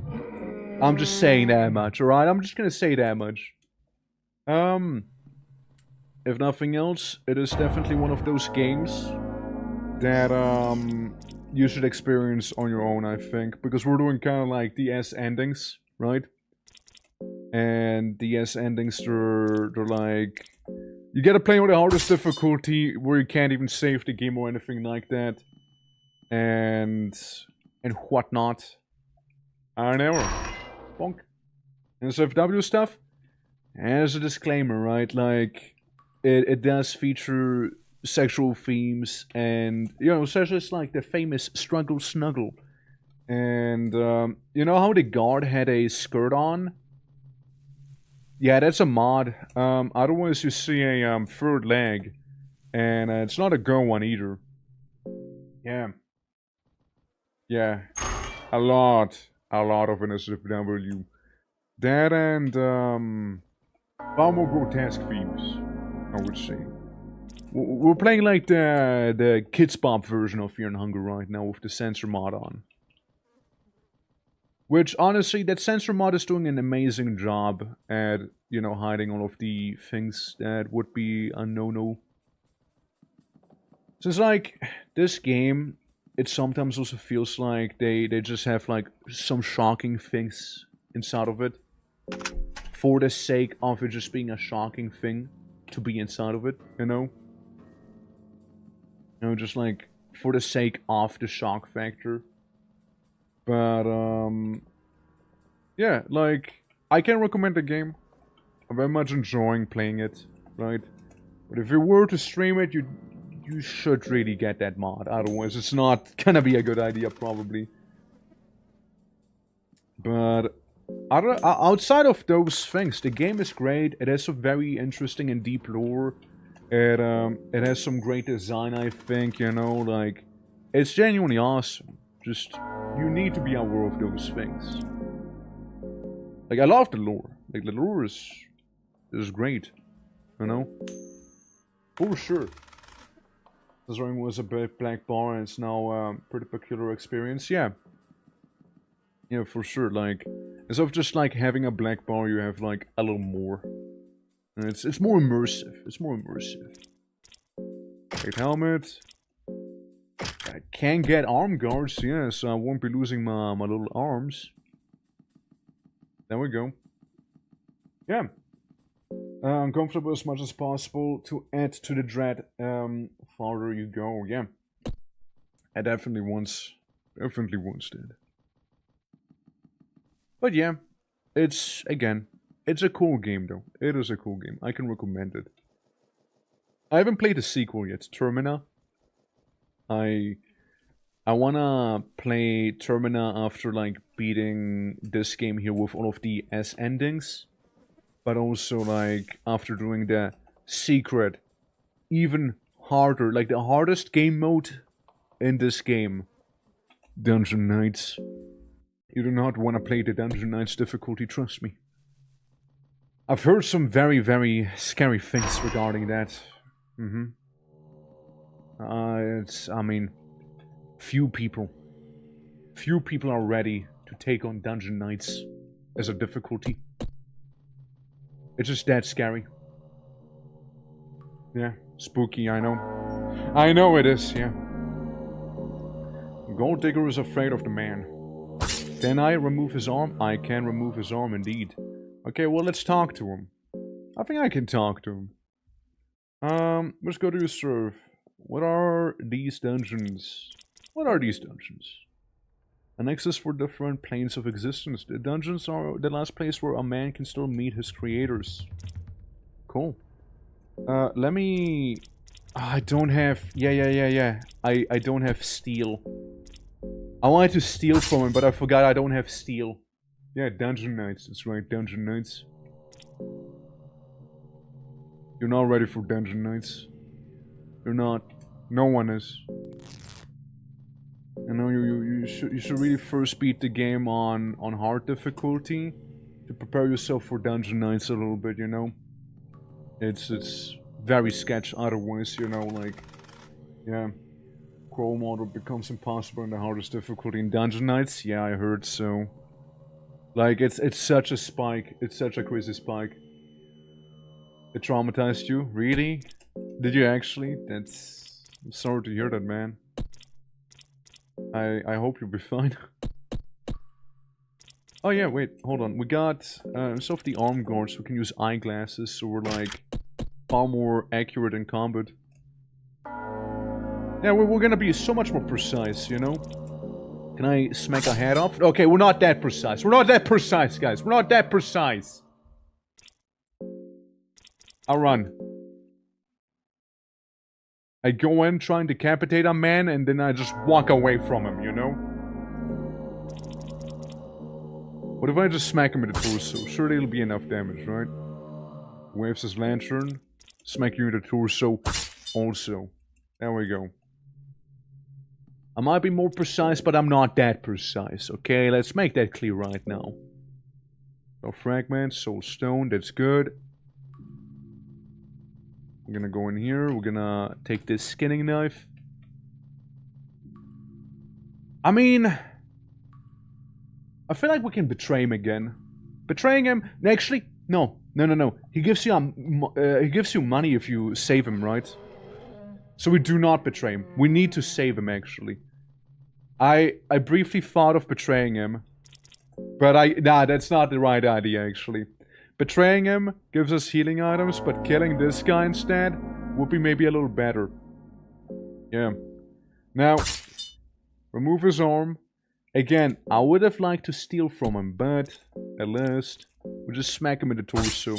I'm just saying that much, alright? I'm just gonna say that much. If nothing else, it is definitely one of those games that, you should experience on your own, I think. Because we're doing kind of like the S endings, right? And the S endings, they're like... You gotta play with the hardest difficulty, where you can't even save the game or anything like that. And whatnot. I don't know. Bonk. And SFW stuff, as a disclaimer, right? Like, it does feature sexual themes and, you know, such as like the famous Struggle Snuggle. And, you know how the guard had a skirt on? Yeah, that's a mod. Otherwise you see a third leg. And it's not a girl one either. Yeah. Yeah. A lot of NSFW. That and, far more grotesque themes, I would say. We're playing like the Kids Bop version of Fear and Hunger right now with the censor mod on. Which, honestly, that censor mod is doing an amazing job at, you know, hiding all of the things that would be a no-no. So it's like, this game, it sometimes also feels like they just have, like, some shocking things inside of it. for the sake of it just being a shocking thing to be inside of it, you know? You know, just like for the sake of the shock factor. But, yeah, like, I can recommend the game. I'm very much enjoying playing it, right? But if you were to stream it, you should really get that mod. Otherwise, it's not gonna be a good idea, probably. But outside of those things, the game is great. It has a very interesting and deep lore. It has some great design, I think, you know, like, it's genuinely awesome. Just, you need to be aware of those things. Like, I love the lore. Like, the lore is great, you know? For sure. This ring was a big black bar and it's now a pretty peculiar experience, yeah. Yeah, for sure, like, instead of just, like, having a black bar, you have, like, a little more. And it's more immersive. It's more immersive. Great helmet. I can get arm guards, yeah, so I won't be losing my little arms. There we go. Yeah. Uncomfortable as much as possible to add to the dread. Farther you go, yeah. I definitely once did. But yeah, it's, again, it's a cool game though. It is a cool game. I can recommend it. I haven't played the sequel yet, Termina. I wanna play Termina after, like, beating this game here with all of the S endings. But also, like, after doing the secret, even harder, like the hardest game mode in this game. Dungeon Knights. You do not want to play the Dungeon Knights difficulty, trust me. I've heard some very, very scary things regarding that. I mean, few people are ready to take on Dungeon Knights as a difficulty. It's just that scary. Yeah, spooky, I know. I know it is, yeah. Gold Digger is afraid of the man. Can I remove his arm? I can remove his arm indeed. Okay, well, let's talk to him. I think I can talk to him. Let's go to your serve. What are these dungeons? What are these dungeons? An access for different planes of existence. The dungeons are the last place where a man can still meet his creators. Cool. Let me... I don't have... Yeah. I don't have steel. I wanted to steal from him, but I forgot I don't have steel. Yeah, Dungeon Knights. That's right, Dungeon Knights. You're not ready for Dungeon Knights. You're not. No one is. You know, you should really first beat the game on hard difficulty to prepare yourself for Dungeon Knights a little bit, you know? It's very sketch otherwise, you know, like, yeah. Crawl model becomes impossible in the hardest difficulty in Dungeon Knights. Yeah, I heard so. Like, it's such a spike. It's such a crazy spike. It traumatized you? Really? Did you actually? That's... I'm sorry to hear that, man. I hope you'll be fine. Oh yeah, wait, hold on. We got, instead of the arm guards, we can use eyeglasses, so we're, like, far more accurate in combat. Yeah, we're gonna be so much more precise, you know? Can I smack a head off? Okay, we're not that precise. We're not that precise, guys. We're not that precise. I'll run. I go in, try and decapitate a man, and then I just walk away from him, you know? What if I just smack him in the torso? Surely it'll be enough damage, right? Waves his lantern. Smack you in the torso also. There we go. I might be more precise, but I'm not that precise, okay? Let's make that clear right now. So fragments, soul stone, that's good. We're gonna go in here, we're gonna take this skinning knife. I mean... I feel like we can betray him again. Betraying him... Actually, no. No. He gives you money if you save him, right? So we do not betray him. We need to save him, actually. I briefly thought of betraying him. But nah, that's not the right idea, actually. Betraying him gives us healing items, but killing this guy instead would be maybe a little better. Yeah. Now, remove his arm. Again, I would have liked to steal from him, but at least we'll just smack him in the torso.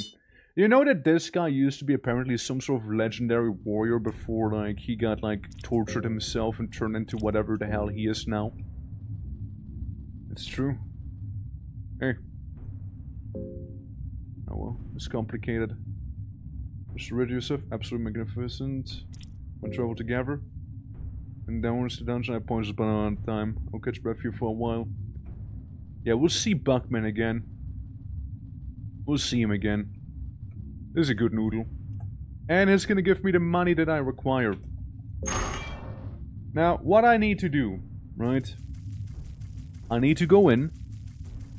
You know that this guy used to be apparently some sort of legendary warrior before, like, he got, like, tortured himself and turned into whatever the hell he is now? It's true. Hey. Oh well, it's complicated. Mr. Rid Yusuf, absolutely magnificent. We'll travel together. And downwards to dungeon, I point this button on time. I'll catch breath here for a while. Yeah, we'll see Buckman again. We'll see him again. This is a good noodle. And he's gonna give me the money that I require. Now, what I need to do, right? I need to go in.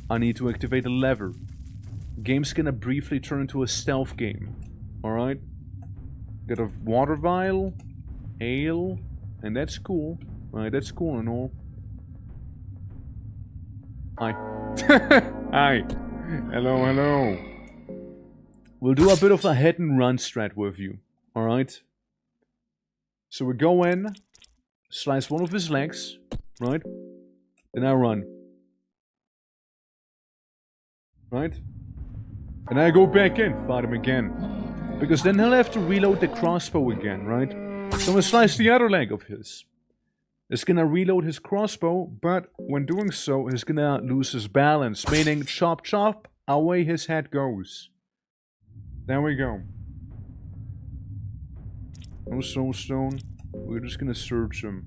I need to activate a lever. Game's gonna briefly turn into a stealth game. Alright? Got a water vial, ale, and that's cool. Alright, that's cool and all. Hi. Hi. Hello, hello. We'll do a bit of a hit and run strat with you. Alright? So we go in, slice one of his legs, right? Then I run. Right? And I go back in, fight him again. Because then he'll have to reload the crossbow again, right? So I'm gonna slice the other leg of his. It's gonna reload his crossbow, but when doing so, he's gonna lose his balance. Meaning, chop chop, away his head goes. There we go. No soulstone. We're just gonna search him.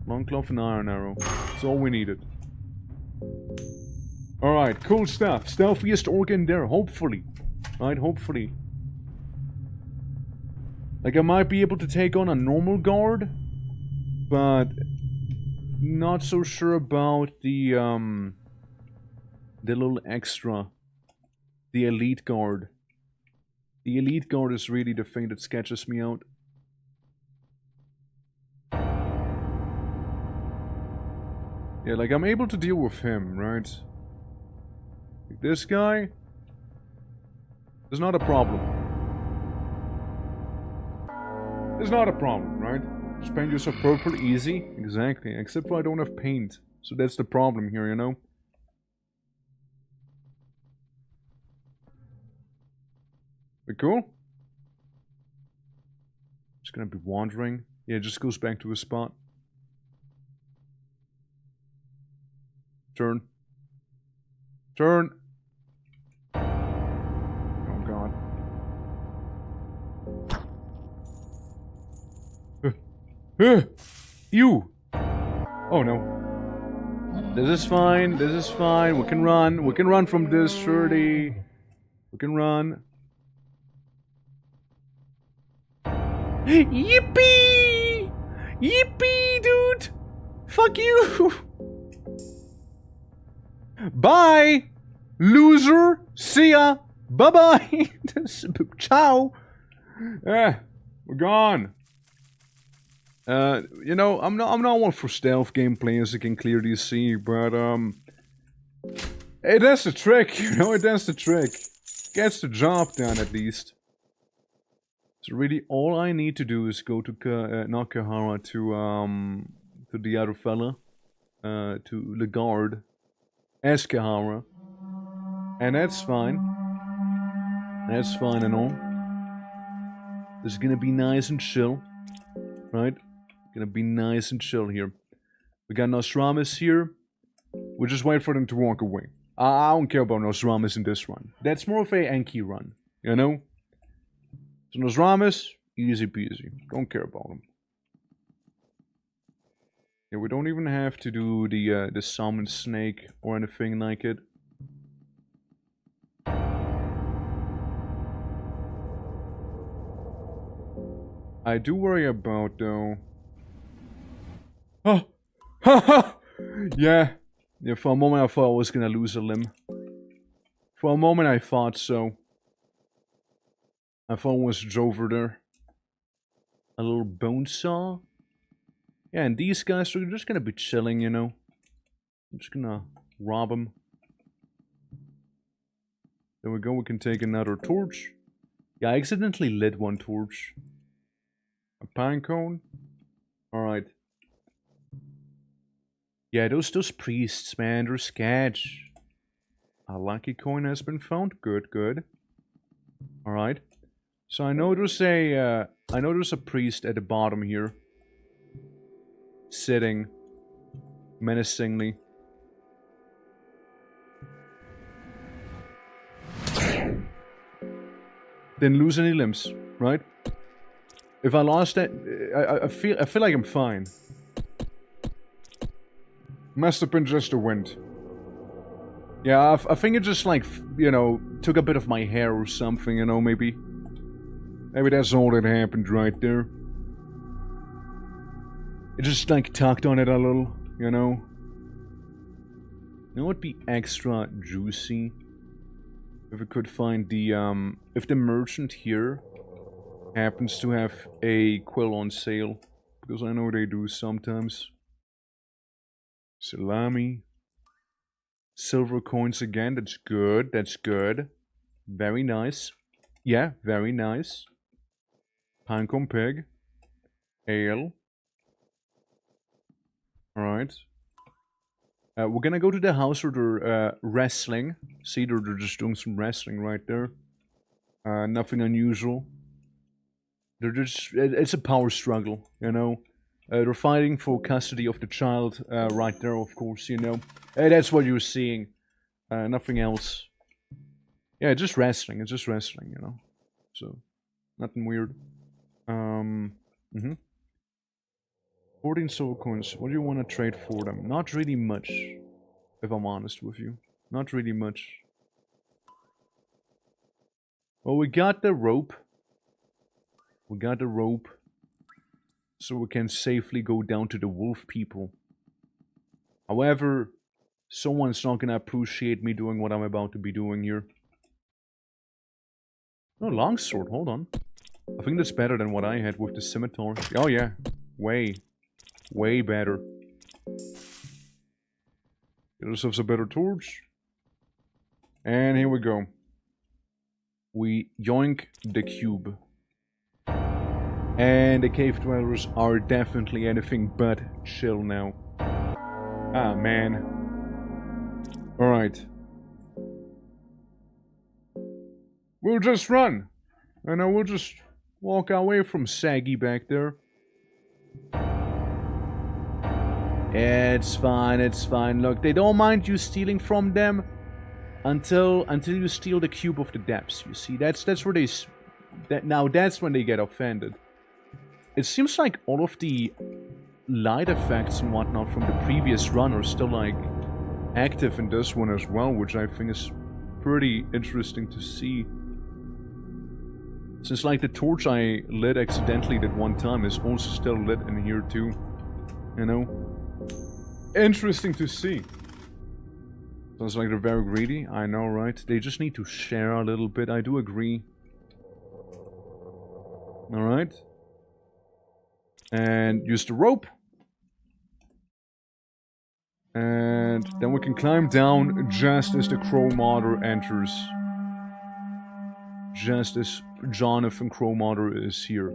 Long cloth and iron arrow. That's all we needed. Alright, cool stuff. Stealthiest organ there, hopefully. Right, hopefully. Like, I might be able to take on a normal guard, but not so sure about the little extra. The elite guard. The elite guard is really the thing that sketches me out. Yeah, like, I'm able to deal with him, right? Like this guy is not a problem. It's not a problem, right? Just paint yourself purple, easy. Exactly, except for I don't have paint. So that's the problem here, you know? We cool? Just gonna be wandering. Yeah, it just goes back to his spot. Turn. Turn. Oh god. You! Oh no. This is fine, this is fine. We can run. We can run from this, shorty. We can run. Yippee! Yippee, dude! Fuck you! Bye! Loser! See ya! Bye-bye! Ciao! We're gone. You know, I'm not one for stealth gameplay, as you can clearly see, but, hey, that's the trick, you know, that's the trick. Gets the job done, at least. So really, all I need to do is go to, not Kahara, to the other fella, to the guard, as Kahara. And that's fine. That's fine and all. This is gonna be nice and chill, right? Gonna be nice and chill here. We got Nostramus here. We'll just wait for them to walk away. I don't care about Nostramus in this run. That's more of a Enki run, you know? So Nostramus, easy peasy. Don't care about him. Yeah, we don't even have to do the salmon snake or anything like it. I do worry about, though... Oh! Ha ha! Yeah. Yeah, for a moment I thought I was gonna lose a limb. For a moment I thought so. I thought it was over there. A little bone saw. Yeah, and these guys are just gonna be chilling, you know. I'm just gonna rob them. There we go, we can take another torch. Yeah, I accidentally lit one torch. A pine cone. Alright. Yeah, those priests, man, they're sketch. A lucky coin has been found. Good, good. Alright. So I know there's a priest at the bottom here. Sitting menacingly. Didn't lose any limbs, right? If I lost that, I feel like I'm fine. Must have been just the wind. Yeah, I think it just like, you know, took a bit of my hair or something, you know, maybe. Maybe that's all that happened right there. It just like tugged on it a little, you know. You know what would be extra juicy? If we could find the, if the merchant here happens to have a quill on sale. Because I know they do sometimes. Salami. Silver coins again, that's good, that's good. Very nice. Yeah, very nice. Pinecone pig. Ale. Alright. We're gonna go to the house where they're wrestling. See, they're just doing some wrestling right there. Nothing unusual. They're just... It's a power struggle, you know. They're fighting for custody of the child right there, of course, you know. That's what you're seeing. Nothing else. Yeah, just wrestling. It's just wrestling, you know. So, nothing weird. 14 silver coins. What do you want to trade for them? Not really much, if I'm honest with you. Not really much. Well, we got the rope. We got the rope. So we can safely go down to the wolf people. However, someone's not gonna appreciate me doing what I'm about to be doing here. Oh, longsword, hold on. I think that's better than what I had with the scimitar. Oh yeah, way better. Get ourselves a better torch. And here we go. We yoink the cube. And the cave dwellers are definitely anything but chill now. Ah, man. Alright. We'll just run. And then we'll just walk away from Saggy back there. It's fine, it's fine. Look, they don't mind you stealing from them until you steal the cube of the depths. You see, that's where they... now that's when they get offended. It seems like all of the light effects and whatnot from the previous run are still, like, active in this one as well, which I think is pretty interesting to see. Since, like, the torch I lit accidentally that one time is also still lit in here, too. You know? Interesting to see. Sounds like they're very greedy, I know, right? They just need to share a little bit, I do agree. Alright. And use the rope. And then we can climb down just as the Crow Martyr enters. Just as Jonathan Crow Martyr is here.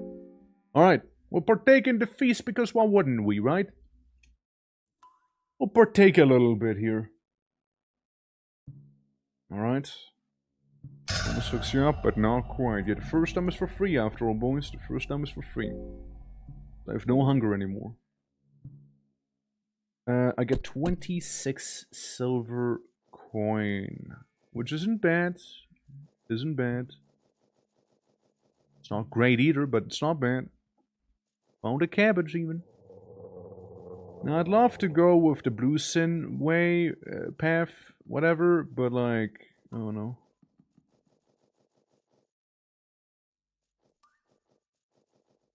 Alright, we'll partake in the feast because why wouldn't we, right? We'll partake a little bit here. Alright. Almost hooks you up, but not quite. Yeah, the first time is for free after all, boys. The first time is for free. I have no hunger anymore. I get 26 silver coin. Which isn't bad. Isn't bad. It's not great either, but it's not bad. Found a cabbage even. Now I'd love to go with the Blue Sin way, path, whatever, but like, I don't know.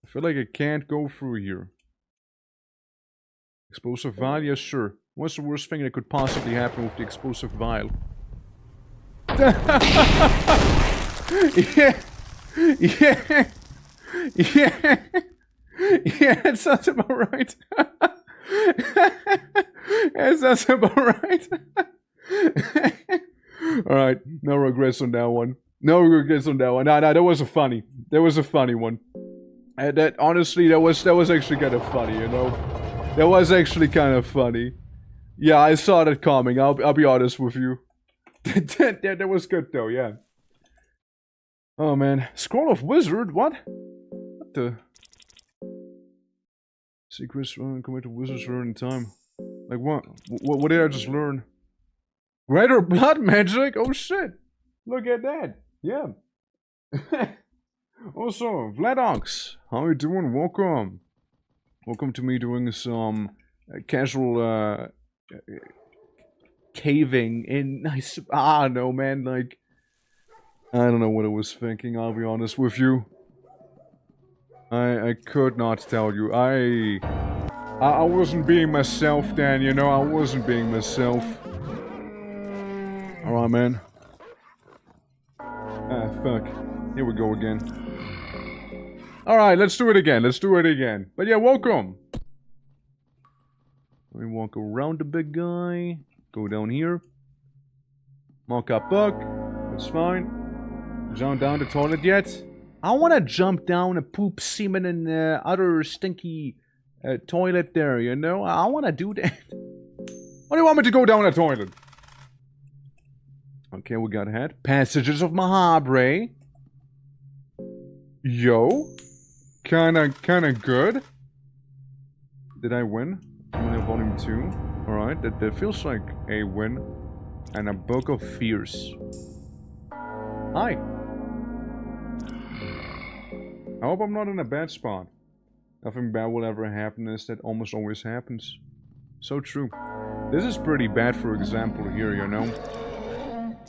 I feel like I can't go through here. Explosive vial? Yeah, sure. What's the worst thing that could possibly happen with the explosive vial? Yeah! Yeah! Yeah! Yeah, that sounds about right. That sounds about right. Alright, no regrets on that one. No regrets on that one. Nah, that was a funny. That was a funny one. And that, honestly, that was actually kind of funny, you know? That was actually kind of funny. Yeah, I saw that coming, I'll be honest with you. that was good though, yeah. Oh man. Scroll of Wizard? What? What the? Secrets commit to wizards learn in time. Like what? What did I just learn? Greater blood magic? Oh shit! Look at that! Yeah. Also, Vladox, how you doing? Welcome. Welcome to me doing some casual caving in nice. No man, like I don't know what I was thinking. I'll be honest with you. I could not tell you. I wasn't being myself then, you know. I wasn't being myself. Alright, man. Ah, fuck. Here we go again. Alright, let's do it again. Let's do it again. But yeah, welcome. Let me walk around the big guy. Go down here. Mark up buck. That's fine. Jump down the toilet yet? I want to jump down and poop semen in the other stinky toilet there, you know? I want to do that. Why do you want me to go down the toilet? Okay, we got ahead. Passages of Mahabre. Yo. Kinda good. Did I win? Only volume 2. Alright, that feels like a win. And a Book of Fears. Hi. I hope I'm not in a bad spot. Nothing bad will ever happen, as that almost always happens. So true. This is pretty bad, for example, here, you know?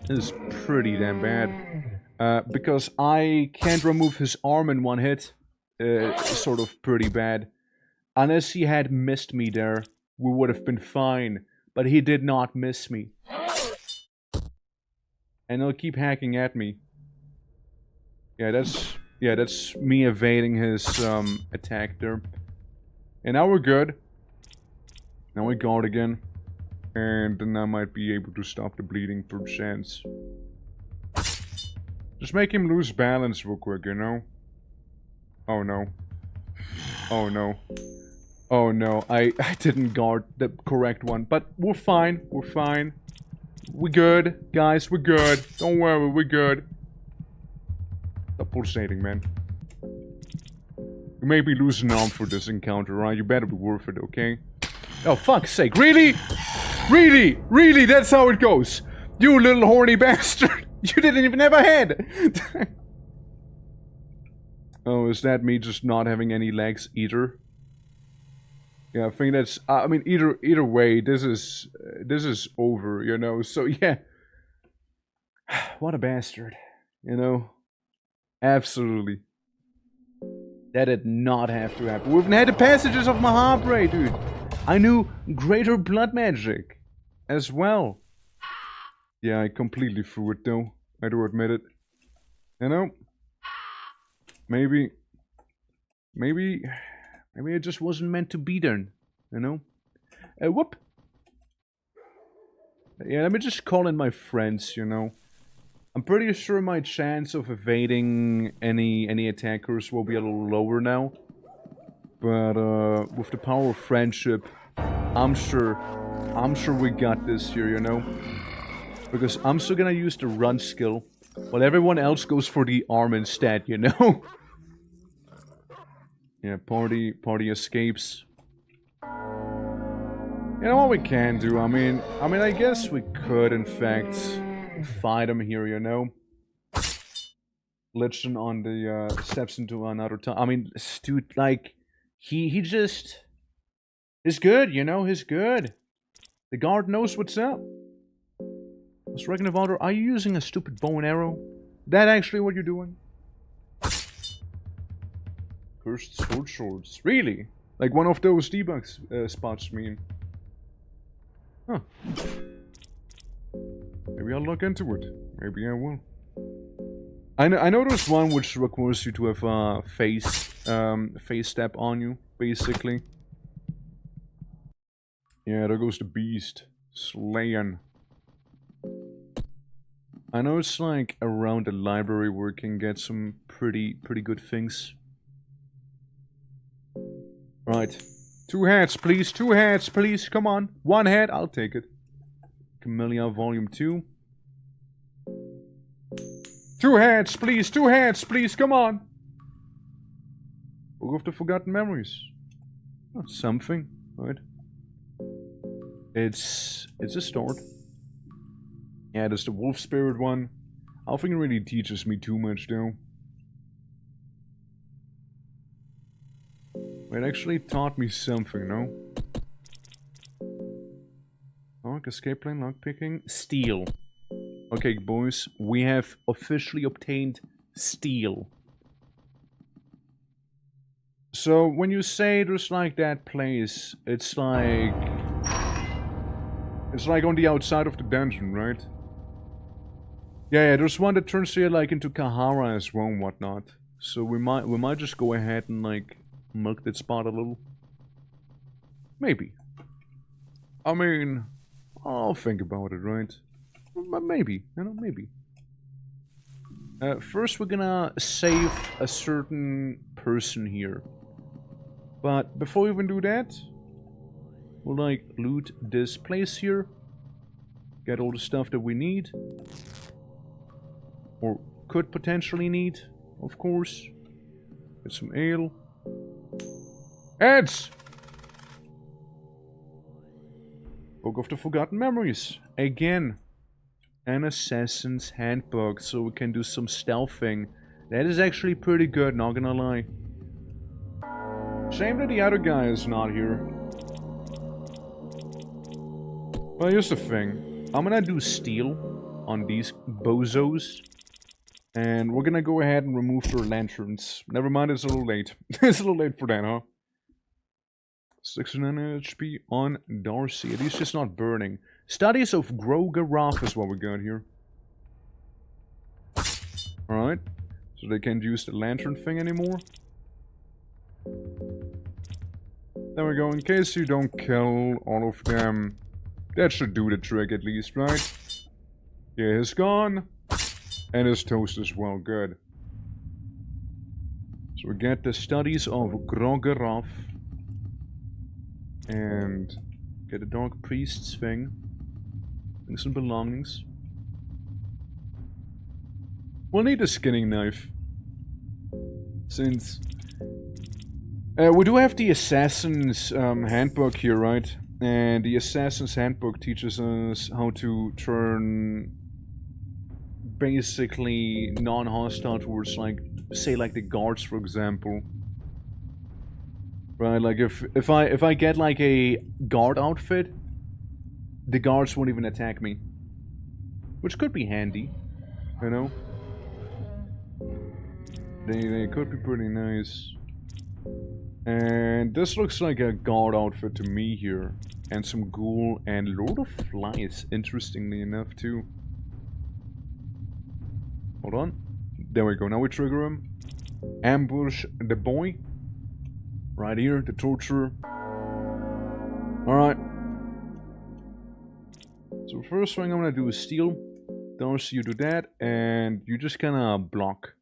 This is pretty damn bad. Because I can't remove his arm in one hit. Sort of pretty bad. Unless he had missed me there, we would have been fine. But he did not miss me. And he'll keep hacking at me. Yeah, that's me evading his attack there. And now we're good. Now we guard again. And then I might be able to stop the bleeding per chance. Just make him lose balance real quick, you know? Oh no. Oh no. Oh no, I didn't guard the correct one. But we're fine, we're fine. We're good, guys, we're good. Don't worry, we're good. Stop pulsating, man. You may be losing an arm for this encounter, right? You better be worth it, okay? Oh, fuck's sake. Really? Really? Really? That's how it goes? You little horny bastard! You didn't even have a head! Oh, is that me just not having any legs either? Yeah, I think that's... I mean, either way, this is over, you know? So, yeah. What a bastard. You know? Absolutely. That did not have to happen. We've had the passages of Mahabre, dude. I knew greater blood magic as well. Yeah, I completely threw it though. I do admit it. You know? Maybe it just wasn't meant to be there. You know? Whoop. Yeah, let me just call in my friends, you know. I'm pretty sure my chance of evading any attackers will be a little lower now. But with the power of friendship, I'm sure we got this here, you know? Because I'm still gonna use the run skill, while everyone else goes for the arm instead, you know? Yeah, party escapes. You know what we can do? I mean, I guess we could, in fact, fight him here, you know? Lichen on the steps into another time. I mean, dude, like, he just... He's good, you know? He's good. The guard knows what's up. What's Reckon of Honor? Are you using a stupid bow and arrow? Is that actually what you're doing? Cursed sword swords. Really? Like one of those debug spots, I mean. Huh. Maybe I'll look into it. Maybe I will. I know there's one which requires you to have a face step on you, basically. Yeah, there goes the beast. Slaying. I know it's like around the library where we can get some pretty good things. Right. 2 hats, please. 2 hats, please. Come on. 1 hat, I'll take it. Camellia Volume 2. 2 hats, please. 2 hats, please. Come on. Book of the Forgotten Memories. That's something, right? It's a start. Yeah, there's the Wolf Spirit one. I don't think it really teaches me too much, though. It actually taught me something, no? Lock, escape plan, lockpicking, steal. Okay, boys, we have officially obtained steal. So, when you say there's like that place, it's like... It's like on the outside of the dungeon, right? Yeah, there's one that turns here like into Kahara as well and whatnot. So we might just go ahead and like milk that spot a little. Maybe. I mean, I'll think about it, right? Maybe, you know, maybe. First we're gonna save a certain person here. But before we even do that, we'll like loot this place here. Get all the stuff that we need. Or could potentially need, of course. Get some ale. Ads! Book of the Forgotten Memories. Again. An Assassin's Handbook, so we can do some stealthing. That is actually pretty good, not gonna lie. Shame that the other guy is not here. Well, here's the thing. I'm gonna do steal on these bozos. And we're gonna go ahead and remove their lanterns. Never mind, it's a little late. It's a little late for that, huh? 69 HP on Darcy. At least it's not burning. Studies of Grogaroth is what we got here. Alright. So they can't use the lantern thing anymore. There we go. In case you don't kill all of them. That should do the trick at least, right? Yeah, he's gone. And his toast as well. Good. So we get the Studies of Grogaroth. And get the Dark Priest's thing. And some belongings. We'll need a skinning knife. Since... we do have the Assassin's Handbook here, right? And the Assassin's Handbook teaches us how to turn... basically non-hostile towards, like, say, like the guards, for example. Right, like if I get like a guard outfit, the guards won't even attack me, which could be handy, you know. They could be pretty nice. And this looks like a guard outfit to me here, and some ghoul and Lord of Flies, interestingly enough too. Hold on. There we go. Now we trigger him. Ambush the boy. Right here, the torturer. Alright. So first thing I'm gonna do is steal. Darcy, you do that, and you just kinda block.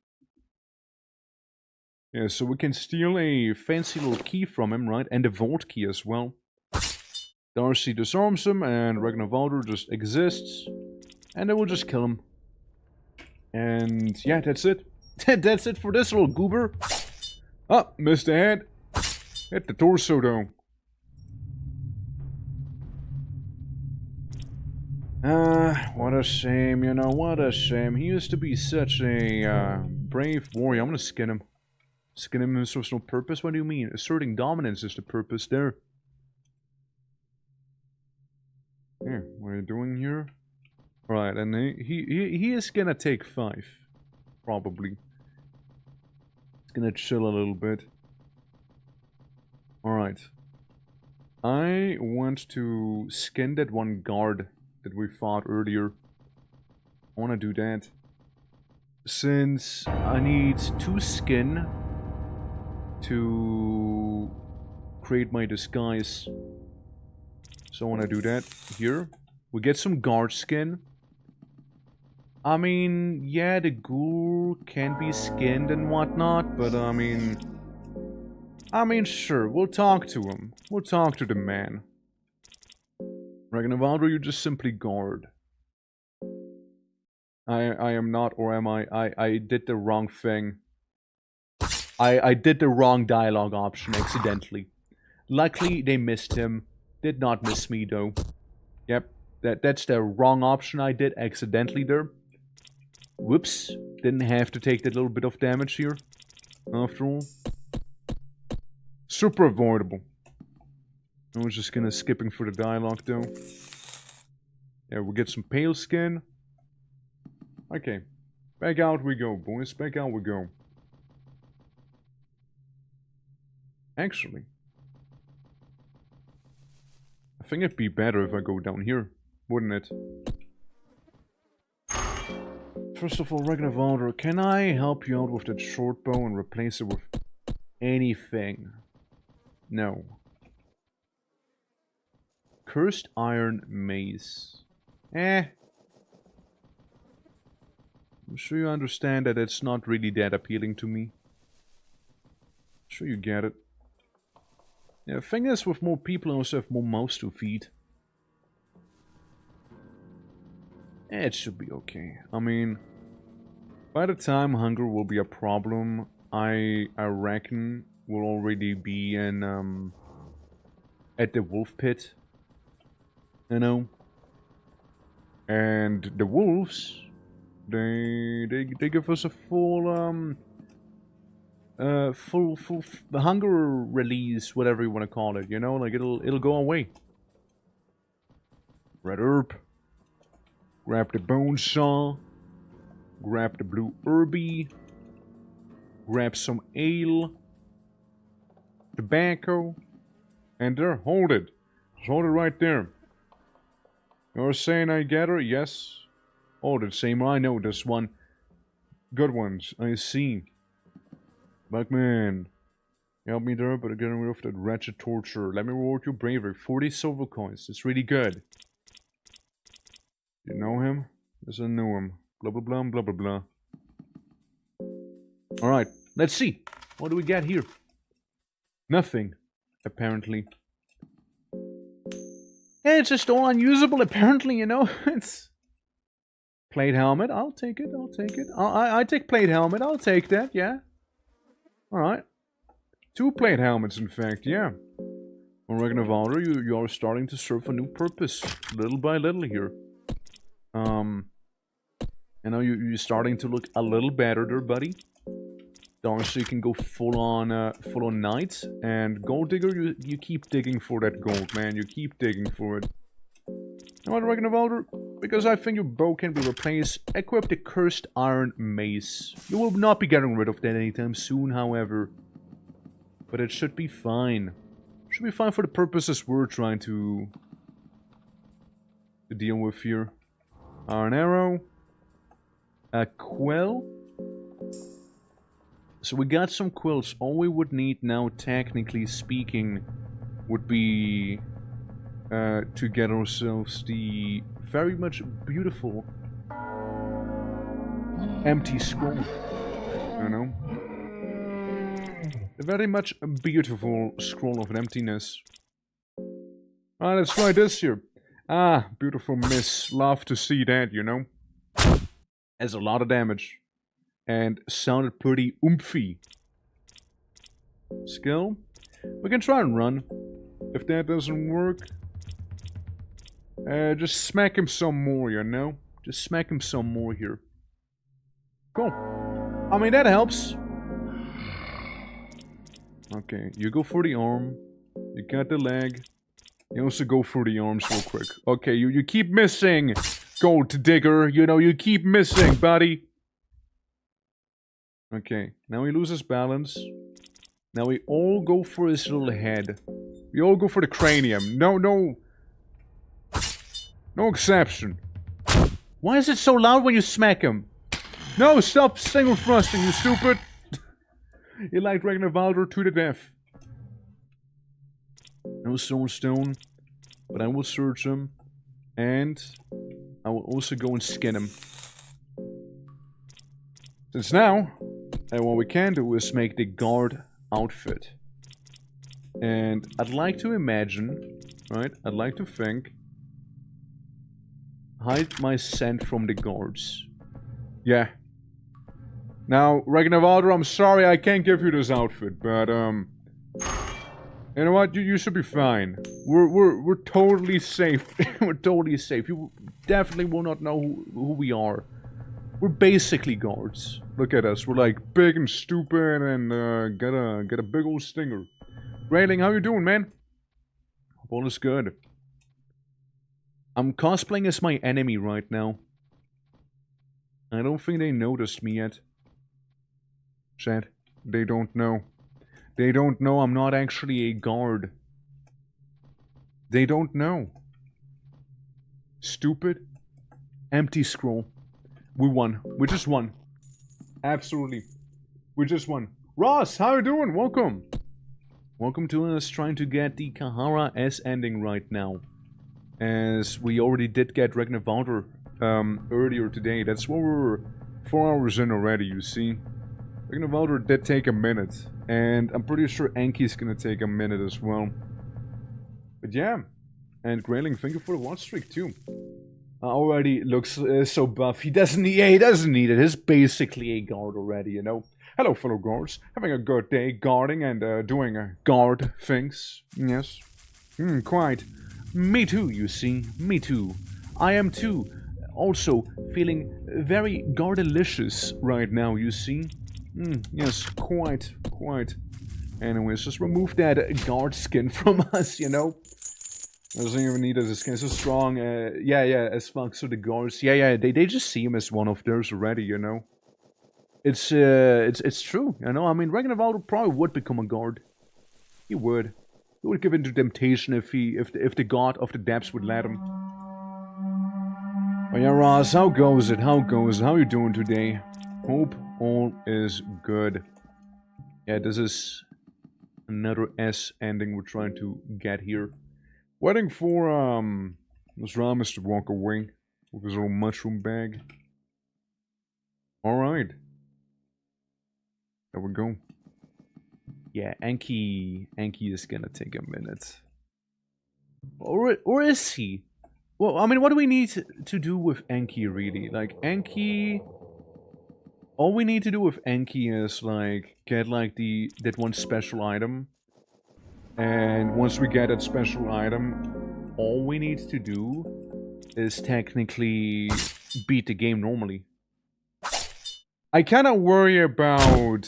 Yeah, so we can steal a fancy little key from him, right? And the vault key as well. Darcy disarms him, and Ragnarvaldur just exists. And then we'll just kill him. And yeah, that's it. That's it for this little goober. Oh, missed the head. Hit the torso though. What a shame, you know, what a shame. He used to be such a brave warrior. I'm gonna skin him. Skin him serves no purpose? What do you mean? Asserting dominance is the purpose there. Yeah, what are you doing here? Right, and he is gonna take 5. Probably. He's gonna chill a little bit. Alright. I want to skin that one guard that we fought earlier. I want to do that. Since I need 2 skin to create my disguise. So I want to do that here. We get some guard skin. I mean, yeah, the ghoul can be skinned and whatnot, but I mean, sure, we'll talk to him. We'll talk to the man. Ragnavaldo, you just simply guard. I am not, or am I? I did the wrong thing. I did the wrong dialogue option accidentally. Luckily, they missed him. Did not miss me, though. Yep, that's the wrong option I did accidentally there. Whoops, didn't have to take that little bit of damage here, after all. Super avoidable. I was just gonna skipping for the dialogue, though. Yeah, we'll get some pale skin. Okay, back out we go, boys, back out we go. Actually, I think it'd be better if I go down here, wouldn't it? First of all, Ragnavaldo, can I help you out with that short bow and replace it with anything? No. Cursed Iron Mace. I'm sure you understand that it's not really that appealing to me. I'm sure you get it. Yeah, the thing is, with more people, I also have more mouths to feed. It should be okay. I mean, by the time hunger will be a problem, I reckon we'll already be in, at the wolf pit. You know? And the wolves, they give us a full, full hunger release, whatever you want to call it, you know, like it'll go away. Red herb. Grab the bone saw. Grab the blue herby. Grab some ale. Tobacco. And there, hold it. Just hold it right there. You're saying I gather? Yes. Oh, the same. I know this one. Good ones. I see. Buckman, help me there, but getting rid of that wretched torture. Let me reward you bravery. 40 silver coins. It's really good. You know him? Yes, I know him. Blah, blah, blah, blah, blah, blah. Alright, let's see. What do we get here? Nothing, apparently. Yeah, it's just all unusable, apparently, you know? It's... Plate helmet, I'll take it, I'll take it. I take plate helmet, I'll take that, yeah. Alright. 2 plate helmets, in fact, yeah. Well, Ragnavaldo, you are starting to serve a new purpose. Little by little here. You know, you're starting to look a little better there, buddy. Darn, so you can go full on knight. And Gold Digger, you keep digging for that gold, man. You keep digging for it. You know what, Ragnavaldo? Because I think your bow can be replaced, equip the Cursed Iron Mace. You will not be getting rid of that anytime soon, however. But it should be fine. Should be fine for the purposes we're trying to deal with here. Iron arrow. A quill. So we got some quills. All we would need now, technically speaking, would be to get ourselves the very much beautiful empty scroll. You know? A very much beautiful scroll of emptiness. Alright, let's try this here. Ah, beautiful miss. Love to see that, you know? Has a lot of damage. And sounded pretty oomphy. Skill. We can try and run. If that doesn't work, just smack him some more, you know? Just smack him some more here. Cool. I mean, that helps. Okay, you go for the arm. You got the leg. You also go for the arms real quick. Okay, you keep missing, Gold Digger. You know, you keep missing, buddy. Okay, now he loses balance. Now we all go for his little head. We all go for the cranium. No exception. Why is it so loud when you smack him? No, stop single thrusting, you stupid. You like Ragnavaldo to the death. No stone, but I will search him. And I will also go and skin him. It's now, and what we can do is make the guard outfit. And I'd like to imagine, right? I'd like to think. Hide my scent from the guards. Yeah. Now, Ragnarvalder, I'm sorry I can't give you this outfit, but you know what? You should be fine. We're totally safe. We're totally safe. You definitely will not know who we are. We're basically guards. Look at us. We're like big and stupid and got a big old stinger. Railing, how you doing, man? Hope all is good. I'm cosplaying as my enemy right now. I don't think they noticed me yet. Chat, they don't know. They don't know I'm not actually a guard. They don't know. Stupid. Empty scroll. We won. We just won. Absolutely. We just won. Ross, how you doing? Welcome. Welcome to us trying to get the Kahara S ending right now. As we already did get Ragnarvalder earlier today. That's what we're 4 hours in already, you see. Ragnarvalder did take a minute. And I'm pretty sure Enki's gonna take a minute as well. But yeah. And Grayling, thank you for the watch streak too. Already looks so buff. He doesn't need it. He's basically a guard already, you know. Hello, fellow guards. Having a good day guarding and doing guard things. Yes. Quite. Me too, you see. Me too. I am too. Also feeling very guardalicious right now, you see. Yes, quite. Anyways, just remove that guard skin from us, you know. Doesn't even need as a skin. So strong. Yeah, as fuck. So the guards. Yeah. They just see him as one of theirs already, you know. It's true, you know. I mean, Ragnarvalder probably would become a guard. He would. He would give in to temptation if the god of the depths would let him. But yeah, Ross, how goes it? How you doing today? Hope all is good. Yeah, this is another S ending we're trying to get here. Waiting for this Ramus to walk away with his little mushroom bag. Alright. There we go. Yeah, Enki is gonna take a minute. Or is he? Well, I mean, what do we need to do with Enki, really? Like, Enki... All we need to do with Enki is, like, get, like, that one special item. And once we get that special item, all we need to do is technically beat the game normally. I kinda worry about,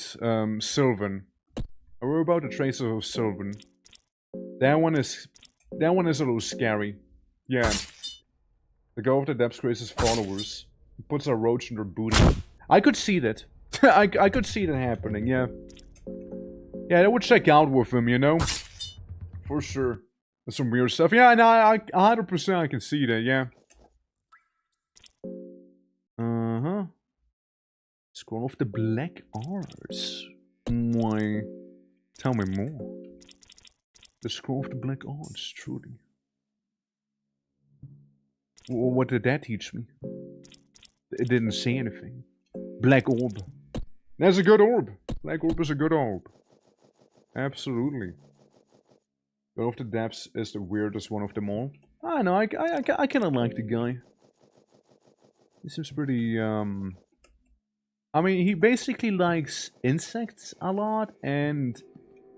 Sylvan. I worry about the traces of Sylvan. That one is a little scary. Yeah. The guy of the depths creates his followers. He puts a roach in their booty. I could see that. I could see that happening, yeah. Yeah, that would check out with him, you know? For sure. That's some weird stuff. Yeah, no, 100% I can see that, yeah. Uh-huh. Scroll of the Black Arts. Why? Tell me more. The Scroll of the Black Arts, truly. What did that teach me? It didn't say anything. Black Orb. That's a good orb. Black Orb is a good orb. Absolutely. God of the Depths is the weirdest one of them all. I know, I kinda like the guy. He seems pretty, I mean, he basically likes insects a lot, and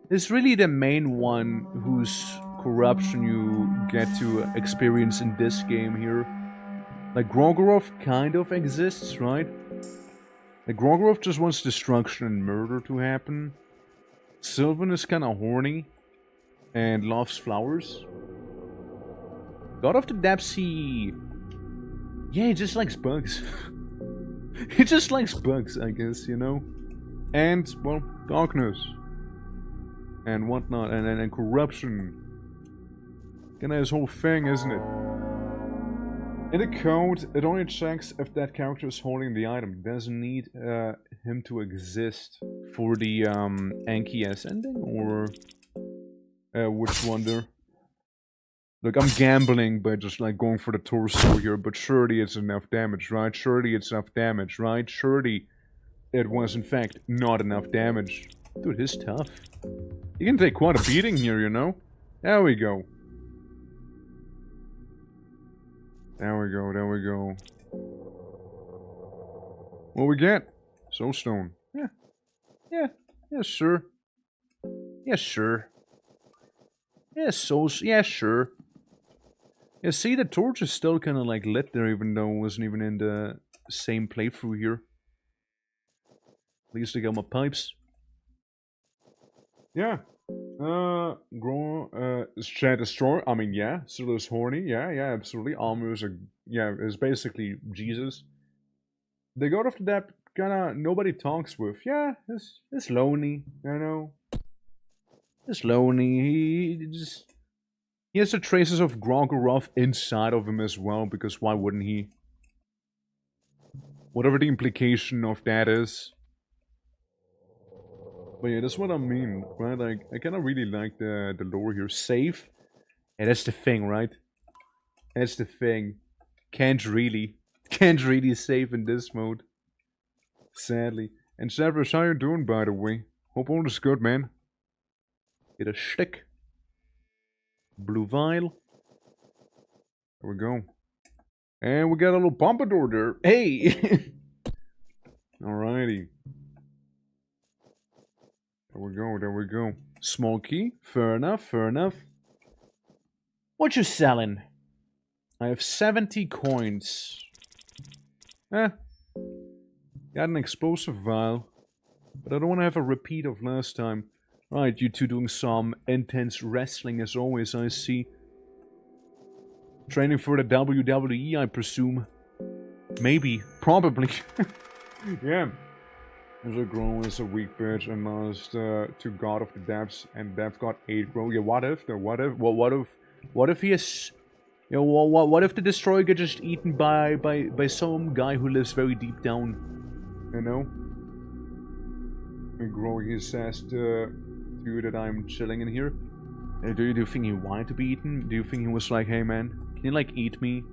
is really the main one whose corruption you get to experience in this game here. Like, Grogorov kind of exists, right? Like, Grogorov just wants destruction and murder to happen. Sylvan is kinda horny. And loves flowers. God of the Depths, he just likes bugs. He just likes bugs, I guess, you know? And, well, darkness. And whatnot, and corruption. Kinda his whole thing, isn't it? In the code, it only checks if that character is holding the item. It doesn't need him to exist for the Enki S ending, or... which wonder? Look, I'm gambling by just like going for the torso here, but surely it's enough damage, right? Surely it's enough damage, right? Surely it was in fact not enough damage. Dude, he's tough. He can take quite a beating here, you know? There we go. There we go, there we go. What we get? Soulstone. Yeah. Yeah. Yeah, sure. Yeah, sure. Yeah, yeah, sure. Yeah, see, the torch is still kind of like lit there, even though it wasn't even in the same playthrough here. At least I got my pipes. Yeah. Chat destroy. I mean, yeah. Silas horny. Yeah, yeah, absolutely. Armor is is basically Jesus. The god of the depth kinda nobody talks with. Yeah, it's lonely, you know. It's lonely. He has the traces of Gronkoroth inside of him as well, because why wouldn't he? Whatever the implication of that is. But yeah, that's what I mean, right? Like, I kinda really like the lore here. Safe? Yeah, that's the thing, right? That's the thing. Can't really save in this mode. Sadly. And Severus, how you doing, by the way? Hope all is good, man. Get a stick. Blue vial. There we go. And we got a little pompadour there. Hey! Alrighty. There we go, there we go. Small key. Fair enough, fair enough. What you selling? I have 70 coins. Got an explosive vial. But I don't want to have a repeat of last time. Right, you two doing some intense wrestling as always, I see. Training for the WWE, I presume. Maybe. Probably. Yeah. As a grow as a weak bitch and lost to God of the Depths, and Depth got 8 grow. Yeah, what if though? What if he is, you know, what if the destroyer gets just eaten by some guy who lives very deep down, you know? And grow, he says to you that I'm chilling in here. Do you think he wanted to be eaten? Do you think he was like, hey man, can you like eat me?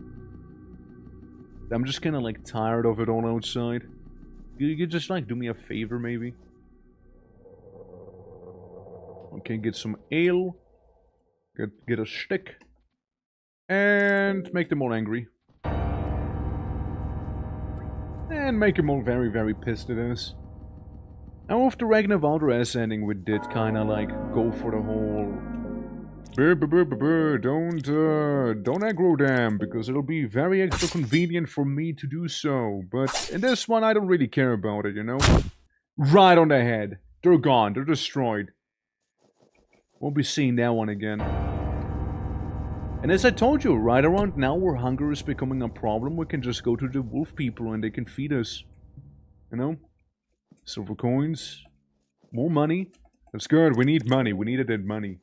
I'm just kinda like tired of it all outside. You could just like do me a favor maybe. Okay, get some ale. Get a stick. And make them all angry. And make them all very, very pissed at us. And with the Ragnar Valdez ending, we did kinda like go for the whole don't aggro them, because it'll be very extra convenient for me to do so. But in this one, I don't really care about it, you know? Right on the head. They're gone. They're destroyed. Won't be seeing that one again. And as I told you, right around now where hunger is becoming a problem, we can just go to the wolf people and they can feed us. You know? Silver coins. More money. That's good. We need money. We needed that money.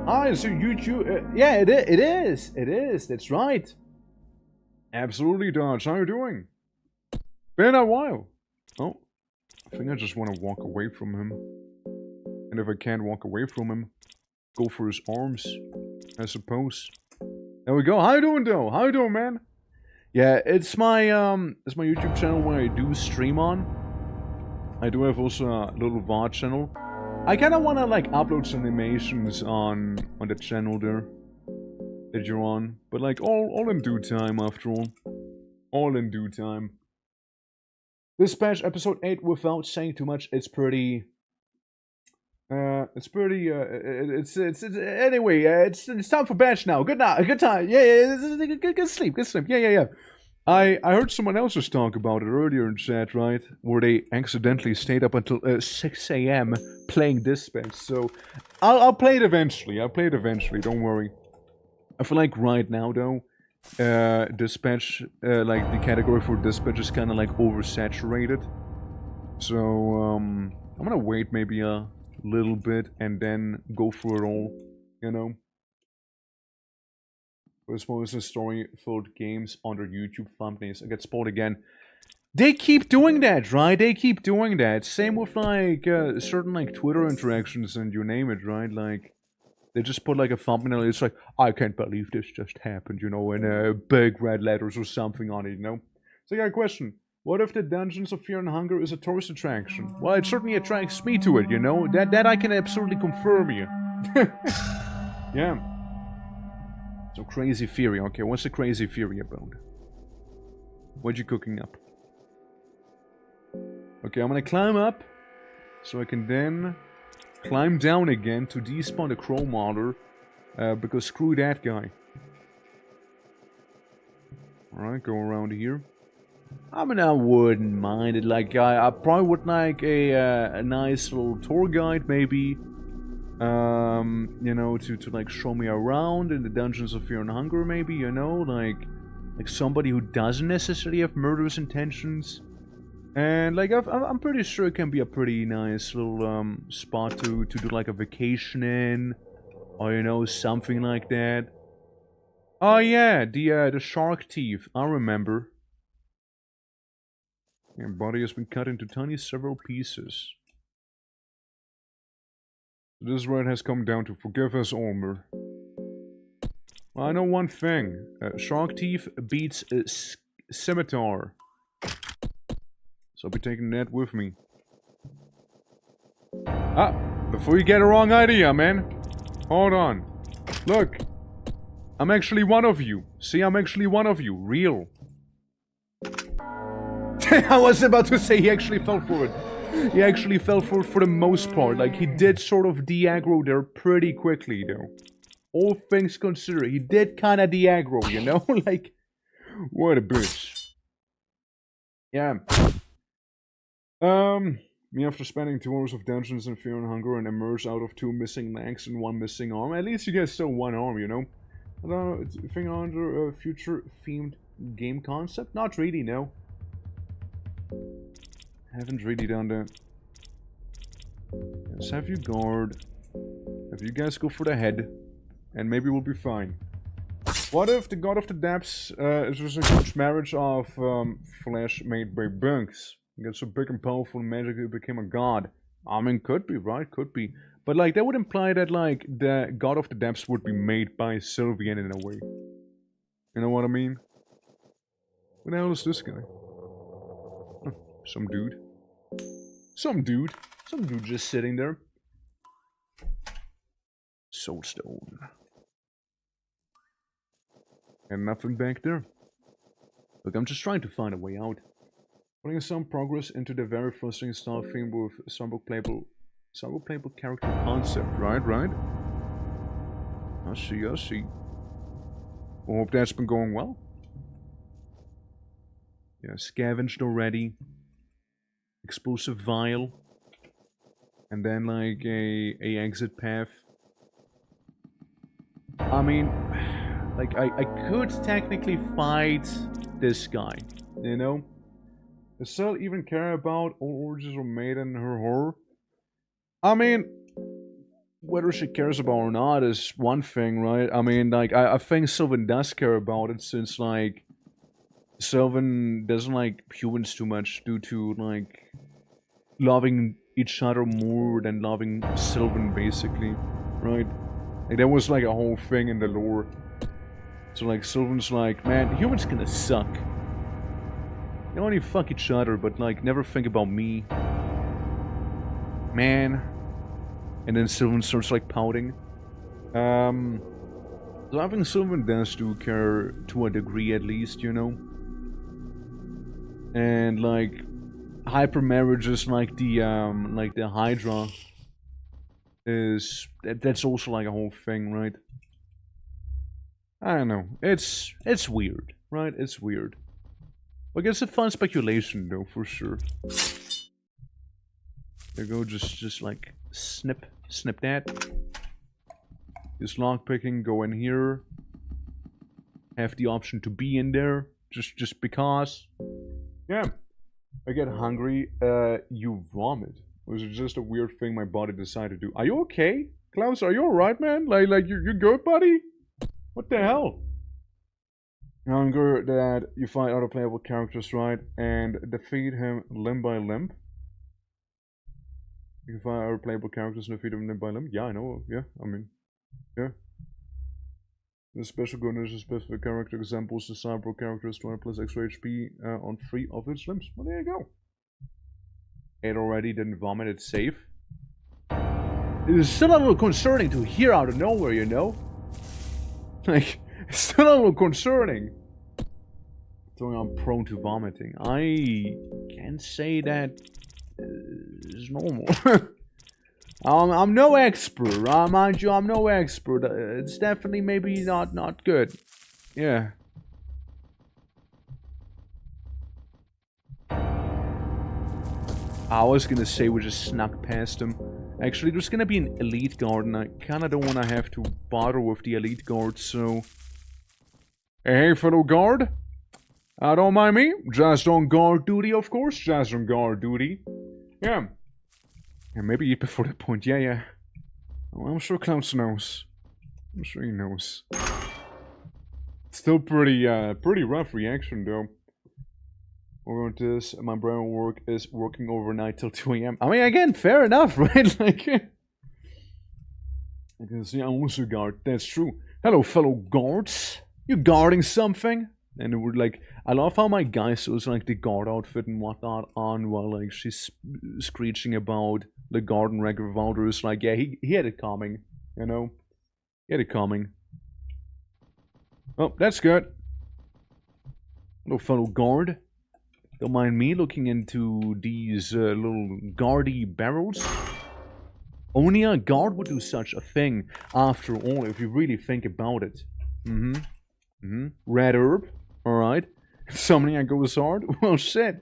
Ah, so YouTube... yeah, it is. It is. That's right. Absolutely, Dodge. How are you doing? Been a while. Oh. I think I just want to walk away from him. And if I can't walk away from him, go for his arms, I suppose. There we go. How you doing, though? How you doing, man? Yeah, it's my YouTube channel where I do stream on. I do have also a little VOD channel. I kinda wanna like upload some animations on the channel there that you're on, but like all in due time after all. All in due time. Dispatch episode 8 without saying too much, it's pretty anyway, it's time for batch now. Good night, good time. Yeah, good sleep, yeah. I heard someone else just talk about it earlier in chat, right? Where they accidentally stayed up until 6 a.m. playing Dispatch. So I'll play it eventually. Don't worry. I feel like right now though, Dispatch, like the category for Dispatch is kind of like oversaturated. So I'm gonna wait maybe a little bit and then go through it all. You know. It's mostly story-filled games under YouTube thumbnails. I get spoiled again. They keep doing that, right? They keep doing that. Same with like certain like Twitter interactions and you name it, right? Like they just put like a thumbnail. It's like, I can't believe this just happened, you know, in big red letters or something on it, you know. So I got a question. What if the Dungeons of Fear and Hunger is a tourist attraction? Well, it certainly attracts me to it, you know? That I can absolutely confirm here. Yeah. So crazy theory. Okay, what's the crazy theory about? What you cooking up? Okay, I'm gonna climb up, so I can then climb down again to despawn the Crow Martyr, because screw that guy. Alright, go around here. I mean, I wouldn't mind it. Like, I probably would like a nice little tour guide, maybe. You know, to like show me around in the Dungeons of Fear and Hunger, maybe, you know, like somebody who doesn't necessarily have murderous intentions. And like, I'm pretty sure it can be a pretty nice little spot to do like a vacation in, or you know, something like that. Oh yeah, the shark teeth. I remember. Your body has been cut into tiny several pieces. This rat has come down to forgive us, Olmer. Well, I know one thing. Shark teeth beats scimitar. So I'll be taking that with me. Ah! Before you get a wrong idea, man. Hold on. Look. I'm actually one of you. See, I'm actually one of you. Real. I was about to say he actually fell for it. He actually fell for it for the most part. Like, he did sort of de-aggro there pretty quickly, though. All things considered, he did kind of de-aggro, you know? Like, what a bitch. Yeah. Me after spending 2 hours of Dungeons and Fear and Hunger and emerge out of 2 missing legs and 1 missing arm, at least you get still 1 arm, you know? I don't know, it's a thing under a future-themed game concept? Not really, no. Haven't really done that. Let's have you guard. Have you guys go for the head. And maybe we'll be fine. What if the God of the Depths is just a huge marriage of flesh made by bunks? You get so big and powerful and magically became a god. I mean, could be, right? Could be. But like, that would imply that like, the God of the Depths would be made by Sylvian in a way. You know what I mean? Who the hell is this guy? Huh, some dude. Some dude. Some dude just sitting there. Soulstone. And nothing back there. Look, I'm just trying to find a way out. Putting some progress into the very frustrating start theme with some playable character concept, right? I see. I hope that's been going well. Yeah, scavenged already. Explosive vial. And then like a exit path. I mean, like I could technically fight this guy, you know? Does Cell even care about all origins were made in her horror? I mean, whether she cares about or not is one thing, right? I mean, like, I think Sylvan does care about it since, like, Sylvan doesn't like humans too much due to, like, loving each other more than loving Sylvan, basically, right? Like, that was, like, a whole thing in the lore. So, like, Sylvan's like, man, humans gonna suck. They only fuck each other, but, like, never think about me. Man. And then Sylvan starts, like, pouting. So I think Sylvan does do care to a degree, at least, you know? And, like, hyper marriages like the Hydra is... That's also, like, a whole thing, right? I don't know. It's weird, right? It's weird. Like, it's a fun speculation, though, for sure. There you go, just like, snip that. This lockpicking, go in here. Have the option to be in there, just because. Yeah. I get hungry, you vomit. Was it just a weird thing my body decided to do? Are you okay? Klaus, are you alright, man? Like, you good, buddy? What the hell? Hunger that you find other playable characters, right? And defeat him limb by limb. You can find other playable characters and defeat them limb by limb. Yeah, I know. Yeah, I mean, yeah. The special goodness is specific character examples. The cyber character is 20 plus extra HP on 3 of its limbs. Well, there you go. It already didn't vomit, it's safe. It is still a little concerning to hear out of nowhere, you know? Like, it's still a little concerning. So I'm prone to vomiting. I can't say that is normal. I'm no expert. Mind you, I'm no expert. It's definitely maybe not good. Yeah. I was gonna say we just snuck past him. Actually, there's gonna be an elite guard, and I kinda don't wanna have to bother with the elite guard, so... Hey, fellow guard. Don't mind me. Just on guard duty, of course. Just on guard duty. Yeah. Yeah, maybe before that point. Yeah. Well, I'm sure Klaus knows. I'm sure he knows. Still pretty rough reaction, though. Over on this, my brain work is working overnight till 2 AM. I mean, again, fair enough, right? Like, I can see I also guard. That's true. Hello, fellow guards. You guarding something? And it would like, I love how my guy shows like the guard outfit and whatnot on while like she's screeching about the garden rag revolvers. Like, yeah, he had it coming, you know? He had it coming. Oh, that's good. Hello, fellow guard. Don't mind me looking into these little guardy barrels. Only a guard would do such a thing, after all, if you really think about it. Red herb, alright. Somnia goes hard. Well, shit.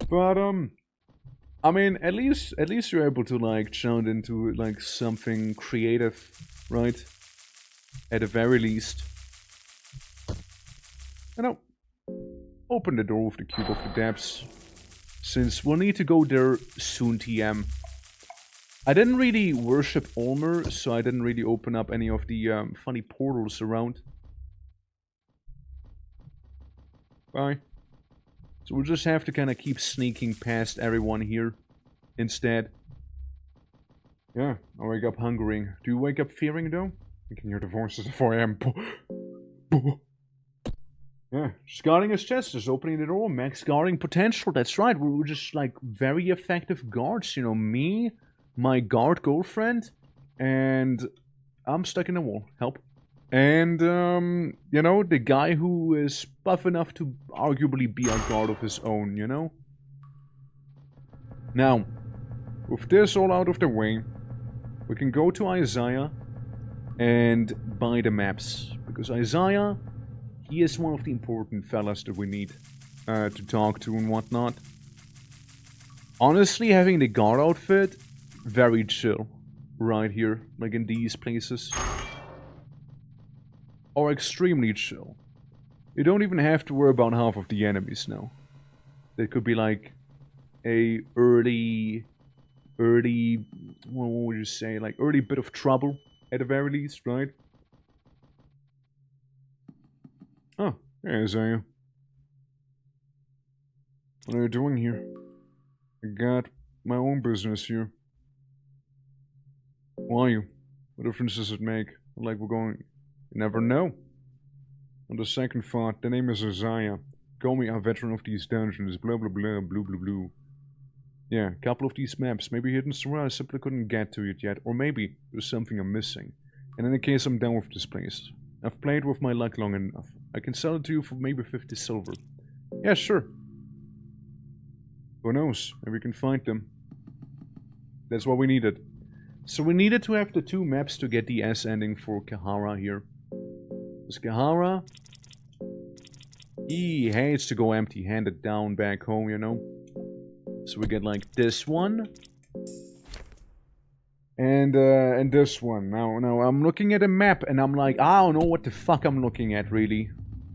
But, I mean, at least you're able to, like, chant into, like, something creative, right? At the very least. You know, open the door with the Cube of the Depths, since we'll need to go there soon, TM. I didn't really worship Ulmer, so I didn't really open up any of the funny portals around. Bye. So we'll just have to kind of keep sneaking past everyone here instead. Yeah, I wake up hungering. Do you wake up fearing, though? I can hear the voices of 4 AM. Yeah, just guarding his chest, just opening the door, max guarding potential, that's right, we were just like very effective guards, you know, me, my guard girlfriend, and I'm stuck in the wall, help. And, you know, the guy who is buff enough to arguably be a guard of his own, you know? Now, with this all out of the way, we can go to Isaiah and buy the maps, because Isaiah... he is one of the important fellas that we need to talk to and whatnot. Honestly, having the guard outfit, very chill. Right here, like in these places. Or extremely chill. You don't even have to worry about half of the enemies now. They could be like a early, what would you say, like early bit of trouble at the very least, right? Oh, hey Isaiah. What are you doing here? I got my own business here. Why you? What difference does it make? Like we're going... You never know. On the second thought, the name is Isaiah. Call me a veteran of these dungeons, blah blah blah, blue blue blue. Yeah, a couple of these maps, maybe hidden somewhere I simply couldn't get to it yet, or maybe there's something I'm missing. And in the case I'm done with this place. I've played with my luck long enough. I can sell it to you for maybe 50 silver. Yeah, sure. Who knows? Maybe we can find them. That's what we needed. So we needed to have the 2 maps to get the S ending for Kahara here. Because Kahara... he hates to go empty-handed down back home, you know? So we get like this one. And this one. Now I'm looking at a map and I'm like, I don't know what the fuck I'm looking at, really.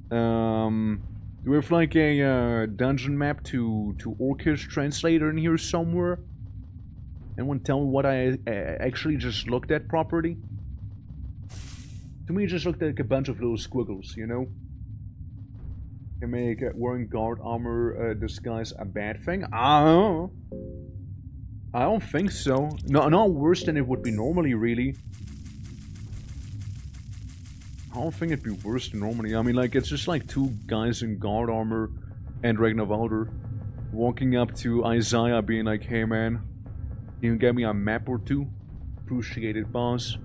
Do we have like a dungeon map to Orcish translator in here somewhere? Anyone tell me what I actually just looked at properly? To me it just looked like a bunch of little squiggles, you know? Can make wearing guard armor disguise a bad thing? I don't think so. No, not worse than it would be normally, really. I don't think it'd be worse than normally. I mean, like, it's just like two guys in guard armor and Ragnar Valder walking up to Isaiah being like, hey man, can you get me a map or two? Appreciate it, boss.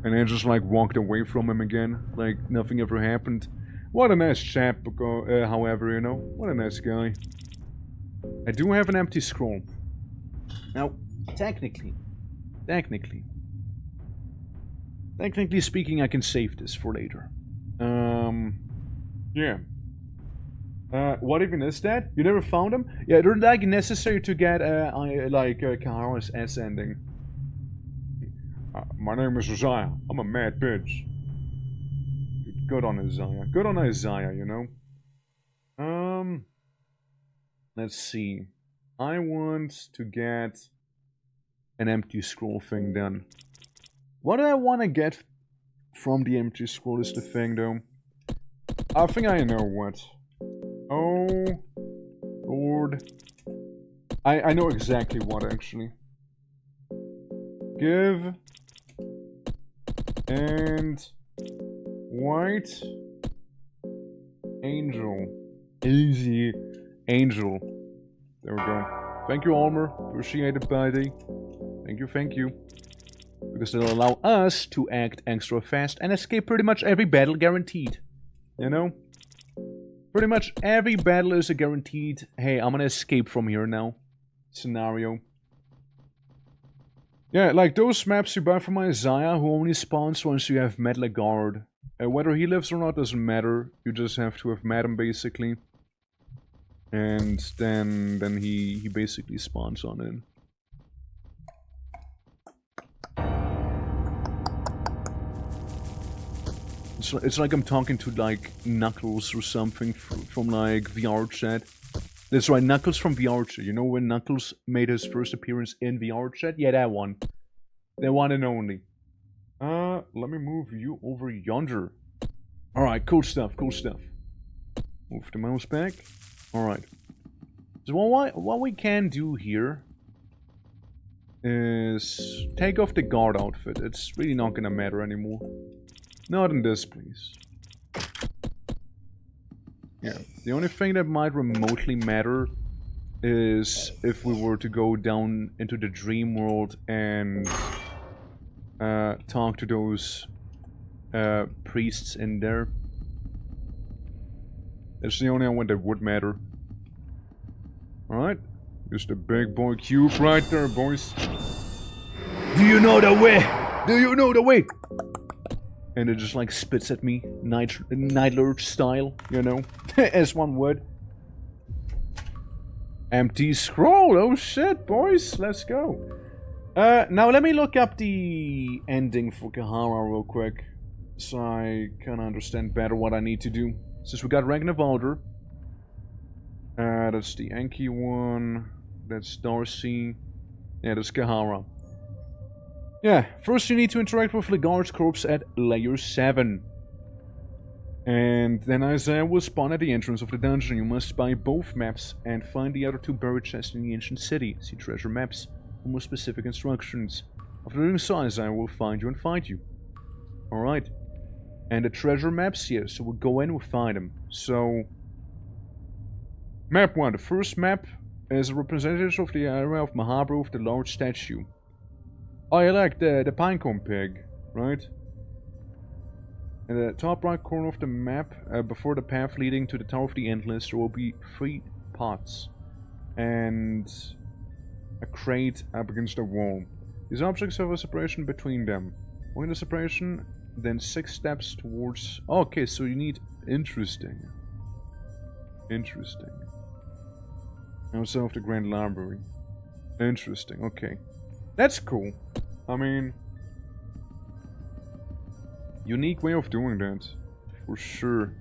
And then just like walked away from him again, like nothing ever happened. What a nice chap, however, you know, what a nice guy. I do have an empty scroll. Now, technically speaking, I can save this for later. Yeah. What even is that? You never found him? Yeah, they're like necessary to get, Kahara's S ending. My name is Isaiah. I'm a mad bitch. Good on Isaiah. Good on Isaiah, you know? Let's see. I want to get an empty scroll thing done. What do I want to get from the empty scroll is the thing, though. I think I know what. Oh, Lord. I know exactly what, actually. Give and white angel. Easy angel. There we go. Thank you, Almer. Appreciate it, buddy. Thank you. Because it'll allow us to act extra fast and escape pretty much every battle guaranteed. You know? Pretty much every battle is a guaranteed, hey, I'm gonna escape from here now scenario. Yeah, like those maps you buy from Isaiah, who only spawns once you have met a guard. Whether he lives or not doesn't matter. You just have to have met him, basically. And then he basically spawns on it. It's like I'm talking to, like, Knuckles or something from like, VR chat. That's right, Knuckles from VR chat. You know when Knuckles made his first appearance in VR chat? Yeah, that one. The one and only. Let me move you over yonder. Alright, cool stuff. Move the mouse back. Alright. So what we can do here is take off the guard outfit. It's really not gonna matter anymore. Not in this, please. Yeah, the only thing that might remotely matter is if we were to go down into the dream world and talk to those priests in there. That's the only one that would matter. Alright, just a big boy cube right there, boys. Do you know the way? Do you know the way? And it just like spits at me, Night Lurch style, you know, as one would. Empty scroll, oh shit, boys, let's go. Now let me look up the ending for Kahara real quick, so I can understand better what I need to do. Since we got Ragnar Valder, that's the Enki one, that's Darcy, yeah, that's Kahara. Yeah, first you need to interact with Legar's corpse at layer 7. And then Isaiah will spawn at the entrance of the dungeon. You must buy both maps and find the other 2 buried chests in the ancient city. See treasure maps for more specific instructions. After doing so, Isaiah will find you and fight you. Alright. And the treasure maps here, so we'll go in and we'll find them. So, map 1. The first map is a representation of the area of Mahabro with the large statue. Oh, you like the pinecone pig, right? In the top right corner of the map, before the path leading to the Tower of the Endless, there will be 3 pots and a crate up against the wall. These objects have a separation between them. Going the separation, then 6 steps towards... Oh, okay, so you need... Interesting. Also of the Grand Library. Interesting, okay. That's cool. I mean... Unique way of doing that. For sure.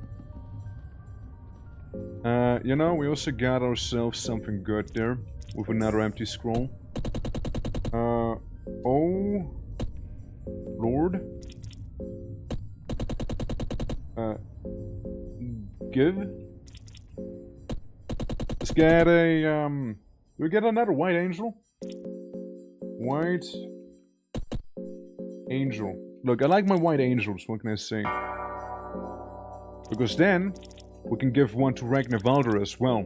You know, we also got ourselves something good there. With another empty scroll. Oh... Lord. Give? Let's get a, do we get another white angel? White angel. Look, I like my white angels, what can I say? Because then, we can give one to Ragnarvalder as well.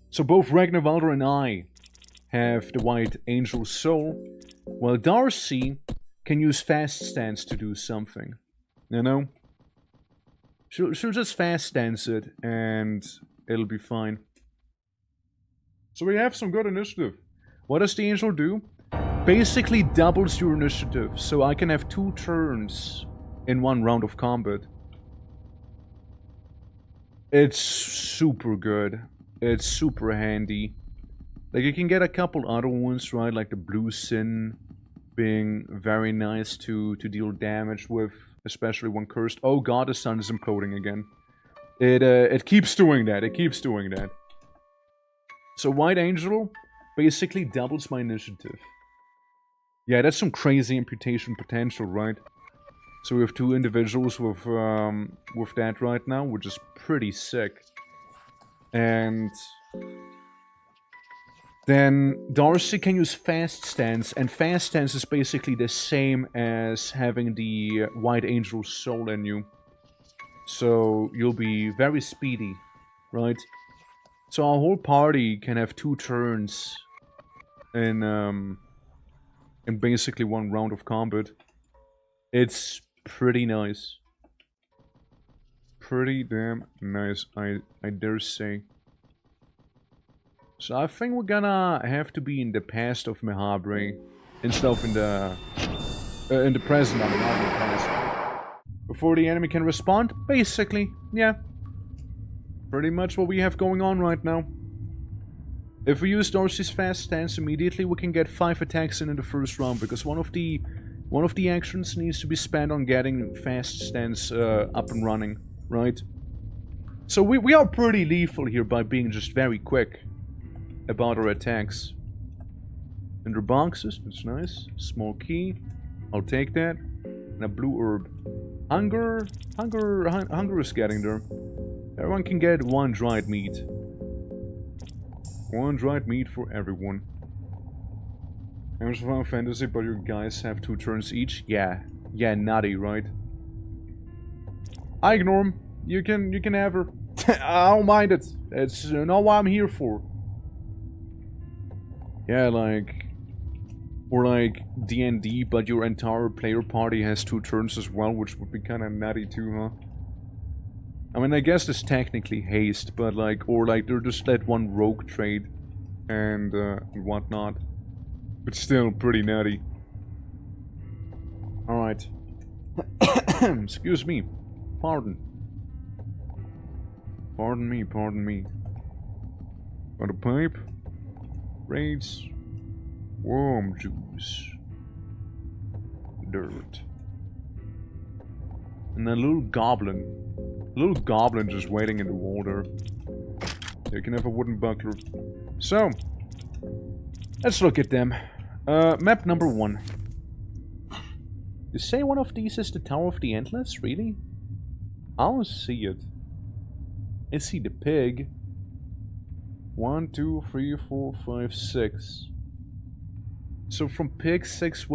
So both Ragnarvalder and I have the White Angel Soul, while Darcy can use Fast Stance to do something. You know? She'll just Fast Stance it, and it'll be fine. So we have some good initiative. What does the Angel do? Basically doubles your initiative, so I can have 2 turns in 1 round of combat. It's super good. It's super handy. Like, you can get a couple other ones, right? Like the Blue Sin being very nice to deal damage with, especially when cursed. Oh god, the sun is imploding again. It keeps doing that. It keeps doing that. So White Angel basically doubles my initiative. Yeah, that's some crazy imputation potential, right? So we have 2 individuals with that right now, which is pretty sick. And then Darcy can use Fast Stance, and Fast Stance is basically the same as having the White Angel Soul in you. So you'll be very speedy, right? So our whole party can have 2 turns in basically 1 round of combat. It's pretty nice. Pretty damn nice, I dare say. So I think we're gonna have to be in the past of Mehabre instead of in the present of Mehabre past. Before the enemy can respond, basically, yeah. Pretty much what we have going on right now. If we use Darcy's Fast Stance immediately, we can get 5 attacks in the first round, because one of the actions needs to be spent on getting Fast Stance up and running, right? So we are pretty lethal here by being just very quick about our attacks. Ender boxes, that's nice. Small key, I'll take that. And a blue herb. Hunger is getting there. Everyone can get 1 dried meat. 1 dried meat for everyone. Games of Final Fantasy, but you guys have 2 turns each? Yeah. Yeah, nutty, right? I ignore him. You can have her. I don't mind it. It's not what I'm here for. Yeah, like... Or like D&D, but your entire player party has 2 turns as well, which would be kinda nutty too, huh? I mean, I guess it's technically haste, but like... Or like, they're just let 1 rogue trade and whatnot. But still, pretty nutty. Alright. Excuse me. Pardon. Pardon me, pardon me. Got a pipe. Raids. Worm juice. Dirt. And a little goblin. A little goblin just waiting in the water. You can have a wooden buckler. So, let's look at them. Map number 1. You say one of these is the Tower of the Endless? Really? I don't see it. I see the pig. 1, 2, 3, 4, 5, 6. So from pig 6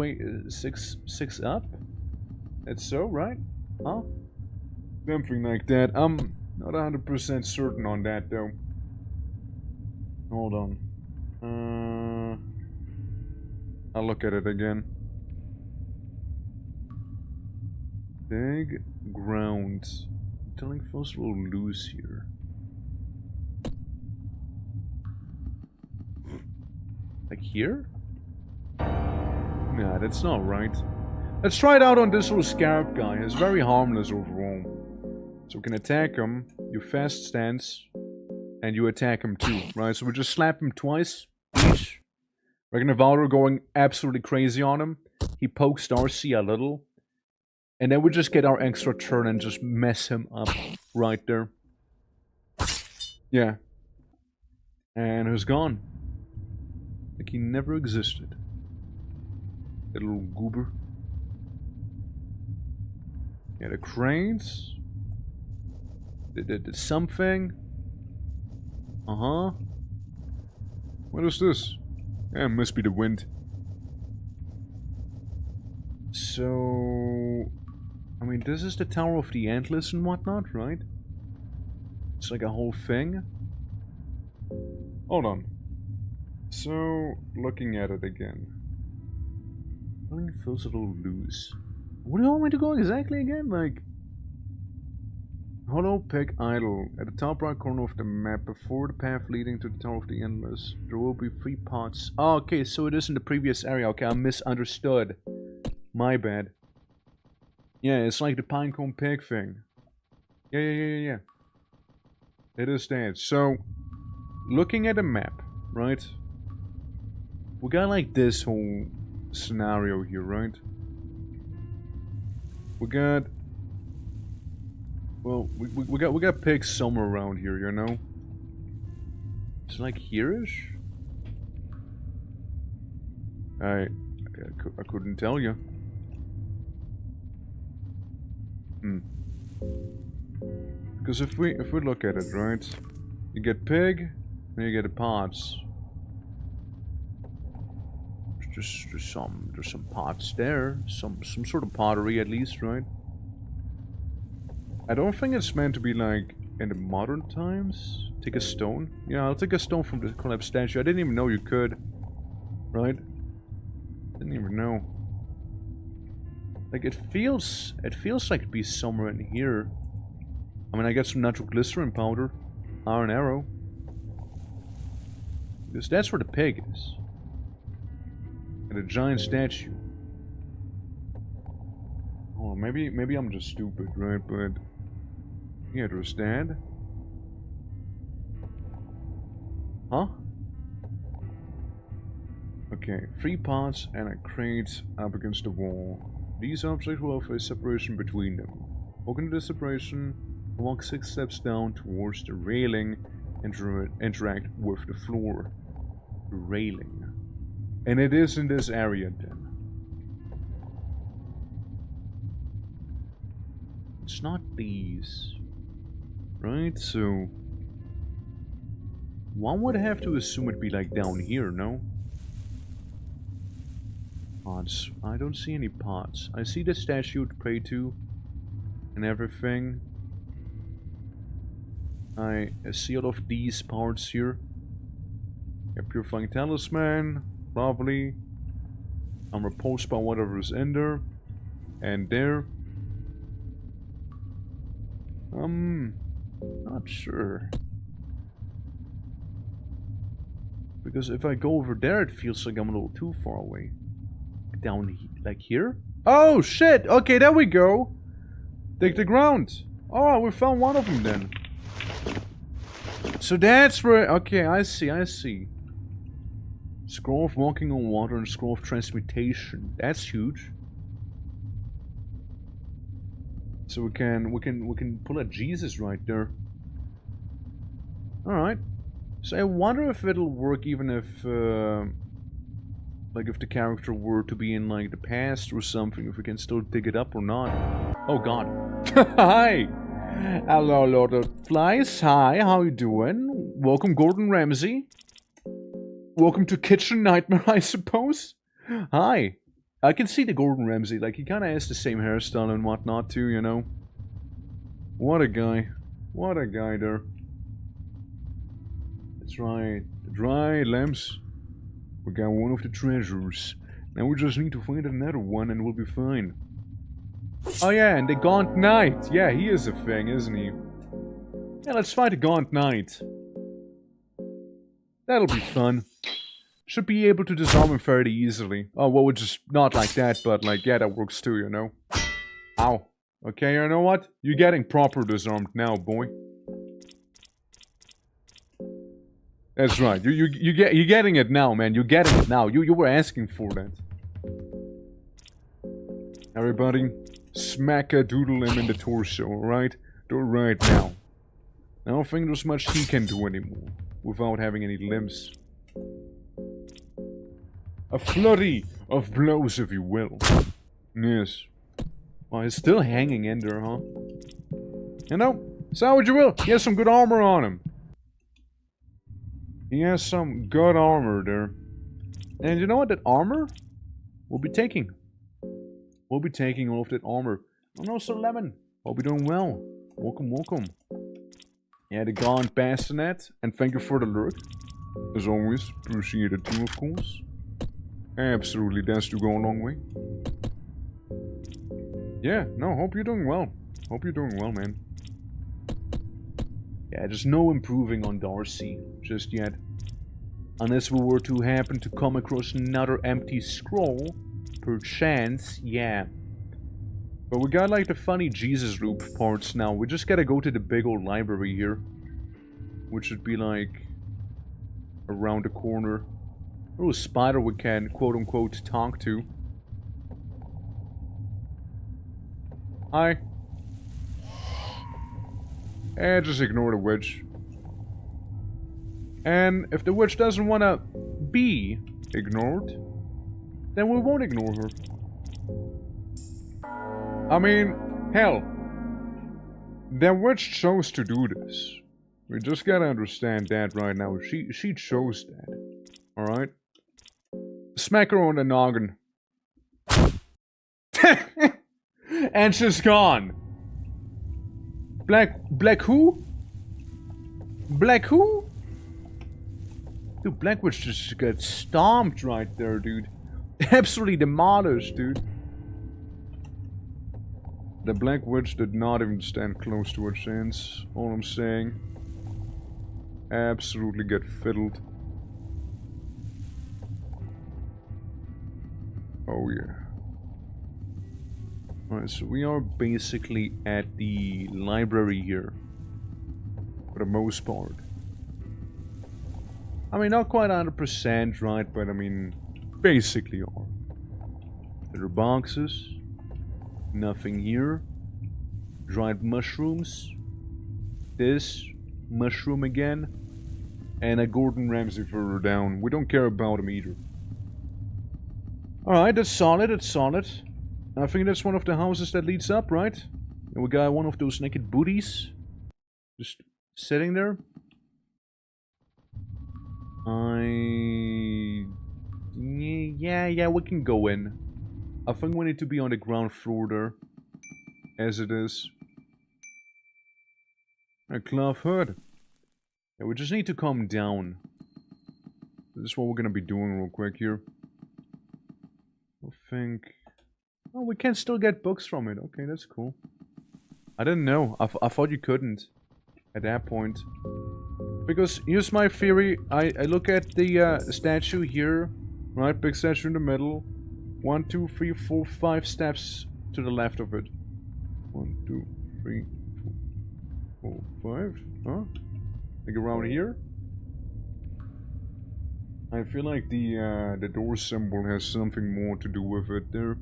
up? That's so, right? Huh? Something like that. I'm not 100% certain on that though. Hold on. I'll look at it again. Big ground. I'm telling feels a little loose here. Like here? Nah, that's not right. Let's try it out on this little scarab guy. It's very harmless overall. So we can attack him, you fast stance, and you attack him too, right? So we just slap him twice each. Ragnarvalder going absolutely crazy on him. He pokes Darcy a little. And then we just get our extra turn and just mess him up right there. Yeah. And who's gone? Like he never existed. That little goober. Yeah, the cranes. The something. Uh-huh. What is this? Yeah, it must be the wind. So... I mean, this is the Tower of the Endless and whatnot, right? It's like a whole thing. Hold on. So, looking at it again. I mean, it feels a little loose. Where do you want me to go exactly again? Like... Hollow Pig Idol. At the top right corner of the map, before the path leading to the Tower of the Endless, there will be 3 pots. Oh, okay, so it is in the previous area. Okay, I misunderstood. My bad. Yeah, it's like the Pinecone Pig thing. Yeah. It is that. So, looking at the map, right? We got like this whole scenario here, right? We got... Well, we got pigs somewhere around here, you know? It's like here-ish? I couldn't tell you. Because if we look at it, right? You get pig, and you get the pots. There's some pots there, some sort of pottery at least, right? I don't think it's meant to be like in the modern times. Take a stone. Yeah, I'll take a stone from the collapsed statue. I didn't even know you could. Right? Didn't even know. Like it feels like it'd be somewhere in here. I mean, I got some natural glycerin powder, iron arrow. Because that's where the pig is. And a giant statue. Oh, maybe I'm just stupid, right? But yeah, there's that. Huh? Okay, 3 pots and a crate up against the wall. These objects will have a separation between them. Walk into the separation, walk 6 steps down towards the railing, and interact with the floor. The railing. And it is in this area then. It's not these. Right, so... One would have to assume it'd be like down here, no? Pots. I don't see any pots. I see the statue to pray to. And everything. I see all of these parts here. A purifying talisman. Probably. I'm repulsed by whatever is in there. And there. Not sure. Because if I go over there, it feels like I'm a little too far away. Down, like here? Oh, shit! Okay, there we go! Dig the ground! Alright, we found one of them then. So that's where... Okay, I see. Scroll of walking on water and scroll of transmutation. That's huge. So we can pull a Jesus right there. Alright. So I wonder if it'll work even if like if the character were to be in like the past or something, if we can still dig it up or not. Oh god. Hi! Hello Lord of Flies, hi, how you doing? Welcome Gordon Ramsay. Welcome to Kitchen Nightmare, I suppose? Hi. I can see the Gordon Ramsay, like he kinda has the same hairstyle and whatnot too, you know? What a guy. What a guy there. That's right. The dry lamps. We got one of the treasures. Now we just need to find another one and we'll be fine. Oh yeah, and the Gaunt Knight. Yeah, he is a thing, isn't he? Yeah, let's fight the Gaunt Knight. That'll be fun. Should be able to disarm him fairly easily. Oh, well, just not like that, but like, yeah, that works too, you know? Ow. Okay, you know what? You're getting proper disarmed now, boy. That's right. You're getting it now, man. You're getting it now. You were asking for that. Everybody, smack a doodle him in the torso, alright? Do it right now. I don't think there's much he can do anymore without having any limbs. A flurry of blows, if you will. Yes. Well, he's still hanging in there, huh? You know, say what you will. He has some good armor on him. He has some good armor there. And you know what? That armor? We'll be taking. We'll be taking all of that armor. Oh no, Sir Lemon. Hope you're doing well. Welcome, welcome. Yeah, the Gaunt Bassinet. And thank you for the lurk. As always, appreciate it too, of course. Absolutely, that's to go a long way. Yeah, no, hope you're doing well. Hope you're doing well, man. Yeah, there's no improving on Darcy just yet. Unless we were to happen to come across another empty scroll, perchance, yeah. But we got like the funny Jesus loop parts now. We just gotta go to the big old library here. Which should be like around the corner. A little spider we can quote unquote talk to. Hi. And just ignore the witch. And if the witch doesn't want to be ignored, then we won't ignore her. I mean, hell, the witch chose to do this. We just gotta understand that right now. She chose that. Alright? Smack her on the noggin. And she's gone. Black who? Black who? Dude, Black Witch just got stomped right there, dude. Absolutely demolished, dude. The Black Witch did not even stand close to her chance. All I'm saying. Absolutely get fiddled. Oh yeah. Alright, so we are basically at the library here. For the most part. I mean, not quite 100%, right? But I mean, basically are. There are boxes. Nothing here. Dried mushrooms. This mushroom again. And a Gordon Ramsay further down. We don't care about him either. Alright, that's solid, that's solid. I think that's one of the houses that leads up, right? And we got one of those naked booties. Just sitting there. Yeah, we can go in. I think we need to be on the ground floor there. As it is. A cloth hood. Yeah, we just need to calm down. This is what we're gonna be doing real quick here. I think... Oh, we can still get books from it. Okay, that's cool. I didn't know. I thought you couldn't. At that point. Because, here's my theory. I look at the statue here. Right, big statue in the middle. 1, 2, 3, 4, 5 steps to the left of it. 1, 2, 3, 4, 5. Huh? Like around here? I feel like the door symbol has something more to do with it there.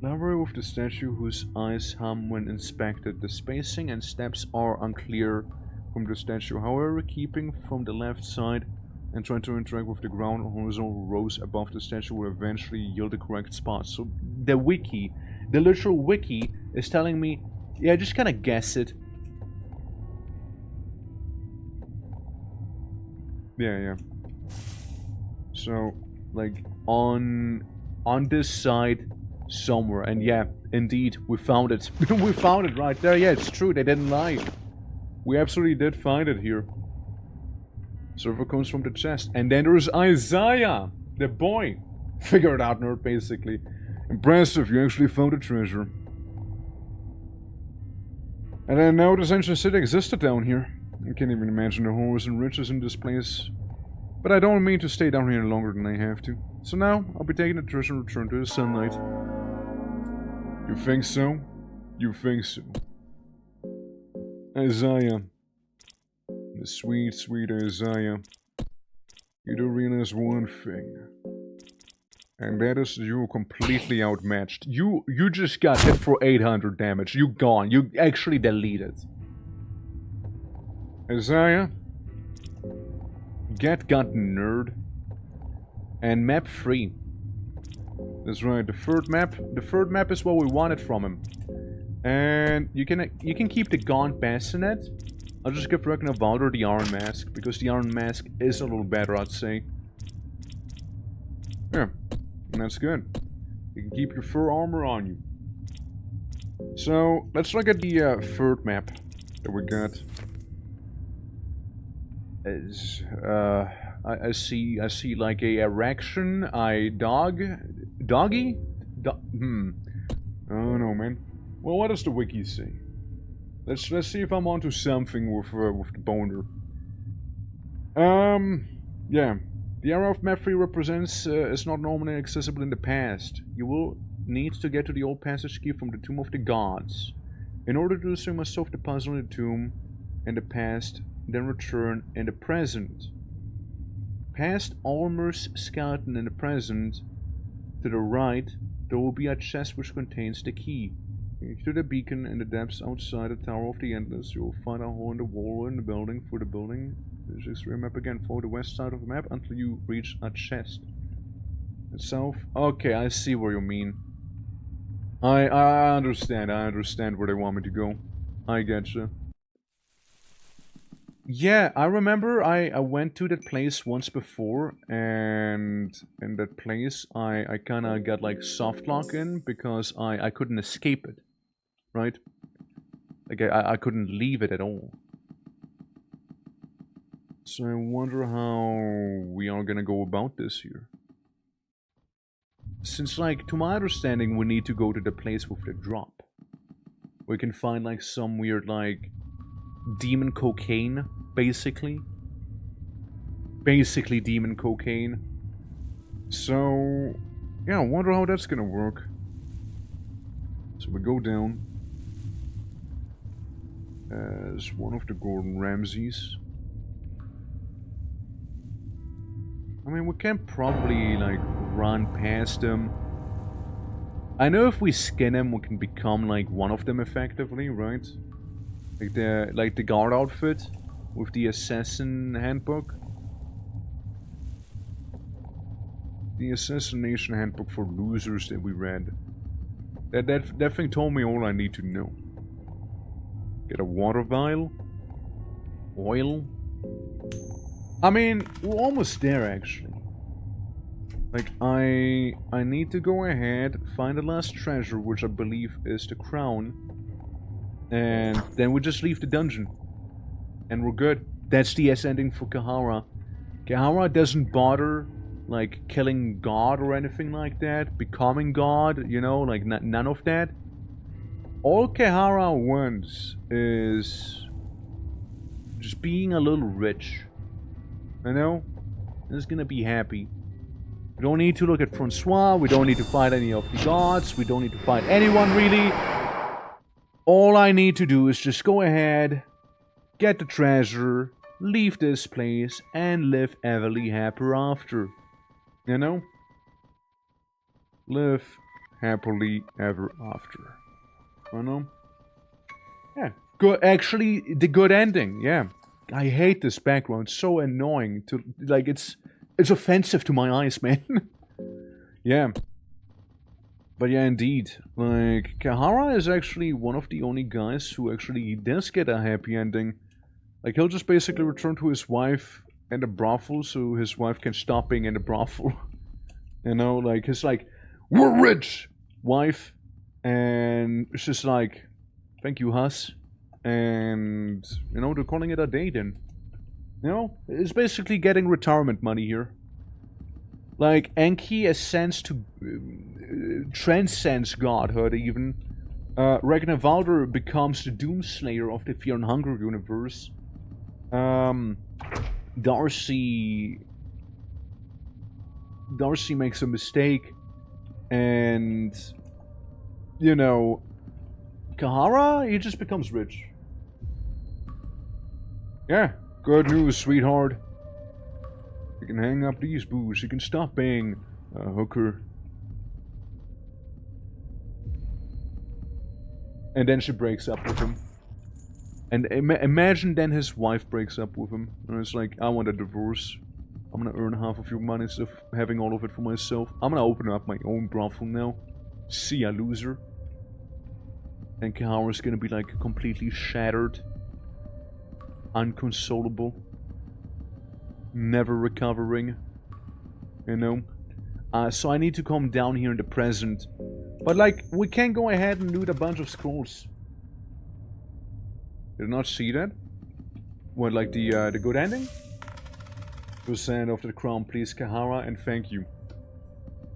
Library with the statue whose eyes hum when inspected. The spacing and steps are unclear from the statue. However, keeping from the left side and trying to interact with the ground horizontal rows above the statue will eventually yield the correct spot. So the wiki, the literal wiki, is telling me, yeah, just kind of guess it. Yeah. So, like, on this side somewhere, and yeah, indeed, we found it. We found it right there. Yeah, it's true, they didn't lie. We absolutely did find it here. Server comes from the chest. And then there's Isaiah, the boy. Figure it out, nerd, basically. Impressive, you actually found a treasure. And I know this ancient city existed down here. I can't even imagine the horrors and riches in this place. But I don't mean to stay down here longer than I have to. So now, I'll be taking the treasure and return to the sunlight. You think so? You think so? Isaiah. The sweet, sweet Isaiah. You do realize one thing. And that is you're completely outmatched. You just got hit for 800 damage. You gone. You actually deleted. Isaiah. Get gotten, nerd. And map 3. That's right, the third map. The third map is what we wanted from him. And you can keep the Gaunt Bassinet. I'll just give Ragnar Valder the Iron Mask, because the Iron Mask is a little better, I'd say. Yeah, and that's good. You can keep your fur armor on you. So, let's look at the third map that we got. I see like a erection, doggy? I don't know, man. Well, what does the wiki say? Let's see if I'm onto something with the boner. Yeah. The area of map 3 represents is not normally accessible in the past. You will need to get to the old passage key from the Tomb of the Gods. In order to do so, you must solve the puzzle in the tomb in the past, then return in the present. Past Almer's skeleton in the present. To the right, there will be a chest which contains the key. To the beacon in the depths outside the Tower of the Endless, you will find a hole in the wall in the building. For the building, this is your map again. Follow the west side of the map until you reach a chest. Itself. Okay, I see where you mean. I understand. I understand where they want me to go. I getcha. Yeah, I remember I went to that place once before, and in that place I kinda got like soft lock in because I couldn't escape it. Right? Like I couldn't leave it at all. So I wonder how we are gonna go about this here. Since, like, to my understanding, we need to go to the place with the drop. We can find, like, some weird, like, demon cocaine, basically. Basically demon cocaine. So, yeah, I wonder how that's gonna work. So we go down as one of the Gordon Ramsays. I mean, we can probably, like, run past them. I know if we skin them, we can become, like, one of them effectively, right? Like the guard outfit with the assassin handbook. The assassination handbook for losers that we read. That thing told me all I need to know. Get a water vial. Oil. I mean, we're almost there, actually. Like, I need to go ahead, find the last treasure, which I believe is the crown. And then we just leave the dungeon. And we're good. That's the S ending for Kahara. Kahara doesn't bother, like, killing God or anything like that. Becoming God, you know, like, none of that. All Kahara wants is just being a little rich. You know? He's gonna be happy. We don't need to look at Francois, we don't need to fight any of the gods, we don't need to fight anyone really. All I need to do is just go ahead, get the treasure, leave this place, and live happily ever after. You know? Live happily ever after. You know? Yeah. Good. Actually, the good ending, yeah. I hate this background. It's so annoying to, like, it's offensive to my eyes, man. Yeah. But yeah, indeed. Like, Kahara is actually one of the only guys who actually does get a happy ending. Like, he'll just basically return to his wife and the brothel so his wife can stop being in the brothel. You know, like, his, like, we're rich! Wife. And it's just like, thank you, Huss. And, you know, they're calling it a day then. You know, it's basically getting retirement money here. Like, Enki ascends to... transcends godhood, even. Ragnar Valder becomes the Doomslayer of the Fear and Hunger universe. Darcy makes a mistake. And... you know... Kahara, he just becomes rich. Yeah, good news, sweetheart. You can hang up these boots. You can stop being a hooker. And then she breaks up with him. And imagine then his wife breaks up with him. And it's like, I want a divorce. I'm gonna earn half of your money instead of having all of it for myself. I'm gonna open up my own brothel now. See ya, loser. And Kahara's gonna be like completely shattered. Unconsolable. Never recovering. You know? So I need to come down here in the present. But like, we can go ahead and loot a bunch of scrolls. Did not see that? What, like the good ending? Percent of the crown, please, Kahara, and thank you.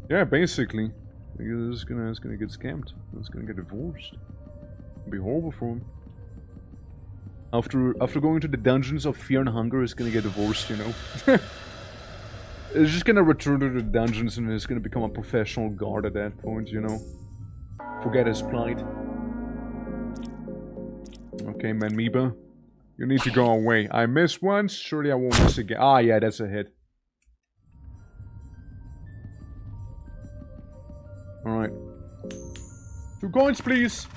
Yeah, basically. It's gonna get scammed. It's gonna get divorced. It'll be horrible for him. After going to the dungeons of fear and hunger, he's gonna get divorced, you know. He's just gonna return to the dungeons and he's gonna become a professional guard at that point, you know. Forget his plight. Okay, Manmeba. You need to go away. I missed once, surely I won't miss again. Ah, yeah, that's a hit. Alright. 2 coins, please!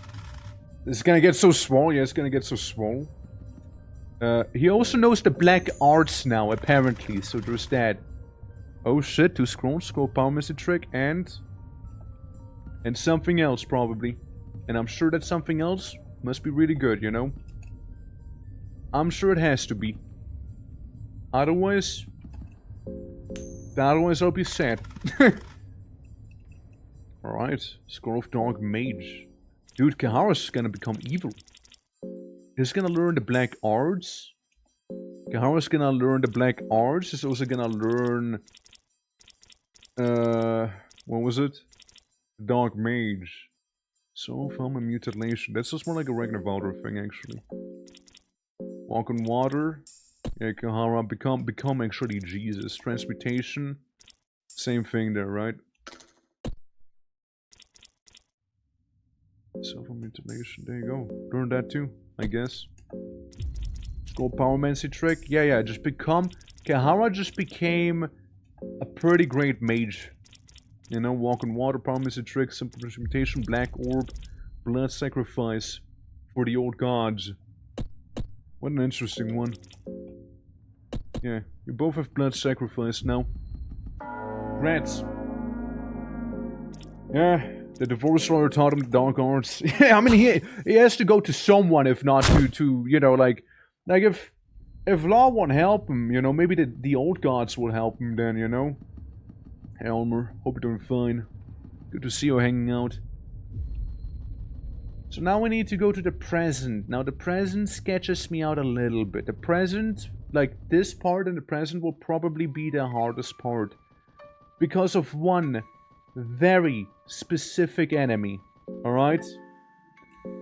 This is gonna get so small. Yeah, it's gonna get so small. He also knows the black arts now, apparently, so there's that. Oh shit, 2 scrolls, scroll power message trick, and something else, probably. And I'm sure that something else must be really good, you know? I'm sure it has to be. Otherwise I'll be sad. Alright, Scroll of Dark Mage. Dude, Kahara's gonna become evil. He's gonna learn the black arts. Kahara's gonna learn the black arts. He's also gonna learn... what was it? Dark Mage. Soul Foam and Mutilation. That's just more like a regular Valor thing, actually. Walk on Water. Yeah, Kahara, become actually Jesus. Transmutation. Same thing there, right? Self-mutilation, there you go. Learn that too, I guess. Gold Powermancy trick. Yeah, just become... Kahara just became a pretty great mage. You know, Walk on Water, Powermancy trick, Simple Transmutation, Black Orb, Blood Sacrifice for the old gods. What an interesting one. Yeah, you both have Blood Sacrifice now. Rats. Yeah, the divorce lawyer taught him the dark arts. Yeah, I mean, he has to go to someone, if not to you know, like if Law won't help him, you know, maybe the old gods will help him then, you know. Elmer, hope you're doing fine. Good to see you hanging out. So now we need to go to the present. Now the present sketches me out a little bit. The present, like this part in the present, will probably be the hardest part. Because of one very specific enemy. Alright?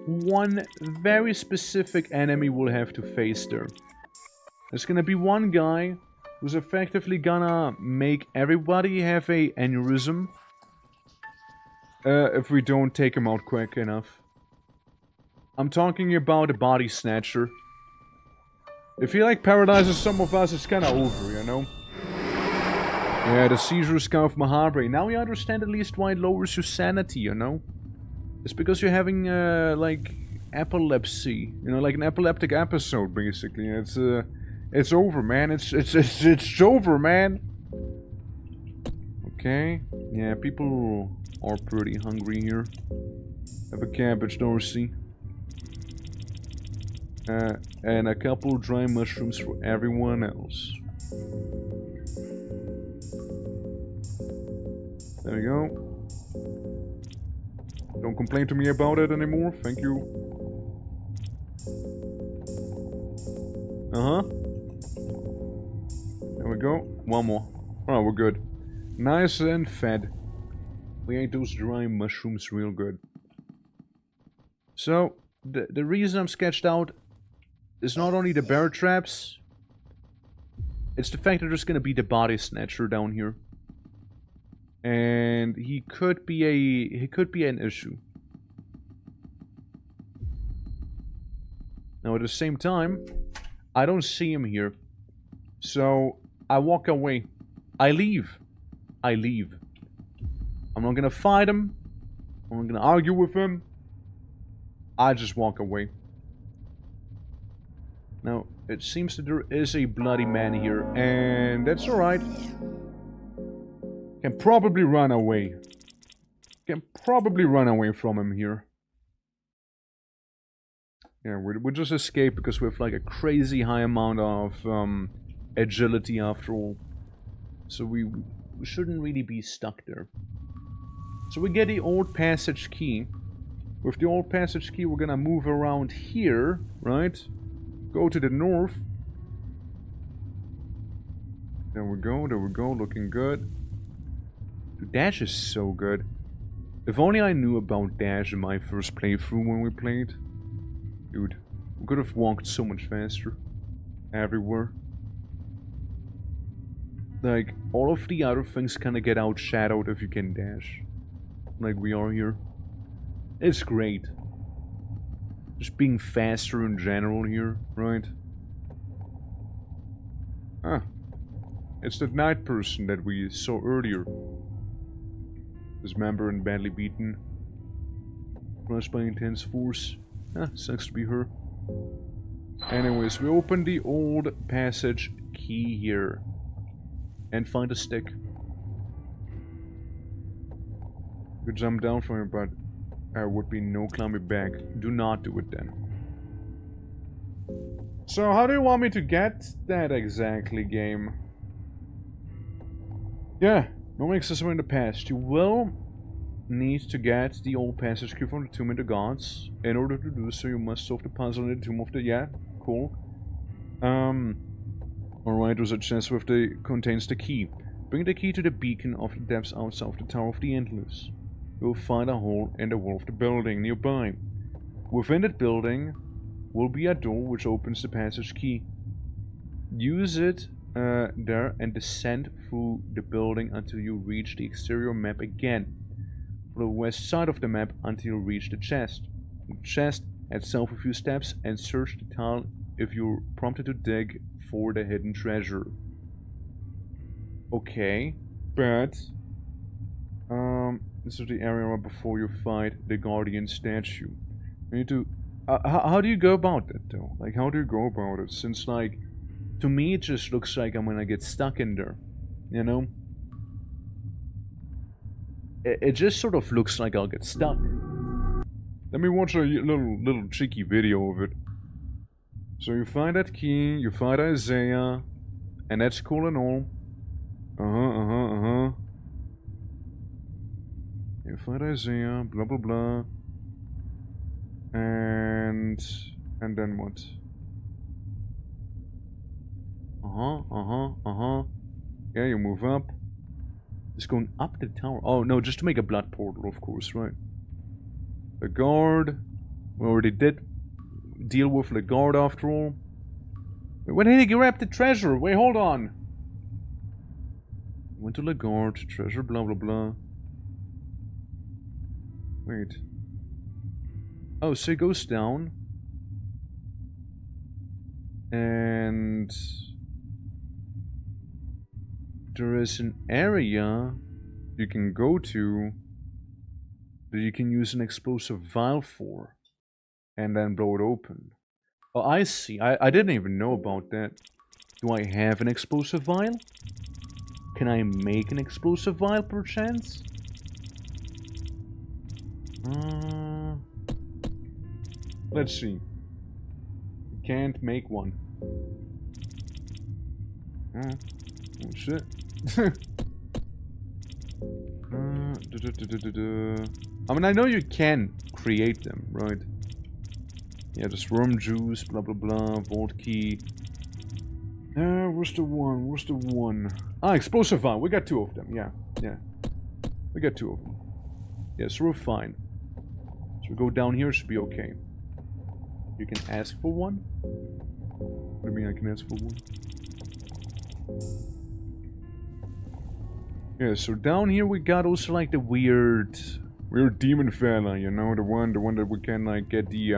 One very specific enemy we'll have to face there. There's gonna be one guy who's effectively gonna make everybody have a aneurysm. If we don't take him out quick enough. I'm talking about a body snatcher. If he like paralyzes some of us, it's kinda over, you know? Yeah, the seizure scar of Mahabre. Now we understand at least why it lowers your sanity, you know? It's because you're having, like, epilepsy. You know, like an epileptic episode, basically. It's over, man. It's over, man. Okay. Yeah, people are pretty hungry here. Have a cabbage, Dorsey. And a couple dry mushrooms for everyone else. There you go. Don't complain to me about it anymore. Thank you. Uh-huh. There we go. One more. Oh, we're good. Nice and fed. We ate those dry mushrooms real good. So, the reason I'm sketched out is not only the bear traps, it's the fact that there's gonna be the body snatcher down here. And he could be an issue. Now at the same time, I don't see him here. So I walk away. I leave. I'm not gonna fight him. I'm not gonna argue with him. I just walk away. Now, it seems that there is a bloody man here, and that's alright. Can probably run away. Can probably run away from him here. Yeah, we just escape because we have like a crazy high amount of agility after all. So we shouldn't really be stuck there. So we get the old passage key. With the old passage key, we're gonna move around here, right? Go to the north. There we go, looking good. Dude, Dash is so good. If only I knew about Dash in my first playthrough when we played. Dude, we could have walked so much faster. Everywhere. Like, all of the other things kinda get outshadowed if you can dash. Like we are here. It's great. Just being faster in general here, right? Ah. It's that night person that we saw earlier. Dismembered and badly beaten. Crushed by intense force. Ah, sucks to be her. Anyways, we open the old passage key here. And find a stick. You could jump down from it, but there would be no climbing back. Do not do it then. So, how do you want me to get that exactly, game? Yeah, no accessible in the past. You will need to get the old passage key from the Tomb of the Gods. In order to do so, you must solve the puzzle in the Tomb of the... Yeah, cool. Alright, there's a chest with the... contains the key. Bring the key to the beacon of the depths outside of the Tower of the Endless. You will find a hole in the wall of the building nearby. Within that building will be a door which opens the passage key. Use it there and descend through the building until you reach the exterior map again. Follow the west side of the map until you reach the chest. From the chest, head south a few steps and search the tile if you're prompted to dig for the hidden treasure. Okay, but this is the area before you fight the guardian statue. You need to... how do you go about that though? Like, how do you go about it? Since, like, to me it just looks like I'm gonna get stuck in there, you know? It just sort of looks like I'll get stuck. Let me watch a little cheeky video of it. So you find that key, you find Isaiah, and that's cool and all. You find Isaiah, blah blah blah. And then what? Yeah, you move up. It's going up the tower. Oh no, just to make a blood portal, of course, right? The guard. We already did deal with the guard after all. When did he grab the treasure? Wait, hold on. Went to the guard, treasure, blah blah blah. Wait. Oh, so it goes down. And there is an area you can go to that you can use an explosive vial for. And then blow it open. Oh, I see. I didn't even know about that. Do I have an explosive vial? Can I make an explosive vial, perchance? Let's see. Can't make one. Oh shit. I mean, I know you can create them, right? Yeah, just worm juice, blah blah blah, vault key. Where's the one? Where's the one? Ah, explosive vial. We got two of them. Yeah, yeah. We got two of them. Yeah, so we're fine. So we go down here, should be okay. You can ask for one? What do you mean I can ask for one? Yeah, so down here we got also like the weird demon fella, you know, the one that we can like get the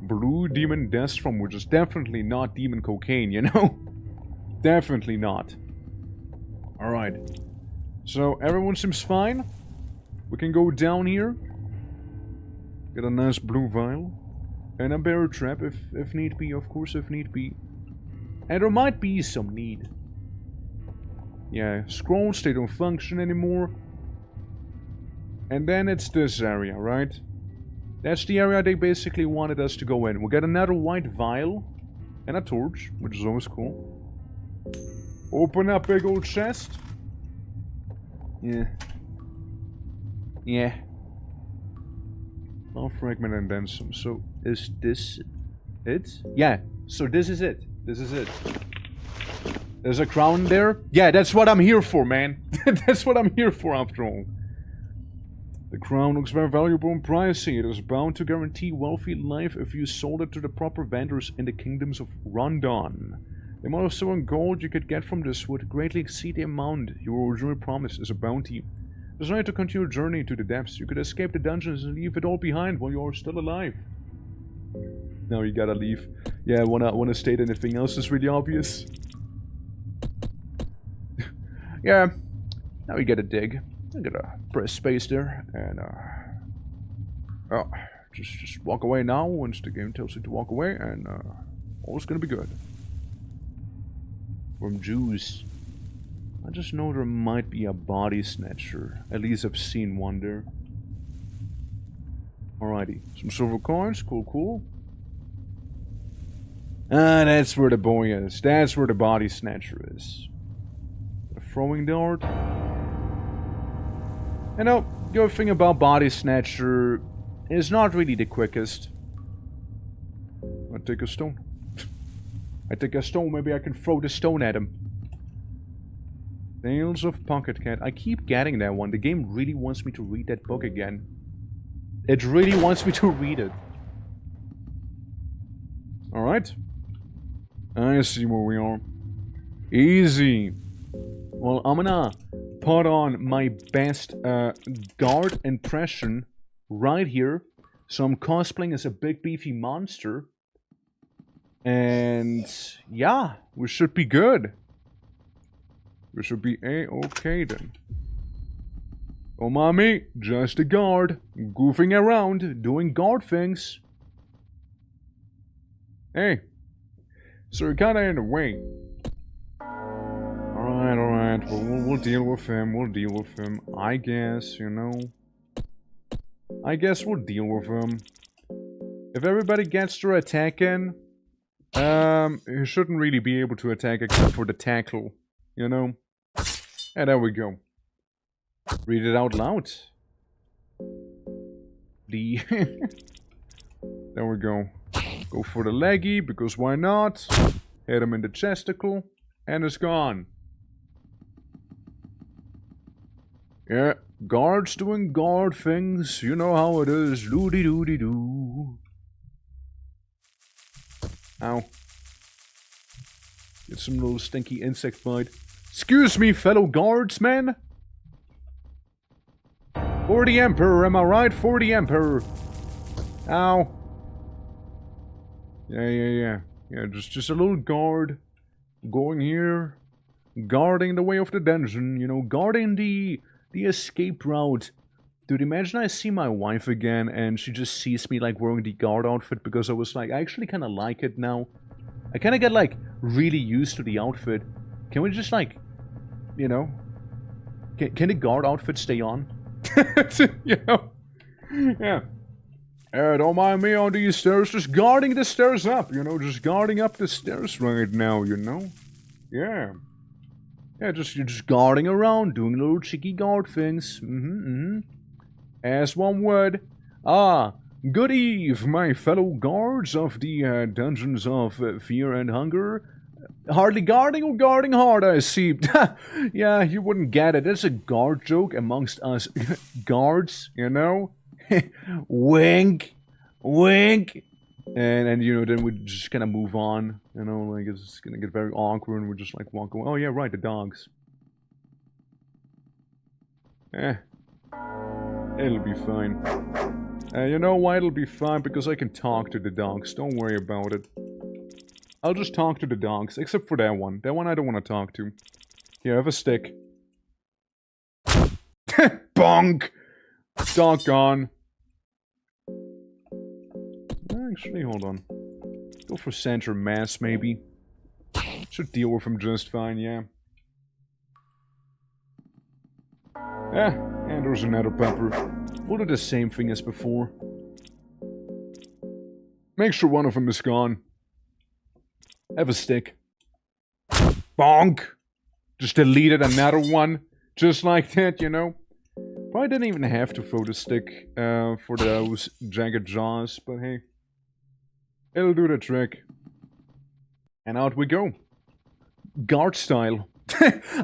blue demon dust from, which is definitely not demon cocaine, you know? Definitely not. Alright. So everyone seems fine. We can go down here. Get a nice blue vial. And a bear trap if need be, of course, if need be. And there might be some need. Yeah, scrolls, they don't function anymore. And then it's this area, right? That's the area they basically wanted us to go in. We'll get another white vial and a torch, which is always cool. Open up big old chest. Yeah. Yeah. Well, fragment and then some. So, is this it? Yeah. So this is it. This is it. There's a crown there? Yeah, that's what I'm here for, man. That's what I'm here for, after all. The crown looks very valuable and pricey. It is bound to guarantee wealthy life if you sold it to the proper vendors in the kingdoms of Rondon. The amount of silver and gold you could get from this would greatly exceed the amount you were originally promised as a bounty. Desire to continue your journey to the depths. You could escape the dungeons and leave it all behind while you are still alive. Now you gotta leave. Yeah, wanna state anything else is really obvious. Yeah. Now you gotta dig. I'm gonna press space there and oh, just walk away now once the game tells you to walk away, and all's gonna be good. From Jews. I just know there might be a body snatcher. At least I've seen one there. Alrighty. Some silver coins. Cool, cool. Ah, that's where the boy is. That's where the body snatcher is. A throwing dart. You know, the other thing about body snatcher is not really the quickest. I take a stone. I take a stone, maybe I can throw the stone at him. Tales of Pocket Cat. I keep getting that one. The game really wants me to read that book again. It really wants me to read it. Alright. I see where we are. Easy. Well, I'm gonna put on my best guard impression right here. So I'm cosplaying as a big beefy monster. And yeah, we should be good. We should be A-okay then. Oh mommy, just a guard. Goofing around, doing guard things. Hey. So you're kinda in the way. Alright. We'll deal with him. We'll deal with him. I guess, you know. I guess we'll deal with him. If everybody gets their attack in, he shouldn't really be able to attack except for the tackle. You know? And there we go. Read it out loud. There we go. Go for the leggy, because why not? Hit him in the chesticle, and it's gone. Yeah, guards doing guard things. You know how it is. Doody-doody-doo. Ow. Get some little stinky insect bite. Excuse me, fellow guardsmen. For the Emperor, am I right? For the Emperor. Ow. Yeah, just a little guard. Going here. Guarding the way of the dungeon, you know, guarding the escape route. Dude, imagine I see my wife again and she just sees me like wearing the guard outfit, because I was like, I actually kind of like it now. I kind of get like really used to the outfit. Can we just like, you know, can the guard outfit stay on? You know? Yeah. Don't mind me on these stairs, just guarding the stairs up, you know, just guarding up the stairs right now, you know? Yeah. Yeah, you're just guarding around, doing little cheeky guard things. As one would. Ah, good eve, my fellow guards of the dungeons of fear and hunger. Hardly guarding or guarding hard, I see. Yeah, you wouldn't get it. It's a guard joke amongst us guards, you know? Wink, wink. And you know, then we just kind of move on, you know, like it's gonna get very awkward and we're just like walk away. Oh yeah, right, the dogs. It'll be fine. You know why it'll be fine? Because I can talk to the dogs, don't worry about it. I'll just talk to the dogs, except for that one. That one I don't want to talk to. Here, have a stick. Bonk! Dog gone. Actually, hold on. Go for center mass, maybe. Should deal with him just fine, yeah. And there's another pepper. We'll do the same thing as before. Make sure one of them is gone. Have a stick. Bonk! Just deleted another one. Just like that, you know? Probably didn't even have to throw the stick for those jagged jaws, but hey. It'll do the trick. And out we go. Guard style.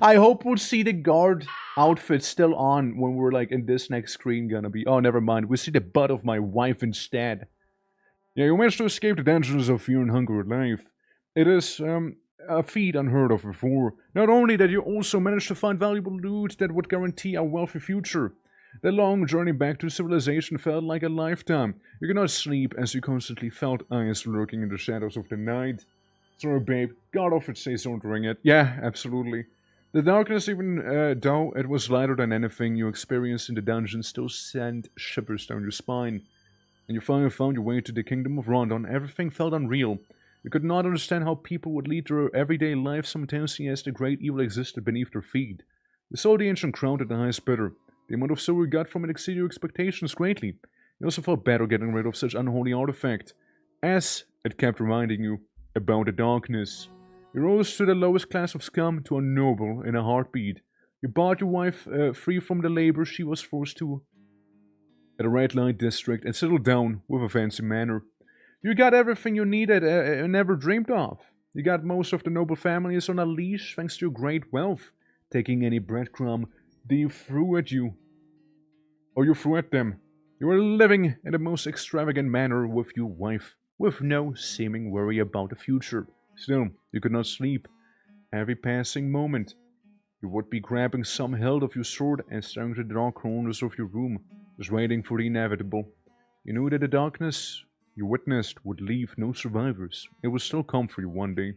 I hope we'll see the guard outfit still on when we're like in this next screen gonna be. Oh, never mind. We see the butt of my wife instead. Yeah, you managed to escape the dangers of fear and hunger at life. It is a feat unheard of before. Not only that, you also managed to find valuable loot that would guarantee a wealthy future. The long journey back to civilization felt like a lifetime. You could not sleep as you constantly felt eyes lurking in the shadows of the night. Sorry, babe. God offered say so during it. Yeah, absolutely. The darkness, even though it was lighter than anything you experienced in the dungeon, still sent shivers down your spine. And you finally found your way to the kingdom of Rondon. Everything felt unreal. You could not understand how people would lead their everyday lives simultaneously as the great evil existed beneath their feet. You saw the ancient crown at the highest bidder. The amount of silver you got from it exceeded your expectations greatly. You also felt better getting rid of such unholy artifact, as it kept reminding you about the darkness. You rose to the lowest class of scum to a noble in a heartbeat. You bought your wife free from the labor she was forced to at a red light district and settled down with a fancy manor. You got everything you needed and never dreamed of. You got most of the noble families on a leash thanks to your great wealth, taking any breadcrumb they threw at you, or you threw at them. You were living in the most extravagant manner with your wife, with no seeming worry about the future. Still, you could not sleep. Every passing moment, you would be grabbing some hilt of your sword and staring into the dark corners of your room, just waiting for the inevitable. You knew that the darkness you witnessed would leave no survivors. It would still come for you one day.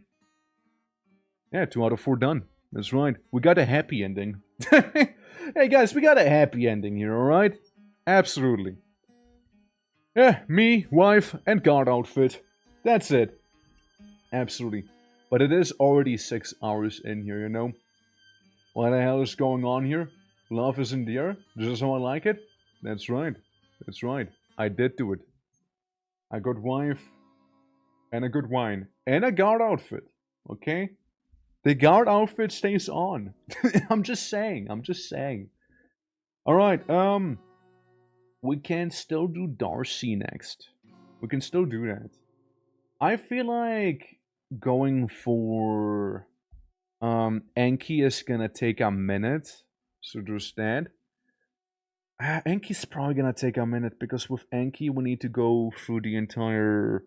Yeah, 2 out of 4 done. That's right. We got a happy ending. Hey guys, we got a happy ending here, alright? Absolutely. Yeah, me, wife, and guard outfit. That's it. Absolutely. But it is already 6 hours in here, you know? What the hell is going on here? Love is in the air? Does someone like it? That's right. That's right. I did do it. I got wife, and a good wine, and a guard outfit. Okay? The guard outfit stays on. I'm just saying. I'm just saying. Alright, we can still do Darcy next. We can still do that. I feel like going for Enki is gonna take a minute. So there's that. Enki's probably gonna take a minute because with Enki we need to go through the entire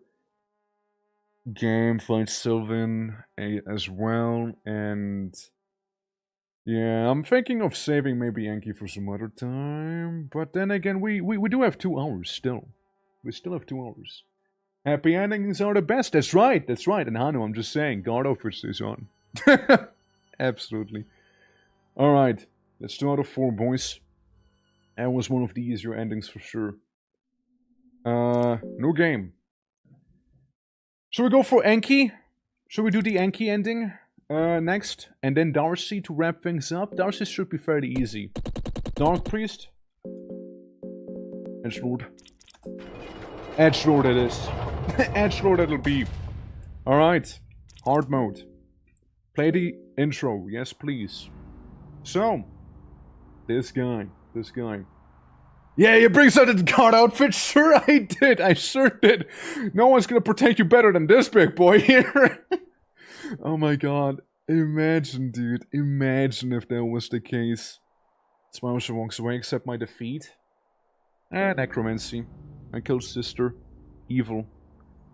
game, find Sylvan as well, and yeah, I'm thinking of saving maybe Enki for some other time, but then again, we do have 2 hours still. We still have 2 hours. Happy endings are the best. That's right, and Hanu, I'm just saying, guard office is on. Absolutely. Alright, that's 2 out of 4, boys. That was one of the easier endings for sure. No game. Should we go for Enki? Should we do the Enki ending next? And then Darcy to wrap things up? Darcy should be fairly easy. Dark Priest. Edgelord. Edgelord it is. Edgelord it'll be. Alright. Hard mode. Play the intro. Yes, please. So. This guy. Yeah, you brings out the guard outfit. Sure I did. I sure did. No one's gonna protect you better than this big boy here. Oh my god. Imagine, dude. Imagine if that was the case. Smasher walks away, accept my defeat. Necromancy. I killed sister. Evil.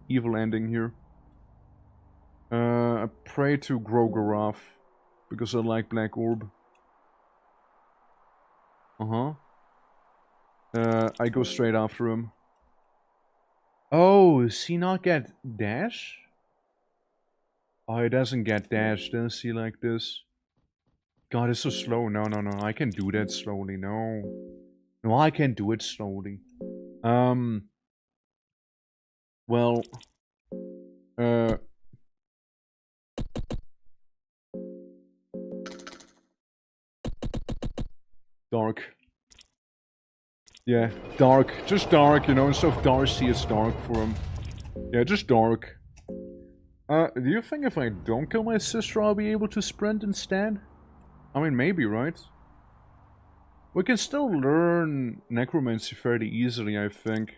Evil ending here. I pray to Grogorath. Because I like Black Orb. I go straight after him. Oh, does he not get dash? Oh, he doesn't get dash, does he, like this? God, it's so slow. No, I can do that slowly. No, I can do it slowly. Well, dark. Yeah, dark. Just dark, you know, instead of Darcy, it's dark for him. Yeah, just dark. Do you think if I don't kill my sister, I'll be able to sprint instead? I mean, maybe, right? We can still learn necromancy fairly easily, I think.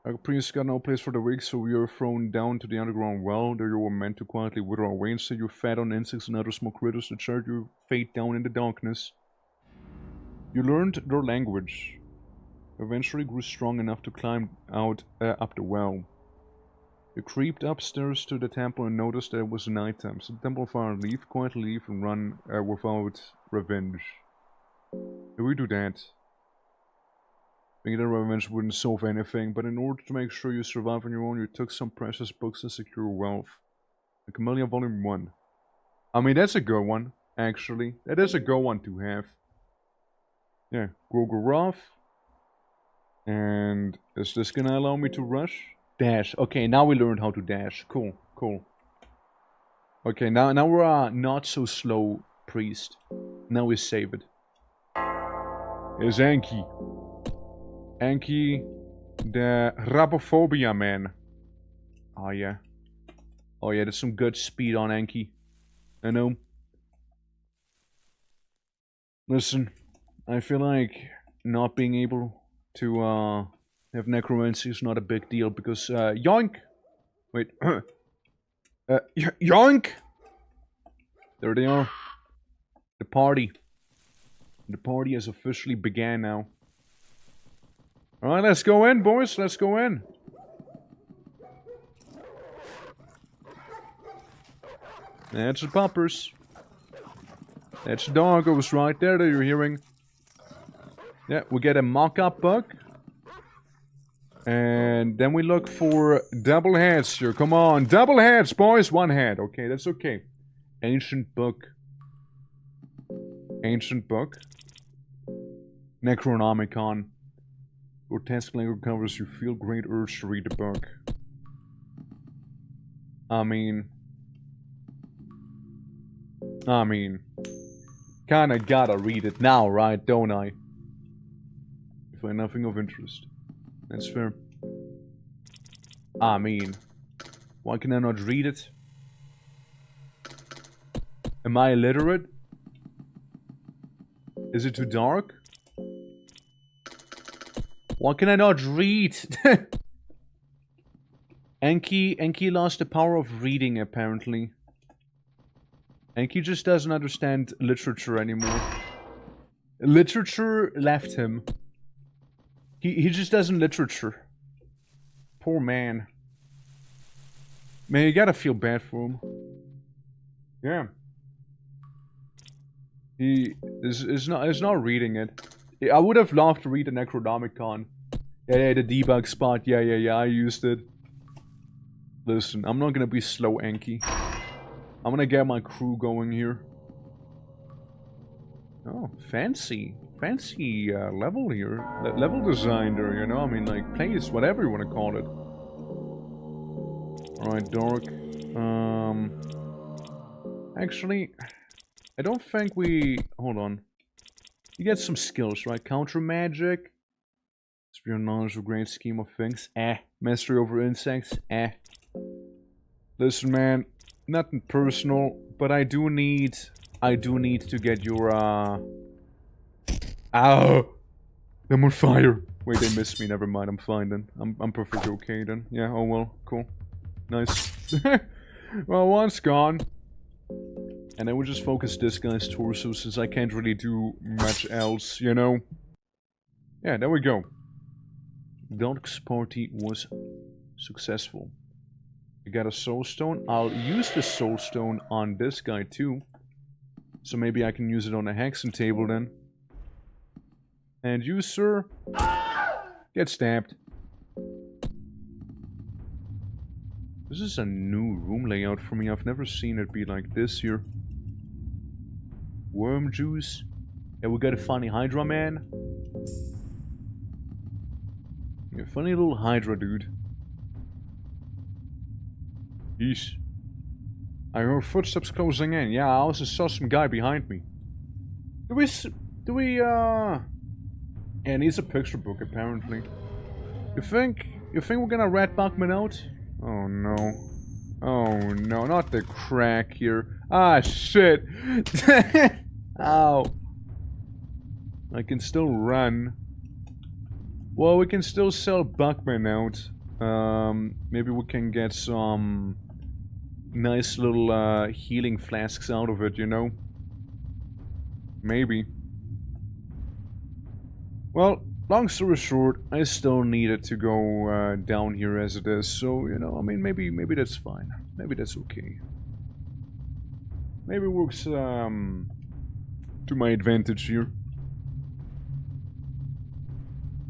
Our priest got no place for the weak, so we were thrown down to the underground well. There you were meant to quietly wither away. Instead you fed on insects and other small critters that shared your fate down in the darkness. You learned their language. Eventually grew strong enough to climb out up the well. You creeped upstairs to the temple and noticed that it was nighttime, so the temple fire quietly leave and run without revenge. Did we do that? Thinking that revenge wouldn't solve anything, but in order to make sure you survive on your own, you took some precious books and secure wealth. The Camellia Volume 1. I mean, that's a good one, actually. That is a good one to have. Yeah, Grogoroth. And is this gonna allow me to rush? Dash. Okay, now we learned how to dash. Cool, cool. Okay, now we're a not so slow priest. Now we save it. Here's Enki. Enki, the Rabophobia man. Oh yeah. Oh yeah, there's some good speed on Enki. I know. Listen, I feel like not being able to have necromancy is not a big deal because yoink! Wait. Yoink! There they are. The party. The party has officially began now. Alright, let's go in, boys. Let's go in. That's the poppers. That's the doggos right there that you're hearing. Yeah, we get a mock-up bug. And then we look for double heads here. Come on, double heads, boys. One head. Okay, that's okay. Ancient book. Ancient book. Necronomicon. Grotesque language covers you feel great urge to read the book. I mean, kinda gotta read it now, right? Don't I? I find nothing of interest. That's fair. I mean, why can I not read it? Am I illiterate? Is it too dark? Why can I not read? Enki lost the power of reading, apparently. Enki just doesn't understand literature anymore. Literature left him. He just doesn't literature. Poor man. Man, you gotta feel bad for him. Yeah. He is not reading it. I would have loved to read the Necronomicon. Yeah, the debug spot. Yeah, I used it. Listen, I'm not gonna be slow, Enki. I'm gonna get my crew going here. Oh, fancy. Fancy level here. Level design there, you know? I mean, like, place, whatever you want to call it. Alright, dark. Actually, I don't think we... Hold on. You get some skills, right? Counter magic. Espionage, a great scheme of things. Mastery over insects. Listen, man. Nothing personal, but I do need to get your, Ow! I'm on fire! Wait, they missed me, never mind, I'm fine then. I'm perfectly okay then. Yeah, oh well, cool. Nice. Well, one's gone. And I will just focus this guy's torso since I can't really do much else, you know? Yeah, there we go. Dark's party was successful. I got a soul stone. I'll use the soul stone on this guy too. So maybe I can use it on a hexen table then. And you, sir, get stabbed. This is a new room layout for me. I've never seen it be like this here. Worm juice. Yeah, we got a funny Hydra man. Yeah, funny little Hydra dude. Yeesh. I heard footsteps closing in. Yeah, I also saw some guy behind me. Yeah, it needs a picture book, apparently. You think we're gonna rat Bachman out? Oh no. Oh no, not the crack here. Ah, shit. Ow. I can still run. Well, we can still sell Buckman out. Maybe we can get some nice little healing flasks out of it, you know? Maybe. Well, long story short, I still needed to go down here as it is, so, you know, I mean, maybe that's fine. Maybe that's okay. Maybe it works to my advantage here.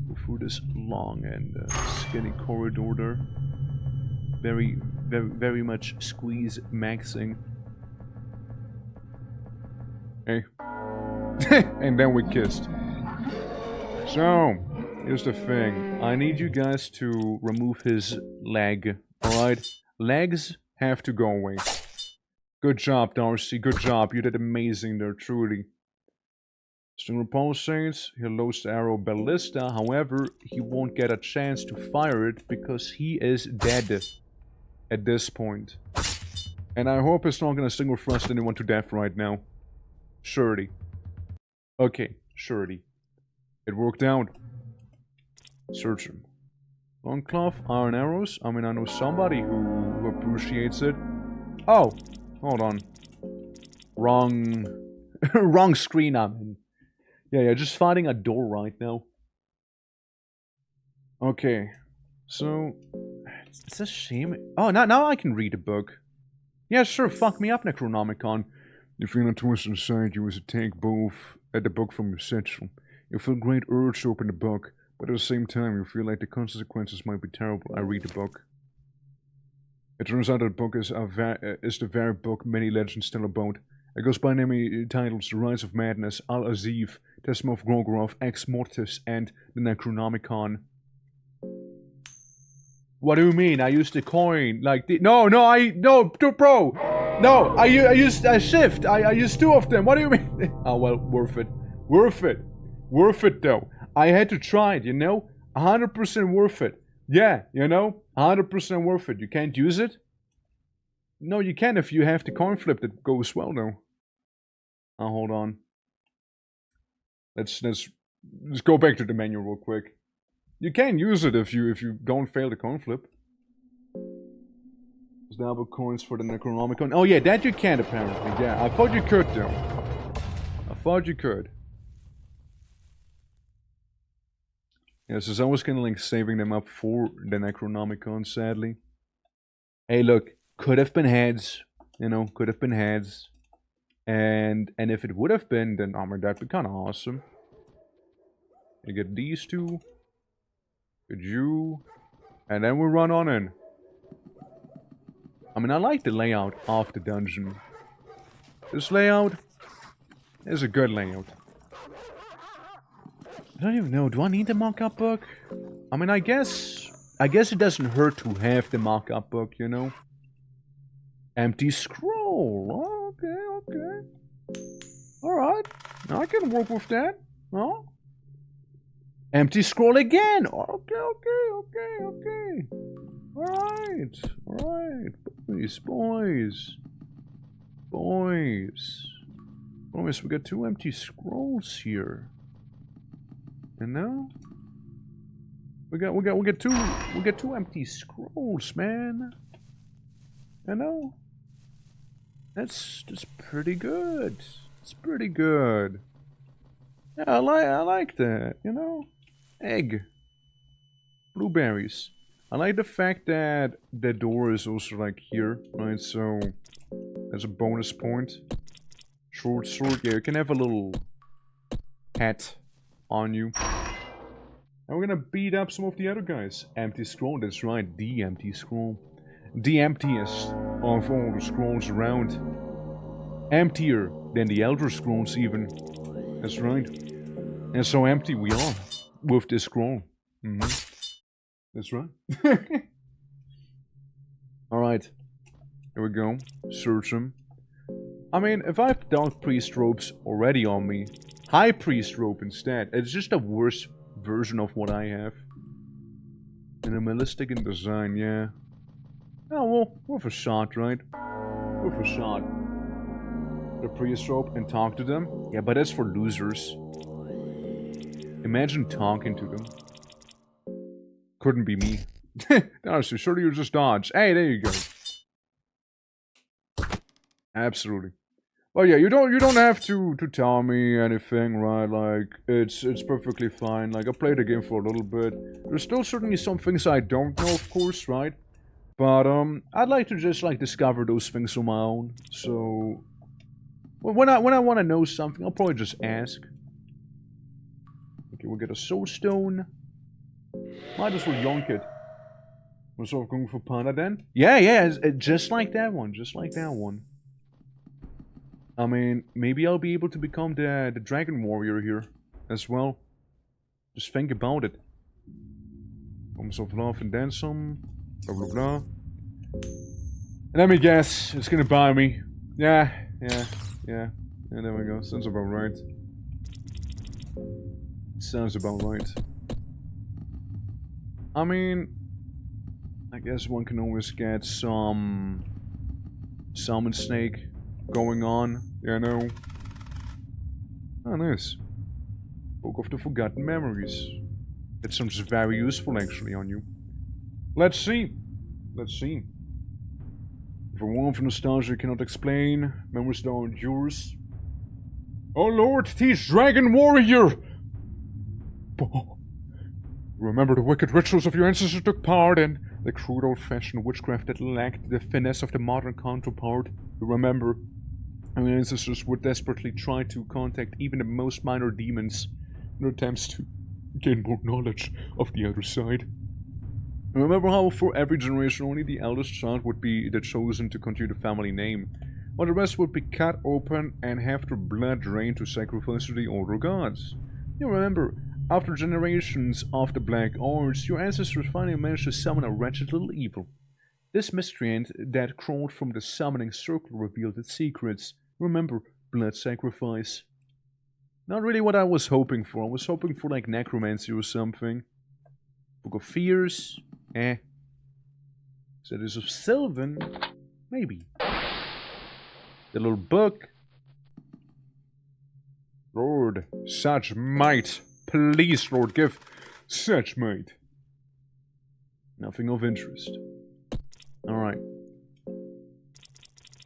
Go through this long and skinny corridor there. Very much squeeze maxing. Hey. And then we kissed. So, here's the thing. I need you guys to remove his leg. Alright? Legs have to go away. Good job, Darcy. Good job. You did amazing there, truly. Stinger pulsates. He loads the arrow ballista. However, he won't get a chance to fire it because he is dead at this point. And I hope it's not gonna Stinger thrust anyone to death right now. Surely. Okay, surely. It worked out. Search him. Long cloth, iron arrows. I mean, I know somebody who appreciates it. Oh, hold on. Wrong... wrong screen I'm in. Yeah, just finding a door right now. Okay. So... it's a shame... oh, now I can read a book. Yeah, sure, fuck me up, Necronomicon. You feel a twist inside you as you take both at the book from your satchel. You feel a great urge to open the book, but at the same time you feel like the consequences might be terrible. I read the book. It turns out that the book is the very book many legends tell about. It goes by many titles: The Rise of Madness, Al-Aziv, Testament of Gorgoroth, Ex Mortis, and the Necronomicon. What do you mean? I used the coin, like the... No, bro! No, I used a shift. I used two of them. What do you mean? Oh, well, worth it. Worth it. Worth it, though. I had to try it, you know? 100% worth it. Yeah, you know? 100% worth it. You can't use it? No, you can if you have the coin flip that goes well, though. Oh, hold on. Let's go back to the menu real quick. You can use it if you don't fail the coin flip. Double coins for the Necronomicon. Oh yeah, that you can't apparently. Yeah, I thought you could though. I thought you could. Yeah, so I was kind of like saving them up for the Necronomicon, sadly. Hey, look, could have been heads. You know, could have been heads. And if it would have been, then I mean that'd be kind of awesome. You get these two. Get you, and then we run on in. I mean, I like the layout of the dungeon. This layout is a good layout. I don't even know, do I need the mock-up book? I mean, I guess it doesn't hurt to have the mock-up book, you know? Empty scroll, okay. Alright, I can work with that, huh? Empty scroll again, okay. Alright. Boys. We got two empty scrolls here. And now we got two empty scrolls, man. You know? That's pretty good. It's pretty good. Yeah, I like that, you know? Egg. Blueberries. I like the fact that the door is also like here, right? So that's a bonus point. Short sword, yeah, you can have a little hat on you. And we're gonna beat up some of the other guys. Empty scroll, that's right, the empty scroll. The emptiest of all the scrolls around. Emptier than the Elder Scrolls even. That's right. And so empty we are with this scroll. That's right. Alright. Here we go. Search them. I mean, if I have Dark Priest robes already on me, High Priest robe instead. It's just a worse version of what I have. Minimalistic in design, yeah. Oh, well, worth a shot, right? Worth a shot. The Priest robe and talk to them? Yeah, but that's for losers. Imagine talking to them. Couldn't be me. Honestly, surely you just dodge. Hey, there you go. Absolutely. Well, yeah, you don't have to tell me anything, right? Like, it's perfectly fine. Like, I played the game for a little bit. There's still certainly some things I don't know, of course, right? But, I'd like to just, like, discover those things on my own. So, well, when I want to know something, I'll probably just ask. Okay, we'll get a soul stone. Might as well yonk it. We're sort of going for Panda then? Yeah, just like that one, just like that one. I mean, maybe I'll be able to become the Dragon Warrior here as well. Just think about it. Promise of love and then some. Blah blah blah. And let me guess, it's gonna buy me. Yeah, there we go. Sounds about right. Sounds about right. I mean, I guess one can always get some salmon snake going on, you know. Oh, nice. Book of the Forgotten Memories. It sounds very useful, actually, on you. Let's see. Let's see. For warmth and nostalgia you cannot explain, memories don't endures. Oh Lord, teach Dragon Warrior! Remember the wicked rituals of your ancestors took part in, the crude old-fashioned witchcraft that lacked the finesse of the modern counterpart. You remember, our ancestors would desperately try to contact even the most minor demons in attempts to gain more knowledge of the other side. Remember how for every generation only the eldest child would be the chosen to continue the family name, while the rest would be cut open and have their blood drained to sacrifice to the older gods. You remember, after generations of the Black Arts, your ancestors finally managed to summon a wretched little evil. This miscreant that crawled from the summoning circle revealed its secrets. Remember, blood sacrifice. Not really what I was hoping for. I was hoping for like necromancy or something. Book of Fears? Eh. Cities of Sylvan? Maybe. The little book? Lord, such might. Please, Lord, give such might. Nothing of interest. Alright.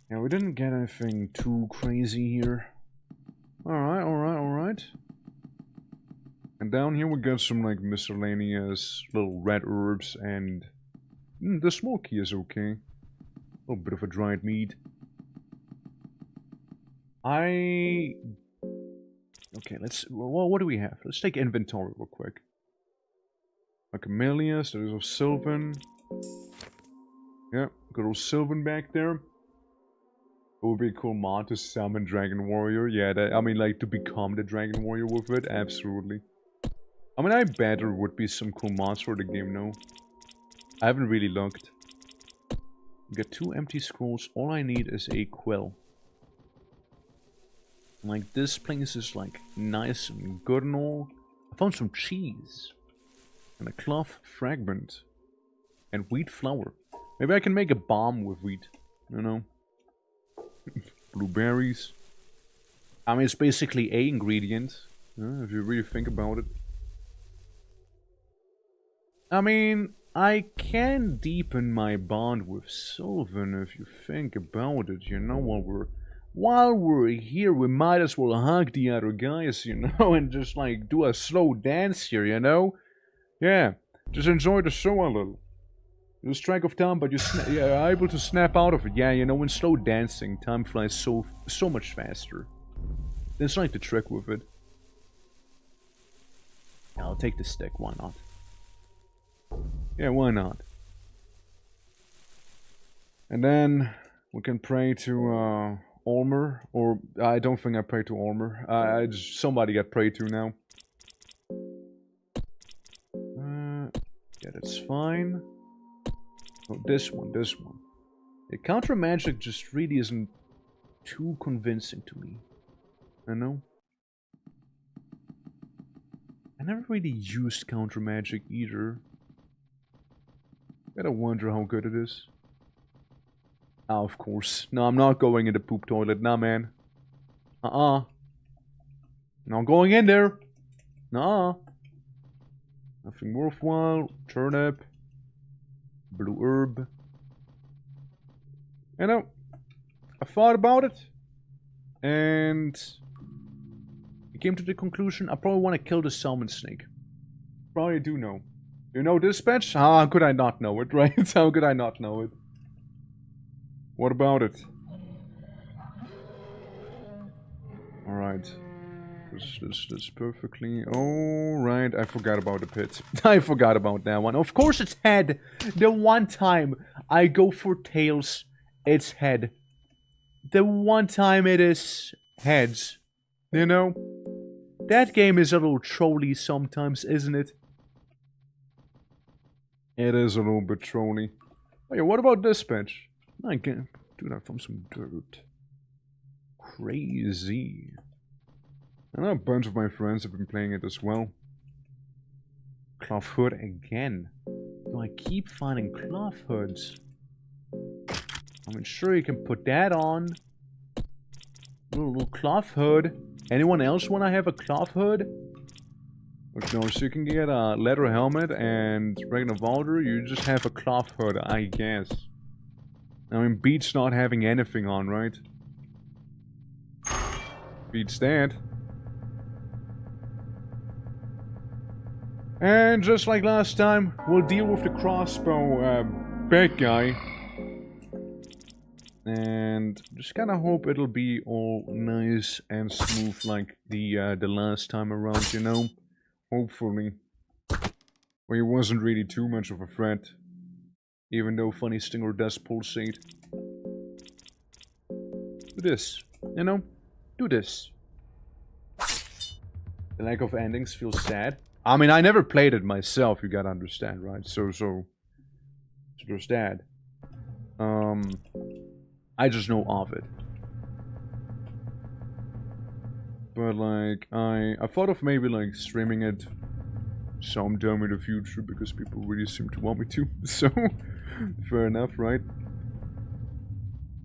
Yeah, we didn't get anything too crazy here. Alright. And down here we got some like miscellaneous little red herbs and... the smoky is okay. A little bit of a dried meat. Okay, let's... Well, what do we have? Let's take inventory real quick. A camellia, so there's a Sylvan. Yeah, good old Sylvan back there. It would be a cool mod to summon Dragon Warrior. Yeah, I mean, like, to become the Dragon Warrior with it. Absolutely. I mean, I bet there would be some cool mods for the game, no? I haven't really looked. We got 2 empty scrolls. All I need is a quill. Like, this place is, like, nice and good and all. I found some cheese. And a cloth fragment. And wheat flour. Maybe I can make a bomb with wheat. You know? Blueberries. I mean, it's basically a ingredient. If you really think about it. I mean, I can deepen my bond with Sylvan if you think about it. You know, while we're here, we might as well hug the other guys, you know, and just, like, do a slow dance here, you know? Yeah, just enjoy the show a little. You lose track of time, but you're able to snap out of it. Yeah, you know, when slow dancing, time flies so much faster. That's like the trick with it. Yeah, I'll take the stick, why not? Yeah, why not? And then we can pray to Olmer, or I don't think I pray to Olmer. Somebody got prayed to now. Yeah, that's fine. Oh, this one. The counter magic just really isn't too convincing to me. I know. I never really used counter magic either. Gotta wonder how good it is. Ah, of course. No, I'm not going in the poop toilet. Nah, man. Not going in there. Nah. Nothing worthwhile. Turnip. Blue herb. You know, I thought about it. And I came to the conclusion I probably want to kill the salmon snake. Probably do know. You know dispatch? How could I not know it, right? How could I not know it? What about it? Alright. This perfectly. Alright, I forgot about the pit. I forgot about that one. Of course it's head. The one time I go for tails, it's head. The one time it is heads. You know? That game is a little trolly sometimes, isn't it? It is a little bit trolly. Oh yeah, what about this bench? I can do that from some dirt. Crazy. I know a bunch of my friends have been playing it as well. Cloth hood again. Do I keep finding cloth hoods? I mean, sure you can put that on. Little cloth hood. Anyone else want to have a cloth hood? No, so you can get a leather helmet and regular Valder, you just have a cloth hood, I guess. I mean, beats not having anything on, right? Beats that. And just like last time, we'll deal with the crossbow bad guy. And just kind of hope it'll be all nice and smooth like the last time around, you know? Hopefully. Well, he wasn't really too much of a threat. Even though Funny Stinger does pulsate. Do this. You know? Do this. The lack of endings feels sad. I mean, I never played it myself, you gotta understand, right? So there's that. I just know of it. But like, I thought of maybe like streaming it sometime in the future because people really seem to want me to. So, fair enough, right?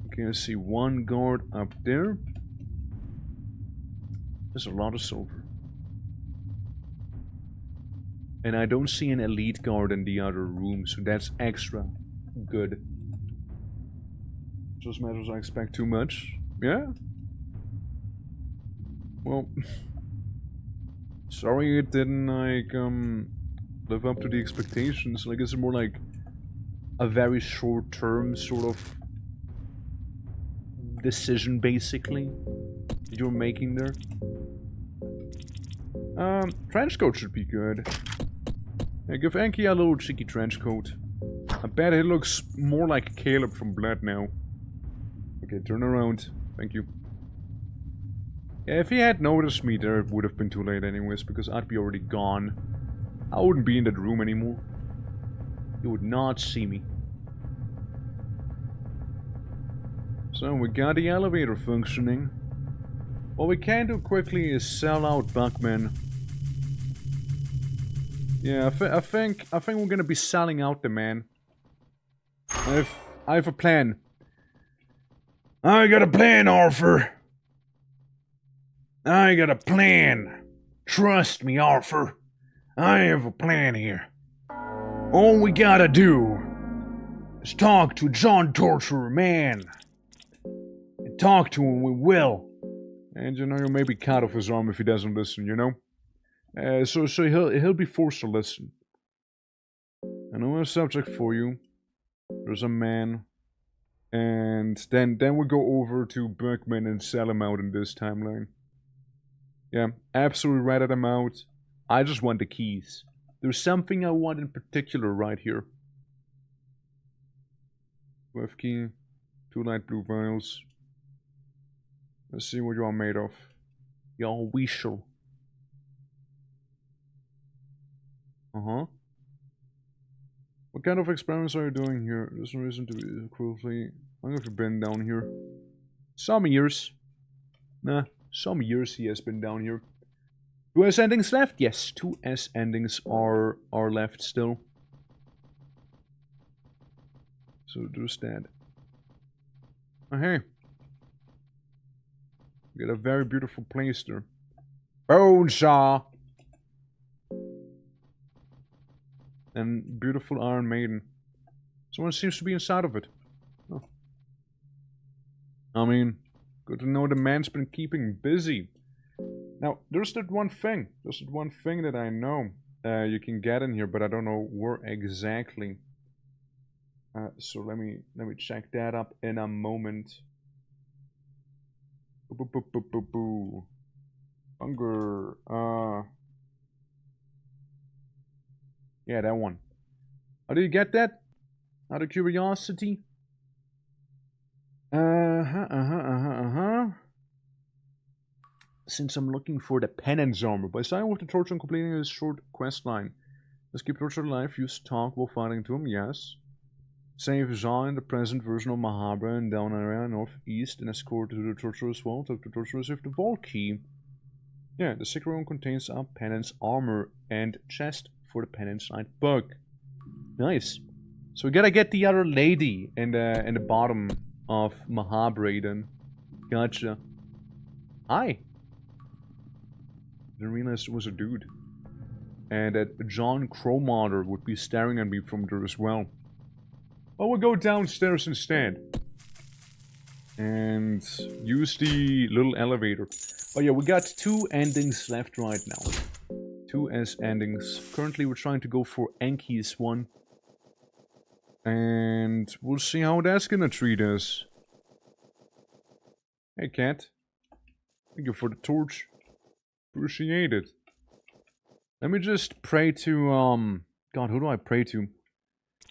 Okay, I see one guard up there. There's a lot of silver. And I don't see an elite guard in the other room, so that's extra good. Just matters I expect too much. Yeah? Well, sorry it didn't, like, live up to the expectations. Like, it's more like a very short-term sort of decision, basically, you're making there. Trench coat should be good. Yeah, give Enki a little cheeky trench coat. I bet it looks more like Caleb from Blood now. Okay, turn around. Thank you. Yeah, if he had noticed me there, it would have been too late anyways, because I'd be already gone. I wouldn't be in that room anymore. You would not see me. So, we got the elevator functioning. What we can do quickly is sell out Buckman. Yeah, I think we're gonna be selling out the man. I have a plan. I got a plan, Arthur. I got a plan. Trust me, Arthur. I have a plan here. All we gotta do is talk to John Torturer Man. And talk to him we will. And you know, you maybe cut off his arm if he doesn't listen, you know? So he'll be forced to listen. I know a subject for you. There's a man. And then we go over to Bergman and sell him out in this timeline. Yeah, absolutely ratted him out. I just want the keys. There's something I want in particular right here. 12 key, 2 light blue vials. Let's see what you are made of. Y'all we shall. Uh-huh. What kind of experiments are you doing here? There's no reason to be cruelty. How long have you been down here? Some years. Nah, some years he has been down here. 2 S endings left? Yes, 2 S endings are left still. So there's that. Oh hey. We got a very beautiful place there. Bonesaw! And beautiful Iron Maiden. Someone seems to be inside of it. Oh. I mean, good to know the man's been keeping busy. Now, there's that one thing. There's that one thing that I know you can get in here, but I don't know where exactly. So let me check that up in a moment. Boo. Hunger. Yeah, that one. How do you get that? Out of curiosity? Since I'm looking for the penance armor, by signing with the torture and completing this short quest line. Let's keep torture alive, use talk while fighting to him, yes. Save Jean, the present version of Mahabra, in down area northeast, and escort to the torture as well. Talk to torture with the vault key. Yeah, the secret room contains a penance armor and chest for the penance light bug. Nice. So we gotta get the other lady in the bottom of Mahabra then. Gotcha. Hi. Didn't realize it was a dude. And that John Crowmother would be staring at me from there as well. Well, we'll go downstairs instead. And use the little elevator. Oh yeah, we got 2 endings left right now. 2 S endings. Currently we're trying to go for Enki's one. And we'll see how that's gonna treat us. Hey cat. Thank you for the torch. Appreciate it. Let me just pray to, God, who do I pray to?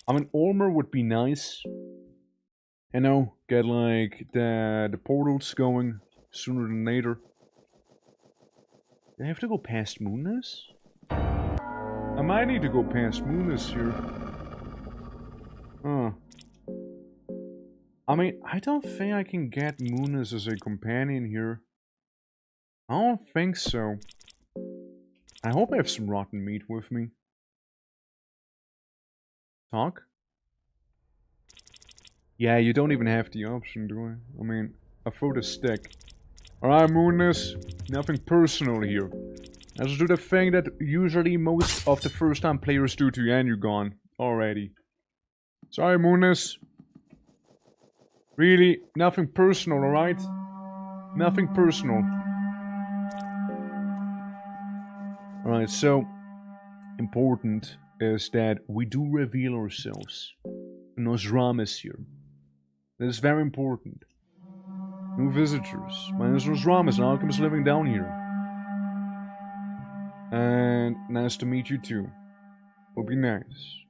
I mean, Ormer would be nice. You know, get like the portals going sooner than later. Do I have to go past Moonness? I might need to go past Moonness here. I mean, I don't think I can get Moonness as a companion here. I don't think so. I hope I have some rotten meat with me. Talk? Yeah, you don't even have the option, do I? I mean, I throw the stick. Alright, Moonness. Nothing personal here. Let's do the thing that usually most of the first time players do to you, and you're gone. Already. Sorry, Moonness. Really, nothing personal, alright? Nothing personal. Alright, so important is that we do reveal ourselves. Nosramis here. That is very important. New visitors. My name is Nosramis, an alchemist living down here. And nice to meet you too. Will be nice.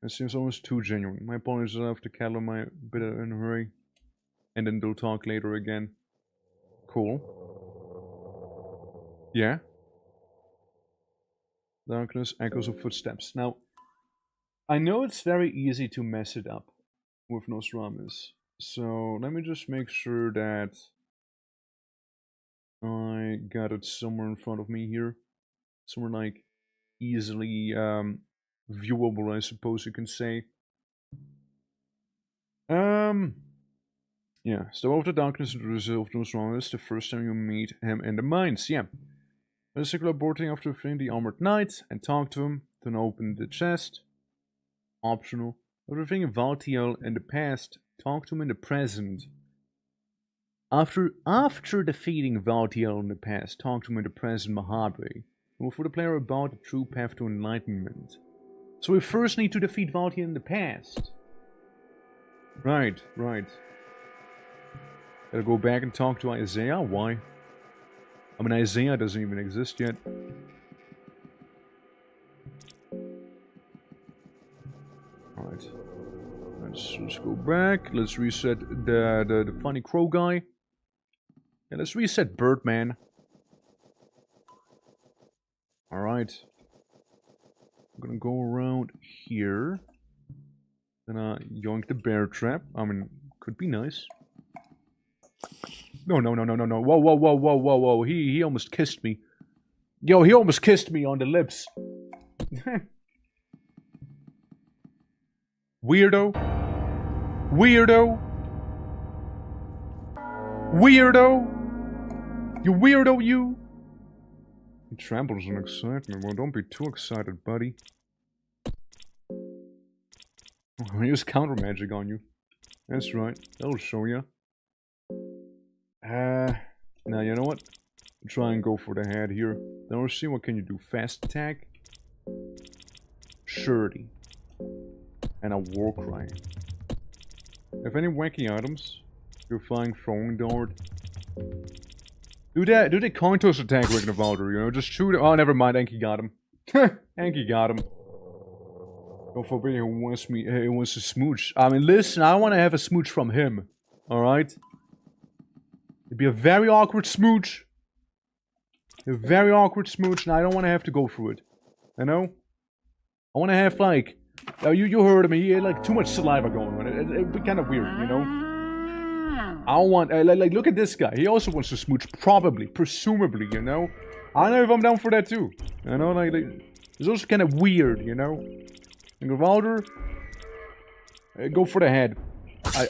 It seems almost too genuine. My apologies, I have to cattle my bit in a hurry. And then they'll talk later again. Cool. Yeah? Darkness, echoes of footsteps. Now, I know it's very easy to mess it up with Nosramis. So, let me just make sure that I got it somewhere in front of me here. Somewhere like easily viewable, I suppose you can say. Yeah, so of the darkness and the result of Nosramis the first time you meet him in the mines, yeah. Basically aborting after freeing the armored knight and talk to him, then open the chest. Optional. After freeing Valtiel in the past, talk to him in the present. After defeating Valtiel in the past, talk to him in the present Mahabra. Move for the player about the true path to enlightenment. So we first need to defeat Valtiel in the past. Right. Gotta go back and talk to Isaiah? Why? I mean, Isaiah doesn't even exist yet. Alright. Let's go back. Let's reset the funny crow guy. Yeah, let's reset Birdman. Alright. I'm gonna go around here. Gonna yoink the bear trap. I mean, could be nice. No. Whoa. He almost kissed me. Yo, he almost kissed me on the lips. Weirdo. You weirdo, you. He trambles on excitement. Well, don't be too excited, buddy. I'll use counter magic on you. That's right. That'll show you. Now you know what? Try and go for the head here. Now let's see what can you do. Fast attack. Surety. And a war cry. Have any wacky items? Your flying throwing dart. Do the coin toss attack, Rignavalder, you know, just shoot it. Oh, never mind, Enki got him. Enki got him. Go for me who wants me, who wants to smooch. I mean, listen, I want to have a smooch from him. Alright? It'd be a very awkward smooch. A very awkward smooch, and I don't want to have to go through it. You know? I want to have, like... you heard me, he had, like, too much saliva going on. It'd be kind of weird, you know? I don't want... like, look at this guy. He also wants to smooch. Probably. Presumably, you know? I don't know if I'm down for that, too. You know, like... It's also kind of weird, you know? And Grivalder... go for the head.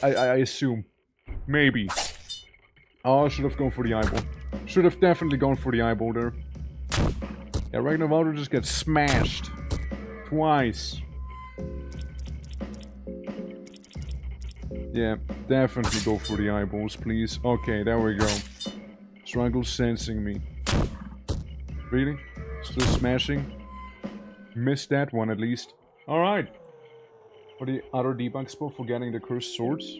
I assume. Maybe. Oh, I should have gone for the eyeball. Should have definitely gone for the eyeball there. Yeah, Grivalder just gets smashed. Twice. Yeah, definitely go for the eyeballs, please. Okay, there we go. Struggle sensing me. Really? Still smashing? Missed that one at least. Alright. For the other debug spot for getting the cursed swords.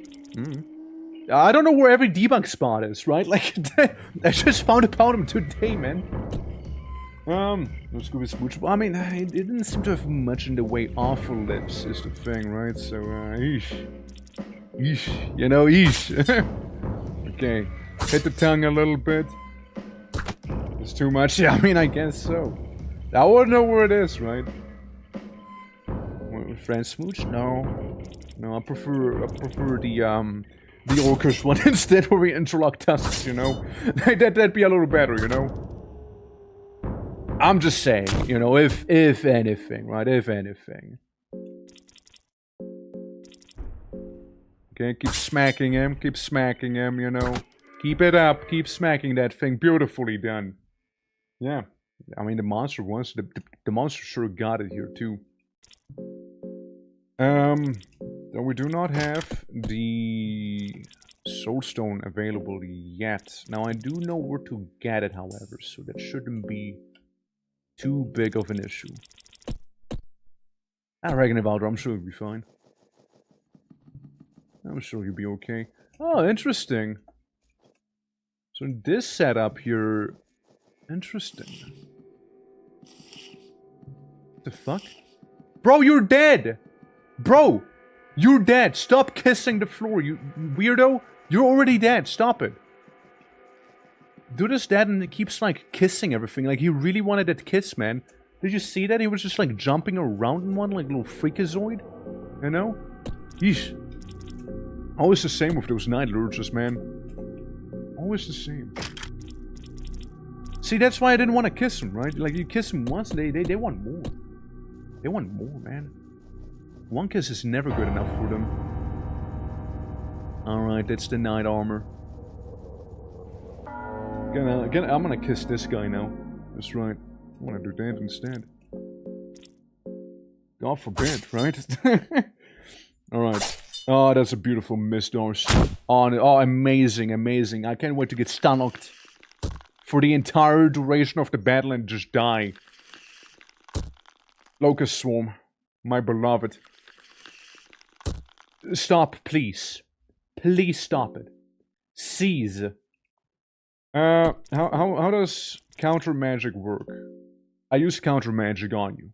I don't know where every debug spot is, right? Like, I just found about him today, man. Let's go with smooch. I mean, it didn't seem to have much in the way awful lips is the thing, right? So, eesh. Eesh. You know, eesh. Okay. Hit the tongue a little bit. It's too much? Yeah, I mean, I guess so. I wouldn't know where it is, right? French smooch? No. No, I prefer the orcish one instead where we interlock tusks, you know? That'd be a little better, you know? I'm just saying, you know, if anything, right? If anything. Okay, keep smacking him, you know? Keep it up, keep smacking that thing. Beautifully done. Yeah. I mean, the monster wants... The monster sure got it here, too. Though we do not have the soulstone available yet. Now, I do know where to get it, however, so that shouldn't be too big of an issue. I reckon Valder, I'm sure you'll be fine. I'm sure you'll be okay. Oh, interesting. So in this setup here... Interesting. What the fuck? Bro, you're dead! Bro! You're dead! Stop kissing the floor, you weirdo! You're already dead, stop it! Dude is dead and he keeps, like, kissing everything. Like, he really wanted that kiss, man. Did you see that? He was just, like, jumping around in one, like a little freakazoid. You know? Yeesh. Always the same with those night lurches, man. Always the same. See, that's why I didn't want to kiss him, right? Like, you kiss him once, they want more. They want more, man. One kiss is never good enough for them. Alright, that's the knight armor. I'm gonna kiss this guy now. That's right. I wanna do that instead. God forbid, right? Alright. Oh, that's a beautiful mist, Darcy. Oh, amazing, amazing. I can't wait to get stunned for the entire duration of the battle and just die. Locust Swarm. My beloved. Stop, please. Please stop it. Cease. How does counter magic work? I use counter magic on you.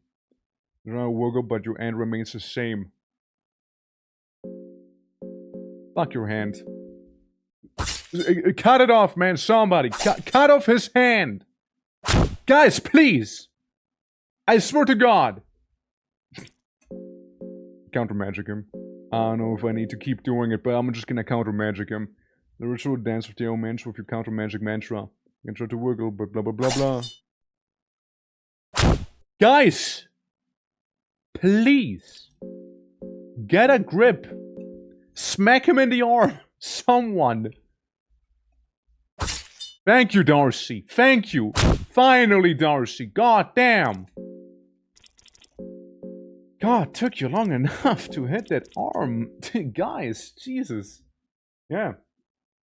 There's no wiggle, but your hand remains the same. Fuck your hand. Cut it off, man. Somebody. Cut off his hand. Guys, please. I swear to God. Counter magic him. I don't know if I need to keep doing it, but I'm just gonna counter magic him. The ritual dance with the old mantra with your counter magic mantra. You can try to wiggle, but blah blah blah blah. Guys! Please! Get a grip! Smack him in the arm! Someone! Thank you, Darcy! Thank you! Finally, Darcy! God damn! God, took you long enough to hit that arm. Guys, Jesus. Yeah.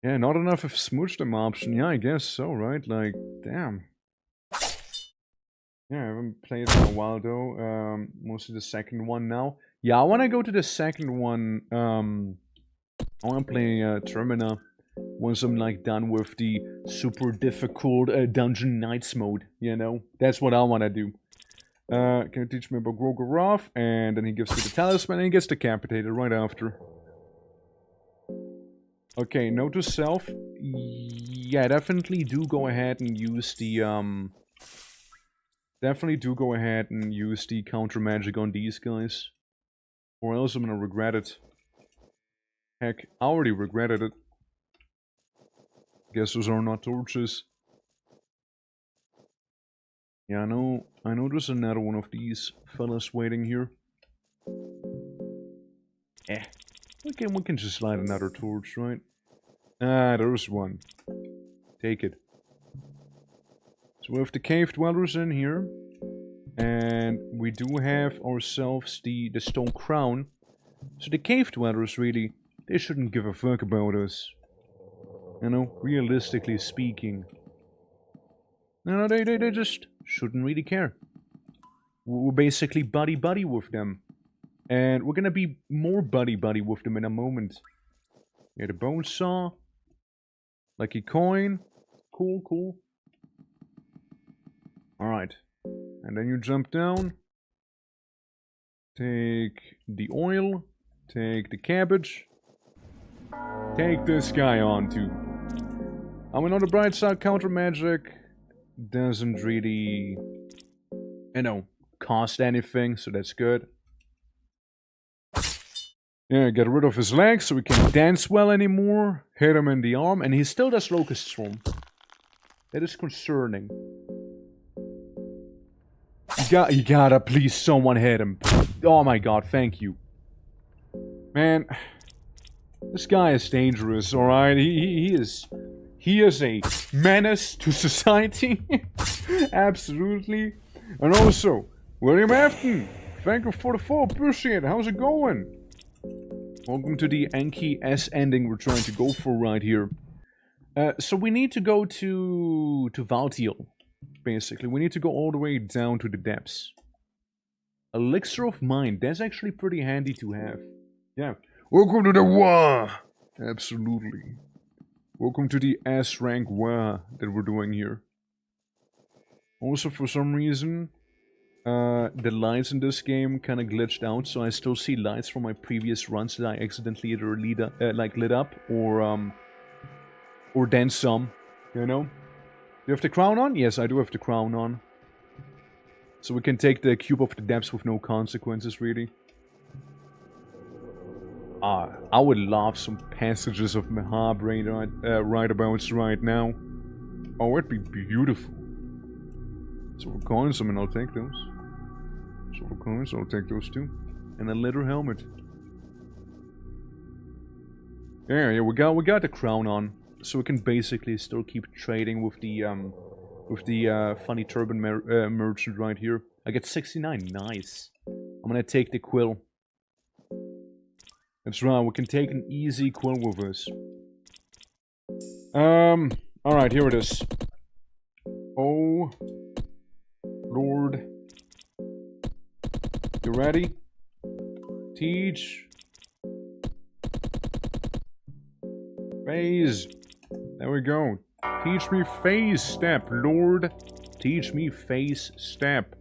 Yeah, not enough of smooch them option. Yeah, I guess so, right? Like, damn. Yeah, I haven't played it in a while though. Mostly the second one now. Yeah, I want to go to the second one. I want to play Termina once I'm like done with the super difficult Dungeon Knights mode. You know, that's what I want to do. Can you teach me about Grogorov? And then he gives me the talisman and he gets decapitated right after. Okay, note to self. Yeah, definitely do go ahead and use the definitely do go ahead and use the counter magic on these guys. Or else I'm gonna regret it. Heck, I already regretted it. Guess those are not torches. Yeah, I know there's another one of these fellas waiting here. We can just light another torch, right? Ah, there's one. Take it. So we have the cave dwellers in here. And we do have ourselves the stone crown. So the cave dwellers really, they shouldn't give a fuck about us. You know, realistically speaking. No, they just shouldn't really care. We're basically buddy-buddy with them. And we're gonna be more buddy-buddy with them in a moment. Yeah, the bone saw. Lucky coin. Cool, cool. Alright. And then you jump down. Take the oil. Take the cabbage. Take this guy on too. I mean, on the bright side, counter magic doesn't really, you know, cost anything, so that's good. Yeah, get rid of his legs so he can't dance well anymore. Hit him in the arm, and he still does Locust Storm. That is concerning. You gotta please someone hit him. Oh my god, thank you. Man, this guy is dangerous, alright? He is a menace to society. Absolutely. And also, William Afton, thank you for the follow. Appreciate it. How's it going? Welcome to the Enki S ending we're trying to go for right here. So we need to go to Valtiel, basically. We need to go all the way down to the depths. Elixir of Mind. That's actually pretty handy to have. Yeah. Welcome to the WA! Absolutely. Welcome to the S-rank WA that we're doing here. Also, for some reason, the lights in this game kind of glitched out, so I still see lights from my previous runs that I accidentally either lit up, or then some, you know? Do you have the crown on? Yes, I do have the crown on. So we can take the Cube of the Depths with no consequences, really. I would love some passages of Mahabharata right-abouts right now. Oh, it'd be beautiful. Silver coins, I mean, I'll take those. Silver coins, I'll take those too. And a leather helmet. Yeah, we got the crown on, so we can basically still keep trading with the funny turban merchant right here. I get 69, nice. I'm gonna take the quill. That's right, we can take an easy quill with us. Alright, here it is. Oh, Lord. You ready? Teach. Phase. There we go. Teach me phase step, Lord. Teach me phase step.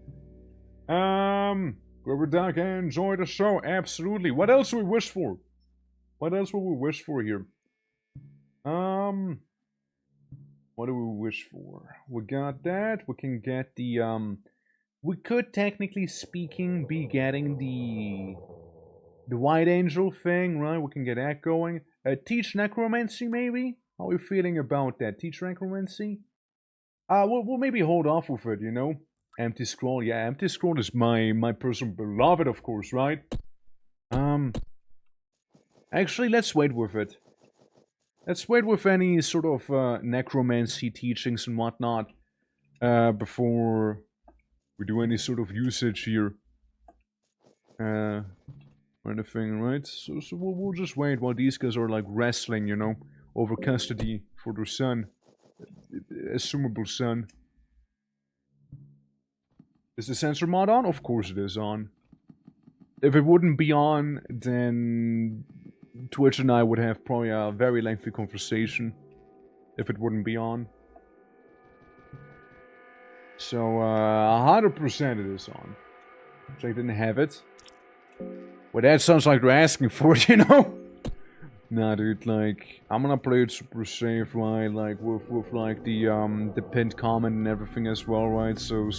Grover Duck, enjoy the show. Absolutely. What else do we wish for? What else will we wish for here? What do we wish for? We got that. We can get the, we could, technically speaking, be getting the White Angel thing, right? We can get that going. Teach Necromancy, maybe? How are we feeling about that? Teach Necromancy? We'll maybe hold off with it, you know? Empty Scroll, yeah, Empty Scroll is my personal beloved, of course, right? Actually, let's wait with it. Let's wait with any sort of necromancy teachings and whatnot before we do any sort of usage here. or anything, right? So we'll just wait while these guys are like wrestling, you know, over custody for their son. Assumable son. Is the sensor mod on? Of course it is on. If it wouldn't be on, then Twitch and I would have probably a very lengthy conversation. If it wouldn't be on. So, 100% it is on. So I didn't have it. Well, that sounds like they're asking for it, you know? Nah, dude, like, I'm gonna play it super safe, right? Like, with like, the pinned comment and everything as well, right? So,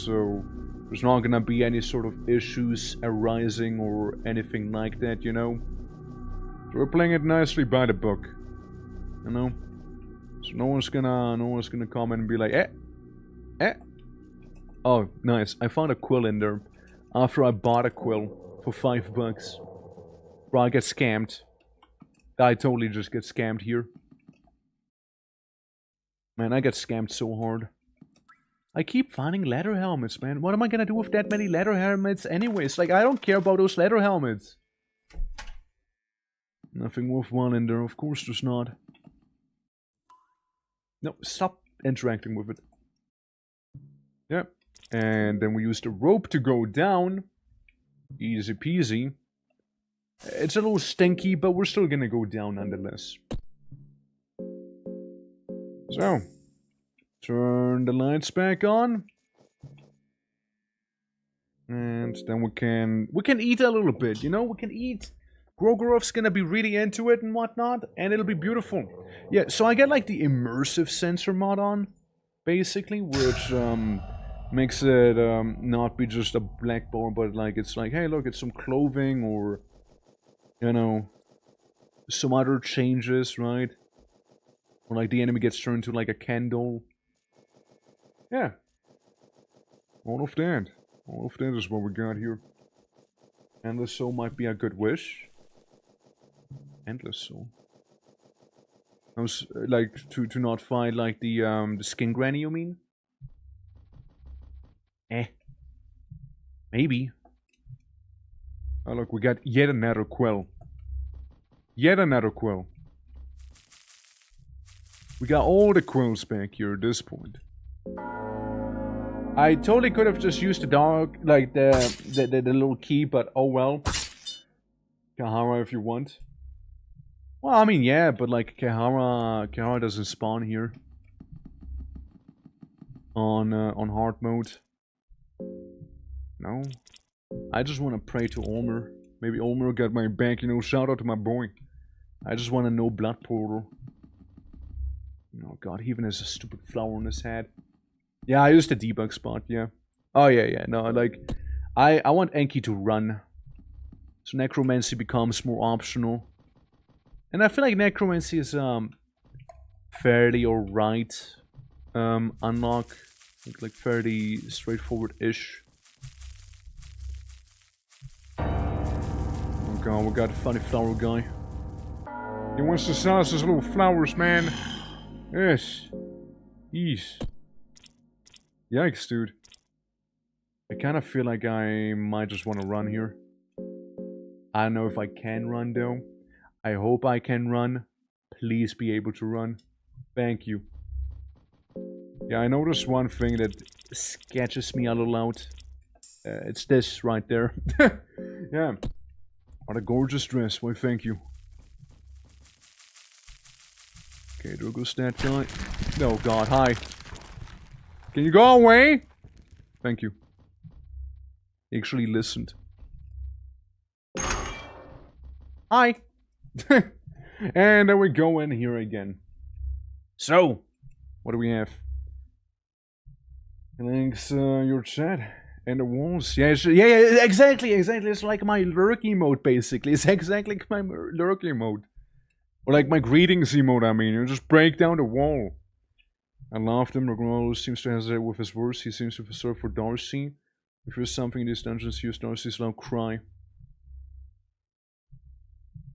there's not gonna be any sort of issues arising or anything like that, you know? So we're playing it nicely by the book. You know? So no one's gonna come in and be like, eh. Oh, nice. I found a quill in there. After I bought a quill for $5. Bro, I get scammed. I totally just get scammed here. Man, I get scammed so hard. I keep finding leather helmets, man. What am I gonna do with that many leather helmets anyways? Like, I don't care about those leather helmets. Nothing worthwhile in there. Of course there's not. No, stop interacting with it. Yep. And then we use the rope to go down. Easy peasy. It's a little stinky, but we're still gonna go down nonetheless. So, turn the lights back on. And then we can eat a little bit, you know? We can eat. Grogorov's gonna be really into it and whatnot, and it'll be beautiful. Yeah, so I get like the immersive sensor mod on, basically, which makes it not be just a black bar, but like it's like, hey, look, it's some clothing or, you know, some other changes, right? Or like the enemy gets turned to like a candle. Yeah. All of that. All of that is what we got here. Endless Soul might be a good wish. Endless Soul. I was like to not find like the skin granny, you mean? Maybe. Oh look, we got yet another quill. Yet another quill. We got all the quills back here at this point. I totally could have just used the dog, like the little key, but oh well. Kahara if you want. Well, I mean, yeah, but like Kahara doesn't spawn here. On hard mode. No. I just want to pray to Ulmer. Maybe Ulmer got my back, you know, shout out to my boy. I just want to know blood portal. Oh god, he even has a stupid flower on his head. Yeah, I used the debug spot, yeah. Oh yeah, no, like, I want Enki to run. So Necromancy becomes more optional. And I feel like Necromancy is, fairly alright. Unlock. Like fairly straightforward-ish. Oh god, we got a funny flower guy. He wants to sell us his little flowers, man. Yes. Ease. Yikes, dude. I kind of feel like I might just want to run here. I don't know if I can run, though. I hope I can run. Please be able to run. Thank you. Yeah, I noticed one thing that sketches me a little out. It's this right there. Yeah. What a gorgeous dress. Why, thank you. Okay, there goes that guy. Oh god, hi. Can you go away? Thank you. He actually listened. Hi. And then we go in here again. So, what do we have? Links your chat and the walls. Yeah, exactly. It's like my lurk emote, basically. It's exactly like my lurk emote. Or like my greetings emote, I mean. You just break down the wall. I loved him. Ronaldo seems to hesitate with his words. He seems to reserve for Darcy. If there's something in these dungeons, use Darcy's loud cry.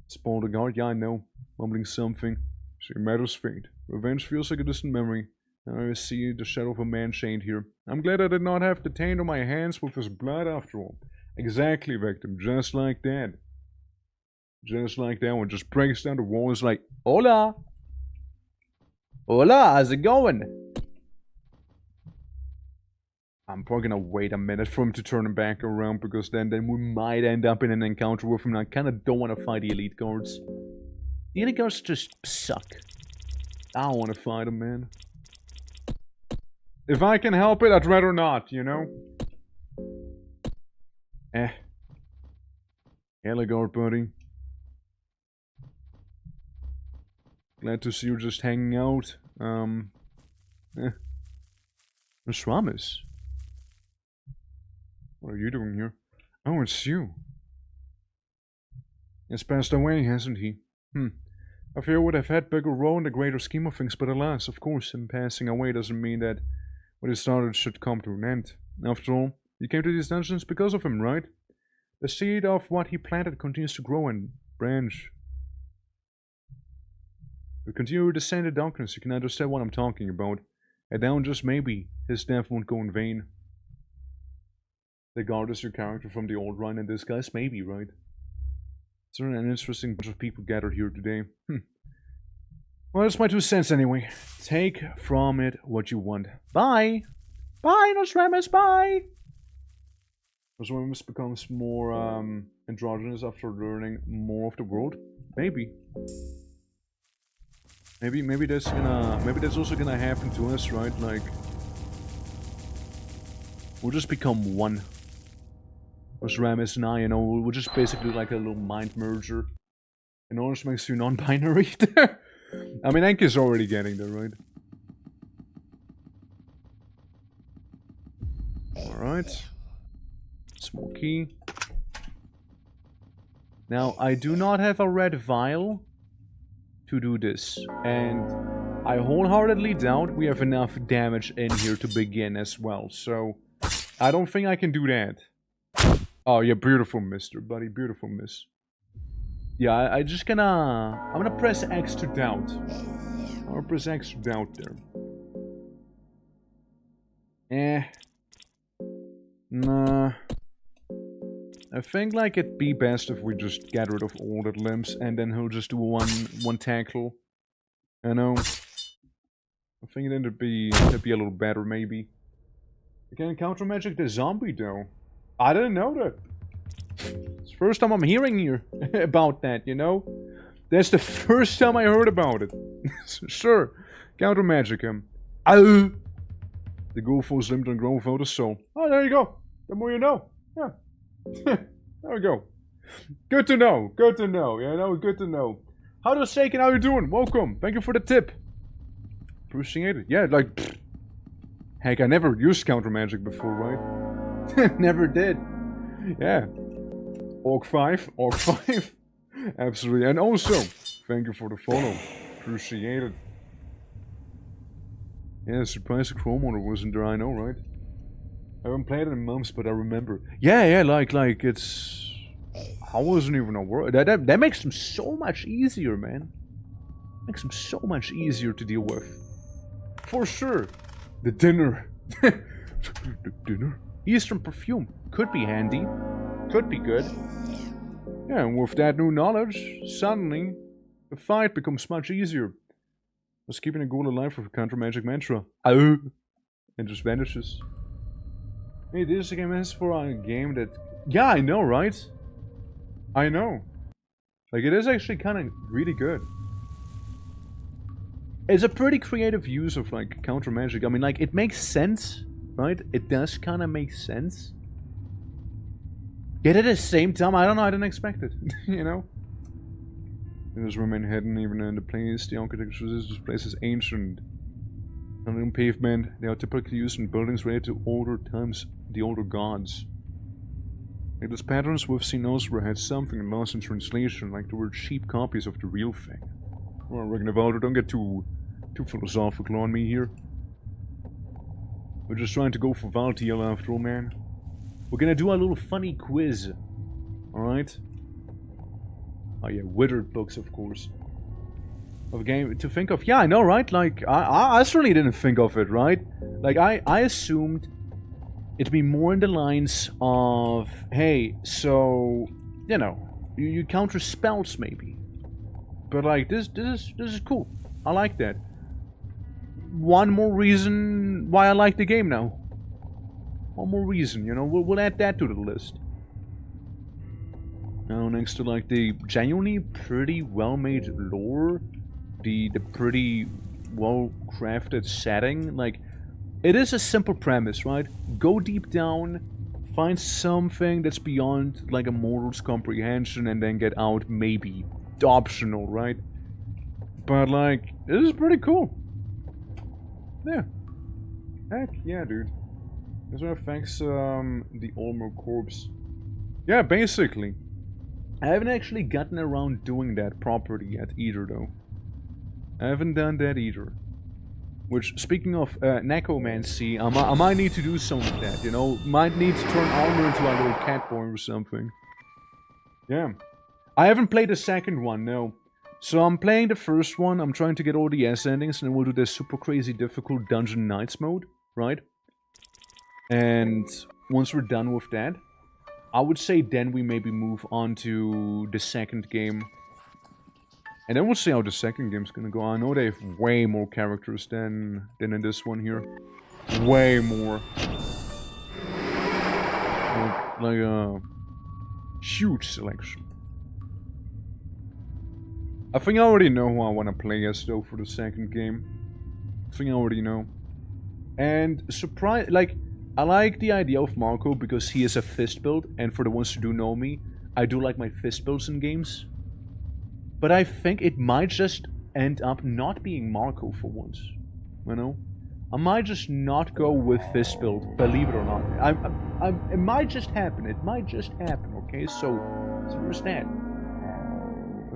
Spawn the guard? Yeah, I know. Mumbling something. See, matters fade. Revenge feels like a distant memory. Now I see the shadow of a man chained here. I'm glad I did not have to taint on my hands with his blood after all. Exactly, victim. Just like that. Just like that one. Just breaks down the walls like, hola! Hola, how's it going? I'm probably gonna wait a minute for him to turn him back around, because then we might end up in an encounter with him. I kinda don't wanna fight the elite guards. The elite guards just suck. I don't wanna fight them, man. If I can help it, I'd rather not, you know? Hello, guard buddy. Glad to see you just hanging out. Miss Ramis. What are you doing here? Oh, it's you. He's passed away, hasn't he? I fear would have had bigger role in the greater scheme of things, but alas, of course, him passing away doesn't mean that what he started should come to an end. After all, you came to these dungeons because of him, right? The seed of what he planted continues to grow and branch. We continue to descend in darkness. You can understand what I'm talking about. And now, just maybe, his death won't go in vain. The guard is your character from the old run in disguise? Maybe, right? Certainly an interesting bunch of people gathered here today. Well, that's my 2 cents anyway. Take from it what you want. Bye! Bye, Nostradamus, bye! Nostradamus becomes more androgynous after learning more of the world? Maybe. Maybe that's also gonna happen to us, right? Like, we'll just become one. Nostradamus and I, you know, we'll just basically like a little mind merger. And orange makes you non-binary. I mean, ENG is already getting there, right? Alright. Small key. Now, I do not have a red vial to do this. And I wholeheartedly doubt we have enough damage in here to begin as well. So, I don't think I can do that. Oh, yeah, beautiful, mister, buddy. Beautiful, miss. Yeah, I'm gonna press X to doubt. I'm gonna press X to doubt there. Nah. I think, like, it'd be best if we just get rid of all that limbs, and then he'll just do one tackle. You know? I think that'd be a little better, maybe. You can counter magic the zombie, though. I didn't know that. It's the first time I'm hearing here about that, you know? That's the first time I heard about it. Sure, counter magic him. Ow! The ghoul falls limbed and grown without a soul. Oh, there you go. The more you know. Yeah. There we go. Good to know. Good to know. You know, good to know. How does Shaken? How you doing? Welcome. Thank you for the tip. Appreciate it. Yeah, like, pfft. Heck, I never used counter magic before, right? Never did. Yeah. Orc 5. Orc 5. Absolutely. And also, thank you for the follow. Appreciate it. Yeah, surprised the Chrome Order wasn't there, I know, right? I haven't played it in months, but I remember. Yeah, like, it's... I wasn't even aware. That makes them so much easier, man. Makes them so much easier to deal with. For sure. The dinner. The dinner. Eastern perfume. Could be handy. Could be good. Yeah, and with that new knowledge, suddenly, the fight becomes much easier. Was keeping a ghoul alive with a counter magic mantra. Oh, and just vanishes. Hey, this game is for a game that... Yeah, I know, right? I know. Like, it is actually kind of really good. It's a pretty creative use of, like, counter magic. I mean, like, it makes sense, right? It does kind of make sense. Yet at the same time, I don't know, I didn't expect it. You know? It does remain hidden even in the place. The architecture of this place is ancient. On pavement, they are typically used in buildings related to older times, the older gods. Like those patterns we've seen elsewhere had something lost in translation, like there were cheap copies of the real thing. Well, Ragnarvaldo, don't get too philosophical on me here. We're just trying to go for Valtiel after all, man. We're gonna do a little funny quiz. Alright? Oh yeah, withered books, of course. Of a game to think of. Yeah, I know, right? Like, I certainly didn't think of it, right? Like, I assumed it'd be more in the lines of, hey, so, you know, you counter spells maybe. But like, this is cool. I like that. One more reason why I like the game now. One more reason, you know, we'll add that to the list. Now, next to like the genuinely pretty well-made lore, the pretty well-crafted setting, like, it is a simple premise, right? Go deep down, find something that's beyond like a mortal's comprehension, and then get out maybe. Optional, right? But like, this is pretty cool. Yeah. Heck yeah, dude. This one affects the Olmer corpse. Yeah, basically. I haven't actually gotten around doing that properly yet either, though. I haven't done that either. Which, speaking of necromancy, I might need to do some of that, you know? Might need to turn armor into a little cat boy or something. Yeah. I haven't played the second one, no. So I'm playing the first one, I'm trying to get all the S endings, and then we'll do the super crazy difficult Dungeon Knights mode, right? And once we're done with that, I would say then we maybe move on to the second game. And then we'll see how the second game's gonna go. I know they have way more characters than in this one here. Way more. Like a huge selection. I think I already know who I want to play as though for the second game. I think I already know. And surprise, like, I like the idea of Marco because he is a fist build, and for the ones who do know me, I do like my fist builds in games. But I think it might just end up not being Marco for once, you know? I might just not go with fist build, believe it or not. It might just happen, okay? So there's that.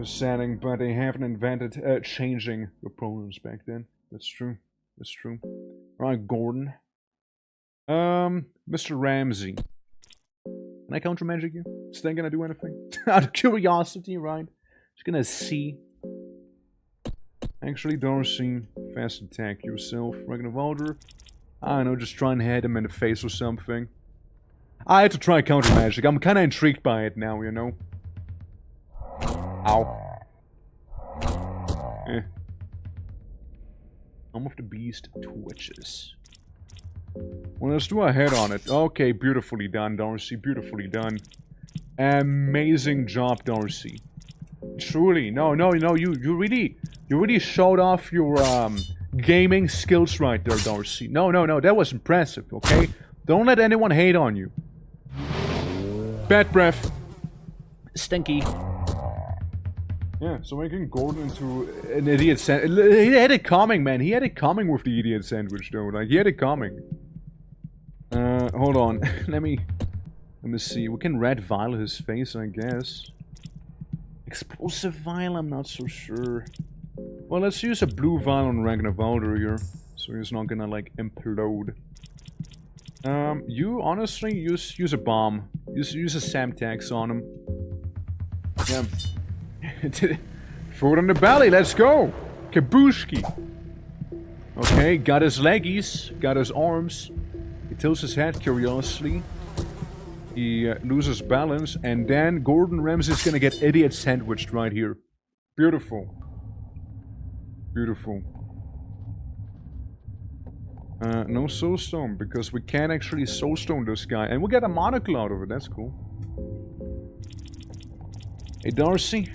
Setting, but they haven't invented changing the pronouns back then. That's true. That's true. Alright, Gordon. Mr. Ramsey. Can I counter magic you? Is that gonna do anything? Out of curiosity, right? Just gonna see. Actually, Darcy, fast attack yourself. Ragnavalder. I don't know, just try and hit him in the face or something. I had to try counter magic. I'm kinda intrigued by it now, you know? Ow. Arm of the Beast twitches. Well, let's do a head on it. Okay, beautifully done, Darcy. Beautifully done. Amazing job, Darcy. Truly. No, you really showed off your gaming skills right there, Darcy. No, that was impressive, okay? Don't let anyone hate on you. Bad breath. Stinky. Yeah, so making Gordon into an idiot sandwich. He had it coming, man. He had it coming with the idiot sandwich, though. Like, he had it coming. Hold on. Let me see. We can red vial his face, I guess. Explosive vial? I'm not so sure. Well, let's use a blue vial on Ragnavalder here. So he's not gonna, like, implode. You, honestly, use a bomb. Use a Samtax on him. Yeah. Throw it on the belly, let's go! Kabushki! Okay, got his leggies, got his arms. He tilts his head curiously. He loses balance, and then Gordon Ramsay's gonna get idiot sandwiched right here. Beautiful. Beautiful. No soulstone, because we can't actually soulstone this guy. And we get a monocle out of it, that's cool. Hey, Darcy.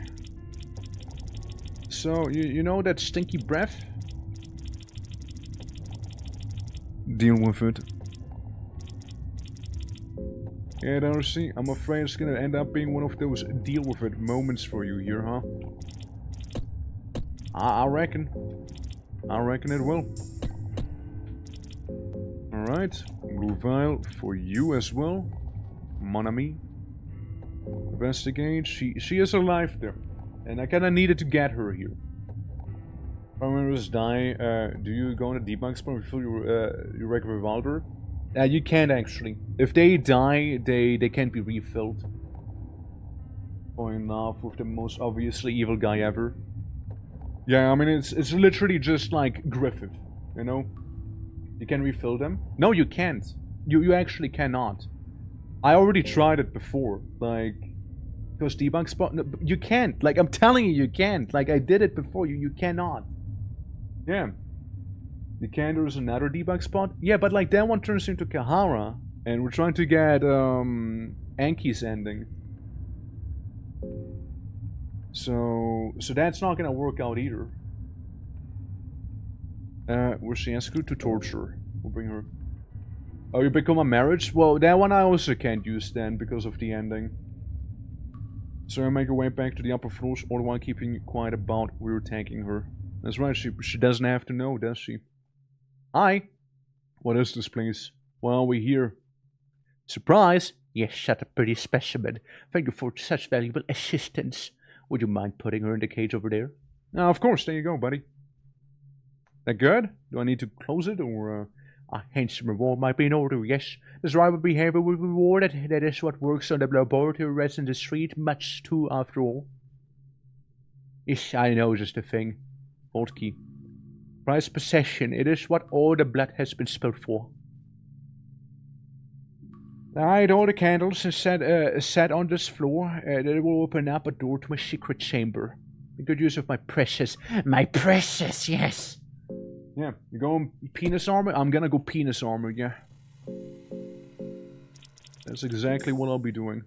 So, you know that stinky breath? Deal with it. Yeah, Darcy, I'm afraid it's gonna end up being one of those deal with it moments for you here, huh? I reckon. I reckon it will. Alright, blue vial for you as well. Mon ami. Investigate. She is alive there. And I kinda needed to get her here. Primaries die. Do you go on a debug spawn before you regular revolver? You can't actually. If they die, they can't be refilled. Going off with the most obviously evil guy ever. Yeah, I mean it's literally just like Griffith, you know? You can refill them? No, you can't. You actually cannot. I already tried it before. Like, because debug spot, no, you can't. Like, I'm telling you can't. Like, I did it before. You cannot. Yeah. You can. There's another debug spot. Yeah, but like that one turns into Kahara, and we're trying to get Anki's ending. So that's not gonna work out either. Where's she? Ask to torture. We'll bring her. Oh, you become a marriage? Well, that one I also can't use then because of the ending. So I make her way back to the upper floors, all the while keeping quiet about we're attacking her. That's right, she doesn't have to know, does she? Hi! What is this place? Why are we here? Surprise! Yes, such a pretty specimen. Thank you for such valuable assistance. Would you mind putting her in the cage over there? Ah, of course, there you go, buddy. That good? Do I need to close it, or a handsome reward might be in order, yes. This rival behavior will be rewarded. That is what works on the laboratory rats in the street, much too, after all. Yes, I know, just a thing. Hold key. Prize possession. It is what all the blood has been spilled for. Alright, all the candles are set on this floor. They will open up a door to my secret chamber. Make good use of my precious, yes. Yeah, you going penis armor? I'm gonna go penis armor, yeah. That's exactly what I'll be doing.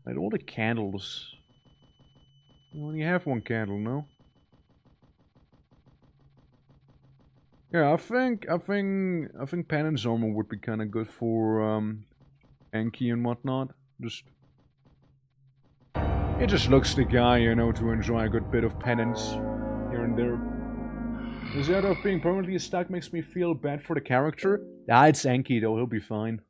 Right, all the candles. You only have one candle, no? Yeah, I think penance armor would be kind of good for Enki and whatnot. It just looks the guy, you know, to enjoy a good bit of penance here and there. The idea of being permanently stuck makes me feel bad for the character. Ah, it's Enki though, he'll be fine.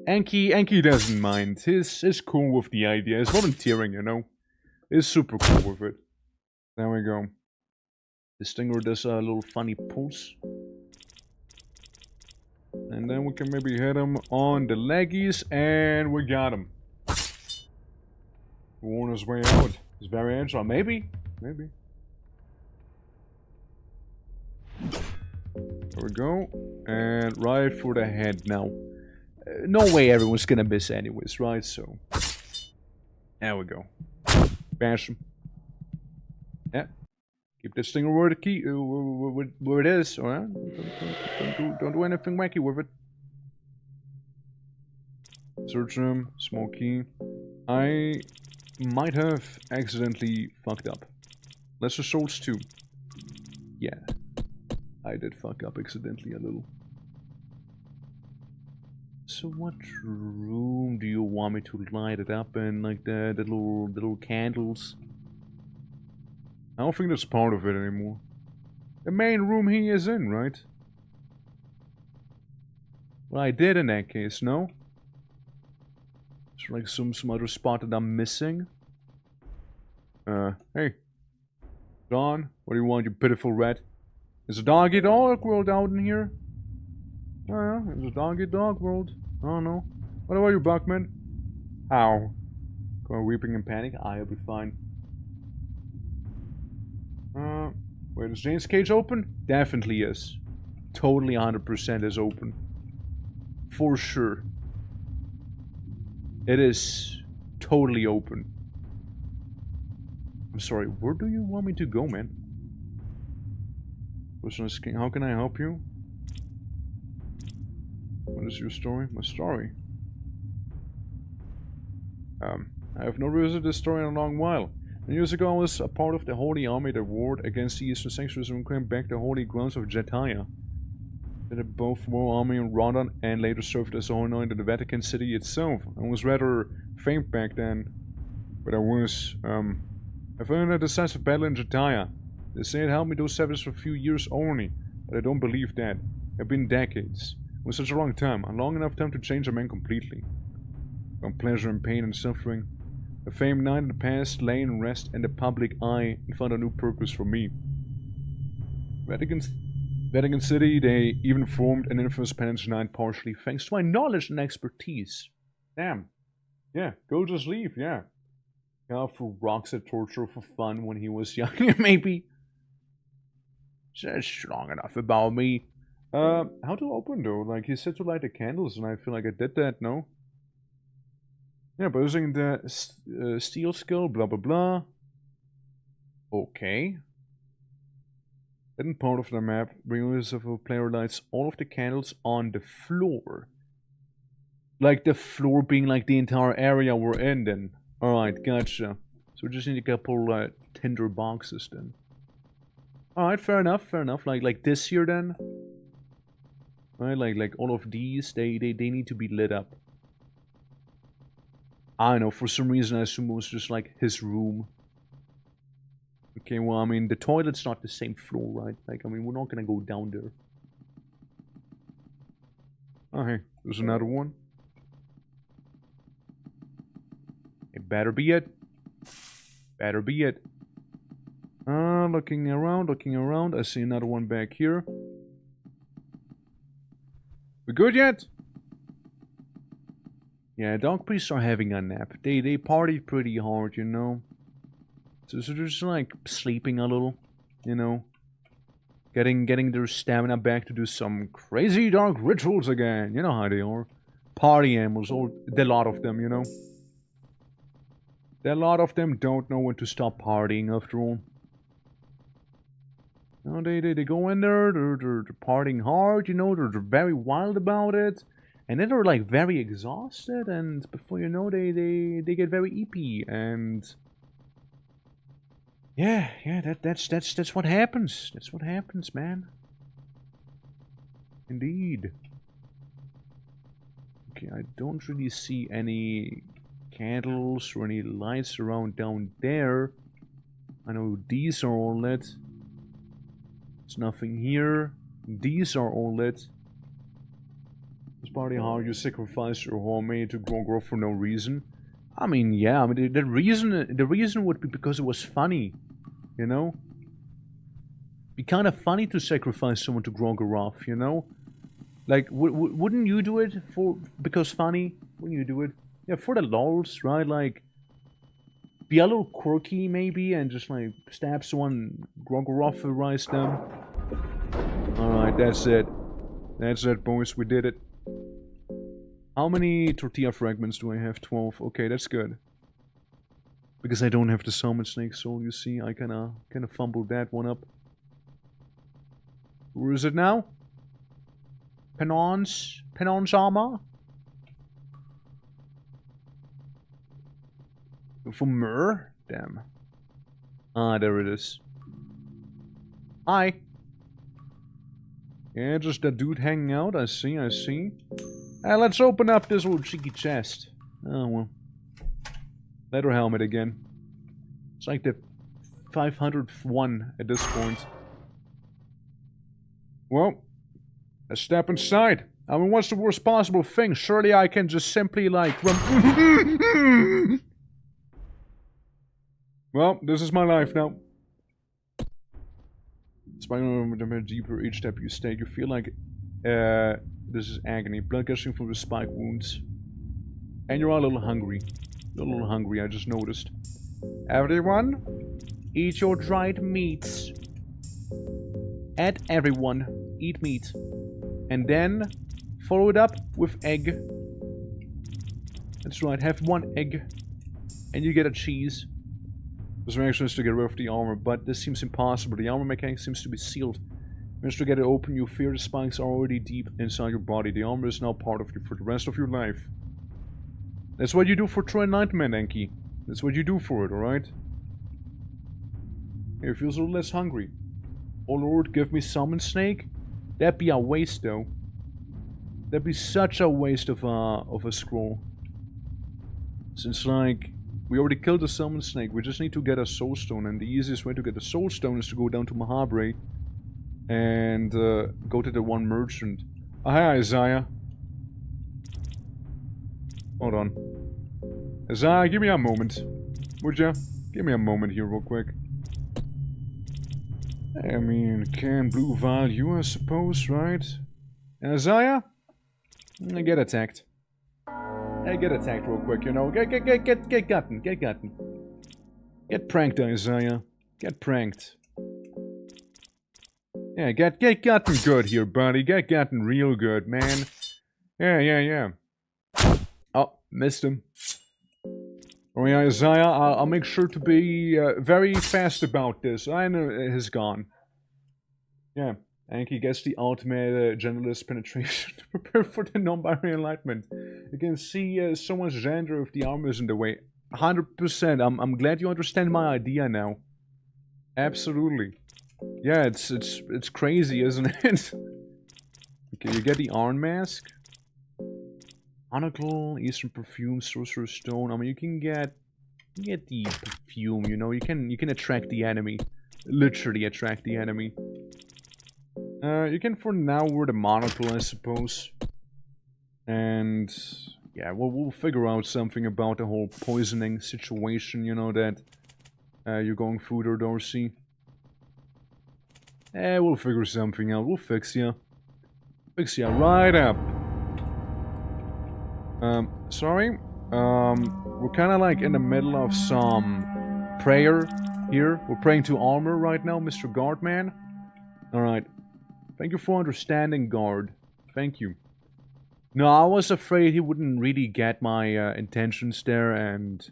Enki doesn't mind. He's cool with the idea. He's volunteering, you know. He's super cool with it. There we go. The stinger does a little funny pulse. And then we can maybe hit him on the leggies, and we got him. We're on his way out. He's very agile. Maybe. There we go. And right for the head now. No way everyone's gonna miss anyways, right? So. There we go. Bash him. Yeah. Keep this thing where the key, where it is, alright? Don't do anything wacky with it. Search room, small key. I might have accidentally fucked up. Lesser souls too. Yeah. I did fuck up accidentally a little. So what room do you want me to light it up in? Like the little candles? I don't think that's part of it anymore. The main room he is in, right? Well, I did in that case, no? It's like some other spot that I'm missing. Hey. John, what do you want, you pitiful rat? Is a dog-eat dog world out in here? Oh yeah, there's a dog-eat dog world. I don't know. What about you, Buckman? Ow. Going weeping in panic? I'll be fine. Wait, is Jane's cage open? Definitely is. Totally 100% is open. For sure. It is totally open. I'm sorry, where do you want me to go, man? How can I help you? What is your story? My story? I have not revisited this story in a long while. Years ago, I was a part of the Holy Army that warred against the Eastern Sanctuaries and claimed back the holy grounds of Jetaya. I did both Royal Army in Rhodan and later served as a Holy Knight in the Vatican City itself. I was rather faint back then, but I fought in a decisive battle in Jetaya. They say it helped me those services for a few years only, but I don't believe that. It's been decades. It was such a long time, a long enough time to change a man completely. Found pleasure in pain and suffering. A famed knight in the past lay in rest in the public eye and found a new purpose for me. Vatican City, they even formed an infamous penance knight partially thanks to my knowledge and expertise. Damn. Yeah, go just leave, yeah. God threw rocks at torture for fun when he was young, maybe. Says strong enough about me. How to open though? Like, he said to light the candles, and I feel like I did that, no? Yeah, but using the steel skill, blah blah blah. Okay. Hidden part of the map, brings of a player lights all of the candles on the floor. Like the floor being like the entire area we're in then. Alright, gotcha. So we just need a couple tinder boxes then. Alright, fair enough, fair enough. Like this here then. Right, like all of these, they need to be lit up. I don't know, for some reason I assume it was just like his room. Okay, well, I mean, the toilet's not the same floor, right? Like, I mean, we're not gonna go down there. Oh, hey, there's another one. It better be it. Better be it. Looking around. I see another one back here. We good yet? Yeah, dog priests are having a nap. They party pretty hard, you know. So they're just like sleeping a little, you know. Getting their stamina back to do some crazy dark rituals again. You know how they are. Party animals, or the lot of them, you know. A lot of them don't know when to stop partying after all. You know, they go in there, they're partying hard, you know, they're very wild about it. And then they're like very exhausted, and before you know, they get very eepy, and yeah, that's what happens. That's what happens, man. Indeed. Okay, I don't really see any candles or any lights around down there. I know these are all lit. There's nothing here. These are all lit. It's partly how you sacrifice your homemade to grow for no reason. I mean, yeah, I mean, the reason would be because it was funny, you know? Be kind of funny to sacrifice someone to Grogoroth, you know? Like, wouldn't you do it because funny? Wouldn't you do it? Yeah, for the lols, right? Like, be a little quirky, maybe, and just, like, stab someone, Grogorophize them. Alright, that's it. That's it, boys, we did it. How many tortilla fragments do I have? 12. Okay, that's good. Because I don't have the summon snake soul, you see, I kinda fumbled that one up. Where is it now? Penon's armor? For Myrrh? Damn. Ah, there it is. Hi. Yeah, just that dude hanging out, I see. Let's open up this little cheeky chest. Oh, well. Leather helmet again. It's like the 500th one at this point. Well, let's step inside. I mean, what's the worst possible thing? Surely I can just simply, like, Well, this is my life now. Despite deeper each step you take, you feel like this is agony. Blood gushing from the spike wounds. And you're a little hungry. I just noticed. Everyone, eat your dried meats. Everyone, eat meat. And then, follow it up with egg. That's right, have one egg. And you get a cheese. This reaction is to get rid of the armor, but this seems impossible. The armor mechanic seems to be sealed. Once you get it open, you fear the spikes are already deep inside your body. The armor is now part of you for the rest of your life. That's what you do for True Enlightenment, Enki. That's what you do for it, alright? Here, feels a little less hungry. Oh lord, give me summon snake? That'd be a waste, though. That'd be such a waste of a scroll. Since, like, we already killed the summon snake, we just need to get a soul stone, and the easiest way to get the soul stone is to go down to Mahabre and go to the one merchant. Hi, Isaiah. Hold on. Isaiah, give me a moment. Would ya? Give me a moment here real quick. I mean, can blue value, I suppose, right? And Isaiah? I get attacked. I get attacked real quick, you know. Get gotten. Get pranked, Isaiah. Get pranked. Yeah, get gotten good here, buddy. Get gotten real good, man. Yeah. Oh, missed him. Oh yeah, Isaiah, I'll make sure to be very fast about this. I know he's gone. Yeah, Anki gets the ultimate genderless penetration to prepare for the non-binary enlightenment. You can see someone's gender if the arm is in the way. 100%. I'm glad you understand my idea now. Absolutely. Yeah, it's crazy, isn't it? Okay, you get the arm mask. Monocle, Eastern perfume, Sorcerer's Stone. I mean, you can get the perfume. You know, you can attract the enemy, literally attract the enemy. You can for now wear the monocle, I suppose. And yeah, we'll figure out something about the whole poisoning situation. You know that you're going through there, Dorsey. We'll figure something out. We'll fix ya. Fix ya right up. Sorry. We're kind of like in the middle of some prayer here. We're praying to armor right now, Mr. Guardman. Alright. Thank you for understanding, Guard. Thank you. No, I was afraid he wouldn't really get my intentions there and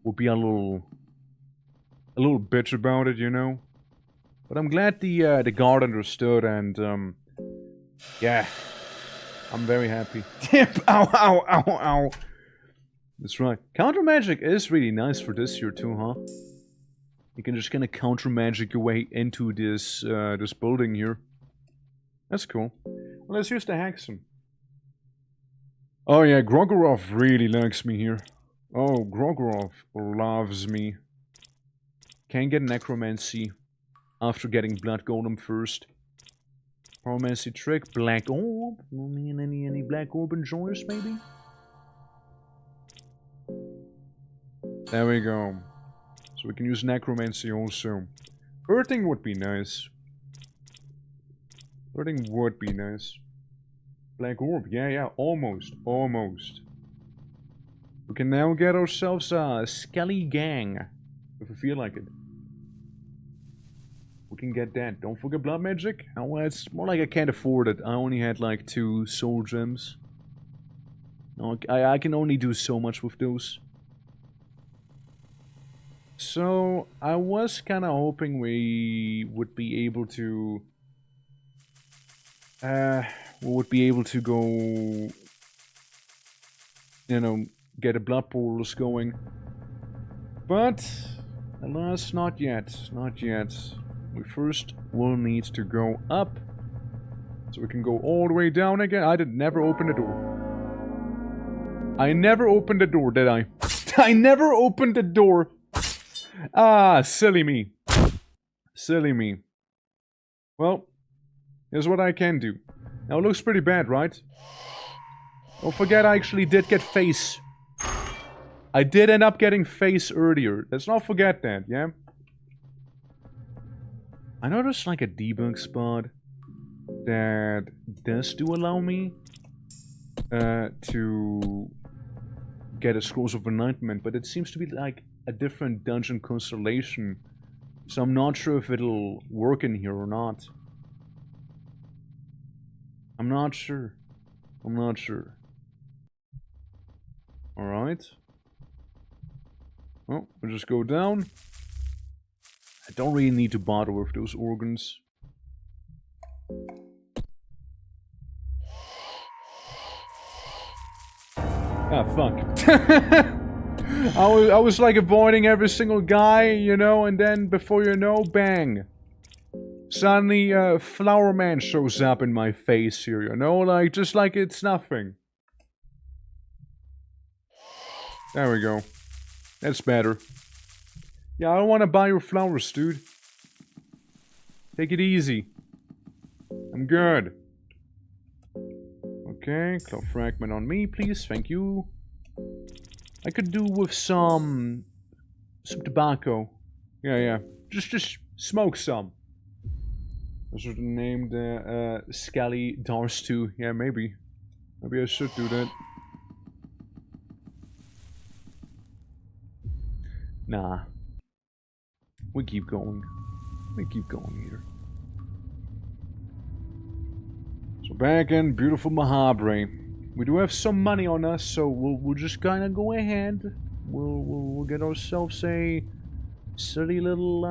would be a little bitch about it, you know? But I'm glad the guard understood, and yeah, I'm very happy. Ow! That's right. Counter magic is really nice for this year too, huh? You can just kind of counter magic your way into this this building here. That's cool. Well, let's use the Hexen. Oh yeah, Grogorov really likes me here. Oh, Grogorov loves me. Can get Necromancy after getting Blood Golem first. Pyromancy trick, Black Orb. Any Black Orb enjoyers, maybe? There we go. So we can use Necromancy also. Hurting would be nice. Hurting would be nice. Black Orb, yeah, almost. We can now get ourselves a Skelly Gang, if we feel like it. We can get that. Don't forget Blood Magic. Oh, well, it's more like I can't afford it. I only had like 2 Soul Gems. No, I can only do so much with those. So, I was kind of hoping we would be able to... we would be able to go... You know, get a blood portals going. But, alas, not yet. Not yet. We first will need to go up. So we can go all the way down again. I did never open the door. I never opened the door, did I? I never opened the door. Ah, silly me. Silly me. Well, here's what I can do. Now it looks pretty bad, right? Don't forget I actually did get face. I did end up getting face earlier. Let's not forget that, yeah? I know there's like a debug spot that does do allow me to get a Scrolls of Enlightenment, but it seems to be like a different dungeon constellation. So I'm not sure if it'll work in here or not. I'm not sure. Alright. Well, we'll just go down. I don't really need to bother with those organs. Ah, fuck. I was like avoiding every single guy, you know, and then before you know, bang. Suddenly, Flower Man shows up in my face here, you know, like, just like it's nothing. There we go. That's better. Yeah, I don't want to buy your flowers, dude. Take it easy. I'm good. Okay, Claw Fragment on me, please. Thank you. I could do with some tobacco. Yeah. Just smoke some. I should have named Skelly Darstu. Yeah, maybe. Maybe I should do that. Nah. We keep going. We keep going here. So back in beautiful Mahabre. We do have some money on us, so we'll just kind of go ahead. We'll get ourselves a silly little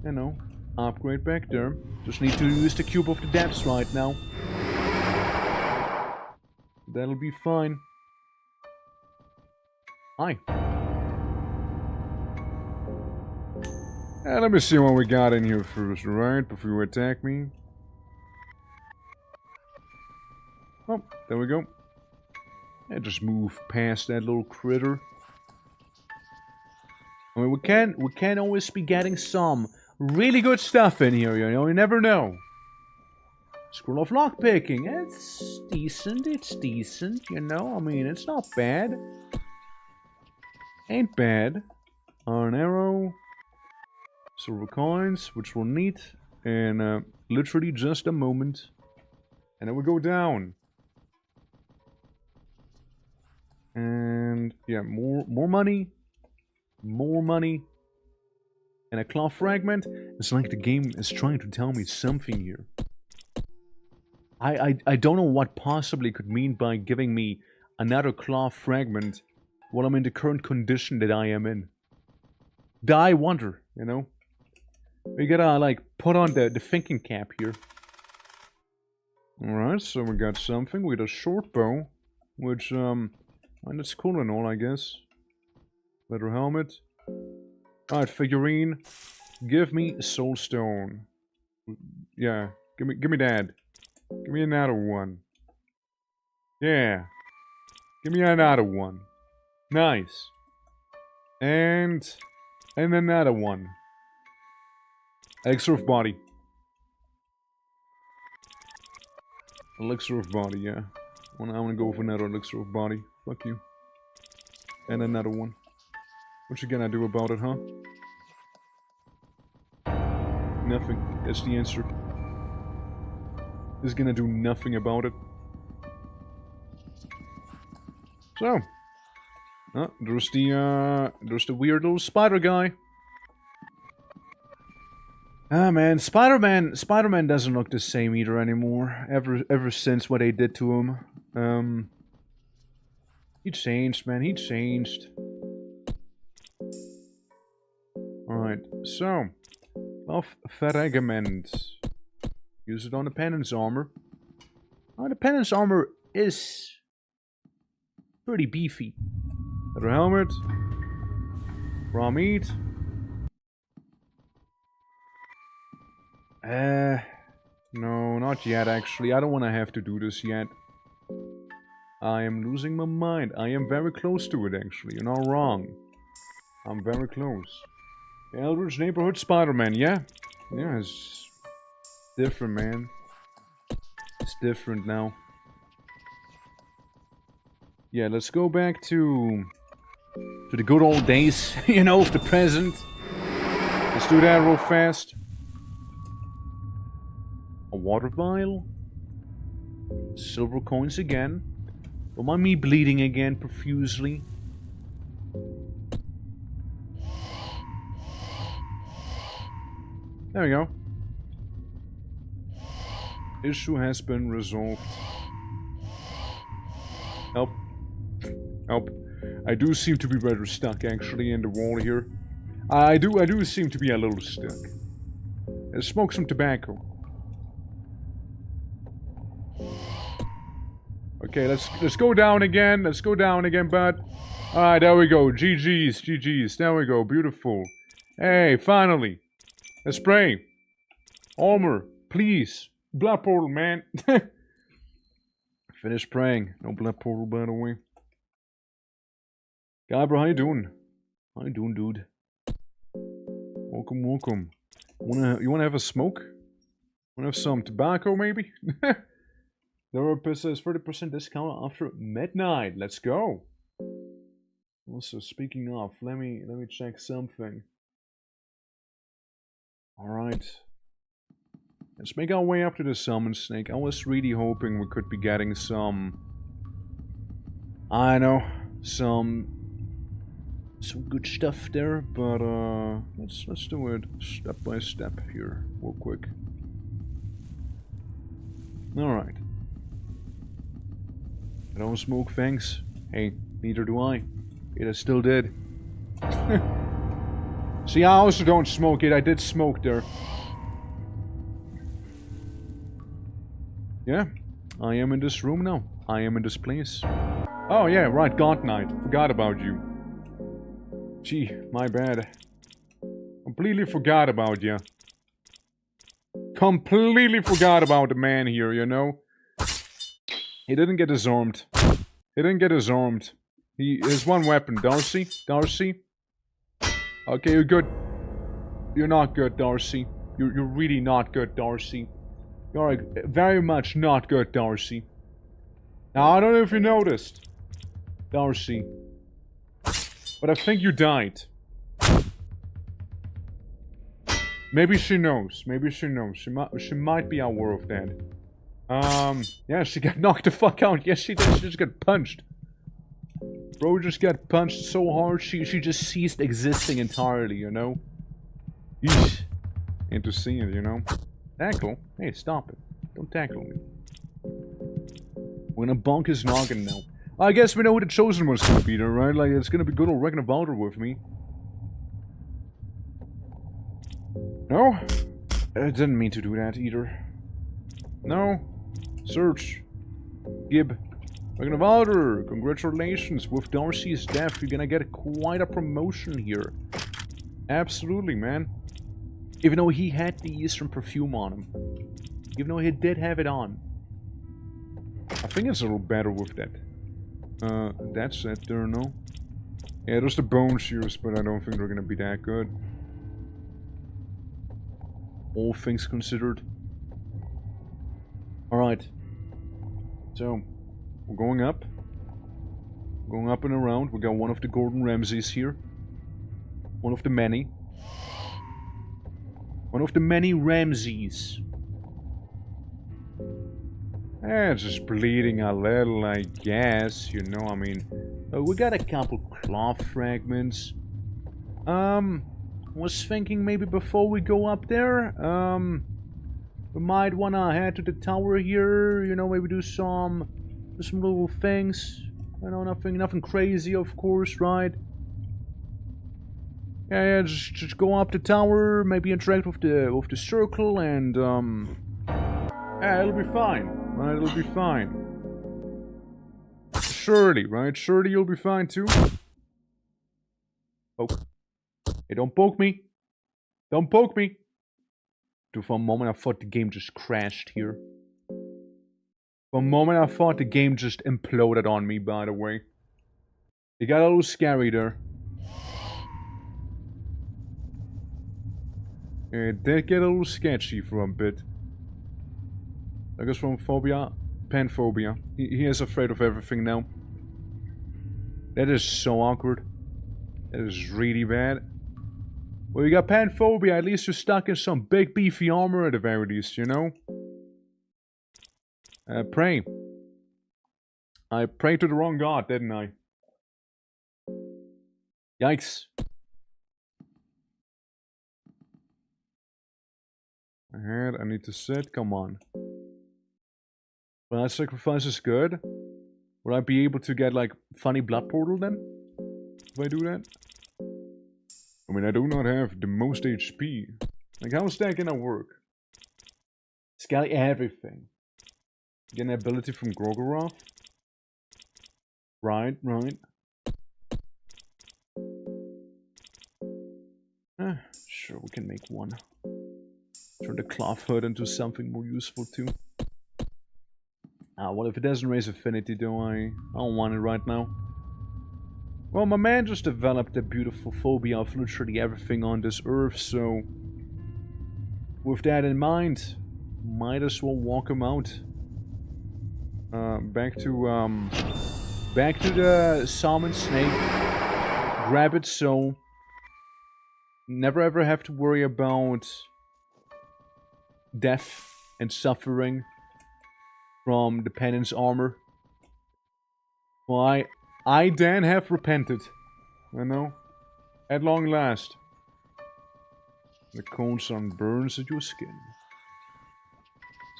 you know, upgrade back there. Just need to use the Cube of the Depths right now. That'll be fine. Hi. Let me see what we got in here first, right? Before you attack me. Oh, there we go. Yeah, just move past that little critter. I mean, we can always be getting some really good stuff in here, you know, you never know. Scroll of lockpicking, it's decent, you know, I mean, it's not bad. Ain't bad. Iron arrow. Silver coins, which we'll need in literally just a moment. And then we go down. And yeah, more money. More money. And a claw fragment. It's like the game is trying to tell me something here. I don't know what possibly could mean by giving me another claw fragment while I'm in the current condition that I am in. I wonder, you know? We gotta, like, put on the thinking cap here. Alright, so we got something. We got a short bow. Which, well, that's cool and all, I guess. Leather helmet. Alright, figurine. Give me soul stone. Yeah, give me that. Give me another one. Yeah. Give me another one. Nice. And another one. Elixir of body. Elixir of body, yeah. I wanna go for another elixir of body. Fuck you. And another one. What you gonna do about it, huh? Nothing. That's the answer. Is gonna do nothing about it. So. There's the weird little spider guy. Ah man, Spider-Man doesn't look the same either anymore. Ever since what they did to him. He changed, man, he changed. Alright, so. Of Fragment. Use it on the penance armor. Oh, the penance armor is pretty beefy. Leather helmet. Raw meat. No, not yet actually. I don't want to have to do this yet. I am losing my mind. I am very close to it actually. You're not wrong. I'm very close. Eldridge Neighborhood Spider-Man, yeah? Yeah, it's different, man. It's different now. Yeah, let's go back to the good old days, you know, of the present. Let's do that real fast. A water vial. Silver coins again. Don't mind me bleeding again profusely. There we go. Issue has been resolved. Help. Help. I do seem to be rather stuck actually in the wall here. I do seem to be a little stuck. Let's smoke some tobacco. Okay, let's go down again. Let's go down again, bud. Alright, there we go. GG's, GG's. There we go. Beautiful. Hey, finally. Let's pray. Almer, please. Blood portal, man. Finish praying. No blood portal, by the way. Guy, bro, how you doing? How you doing, dude? Welcome, welcome. You wanna have a smoke? Wanna have some tobacco, maybe? Therapist says 30% discount after midnight. Let's go. Also, speaking of, let me check something. Alright. Let's make our way up to the summon snake. I was really hoping we could be getting some... I know. Some good stuff there, but let's do it step by step here, real quick. Alright. I don't smoke fangs. Hey, neither do I. Yet I still did. See, I also don't smoke it. I did smoke there. Yeah, I am in this room now. I am in this place. Oh yeah, right, God Knight. Forgot about you. Gee, my bad. Completely forgot about you. Completely forgot about the man here, you know? He didn't get disarmed. He didn't get disarmed. He has one weapon. Darcy? Darcy? Okay, you're good. You're not good, Darcy. You're really not good, Darcy. You're very much not good, Darcy. Now, I don't know if you noticed, Darcy, but I think you died. Maybe she knows. Maybe she knows. She might be aware of that. Yeah, she got knocked the fuck out. Yes, she did. She just got punched. Bro just got punched so hard, she just ceased existing entirely, you know? Yeesh. Ain't to see it, you know? Tackle? Hey, stop it. Don't tackle me. We're gonna bonk his noggin now. I guess we know who the chosen one's gonna be there, right? Like, it's gonna be good old Ragnar Valder with me. No? I didn't mean to do that either. No. Search. Gib. Ragnar Valder, congratulations. With Darcy's death, you're gonna get quite a promotion here. Absolutely, man. Even though he had the Eastern perfume on him. Even though he did have it on. I think it's a little better with that. That's it there, no? Yeah, there's the bone shears, but I don't think they're gonna be that good. All things considered. Alright. So, we're going up. Going up and around. We got one of the Gordon Ramsays here. One of the many. One of the many Ramsays. Just bleeding a little, I guess. You know, I mean... we got a couple cloth fragments. Was thinking maybe before we go up there, we might wanna head to the tower here, you know, maybe do some little things. You know, nothing crazy, of course, right? Yeah, just go up the tower, maybe interact with the circle, and yeah, it'll be fine, right? It'll be fine. Surely, right? Surely you'll be fine too. Poke. Hey, don't poke me. Don't poke me. Dude, for a moment I thought the game just crashed here. For a moment I thought the game just imploded on me, by the way. It got a little scary there. It did get a little sketchy for a bit. I guess from phobia, panphobia. He is afraid of everything now. That is so awkward. That is really bad. Well, you got panphobia, at least you're stuck in some big beefy armor at the very least, you know? Pray. I prayed to the wrong god, didn't I? Yikes. Ahead, I need to sit, come on. Well, that sacrifice is good. Will I be able to get, like, funny blood portal then? If I do that? I mean, I do not have the most HP. Like, how is that gonna work? Scaling everything. Get an ability from Gorgoroth? Right, right. Sure, we can make one. Turn the cloth hood into something more useful too. Well, if it doesn't raise affinity, do I don't want it right now. Well, my man just developed a beautiful phobia of literally everything on this earth, so... with that in mind, might as well walk him out. Back to the salmon snake. Grab it so... never ever have to worry about... death and suffering from the penance armor. Why, I then have repented. You know? At long last. The cold sun burns at your skin.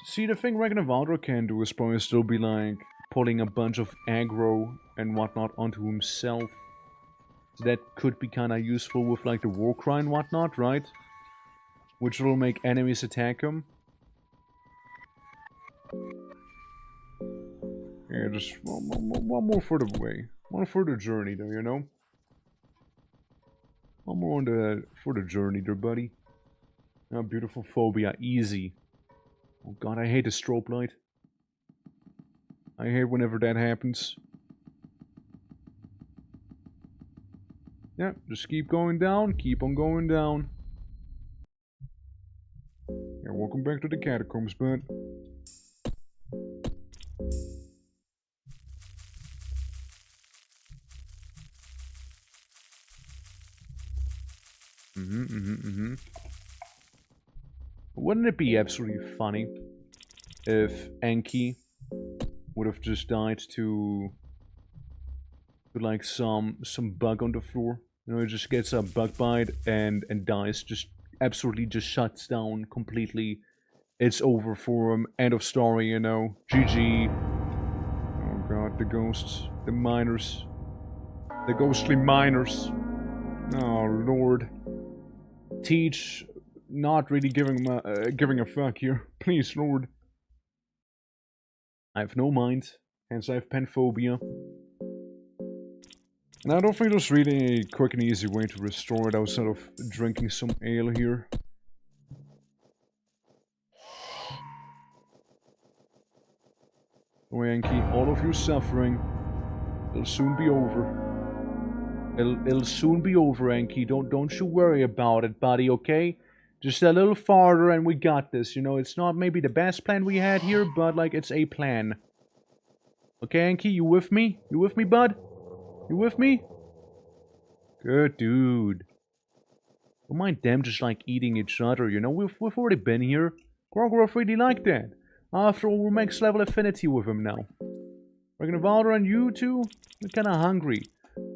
See, the thing Ragnar can do is probably still be like pulling a bunch of aggro and whatnot onto himself. So that could be kind of useful with like the war cry and whatnot, right? Which will make enemies attack him. Yeah, just one more further way. One further journey there, you know? One more on the for the journey there, buddy. Oh, beautiful phobia, easy. Oh god, I hate the strobe light. I hate whenever that happens. Yeah, just keep going down, keep on going down. Yeah, welcome back to the catacombs, bud. Wouldn't it be absolutely funny if Enki would have just died to like some bug on the floor? You know, he just gets a bug bite and dies, just absolutely just shuts down completely. It's over for him. End of story, you know. GG. Oh god, the ghosts, the miners, the ghostly miners. Oh lord. Teach, not really giving a fuck here. Please, Lord. I have no mind, hence I have panphobia. And I don't think there's really a quick and easy way to restore it outside of drinking some ale here. Oh, Yankee, all of your suffering, it'll soon be over. It'll soon be over, Yankee. Don't you worry about it, buddy, okay? Just a little farther and we got this, you know? It's not maybe the best plan we had here, but, like, it's a plan. Okay, Yankee, you with me? You with me, bud? You with me? Good dude. Don't mind them just, like, eating each other, you know? We've already been here. Gorgoroth really like that. After all, we're max level affinity with him now. Ragnar and you two? We're kinda hungry.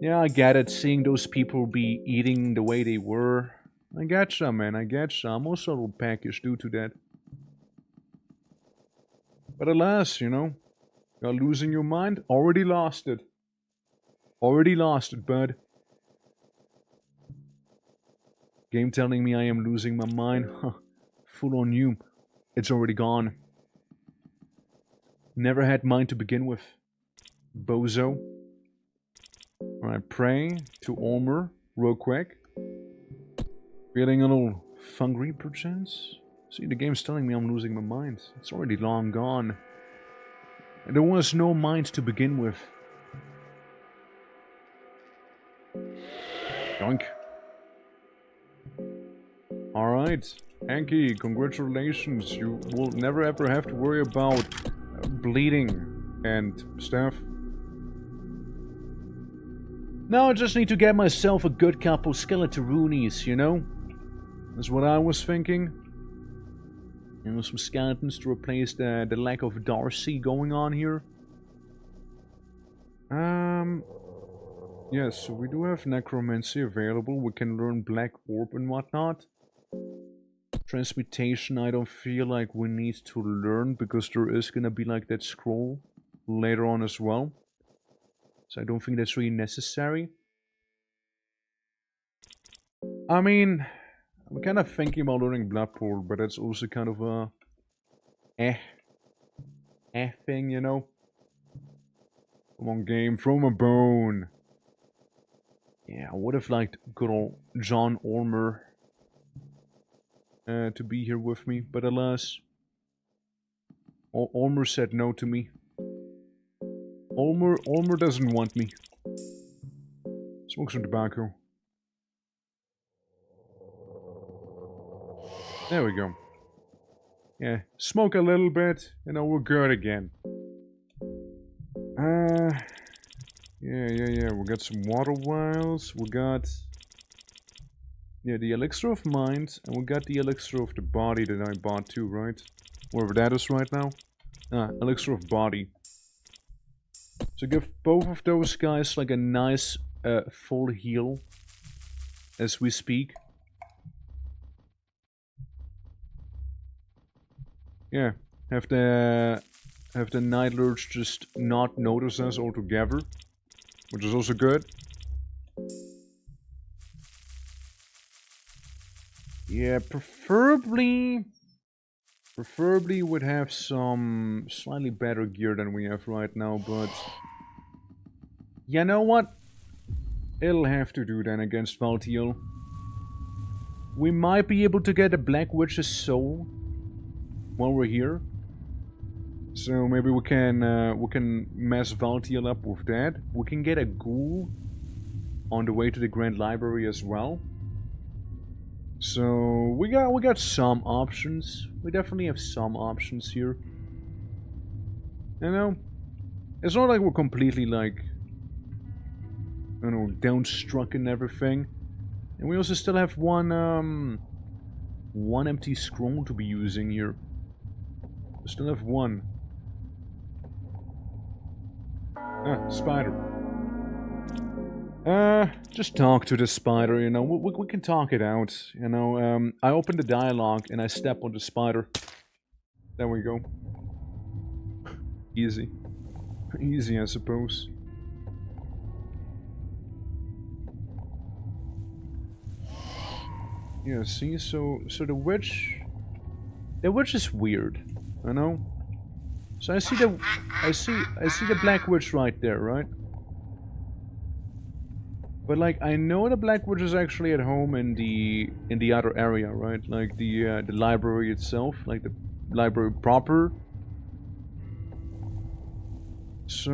Yeah, I get it, seeing those people be eating the way they were. I getcha, man, I getcha. I'm also a little peckish due to that. But alas, you know, you're losing your mind? Already lost it. Already lost it, bud. Game telling me I am losing my mind? Huh. Full on you. It's already gone. Never had mine to begin with. Bozo. Alright, pray to Olmer real quick. Feeling a little hungry, perchance? See, the game's telling me I'm losing my mind. It's already long gone. And there was no mind to begin with. Yoink. Alright. Enki, congratulations. You will never ever have to worry about bleeding and stuff. Now I just need to get myself a good couple skeleton-roonies, you know? That's what I was thinking. You know, some skeletons to replace the lack of Darcy going on here. Yes, so we do have necromancy available. We can learn Black Orb and whatnot. Transmutation I don't feel like we need to learn because there is gonna be like that scroll later on as well. So I don't think that's really necessary. I mean, I'm kind of thinking about learning Blood Pool, but that's also kind of a thing, you know? Come on, game, throw him a bone. Yeah, I would have liked good old John Ormer to be here with me, but alas, Ormer said no to me. Ormer doesn't want me. Smoke some tobacco. There we go. Yeah, smoke a little bit, you know, we're good again. Yeah, we got some water vials, we got... Yeah, the elixir of mind, and we got the elixir of the body that I bought too, right? Wherever that is right now. Elixir of body. So give both of those guys like a nice full heal as we speak. Yeah, Have the Night Lurch just not notice us altogether, which is also good. Yeah, preferably would have some slightly better gear than we have right now, but you know what? It'll have to do then against Valtiel. We might be able to get a Black Witch's soul while we're here. So maybe we can mess Valtiel up with that. We can get a ghoul on the way to the Grand Library as well. So we got some options. We definitely have some options here. You know, it's not like we're completely like, I don't know, downstruck and everything. And we also still have one empty scroll to be using here. We still have one. Ah, spider. Just talk to the spider, you know, we can talk it out, you know, I open the dialogue and I step on the spider. There we go. Easy. Easy, I suppose. Yeah, see, so the witch is weird, you know? So I see the Black Witch right there, right? But like I know the Black Witch is actually at home in the other area, right? Like the library itself, like the library proper. So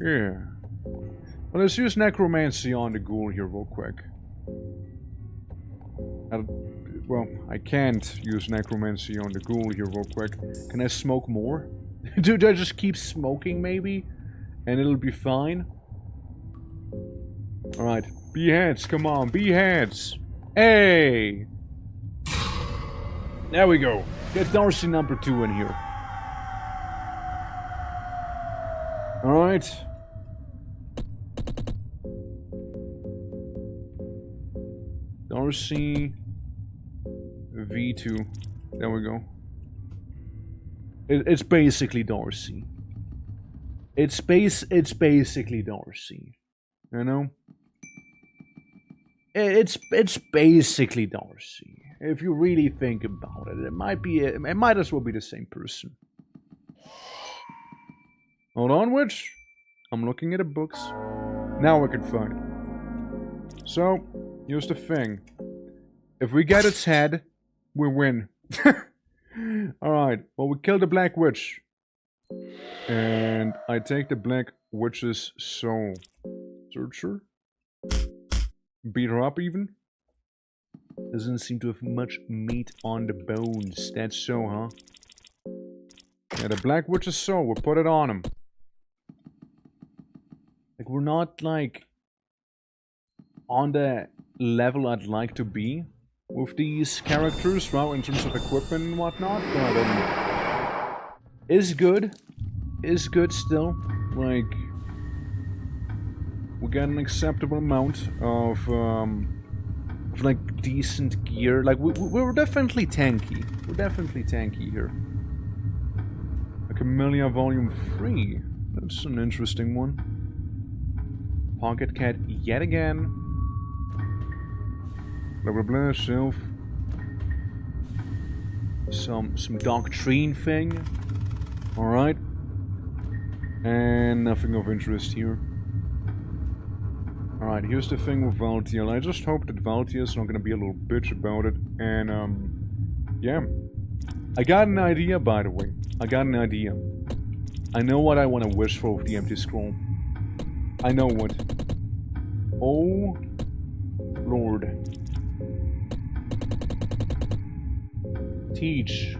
yeah. Well, let's use necromancy on the ghoul here real quick. Well, I can't use necromancy on the ghoul here real quick. Can I smoke more? Dude, I just keep smoking maybe? And it'll be fine? Alright, beheads, come on, beheads! Hey! There we go. Get Darcy number 2 in here. Alright. Darcy V2. There we go. It's basically Darcy. It's basically Darcy. You know? It's basically Darcy. If you really think about it, it might as well be the same person. Hold on, witch. I'm looking at the books. Now we can find it. So, here's the thing. If we get its head, we win. Alright, well we kill the Black Witch. And I take the Black Witch's soul. Search her. Beat her up even. Doesn't seem to have much meat on the bones. That's so, huh? Yeah, the Black Witch's soul, we'll put it on him. Like, we're not, like, on the level I'd like to be with these characters, well, in terms of equipment and whatnot, but, is good still. Like, we got an acceptable amount of like, decent gear. Like, we're definitely tanky. We're definitely tanky here. Like, Camellia Volume 3. That's an interesting one. Pocket Cat yet again. Blah blah blah, shelf. Some doctrine thing. Alright. And nothing of interest here. Alright, here's the thing with Valtiel. I just hope that Valtiel's not gonna be a little bitch about it. And, yeah. I got an idea, by the way. I got an idea. I know what I want to wish for with the empty scroll. I know what. Oh, Lord. Teach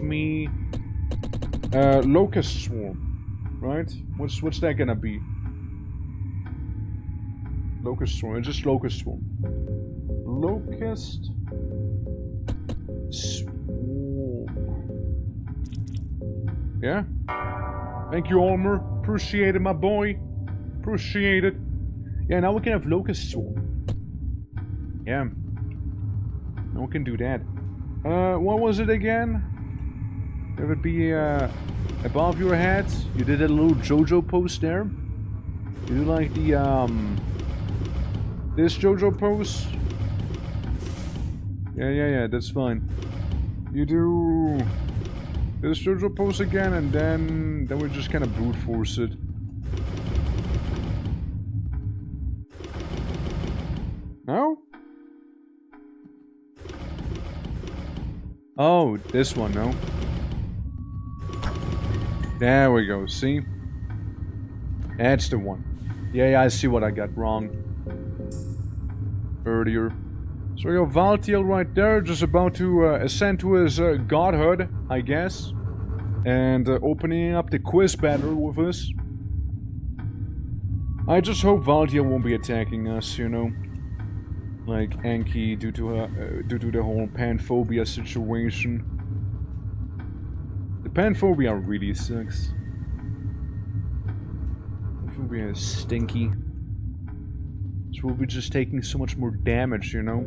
me Locust Swarm, right? What's that gonna be? Locust Swarm, it's just Locust Swarm. Locust Swarm. Yeah? Thank you, Almer. Appreciate it, my boy. Appreciate it. Yeah, now we can have Locust Swarm. Yeah. No one can do that. What was it again? It would be, above your head. You did a little JoJo pose there. You do like the, this JoJo pose. Yeah, that's fine. You do this JoJo pose again, and then we just kind of brute force it. No? Oh, this one, no? There we go, see? That's the one. Yeah, I see what I got wrong earlier. So we got Valtiel right there, just about to ascend to his godhood, I guess. And opening up the quiz battle with us. I just hope Valtiel won't be attacking us, you know. Like Enki, due to the whole panphobia situation. The panphobia really sucks. Panphobia is stinky. So we'll be just taking so much more damage, you know.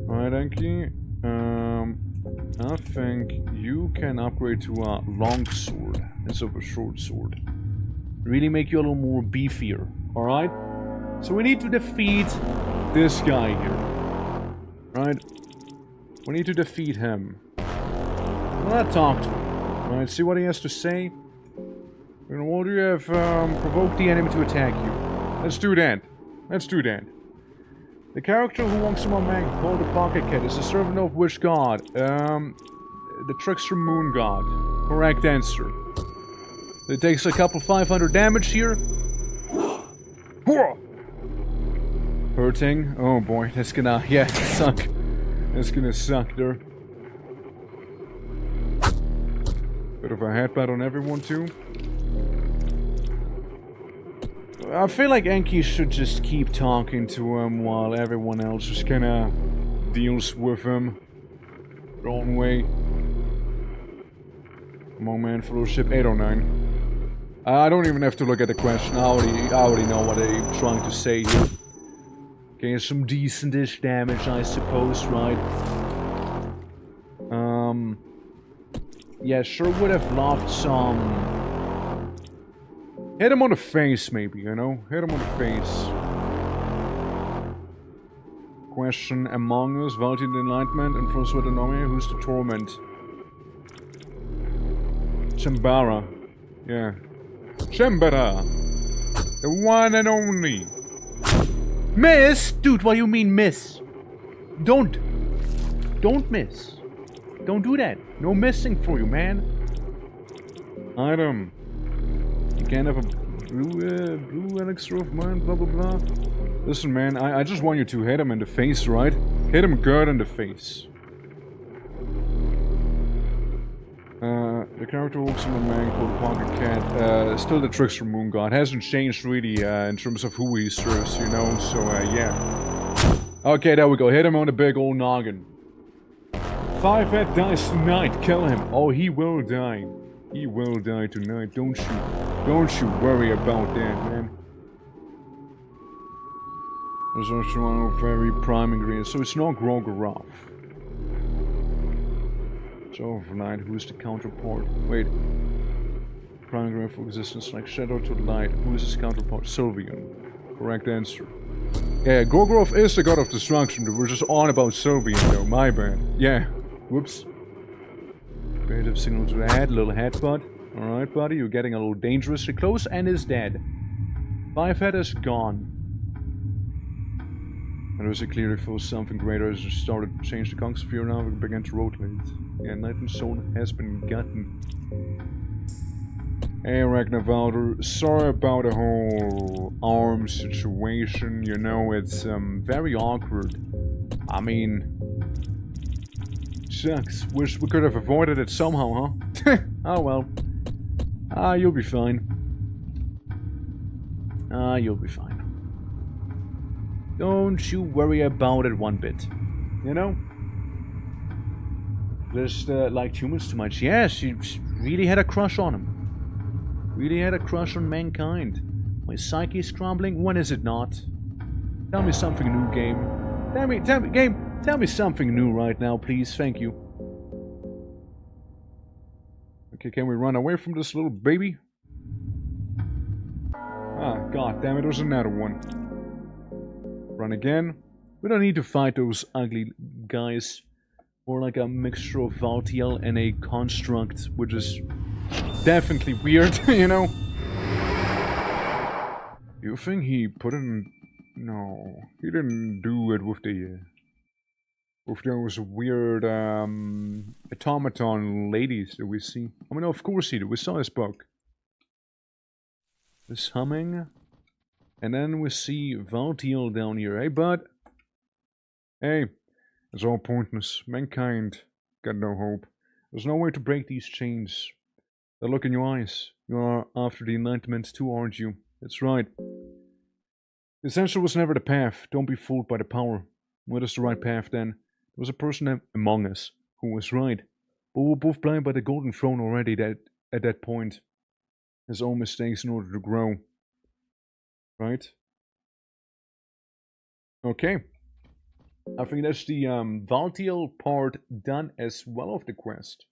Alright, Enki. I think you can upgrade to a long sword instead of a short sword. Really make you a little more beefier, alright? So we need to defeat this guy here. Right? We need to defeat him. Let's talk to him. Alright, see what he has to say. And what do you have provoked the enemy to attack you? Let's do that. Let's do that. The character who walks among men called the Pocket Cat is a servant of which god? The Trickster Moon God. Correct answer. It takes a couple 500 damage here. Hurting. Oh boy, that's gonna, yeah, suck. That's gonna suck there. Bit of a headbutt on everyone too. I feel like Enki should just keep talking to him while everyone else just kinda deals with him their own way. Come on, man, Fellowship 809. I don't even have to look at the question. I already know what I'm trying to say here. Okay, some decent-ish damage, I suppose, right? Yeah, sure would have loved some... Hit him on the face, maybe, you know? Hit him on the face. Question Among Us, Valti the Enlightenment, and François de Noé, who's the Torment? Chambara. Yeah. Chambara! The one and only! Miss? Dude, what do you mean miss? Don't miss. Don't do that. No missing for you, man. Item. You can't have a blue elixir of mine, blah blah blah. Listen, man, I just want you to hit him in the face, right? Hit him good in the face. The character walks in a man called the Pocket Cat. Still the Trickster Moon God. Hasn't changed really in terms of who he serves, you know, so yeah. Okay, there we go. Hit him on the big old noggin. 5 head dies tonight. Kill him. Oh, he will die. He will die tonight. Don't you worry about that, man. There's also one very prime ingredient, so it's not Grogorov. So overnight, who's the counterpart? Wait. Prime ingredient for existence like shadow to light. Who is his counterpart? Sylvian. Correct answer. Yeah, Grogorov is the god of destruction. We're just on about Sylvian though, my bad. Yeah. Whoops. Creative signal to the head, little headbutt. Alright, buddy, you're getting a little dangerously close and is dead. 5 head is gone. And there's a clearly for something greater has just started to change the conch sphere now and began to rotate. Yeah, Night Zone has been gotten. Hey, Ragnarvalder, sorry about the whole arm situation, you know, it's very awkward. I mean, sucks. Wish we could have avoided it somehow, huh? Oh well. You'll be fine. You'll be fine. Don't you worry about it one bit. You know? Just liked humans too much. Yeah, she really had a crush on him. Really had a crush on mankind. My psyche is crumbling. When is it not? Tell me something, new game. Game, tell me something new right now, please. Thank you. Okay, can we run away from this little baby? Ah, god damn it, there's another one. Run again. We don't need to fight those ugly guys. Or like a mixture of Valtiel and a construct, which is definitely weird, you know? You think he put it in... No, he didn't do it with the... with those weird, automaton ladies that we see. I mean, of course he did. We saw his book. This humming. And then we see Valtiel down here. Hey, bud. Hey. It's all pointless. Mankind got no hope. There's no way to break these chains. The look in your eyes. You are after the Enlightenment too, aren't you? That's right. The essential was never the path. Don't be fooled by the power. What is the right path then? There was a person among us who was right. But we were both blind by the golden throne already at that point. His own mistakes in order to grow. Right? Okay. I think that's the Valtiel part done as well of the quest.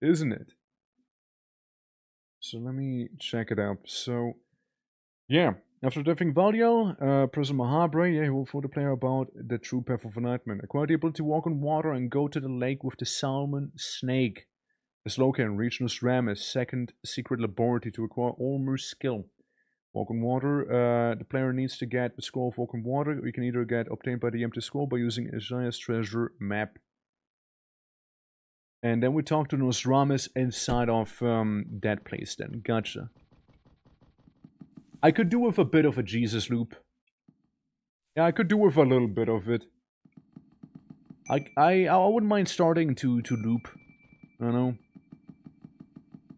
Isn't it? So let me check it out. So, yeah. After defeating Valtiel, Prison Mahabre, he will inform the player about the true path of enlightenment. Acquire the ability to walk on water and go to the lake with the salmon snake. As located in Regionus Ramis, second secret laboratory to acquire Ormur's skill. Walk on water, the player needs to get the scroll of walk on water. You can either get obtained by the empty scroll by using Isaiah's treasure map. And then we talk to Nosramis inside of that place then. Gotcha. I could do with a bit of a Jesus loop. Yeah, I could do with a little bit of it. I wouldn't mind starting to loop. I don't know.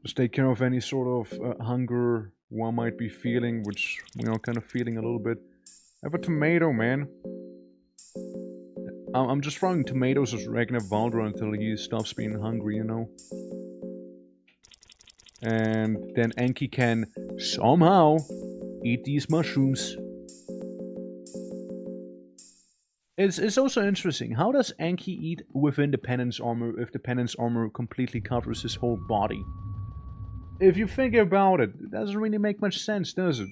Just take care of any sort of hunger one might be feeling, which we are kind of feeling a little bit. Have a tomato, man. I'm just throwing tomatoes as Ragnar Valdra until he stops being hungry, you know. And then Enki can somehow eat these mushrooms. It's also interesting. How does Enki eat within the penance armor if the penance armor completely covers his whole body? If you think about it, it doesn't really make much sense, does it?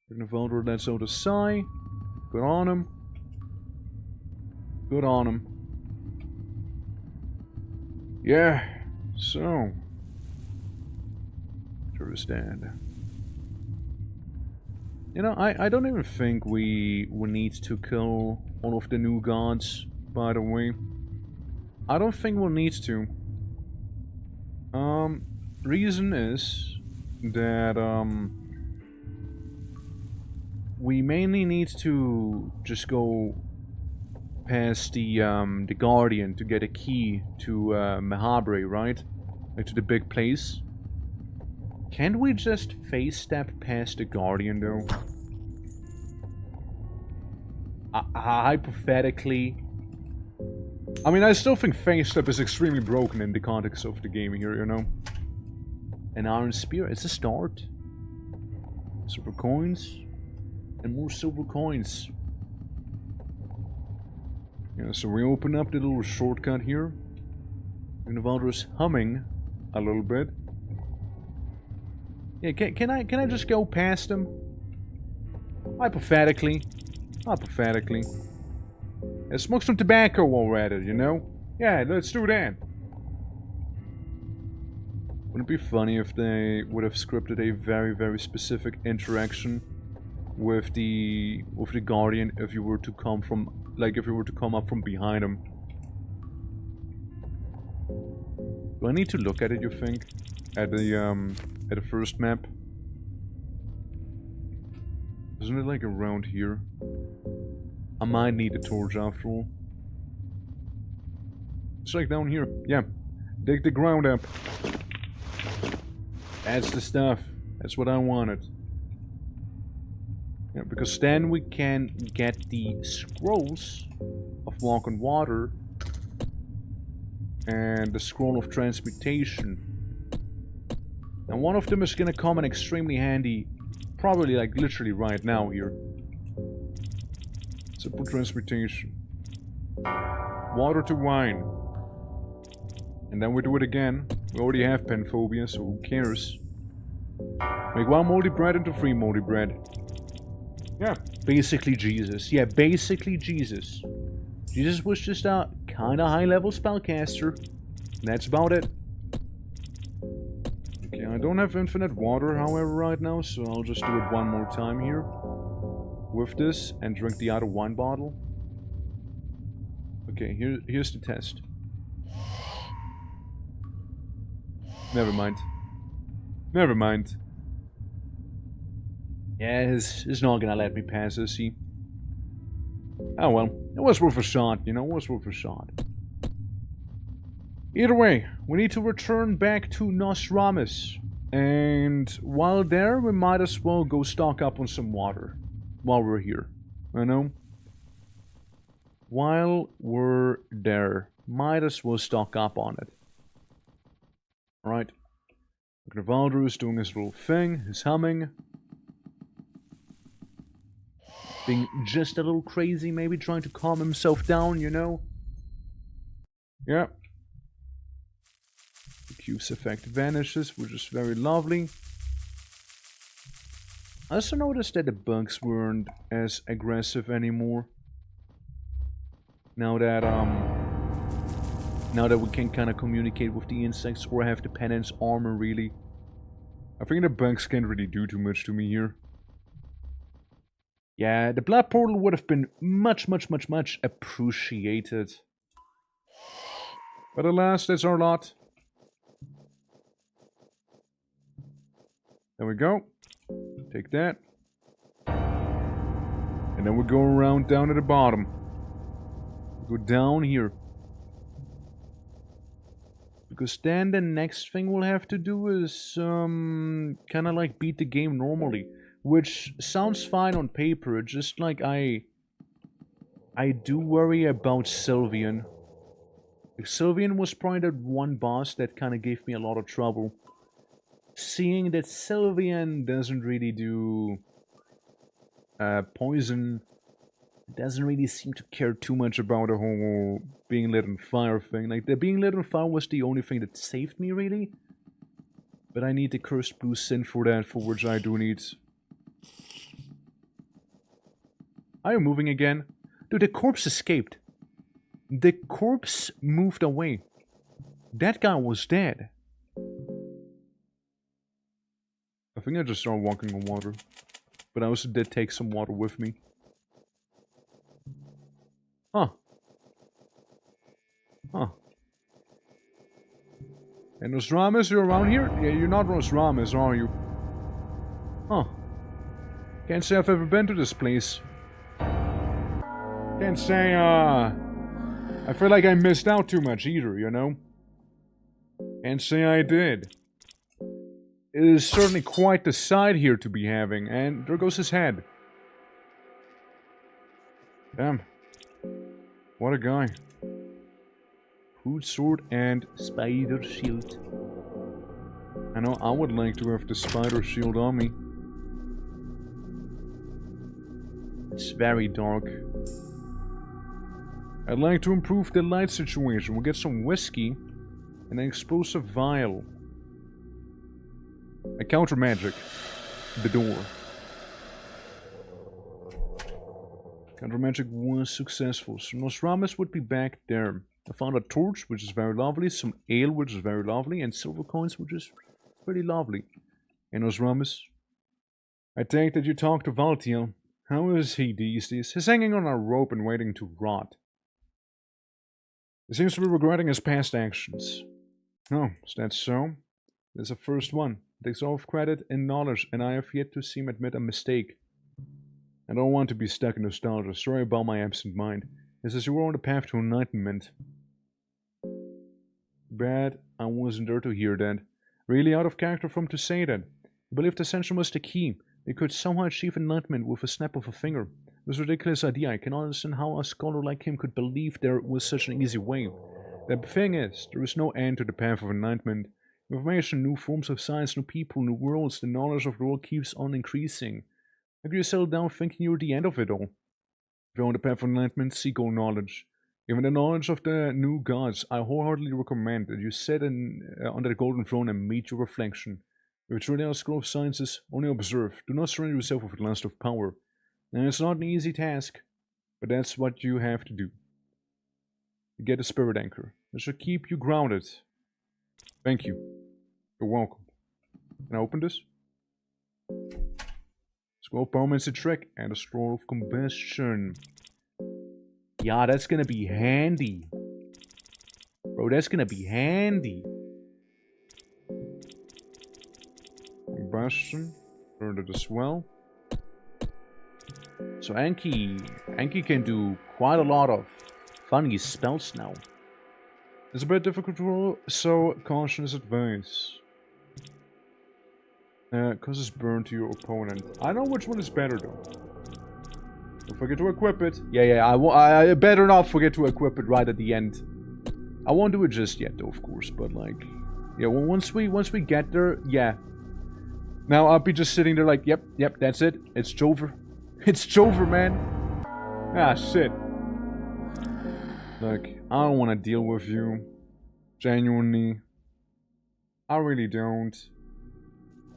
Ragnar Valdra lets out a sigh. Good on him. Good on him. Yeah, so. Understand. You know, I don't even think we need to kill all of the new gods, by the way. I don't think we'll need to. Reason is that, we mainly need to just go past the Guardian to get a key to, Mahabre, right? Like to the big place. Can't we just face step past the Guardian, though? Hypothetically. I mean, I still think face step is extremely broken in the context of the game here, you know? An iron spear, it's a start. Silver coins. And more silver coins. Yeah, so we open up the little shortcut here. And the Valdra's humming a little bit. Yeah, can I just go past him? Hypothetically. Hypothetically. Yeah, smoke some tobacco already, you know? Yeah, let's do that. Wouldn't it be funny if they would have scripted a very, very specific interaction with the Guardian if you were to come from, like, if you were to come up from behind him? Do I need to look at it, you think? At the first map? Isn't it like around here? I might need a torch after all. It's like down here. Yeah. Dig the ground up. That's the stuff. That's what I wanted. Yeah, because then we can get the scrolls of Walk on Water and the scroll of transmutation. And one of them is gonna come in extremely handy, probably like literally right now here. Simple transmutation. Water to wine. And then we do it again. We already have panphobia, so who cares? Make 1 moldy bread into 3 moldy bread. Yeah, basically Jesus. Yeah, basically Jesus. Jesus was just a kinda high-level spellcaster. And that's about it. Okay, I don't have infinite water, however, right now, so I'll just do it one more time here. With this, and drink the other wine bottle. Okay, here's the test. Never mind. Never mind. Yeah, he's not gonna let me pass, is he? Oh well, it was worth a shot, you know, it was worth a shot. Either way, we need to return back to Nostramus. And while there, we might as well go stock up on some water. While we're here, you know? While we're there, might as well stock up on it. Alright. Gnavaldur is doing his little thing, his humming. Being just a little crazy, maybe trying to calm himself down, you know? Yeah. The cube's effect vanishes, which is very lovely. I also noticed that the bugs weren't as aggressive anymore. Now that we can kind of communicate with the insects or have the penance armor, really. I think the bugs can't really do too much to me here. Yeah, the blood portal would have been much appreciated. But alas, that's our lot. There we go. Take that. And then we go around down to the bottom. We go down here. Because then the next thing we'll have to do is kind of like beat the game normally. Which sounds fine on paper, just like I do worry about Sylvian. Sylvian was probably the one boss that kind of gave me a lot of trouble. Seeing that Sylvian doesn't really do poison, doesn't really seem to care too much about the whole being lit on fire thing. Like, the being lit on fire was the only thing that saved me, really. But I need the Cursed Blue Sin for that, for which I do need... Are you moving again? Dude, the corpse escaped. The corpse moved away. That guy was dead. I think I just started walking on water. But I also did take some water with me. Huh. Huh. And Nostramus, you're around here? Yeah, you're not Nostramus, are you? Huh. Can't say I've ever been to this place. Can't say, I feel like I missed out too much either, you know? Can't say I did. It is certainly quite the sight here to be having, and there goes his head. Damn. What a guy. Food sword and spider shield. I know I would like to have the spider shield on me. It's very dark. I'd like to improve the light situation. We'll get some whiskey and an explosive vial. I counter magic. The door. Counter magic was successful. So Nostramus would be back there. I found a torch, which is very lovely. Some ale, which is very lovely. And silver coins, which is pretty lovely. And Nostramus, I take that you talked to Valtiel. How is he these days? He's hanging on a rope and waiting to rot. He seems to be regretting his past actions. Oh, is that so? There's a first one. Takes all of credit and knowledge, and I have yet to see him admit a mistake. I don't want to be stuck in nostalgia. Sorry about my absent mind. This is you were on the path to enlightenment. Bad, I wasn't there to hear that. Really out of character for him to say that. I believed Ascension was the key. They could somehow achieve enlightenment with a snap of a finger. It was a ridiculous idea. I cannot understand how a scholar like him could believe there was such an easy way. The thing is, there is no end to the path of enlightenment. Information, new forms of science, new people, new worlds, the knowledge of the world keeps on increasing. How can you settle down thinking you're the end of it all? If you're on the path of enlightenment, seek all knowledge. Given the knowledge of the new gods, I wholeheartedly recommend that you sit under the golden throne and meet your reflection. If you truly are a scroll of sciences, only observe. Do not surrender yourself with the lust of power. And it's not an easy task, but that's what you have to do. You get a spirit anchor. That should keep you grounded. Thank you. You're welcome. Can I open this? Scroll Pyromancy Trick and a Scroll of Combustion. Yeah, that's gonna be handy. Bro, that's gonna be handy. Combustion. Learned it as well. So Enki can do quite a lot of funny spells now. It's a bit difficult to roll, so caution is advised. Causes burn to your opponent. I know which one is better though. Don't forget to equip it. Yeah, I better not forget to equip it right at the end. I won't do it just yet though, of course, but like, yeah, well, once we get there, yeah. Now I'll be just sitting there like, yep, that's it. It's Jover. It's Jover, man. Ah, shit. Look, I don't want to deal with you. Genuinely. I really don't.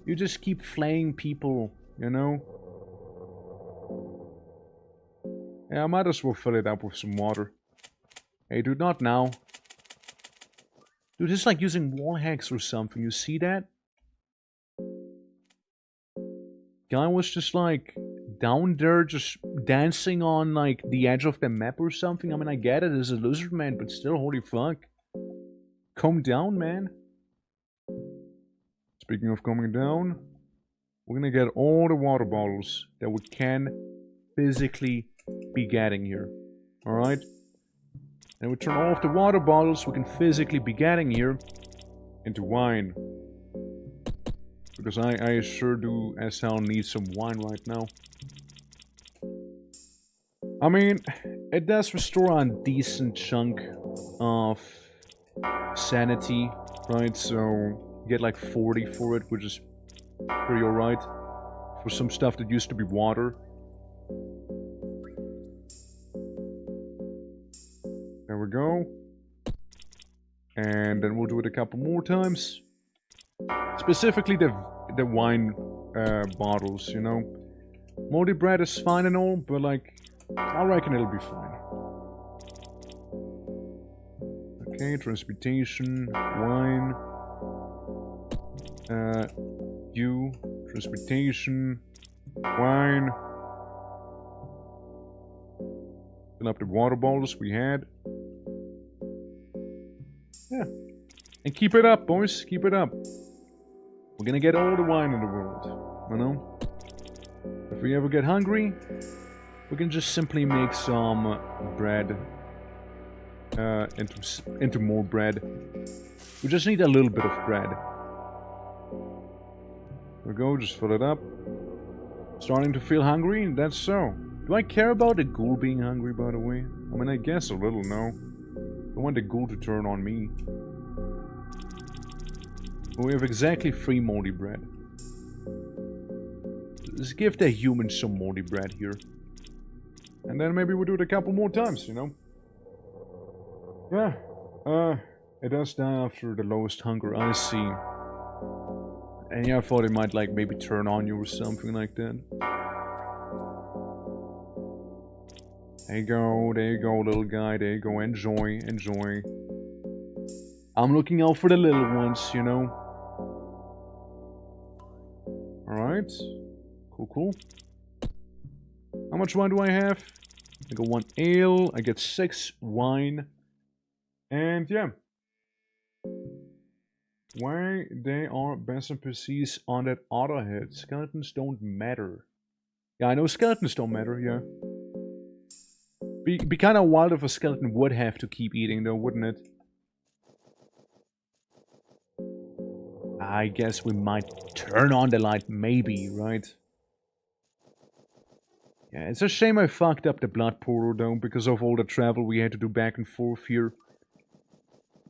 You just keep flaying people, you know? Yeah, I might as well fill it up with some water. Hey, dude, not now. Dude, it's like using wall hacks or something. You see that? Guy was just like down there just dancing on like the edge of the map or something. I mean, I get it as a lizard man, but still, holy fuck. Calm down, man. Speaking of calming down, we're gonna get all the water bottles that we can physically be getting here. Alright? And we turn all of the water bottles we can physically be getting here into wine. Because I sure do as hell need some wine right now. I mean, it does restore a decent chunk of sanity, right? So you get like 40 for it, which is pretty alright. For some stuff that used to be water. There we go. And then we'll do it a couple more times. Specifically the wine bottles, you know. Moldy bread is fine and all, but like, I reckon it'll be fine. Okay, transportation, wine. Transportation, wine. Fill up the water bottles we had. Yeah. And keep it up, boys. Keep it up. We're gonna get all the wine in the world, you know? If we ever get hungry, we can just simply make some bread into more bread. We just need a little bit of bread. There we go, just fill it up. Starting to feel hungry? That's so. Do I care about the ghoul being hungry, by the way? I mean, I guess a little, no. I want the ghoul to turn on me. We have exactly 3 moldy bread. Let's give the humans some moldy bread here. And then maybe we'll do it a couple more times, you know? Yeah. It does die after the lowest hunger, I see. And yeah, I thought it might like maybe turn on you or something like that. There you go, little guy, there you go, enjoy. I'm looking out for the little ones, you know? Alright. Cool. How much wine do I have? I got 1 ale, I get 6 wine. And yeah. Why they are best NPCs on that auto hit. Skeletons don't matter. Yeah, I know skeletons don't matter, yeah. Be kind of wild if a skeleton would have to keep eating though, wouldn't it? I guess we might turn on the light, maybe, right? Yeah, it's a shame I fucked up the blood portal though, because of all the travel we had to do back and forth here.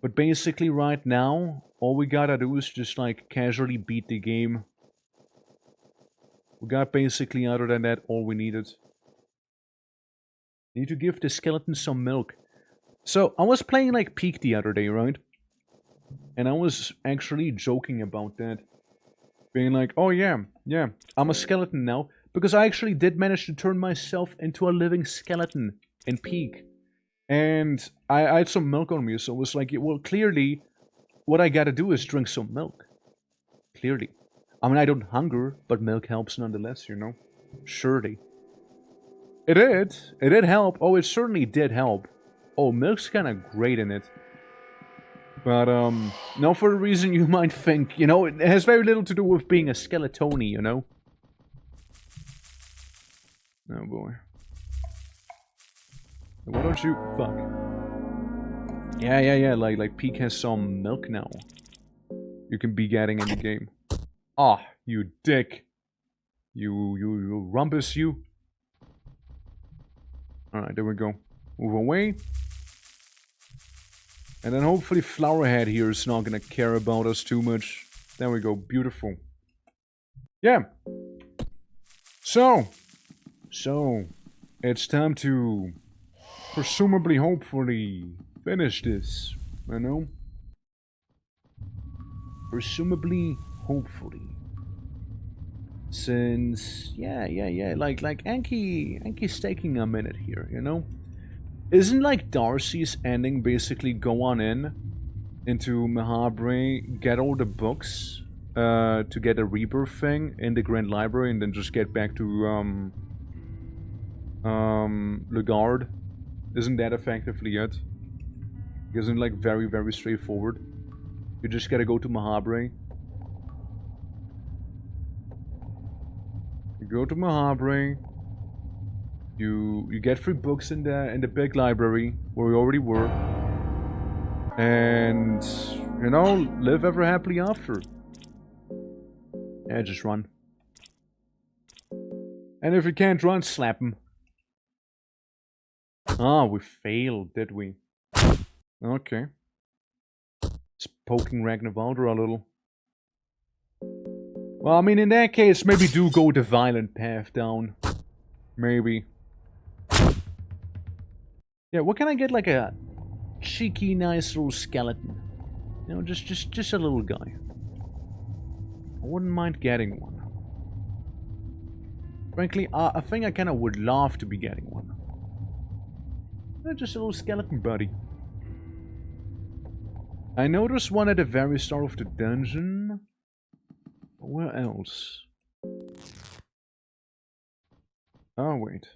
But basically right now, all we gotta do is just like casually beat the game. We got basically, other than that, all we needed. You need to give the skeleton some milk. So, I was playing like Peak the other day, right? And I was actually joking about that. Being like, oh yeah, I'm a skeleton now. Because I actually did manage to turn myself into a living skeleton in Peak. And I had some milk on me, so it was like, well, clearly, what I gotta do is drink some milk. Clearly. I mean, I don't hunger, but milk helps nonetheless, you know? Surely. It did. It did help. Oh, it certainly did help. Oh, milk's kinda great in it. But, no, for a reason you might think, you know, it has very little to do with being a skeletoni, you know? Oh boy. Why don't you... Fuck. Yeah, like Peak has some milk now. You can be getting in the game. Ah, you dick. You rumpus, you. Alright, there we go. Move away. And then hopefully Flowerhead here is not gonna care about us too much. There we go, beautiful. Yeah. So, it's time to presumably, hopefully, finish this, you know? Presumably, hopefully. Since, yeah, like Enki's taking a minute here, you know? Isn't like Darcy's ending basically go on into Mahabre, get all the books, to get a rebirth thing in the Grand Library and then just get back to, Legard? Isn't that effectively it? Isn't it like very straightforward? You just gotta go to Mahabre. You go to Mahabre. You get 3 books in the big library where we already were. And you know, live ever happily after. Yeah, just run. And if you can't run, slap him. Ah, we failed, did we? Okay. It's poking Ragnarvalder a little. Well, I mean, in that case, maybe do go the violent path down. Maybe. Yeah, what can I get, like a cheeky, nice little skeleton? You know, just a little guy. I wouldn't mind getting one. Frankly, I think I kind of would love to be getting one. Just a little skeleton buddy. I noticed one at the very start of the dungeon. Where else? Oh, wait.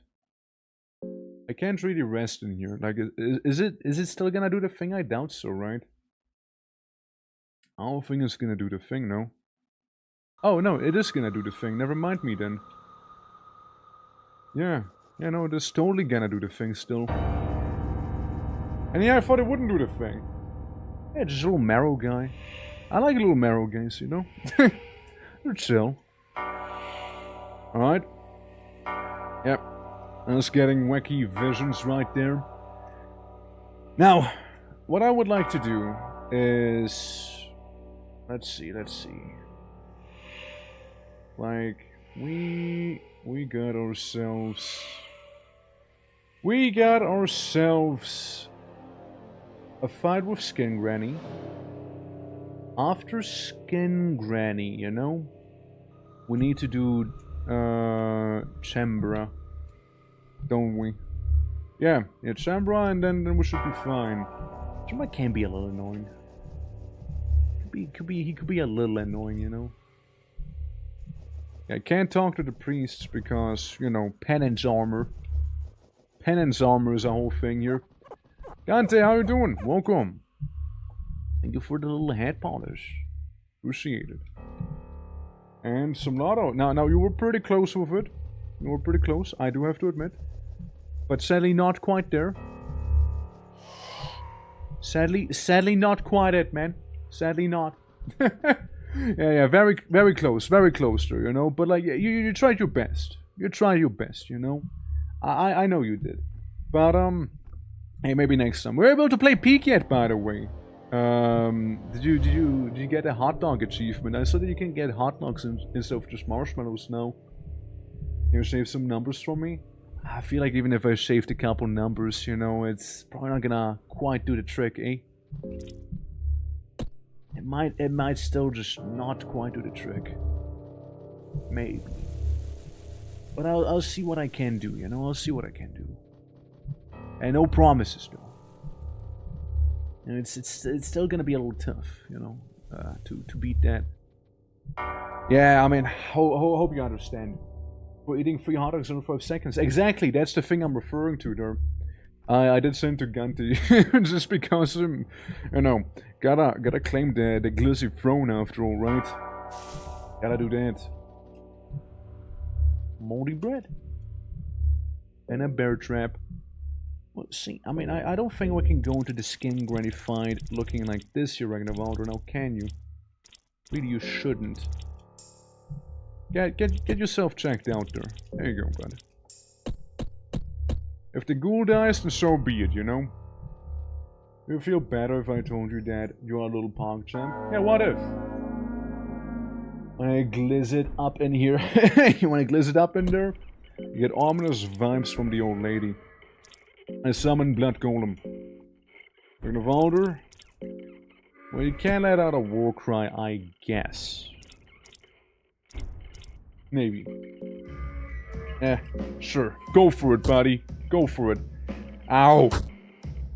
I can't really rest in here. Like, is it still gonna do the thing? I doubt so, right? I don't think it's gonna do the thing, no. Oh, no, it is gonna do the thing. Never mind me, then. Yeah, no, it is totally gonna do the thing still. And yeah, I thought it wouldn't do the thing. Yeah, just a little marrow guy. I like little marrow guys, you know? They're chill. Alright. Yep. I was getting wacky visions right there. Now, what I would like to do is... Let's see. Like, we got ourselves... a fight with Skin Granny. After Skin Granny, you know? We need to do, Chambra. Don't we? Yeah, Chambra, and then we should be fine. Chambra can be a little annoying. He could be a little annoying, you know? Yeah, I can't talk to the priests because, you know, penance armor. Penance armor is a whole thing here. Dante, how you doing? Welcome. Thank you for the little head polish. Appreciate it. And some lotto. Now you were pretty close with it. You were pretty close, I do have to admit. But sadly not quite there. Sadly not quite it, man. Sadly not. yeah, very close there, you know. But like, you tried your best. You tried your best, you know. I know you did. But hey, maybe next time. We're able to play Peak yet, by the way. Did you get a hot dog achievement? I saw that you can get hot dogs instead of just marshmallows now. Can you save some numbers for me? I feel like even if I shaved a couple numbers, you know, it's probably not gonna quite do the trick, eh? It might still just not quite do the trick. Maybe. But I'll see what I can do, you know? I'll see what I can do. And no promises, though. And it's still gonna be a little tough, you know, to beat that. Yeah, I mean, hope you understand. For eating 3 hot dogs in 5 seconds. Exactly, that's the thing I'm referring to there. I did send to Gunty just because, you know, gotta claim the glizzy throne after all, right? Gotta do that. Moldy bread. And a bear trap. Well, see, I mean, I don't think we can go into the skin granny fight looking like this here, Ragnarvalder, now can you? Really, you shouldn't. Get yourself checked out there. There you go, bud. If the ghoul dies, then so be it, you know? You feel better if I told you that you're a little punk champ? Yeah, what if? Wanna glizz it up in here? You wanna glizz it up in there? You get ominous vibes from the old lady. I summon Blood Golem. Ragnarvalder? Well, you can let out a war cry, I guess. Maybe. Sure. Go for it, buddy. Go for it. Ow!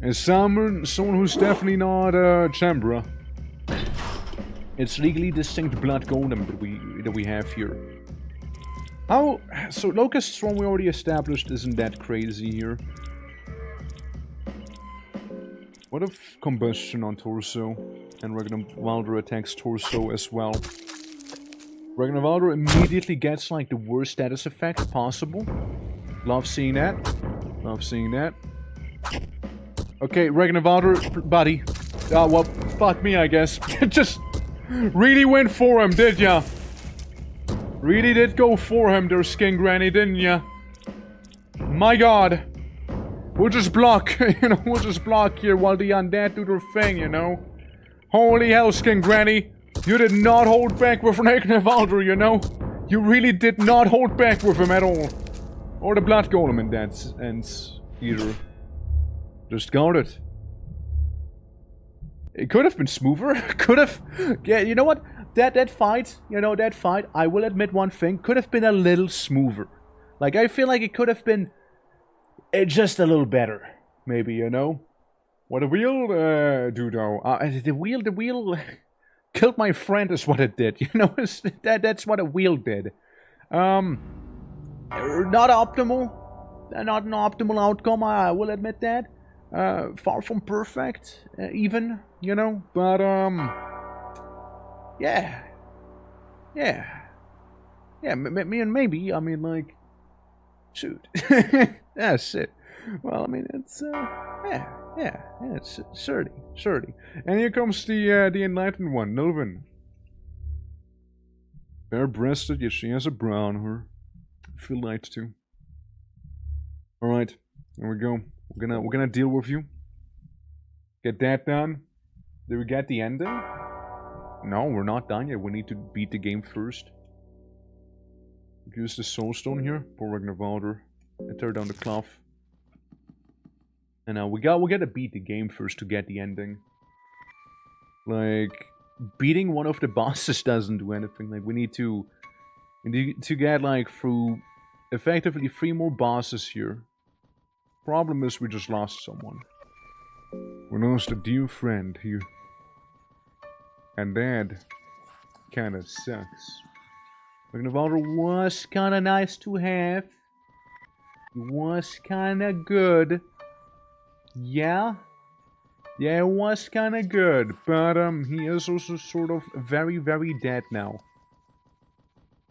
And someone who's definitely not Chambra. It's legally distinct Blood Golem that we have here. How? So Locust Storm we already established isn't that crazy here. What if Combustion on Torso and Ragnarvalder attacks Torso as well? Ragnarvalder immediately gets like the worst status effect possible. Love seeing that. Love seeing that. Okay, Ragnarvalder, buddy. Well, fuck me, I guess. Just really went for him, did ya? Really did go for him, there, Skin Granny, didn't ya? My god. We'll just block, you know, we'll just block here while the undead do their thing, you know? Holy hell, Skin Granny. You did not hold back with Ragnarvalder, you know? You really did not hold back with him at all. Or the Blood Golem in that sense, either. Just guard it. It could have been smoother. Could have... Yeah, you know what? That fight, you know, that fight, I will admit one thing, could have been a little smoother. Like, I feel like it could have been just a little better. Maybe, you know? What the wheel do, though? The wheel... Killed my friend is what it did, you know, that's what a wheel did. Not optimal, not an optimal outcome, I will admit that. Far from perfect, even, you know, but, yeah, maybe, I mean, like, shoot, that's it. Well, I mean, it's, yeah, it's surety. And here comes the enlightened one, Nilvin. Bare-breasted, yet she has a bra on her. I feel light too. Alright, here we go. We're gonna deal with you. Get that done. Did we get the ending? No, we're not done yet. We need to beat the game first. Use the soulstone here for Ragnarvalder and tear down the cloth. And we gotta beat the game first to get the ending. Like, beating one of the bosses doesn't do anything. Like, we need to get, like, through effectively 3 more bosses here. Problem is we just lost someone. We lost a dear friend here. And that kinda sucks. Ragnarvalder was kinda nice to have. It was kinda good. Yeah, it was kinda good, but he is also sort of very, very dead now.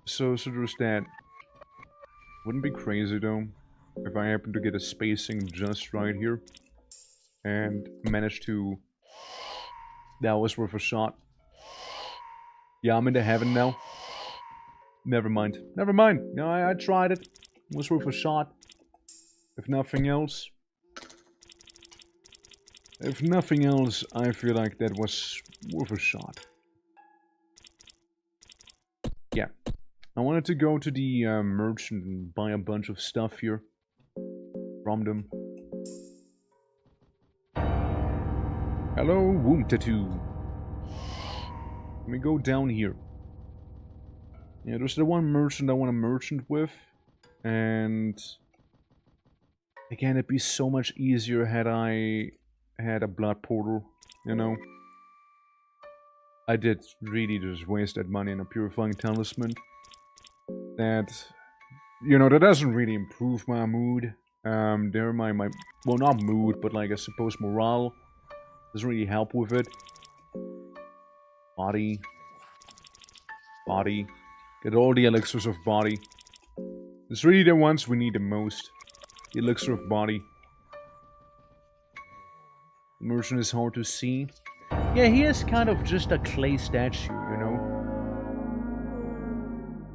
So there's that. Wouldn't be crazy though, if I happen to get a spacing just right here, and manage to... That was worth a shot. Yeah, I'm into heaven now. Never mind. No, I tried it. It was worth a shot. If nothing else... If nothing else, I feel like that was worth a shot. Yeah. I wanted to go to the merchant and buy a bunch of stuff here. from them. Hello, womb tattoo. Let me go down here. Yeah, there's the one merchant I want to merchant with. And again, it'd be so much easier had I had a blood portal, you know. I did really just waste that money on a purifying talisman. That, you know, that doesn't really improve my mood. There my well, not mood, but like I suppose morale doesn't really help with it. Body. Get all the elixirs of body. It's really the ones we need the most. The elixir of body. Merchant is hard to see. Yeah, he is kind of just a clay statue, you know.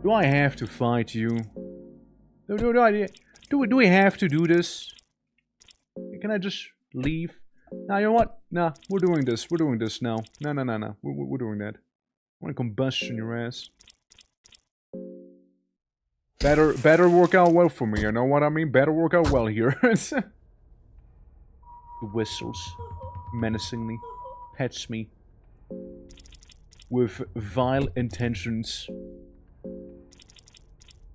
Do I have to fight you? Do we have to do this? Can I just leave? Nah, you know what? Nah, we're doing this. We're doing this now. No. We're doing that. I want to combustion your ass. Better work out well for me, you know what I mean? Better work out well here. He whistles menacingly, pets me with vile intentions.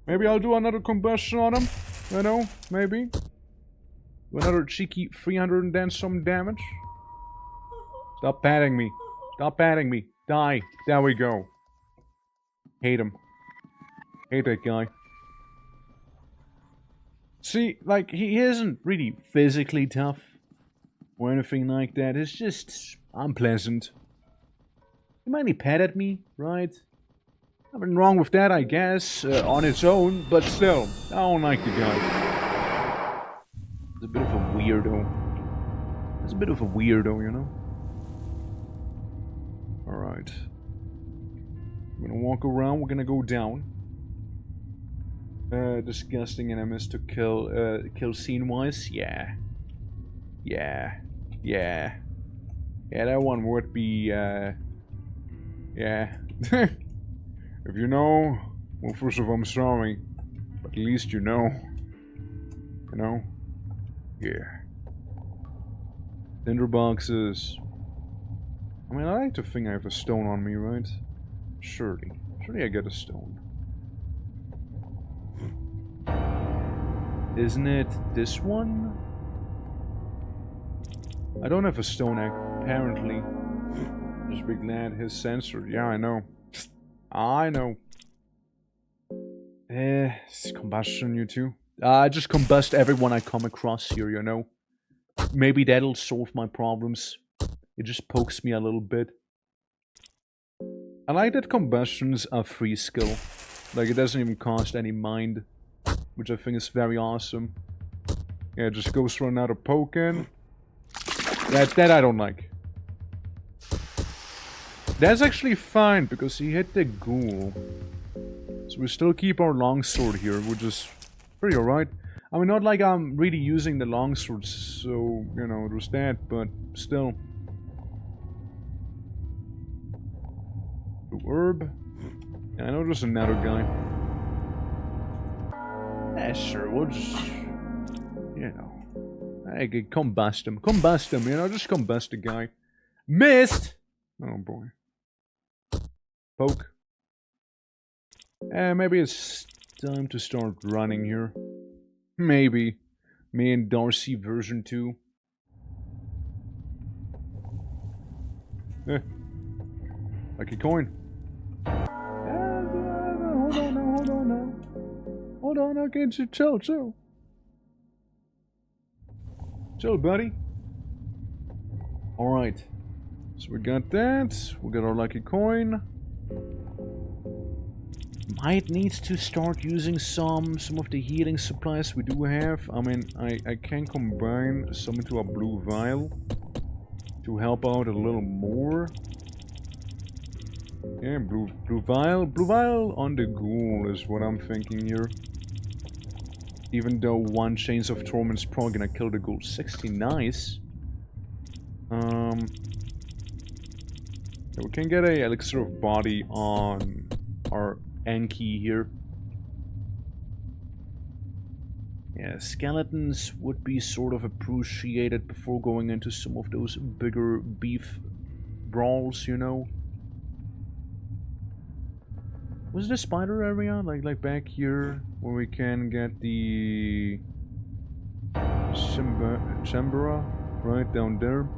Maybe I'll do another combustion on him, you know, maybe. Do another cheeky 300 and then some damage. Stop patting me. Stop patting me. Die. There we go. Hate him. Hate that guy. See, like, he isn't really physically tough or anything like that. It's just unpleasant. He mainly patted me, right? Nothing wrong with that, I guess, on its own, but still, I don't like the guy. He's a bit of a weirdo. He's a bit of a weirdo, you know? Alright. We're gonna walk around, we're gonna go down. Disgusting enemies to kill scene-wise? Yeah, that one would be, yeah. If you know, well, first of all, I'm sorry, but at least you know. You know? Yeah. Tinder boxes. I mean, I like to think I have a stone on me, right? Surely I get a stone. Isn't it this one? I don't have a stone apparently. Just be glad his sensor. Yeah, I know. I know. It's combustion, you two. I just combust everyone I come across here, you know. Maybe that'll solve my problems. It just pokes me a little bit. I like that combustion's a free skill. Like, it doesn't even cost any mind. Which I think is very awesome. Yeah, it just goes for another poke in. That I don't like. That's actually fine, because he hit the ghoul. So we still keep our longsword here, which is pretty alright. I mean, not like I'm really using the longsword, so, you know, there's that, but still. Blue herb. Yeah, I know there's another guy. Yeah, sure, we'll just, you know, I could combust him, you know, just combust the guy. Missed! Oh boy. Poke. Maybe it's time to start running here. Maybe. Me and Darcy version 2. Lucky coin. Hold on, I can't chill. Chill, buddy. Alright. So we got that. We got our lucky coin. Might need to start using some of the healing supplies we do have. I mean, I can combine some into a blue vial to help out a little more. Yeah, blue vial. Blue vial on the ghoul is what I'm thinking here. Even though one Chains of Torment's probably gonna kill the ghoul. 60, nice. Yeah, we can get a elixir of body on our ENG here. Yeah, skeletons would be sort of appreciated before going into some of those bigger beef brawls, you know? Was the spider area like back here where we can get the Chambera right down there?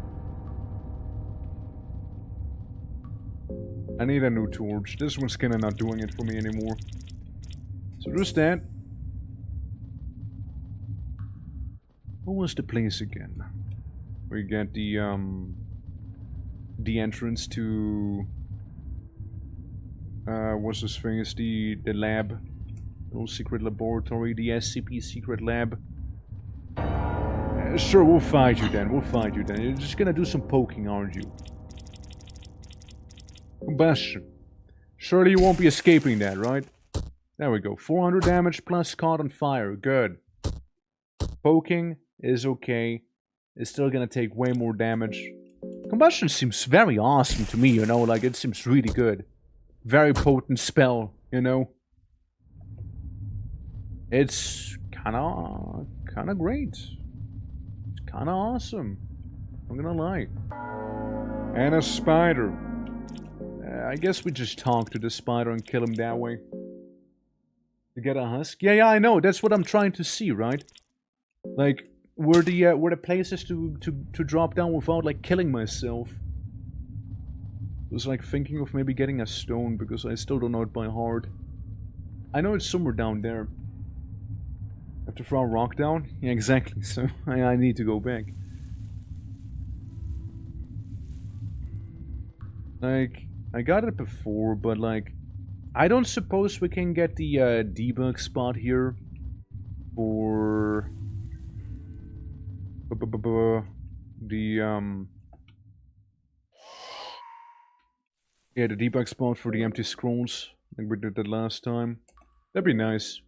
I need a new torch. This one's kinda not doing it for me anymore. So there's that. What was the place again? We get the entrance to what's this face? The lab. Little secret laboratory, the SCP secret lab. Sure, we'll find you then. We'll find you then. You're just gonna do some poking, aren't you? Combustion. Surely you won't be escaping that, right? There we go. 400 damage plus caught on fire. Good. Poking is okay. It's still gonna take way more damage. Combustion seems very awesome to me, you know? Like, it seems really good. Very potent spell, you know? It's kinda great. It's kinda awesome. I'm gonna lie. And a spider. I guess we just talk to the spider and kill him that way. To get a husk? Yeah, I know. That's what I'm trying to see, right? Like, where the places to drop down without, like, killing myself. I was, like, thinking of maybe getting a stone, because I still don't know it by heart. I know it's somewhere down there. Have to throw a rock down? Yeah, exactly. So, I need to go back. Like, I got it before, but, like, I don't suppose we can get the debug spot here for the yeah, the debug spot for the empty scrolls, like we did that last time. That'd be nice.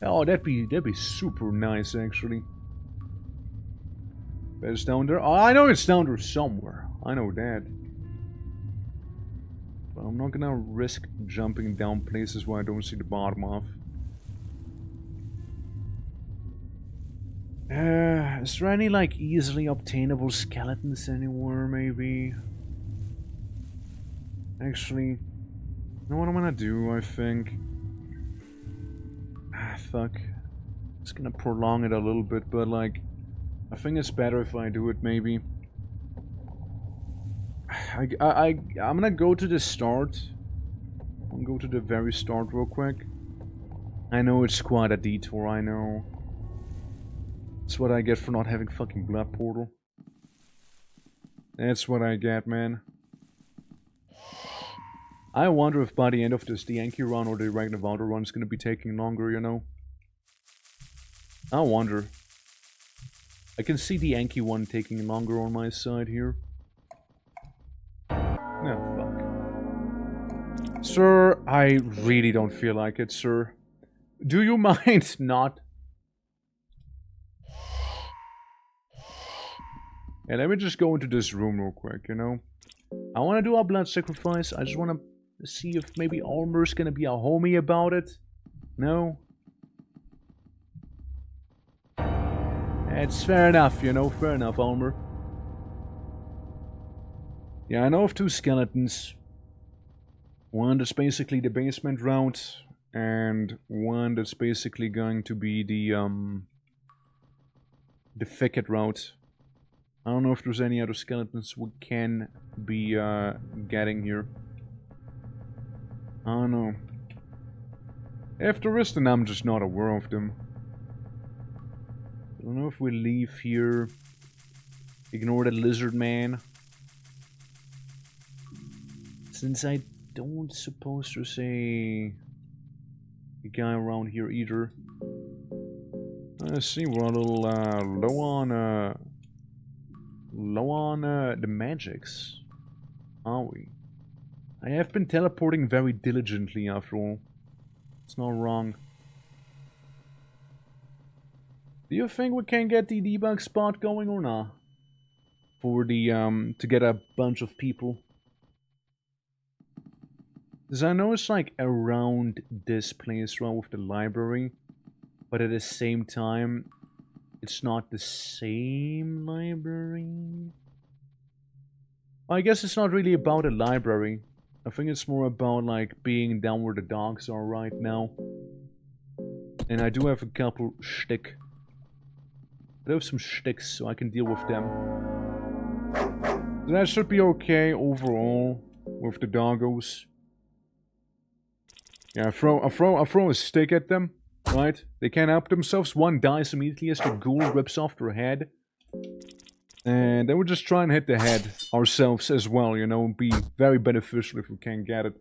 Oh, that'd be super nice, actually. But it's down there. Oh, I know it's down there somewhere. I know that. But I'm not gonna risk jumping down places where I don't see the bottom of. Is there any, like, easily obtainable skeletons anywhere, maybe? Actually, you know what I'm gonna do, I think? Fuck. It's gonna prolong it a little bit, but, like, I think it's better if I do it, maybe. I'm gonna go to the start. I'll go to the very start real quick. I know it's quite a detour, I know. That's what I get for not having fucking blood portal. That's what I get, man. I wonder if by the end of this, the Yankee run or the Ragnarok run is gonna be taking longer, you know? I wonder. I can see the Yankee one taking longer on my side here. No, fuck. Sir, I really don't feel like it, sir. Do you mind not? Yeah, let me just go into this room real quick, you know? I want to do a blood sacrifice. I just want to see if maybe Almer's gonna be a homie about it. No? It's fair enough, you know? Fair enough, Almer. Yeah, I know of 2 skeletons. One that's basically the basement route, and one that's basically going to be the thicket route. I don't know if there's any other skeletons we can be getting here. I don't know. If there is, then I'm just not aware of them. I don't know if we leave here. Ignore the lizard man. Since I don't suppose there's a guy around here either. I see we're a little low on the magics, are we? I have been teleporting very diligently after all. It's not wrong. Do you think we can get the debug spot going or not? For the to get a bunch of people. Because I know it's like around this place, right, with the library. But at the same time, it's not the same library. I guess it's not really about a library. I think it's more about, like, being down where the dogs are right now. And I do have a couple shtick. I have some shticks, so I can deal with them. So that should be okay overall with the doggos. Yeah, I throw a stick at them, right? They can't help themselves. One dies immediately as the ghoul rips off their head. And then we just try and hit the head ourselves as well, you know, and be very beneficial if we can get it.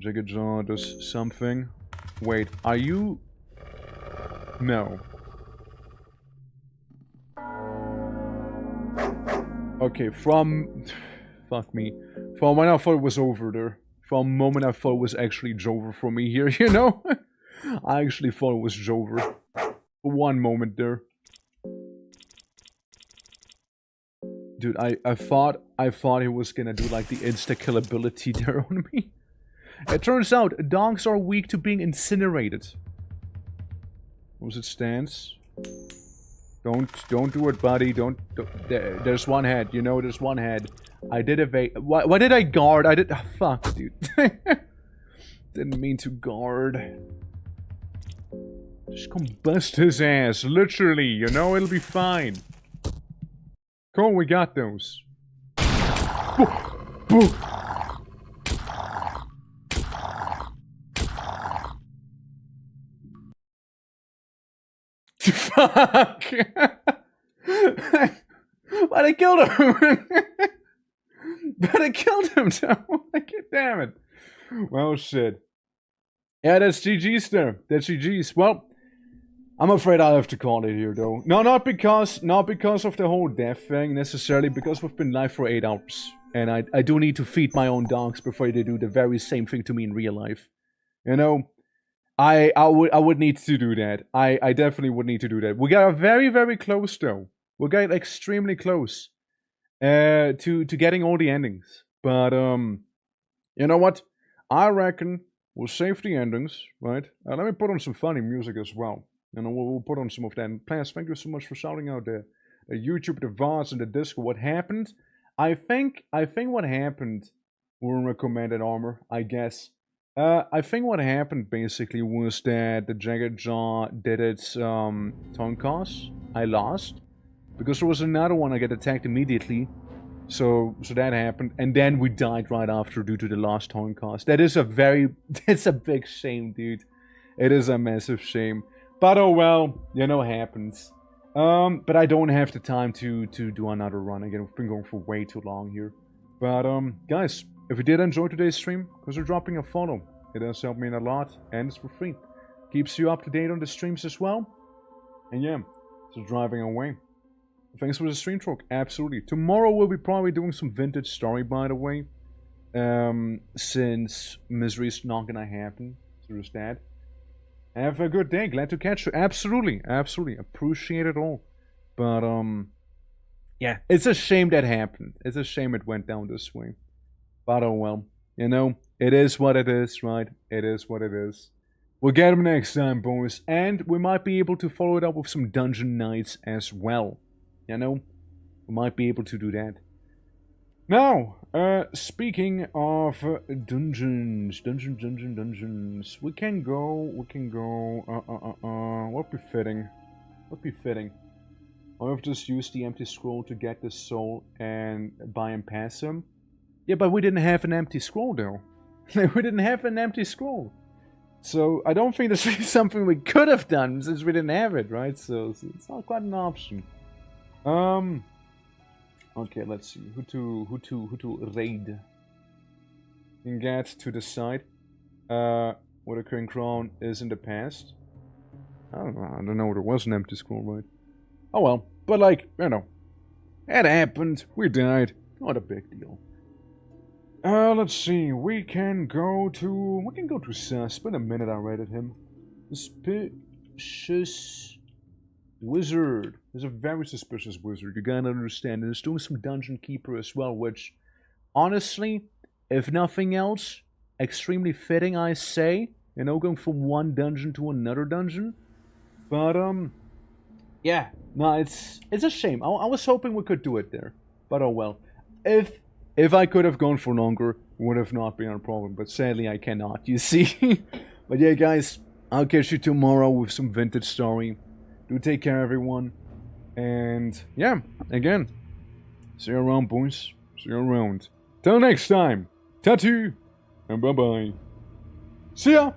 Jiggajaw does something. Wait, are you... No. Okay, from... Fuck me. For a moment I thought it was over there. For a moment I thought it was actually Jover for me here, you know? I actually thought it was Jover. For one moment there. Dude, I thought he was gonna do like the insta-kill ability there on me. It turns out dogs are weak to being incinerated. What was it, stance? Don't do it, buddy. There's one head, you know, there's one head. I did evade. Why did I guard? I did. Oh, fuck, dude. Didn't mean to guard. Just come bust his ass, literally. You know, it'll be fine. Cool, we got those. Fuck! But I killed him! But I killed him, though! Damn it. Well, shit. Yeah, that's GG's there. That's GG's. Well, I'm afraid I'll have to call it here, though. No, not because of the whole death thing, necessarily, because we've been live for 8 hours. And I do need to feed my own dogs before they do the very same thing to me in real life. You know? I would need to do that. I definitely would need to do that. We got very, very close, though. We got extremely close to getting all the endings. But, you know what? I reckon we'll save the endings, right? Let me put on some funny music as well. You know, we'll put on some of that. And Plants, thank you so much for shouting out the YouTube, the VODs, and the Discord. What happened? I think what happened, we'll recommended armor, I guess. I think what happened basically was that the Jagged Jaw did its tone cost. I lost because there was another one I get attacked immediately, so that happened, and then we died right after due to the lost tone cost. That is it's a big shame, dude. It is a massive shame. But oh well, you know, it happens. But I don't have the time to do another run again. We've been going for way too long here. But guys. If you did enjoy today's stream, consider dropping a follow. It does help me a lot, and it's for free. Keeps you up to date on the streams as well. And yeah, so driving away. Thanks for the stream talk, absolutely. Tomorrow we'll be probably doing some vintage story, by the way. Since misery's not gonna happen. So there's that. Have a good day, glad to catch you. Absolutely, absolutely. Appreciate it all. But yeah, it's a shame that happened. It's a shame it went down this way. But oh well, you know, it is what it is, right? It is what it is. We'll get them next time, boys. And we might be able to follow it up with some dungeon nights as well. You know, we might be able to do that. Now, speaking of dungeons, we can go, what be fitting? I've just used the empty scroll to get the soul and buy and pass him. Yeah, but we didn't have an empty scroll, though. We didn't have an empty scroll. So, I don't think this is something we could have done, since we didn't have it, right? So it's not quite an option. Okay, let's see. Who to raid? You can get to the side. Where the current crown is in the past. I don't know, there was an empty scroll, right? Oh well. But like, you know. It happened. We died. Not a big deal. Let's see. We can go to Sus. Been a minute I raided him. Suspicious wizard. He's a very suspicious wizard. You gotta understand. And he's doing some dungeon keeper as well, which, honestly, if nothing else, extremely fitting, I say. You know, going from one dungeon to another dungeon. But, yeah. No, it's a shame. I was hoping we could do it there. But oh well. If I could have gone for longer, would have not been a problem. But sadly, I cannot, you see. But yeah, guys, I'll catch you tomorrow with some vintage story. Do take care, everyone. And, yeah, again, see you around, boys. See you around. Till next time, tattoo, and bye-bye. See ya!